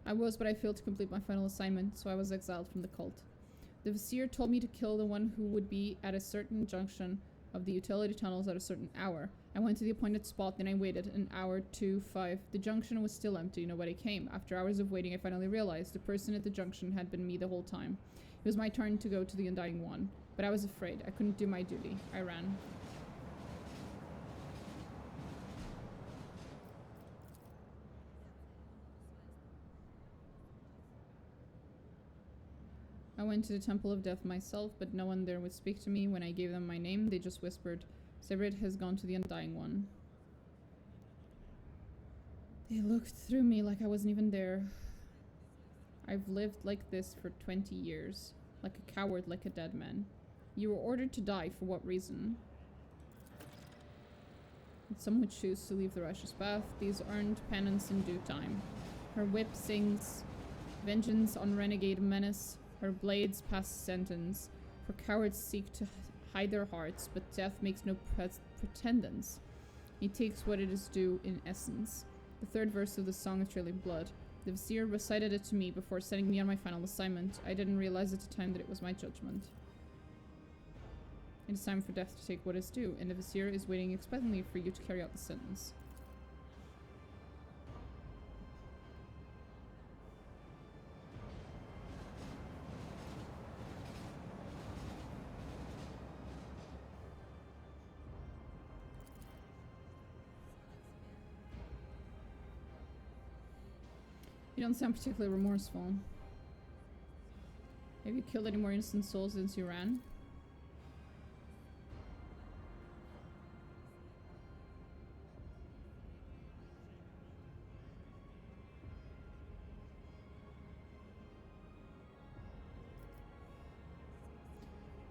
Speaker 1: I was, but I failed to complete my final assignment, so I was exiled from the cult. The Vizier told me to kill the one who would be at a certain junction of the utility tunnels at a certain hour. I went to the appointed spot, then I waited. An hour, 2, 5. The junction was still empty. Nobody came. After hours of waiting, I finally realized the person at the junction had been me the whole time. It was my turn to go to the Undying One, but I was afraid. I couldn't do my duty. I ran. I went to the Temple of Death myself, but no one there would speak to me. When I gave them my name, they just whispered, "Severid has gone to the Undying One." They looked through me like I wasn't even there. I've lived like this for 20 years. Like a coward, like a dead man. You were ordered to die. For what reason? And some would choose to leave the righteous path. These earned penance in due time. Her whip sings vengeance on renegade menace. Her blades pass sentence. For cowards seek to hide their hearts, but death makes no pretendance. He takes what it is due in essence. The third verse of the Song of Trailing Blood. The Vizier recited it to me before sending me on my final assignment. I didn't realize at the time that it was my judgment. It is time for death to take what is due, and the Vizier is waiting expectantly for you to carry out the sentence. You don't sound particularly remorseful. Have you killed any more innocent souls since you ran?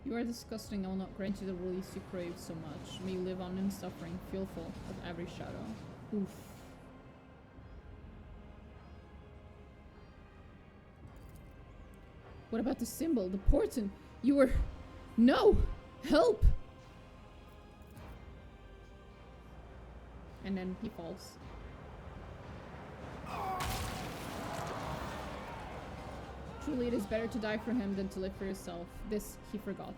Speaker 1: You are disgusting. I will not grant you the release you crave so much. May you live on in suffering, fearful of every shadow. Oof. What about the symbol? The portent? You were... No! Help! And then he falls. Truly, it is better to die for him than to live for yourself. This he forgot.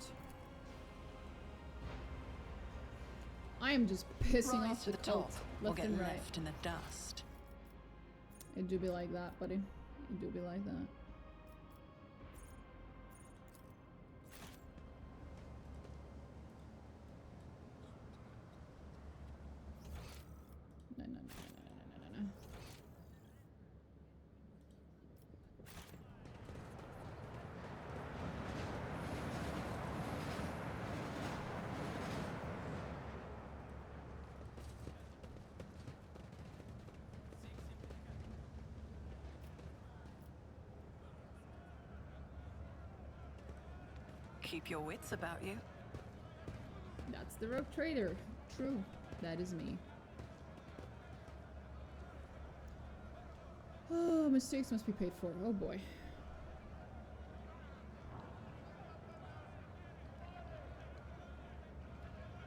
Speaker 1: I am just pissing off the cult left and right.
Speaker 6: Left in the dust.
Speaker 1: It do be like that, buddy. It do be like that. No, no, no, no, no, no, no, no.
Speaker 6: Keep your wits about you.
Speaker 1: That's the rogue trader. True. That is me. Oh, mistakes must be paid for. Oh boy.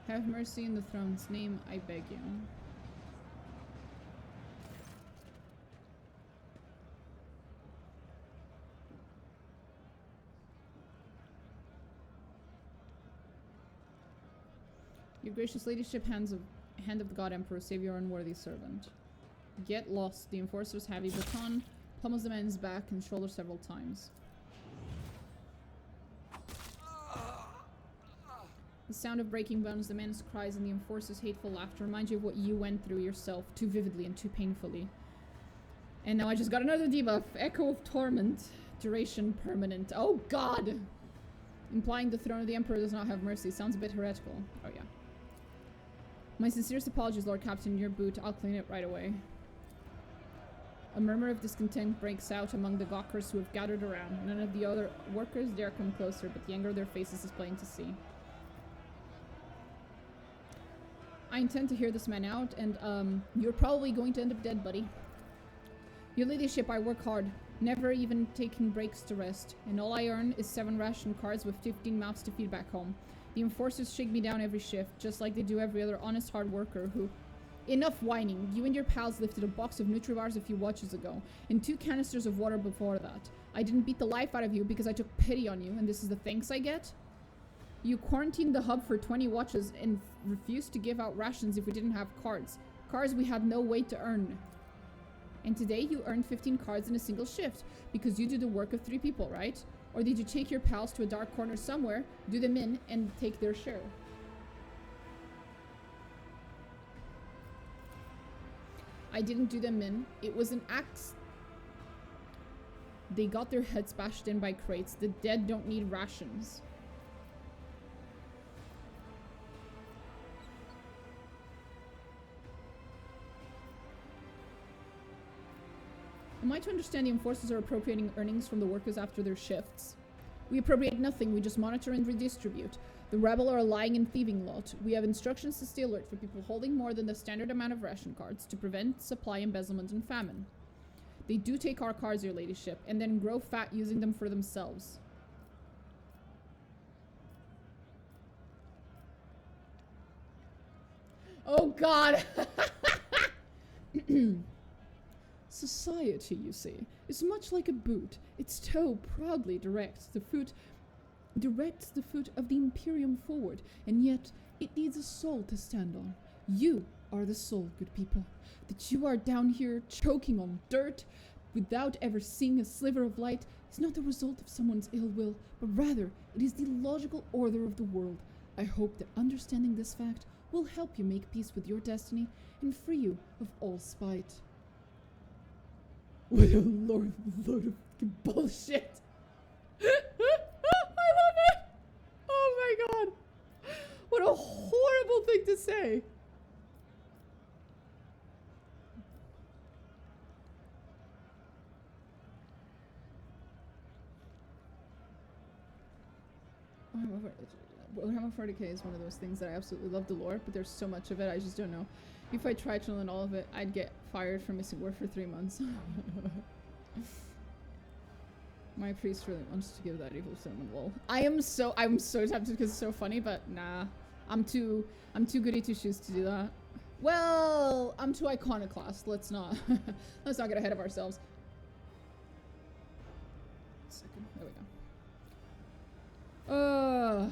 Speaker 1: Have mercy in the throne's name, I beg you. Your gracious ladyship, hand of the god emperor, save your unworthy servant. Get lost. The enforcer's heavy baton pummels the man's back and shoulder several times. The sound of breaking bones, the man's cries, and the enforcer's hateful laughter remind you of what you went through yourself too vividly and too painfully. And now I just got another debuff. Echo of Torment. Duration permanent. Oh god! Implying the throne of the emperor does not have mercy. Sounds a bit heretical. Oh yeah. My sincerest apologies, Lord Captain. Your boot. I'll clean it right away. A murmur of discontent breaks out among the gawkers who have gathered around. None of the other workers dare come closer, but the anger of their faces is plain to see. I intend to hear this man out, and you're probably going to end up dead, buddy. Your ladyship, I work hard, never even taking breaks to rest, and all I earn is 7 ration cards with 15 mouths to feed back home. The enforcers shake me down every shift, just like they do every other honest hard worker who... Enough whining. You and your pals lifted a box of Nutribars a few watches ago, and 2 canisters of water before that. I didn't beat the life out of you because I took pity on you, and this is the thanks I get? You quarantined the hub for 20 watches and refused to give out rations if we didn't have cards. Cards we had no way to earn. And today you earned 15 cards in a single shift, because you do the work of 3 people, right? Or did you take your pals to a dark corner somewhere, do them in, and take their share? I didn't do them in. It was an act. They got their heads bashed in by crates. The dead don't need rations. Am I to understand the enforcers are appropriating earnings from the workers after their shifts? We appropriate nothing, we just monitor and redistribute. The rebel are a lying and thieving lot. We have instructions to stay alert for people holding more than the standard amount of ration cards to prevent supply embezzlement and famine. They do take our cards, your ladyship, and then grow fat using them for themselves. Oh god! Society, you see, is much like a boot. Its toe proudly directs the foot of the Imperium forward, and yet it needs a soul to stand on. You are the soul, good people. That you are down here choking on dirt without ever seeing a sliver of light is not the result of someone's ill will, but rather it is the logical order of the world. I hope that understanding this fact will help you make peace with your destiny and free you of all spite. What a load of bullshit. I love it. Oh my god. What a horrible thing to say. Warhammer 40k is one of those things that I absolutely love the lore, but there's so much of it, I just don't know. If I tried to learn all of it, I'd get fired for missing work for 3 months. My priest really wants to give that evil sermon. Lol. I'm so tempted because it's so funny, but nah. I'm too goody two shoes to do that. Well, I'm too iconoclast. Let's not get ahead of ourselves. Second. There we go.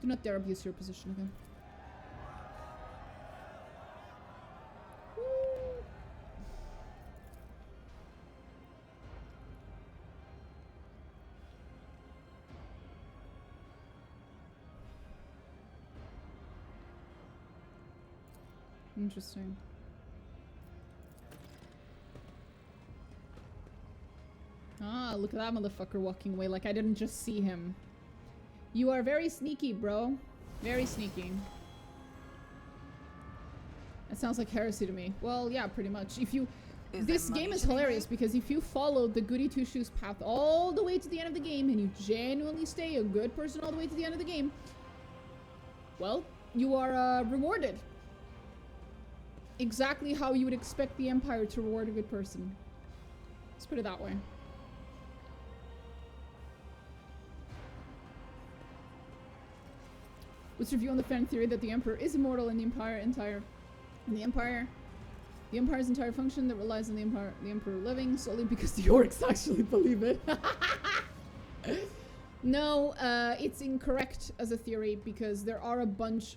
Speaker 1: Do not dare abuse your position again. Interesting. Ah, look at that motherfucker walking away like I didn't just see him. You are very sneaky, bro. Very sneaky. That sounds like heresy to me. Well, yeah, pretty much. If you... This game is hilarious because if you follow the goody two-shoes path all the way to the end of the game and you genuinely stay a good person all the way to the end of the game, well, you are rewarded. Exactly how you would expect the Empire to reward a good person. Let's put it that way. Let's review on the fan theory that the Emperor is immortal and the Empire's entire function that relies on the Emperor living solely because the orcs actually believe it. No, it's incorrect as a theory because there's a bunch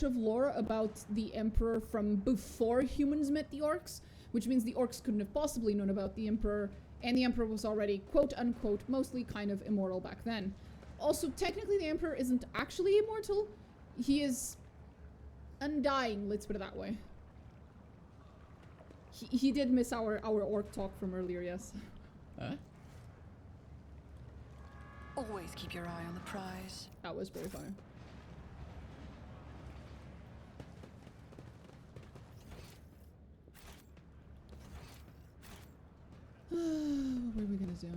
Speaker 1: of lore about the Emperor from before humans met the orcs, which means the orcs couldn't have possibly known about the Emperor, and the Emperor was already quote unquote mostly kind of immortal back then. Also, technically the Emperor isn't actually immortal. He is undying, let's put it that way. He did miss our orc talk from earlier, yes.
Speaker 6: Always keep your eye on the prize.
Speaker 1: That was very funny. What were we gonna do?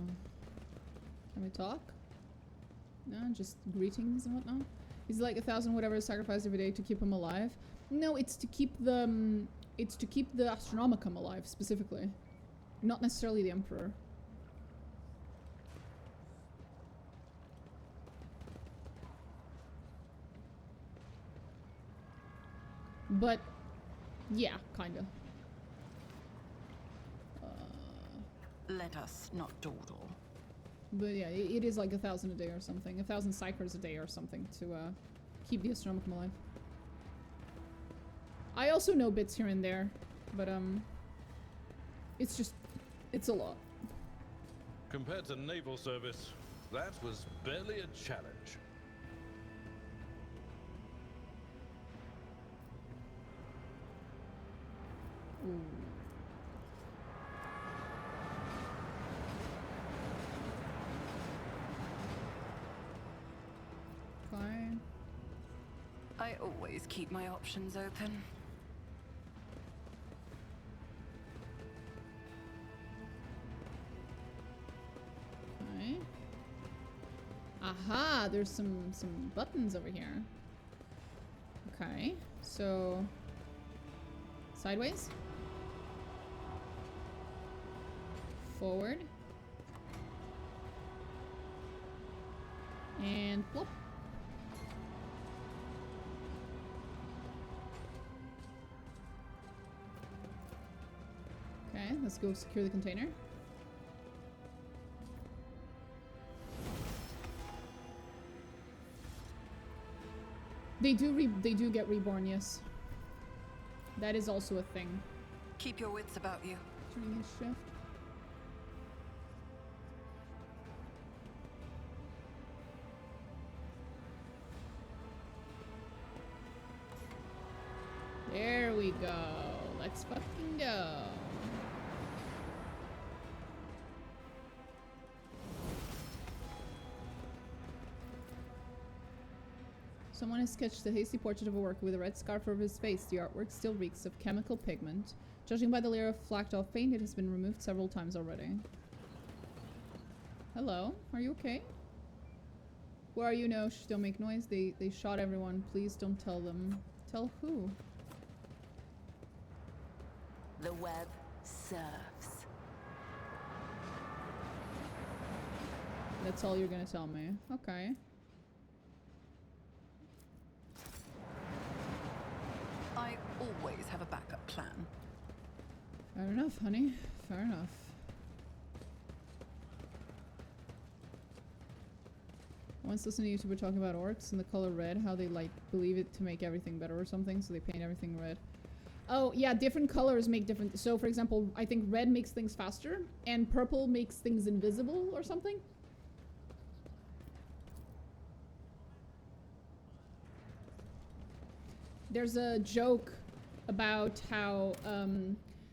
Speaker 1: Can we talk? No, just greetings and whatnot. He's like 1,000 whatever sacrificed every day to keep him alive. No, it's to keep the Astronomicum alive specifically, not necessarily the Emperor. But yeah, kinda.
Speaker 6: Let us not dawdle.
Speaker 1: But yeah, it is like 1,000 a day or something. 1,000 cyphers a day or something to keep the Astronomicum alive. I also know bits here and there, but it's a lot.
Speaker 2: Compared to naval service, that was barely a challenge.
Speaker 1: Ooh. Fine.
Speaker 6: I always keep my options open.
Speaker 1: Okay. Aha, there's some buttons over here. Okay, so sideways, forward, and flip. Okay, let's go secure the container. They do get reborn, yes. That is also a thing.
Speaker 6: Keep your wits about you.
Speaker 1: Turning his shift. There we go. Let's fucking go. Someone has sketched a hasty portrait of a worker with a red scarf over his face. The artwork still reeks of chemical pigment. Judging by the layer of flacked off paint, it has been removed several times already. Hello? Are you okay? Who are you? No, shh, don't make noise. They shot everyone. Please don't tell them. Tell who?
Speaker 8: The web serves.
Speaker 1: That's all you're gonna tell me. Okay.
Speaker 6: I always have a backup plan.
Speaker 1: Fair enough, honey. Fair enough. I once listened to a YouTuber talking about orcs and the color red, how they like believe it to make everything better or something, so they paint everything red. Oh, yeah, different colors make different... So, for example, I think red makes things faster, and purple makes things invisible or something. There's a joke about how,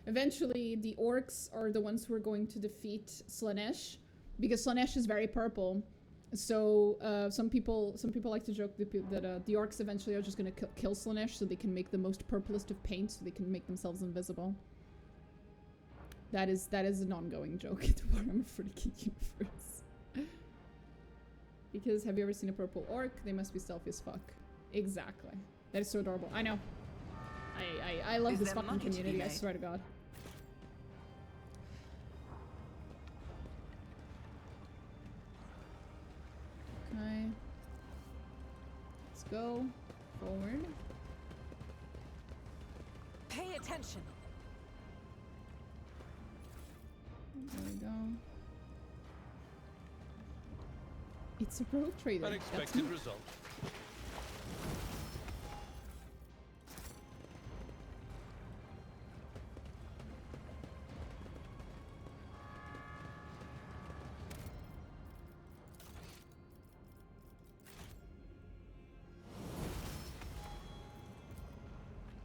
Speaker 1: eventually the orcs are the ones who are going to defeat Slaanesh, because Slaanesh is very purple. So some people like to joke that the orcs eventually are just going to kill Slaanesh so they can make the most purplest of paint, so they can make themselves invisible. That is an ongoing joke in the Warhammer 40k universe. Because have you ever seen a purple orc? They must be stealthy as fuck. Exactly. That is so adorable. I know. I love this fucking community. I swear to God. Okay. Let's go forward.
Speaker 3: Pay attention.
Speaker 1: There we go. It's a rogue trader.
Speaker 2: Unexpected result.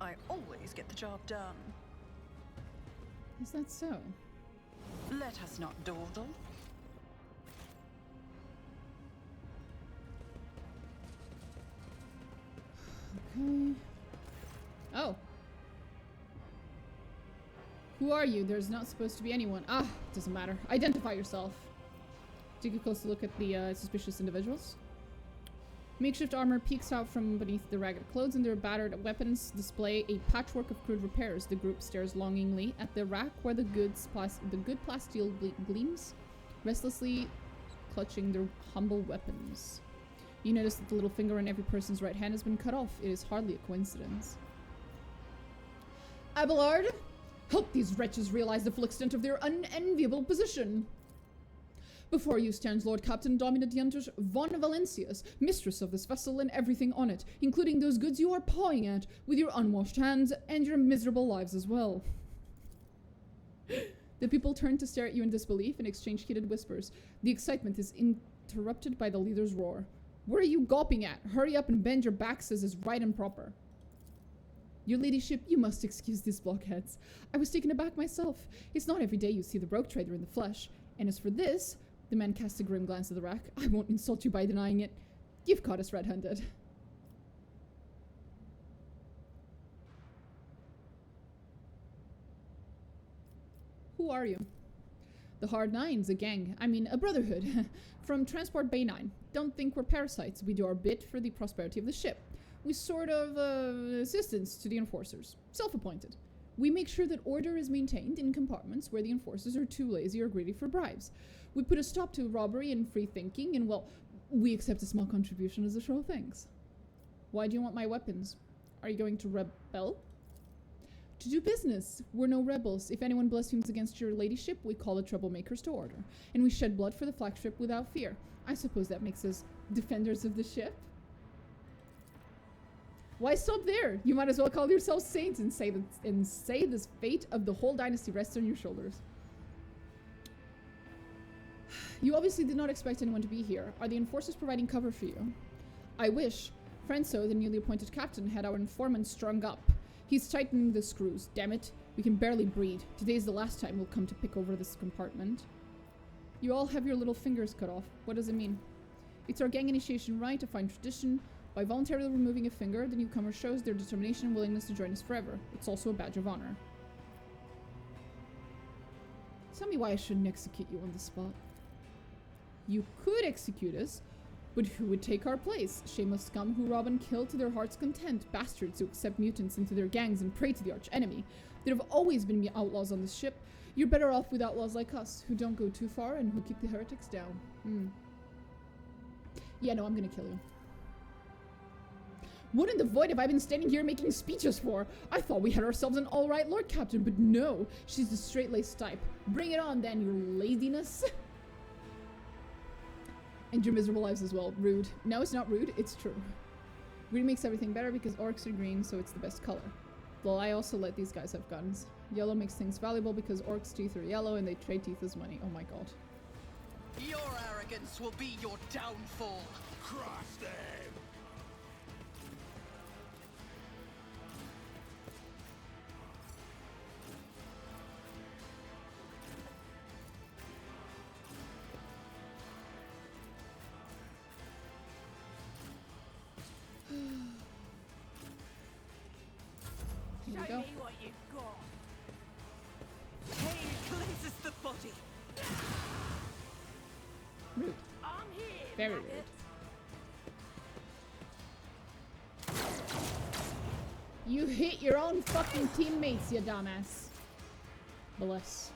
Speaker 6: I always get the job done.
Speaker 1: Is that so?
Speaker 6: Let us not dawdle.
Speaker 1: Okay. Oh. Who are you? There's not supposed to be anyone. Ah, doesn't matter. Identify yourself. Take a closer look at the suspicious individuals. Makeshift armor peeks out from beneath the ragged clothes, and their battered weapons display a patchwork of crude repairs. The group stares longingly at the rack where the good plasteel gleams, restlessly clutching their humble weapons. You notice that the little finger on every person's right hand has been cut off. It is hardly a coincidence. Abelard, help these wretches realize the full extent of their unenviable position. Before you stands Lord Captain Domina Dienters von Valencius, mistress of this vessel and everything on it, including those goods you are pawing at with your unwashed hands and your miserable lives as well. The people turn to stare at you in disbelief and exchange heated whispers. The excitement is interrupted by the leader's roar. What are you gawping at? Hurry up and bend your backs as is right and proper. Your ladyship, you must excuse these blockheads. I was taken aback myself. It's not every day you see the rogue trader in the flesh. And as for this... The man cast a grim glance at the rack. I won't insult you by denying it. You've caught us red-handed. Who are you? The Hard Nines, a gang. I mean, a brotherhood. From Transport Bay 9. Don't think we're parasites. We do our bit for the prosperity of the ship. We sort of, assistance to the enforcers. Self-appointed. We make sure that order is maintained in compartments where the enforcers are too lazy or greedy for bribes. We put a stop to robbery and free thinking, and, well, we accept a small contribution as a show of thanks. Why do you want my weapons? Are you going to rebel? To do business. We're no rebels. If anyone blasphemes against your ladyship, we call the troublemakers to order. And we shed blood for the flagship without fear. I suppose that makes us defenders of the ship? Why stop there? You might as well call yourselves saints and say this fate of the whole dynasty rests on your shoulders. You obviously did not expect anyone to be here. Are the enforcers providing cover for you? I wish. Franco, the newly appointed captain, had our informant strung up. He's tightening the screws. Damn it. We can barely breathe. Today's the last time we'll come to pick over this compartment. You all have your little fingers cut off. What does it mean? It's our gang initiation rite, a fine tradition. By voluntarily removing a finger, the newcomer shows their determination and willingness to join us forever. It's also a badge of honor. Tell me why I shouldn't execute you on the spot. You could execute us, But who would take our place? Shameless scum who rob and kill to their heart's content. Bastards who accept mutants into their gangs and pray to the arch-enemy. There have always been outlaws on this ship. You're better off with outlaws like us, who don't go too far and who keep the heretics down. Yeah, no, I'm gonna kill you. What in the void have I been standing here making speeches for? I thought we had ourselves an alright Lord Captain, but no. She's the straight-laced type. Bring it on then, your laziness. And your miserable lives as well. Rude. No, it's not rude. It's true. Green makes everything better because orcs are green, so it's the best color. Well, I also let these guys have guns. Yellow makes things valuable because orcs' teeth are yellow and they trade teeth as money. Oh my god.
Speaker 9: Your arrogance will be your downfall.
Speaker 7: Crush them!
Speaker 1: Here we go.
Speaker 9: What you've got. Pain cleanses the body.
Speaker 1: Rude.
Speaker 9: I'm here.
Speaker 1: Very rude. You hit your own fucking teammates, you dumbass. Bless.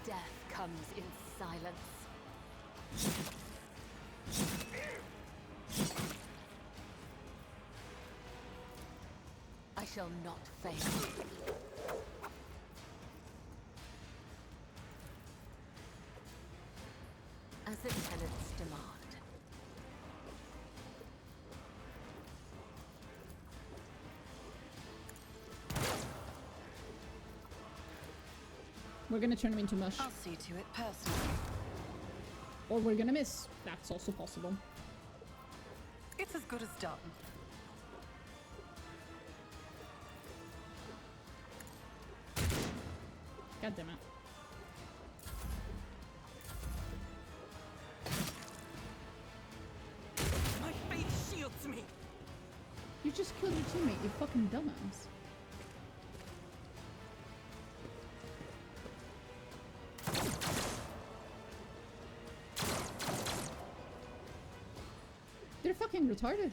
Speaker 8: Death comes in silence. I shall not fail. As the tenants demand.
Speaker 1: We're gonna turn him into mush.
Speaker 6: I'll see to it personally.
Speaker 1: Or we're gonna miss. That's also possible.
Speaker 6: It's as good as done.
Speaker 1: God damn it.
Speaker 9: My faith shields me.
Speaker 1: You just killed your teammate, you fucking dumbass. They're fucking retarded.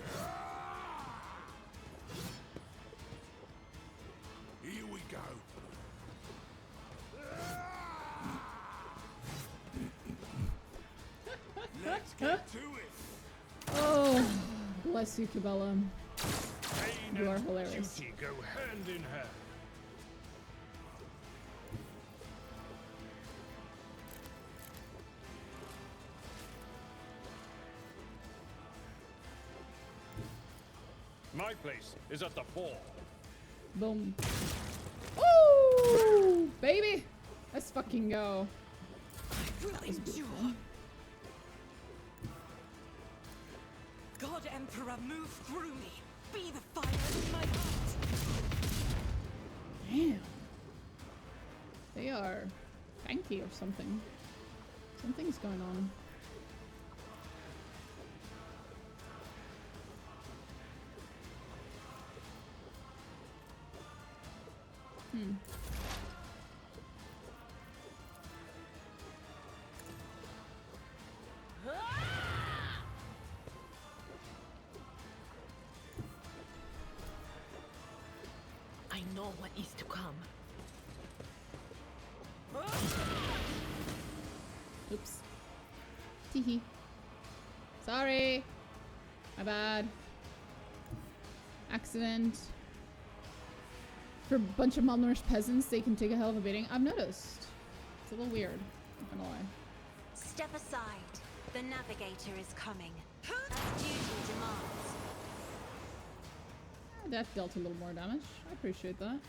Speaker 7: Here we go. Let's get to it.
Speaker 1: Oh, bless you, Kibelah.
Speaker 2: Pain
Speaker 1: You are
Speaker 2: and
Speaker 1: hilarious.
Speaker 2: duty go hand in hand. My place is at the fore.
Speaker 1: Boom. Oh, baby. Let's fucking go.
Speaker 9: I will endure. God Emperor, move through me. Be the fire in my heart.
Speaker 1: Damn. They are tanky or something. Something's going on.
Speaker 8: I know what is to come.
Speaker 1: Oops. Teehee. Sorry. My bad. Accident. For a bunch of malnourished peasants, they can take a hell of a beating. I've noticed. It's a little weird. Not gonna lie.
Speaker 5: Step aside. The navigator is coming. As duty demands.
Speaker 1: That dealt a little more damage. I appreciate that.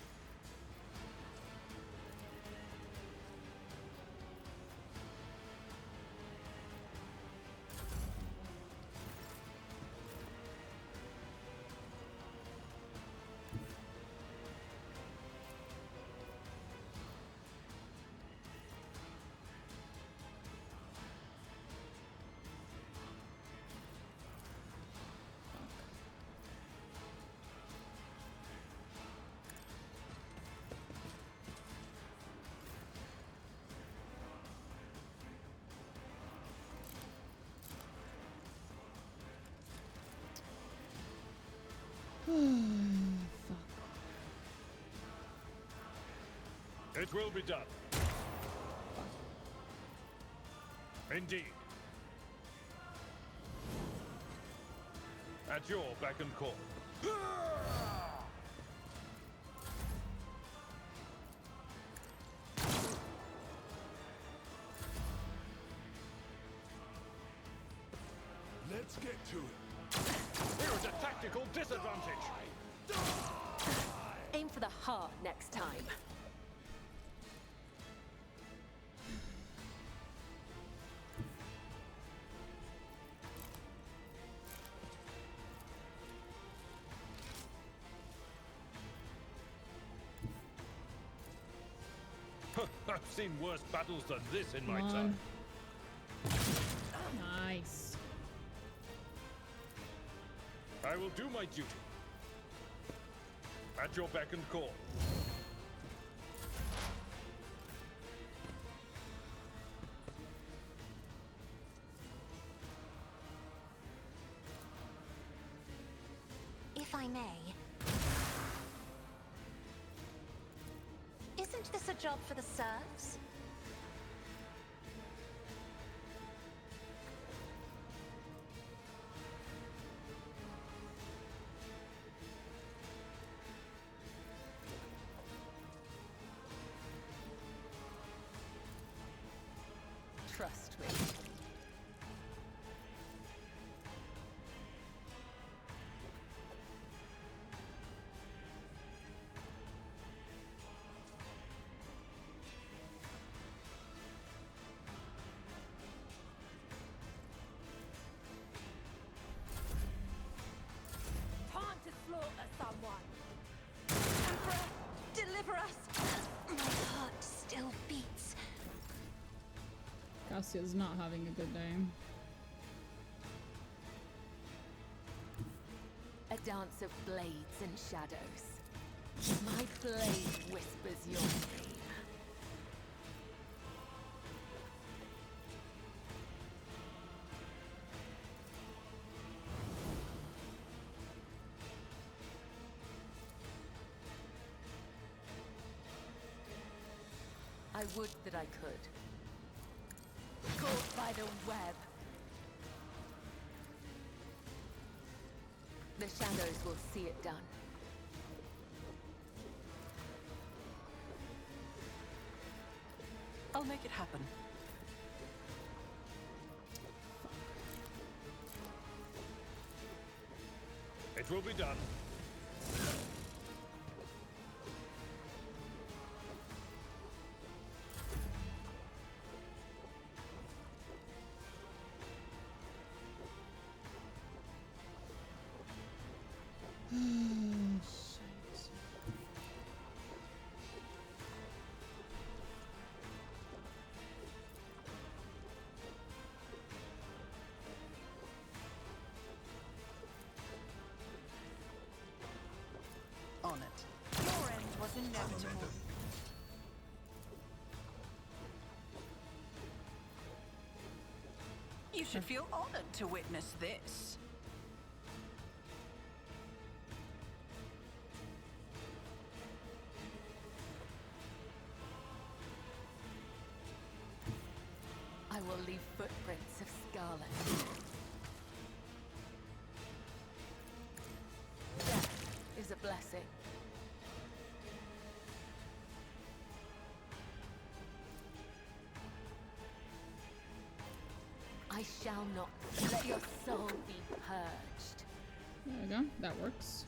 Speaker 1: Fuck.
Speaker 2: It will be done. Indeed. At your beck and call.
Speaker 7: Let's get to it.
Speaker 2: We're at a tactical disadvantage.
Speaker 8: Aim for the heart next time.
Speaker 2: I've seen worse battles than this in my
Speaker 1: Come
Speaker 2: time.
Speaker 1: on. Nice.
Speaker 2: I will do my duty. At your beck and call.
Speaker 5: If I may. Isn't this a job for the serfs?
Speaker 8: Trust me.
Speaker 9: Time to slaughter someone. Emperor, deliver us.
Speaker 5: My heart still beats.
Speaker 1: Cassia's not having a good day.
Speaker 8: A dance of blades and shadows. My blade whispers your name. I would that I could. Caught by the web. The shadows will see it done.
Speaker 6: I'll make it happen.
Speaker 2: It will be done.
Speaker 6: On it. Your end was inevitable. You should feel honored to witness this.
Speaker 8: I will leave footprints of scarlet. Death is a blessing. I shall not let your soul be purged.
Speaker 1: There we go. That works.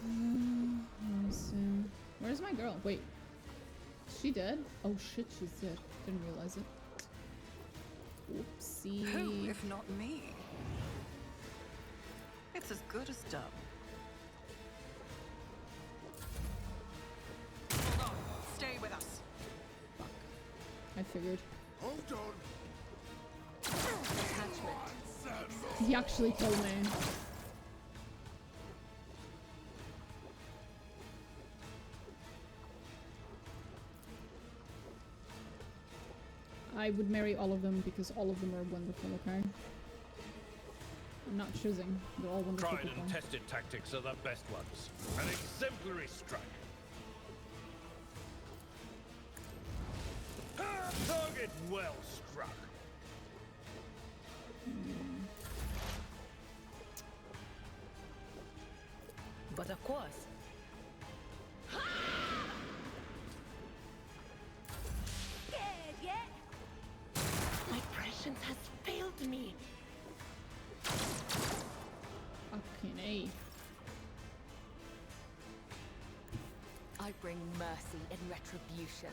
Speaker 1: Let me see. Where's my girl? Wait. Is she dead? Oh shit, she's dead. Didn't realize it. Oopsie.
Speaker 6: Who, if not me? It's as good as done. Hold on. Stay with us.
Speaker 1: Fuck. I figured.
Speaker 7: Hold on.
Speaker 8: judgment.
Speaker 1: He actually killed me. I would marry all of them because all of them are wonderful, okay? I'm not choosing. They're all wonderful
Speaker 2: Tried
Speaker 1: people.
Speaker 2: and tested tactics are the best ones. An exemplary strike. Target well struck.
Speaker 6: But of course.
Speaker 8: Scared yet? My prescience has failed me.
Speaker 1: Fucking A.
Speaker 8: I bring mercy and retribution.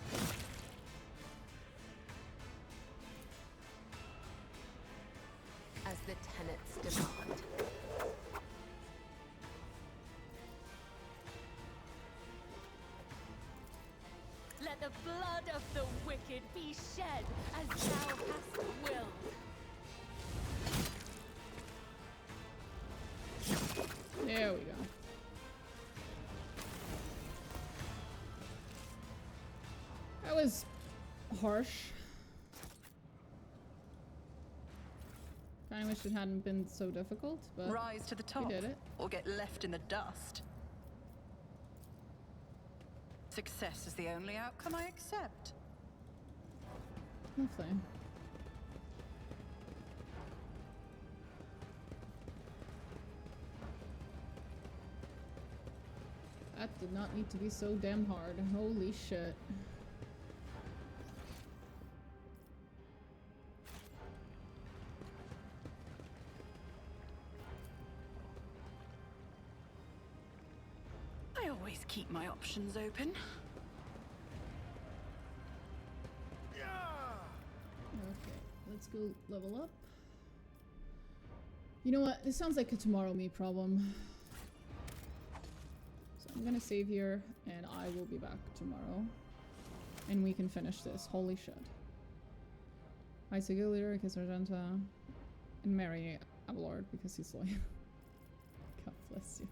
Speaker 8: As the tenets demand. Let the blood of the wicked be shed as thou hast willed.
Speaker 1: There we go. That was harsh. I wish it hadn't been so difficult, but
Speaker 6: Rise to the top,
Speaker 1: we did it.
Speaker 6: or get left in the dust. Success is the only outcome I accept.
Speaker 1: Lovely. That did not need to be so damn hard. Holy shit.
Speaker 6: I always keep my options open.
Speaker 1: Okay, let's go level up. You know what? This sounds like a tomorrow me problem. So I'm gonna save here, and I will be back tomorrow. And we can finish this. Holy shit. I say go leader because Argenta, and marry Abelard because he's loyal. God bless you.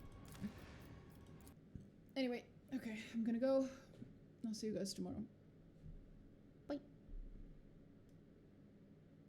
Speaker 1: Anyway, okay, I'm gonna go. I'll see you guys tomorrow.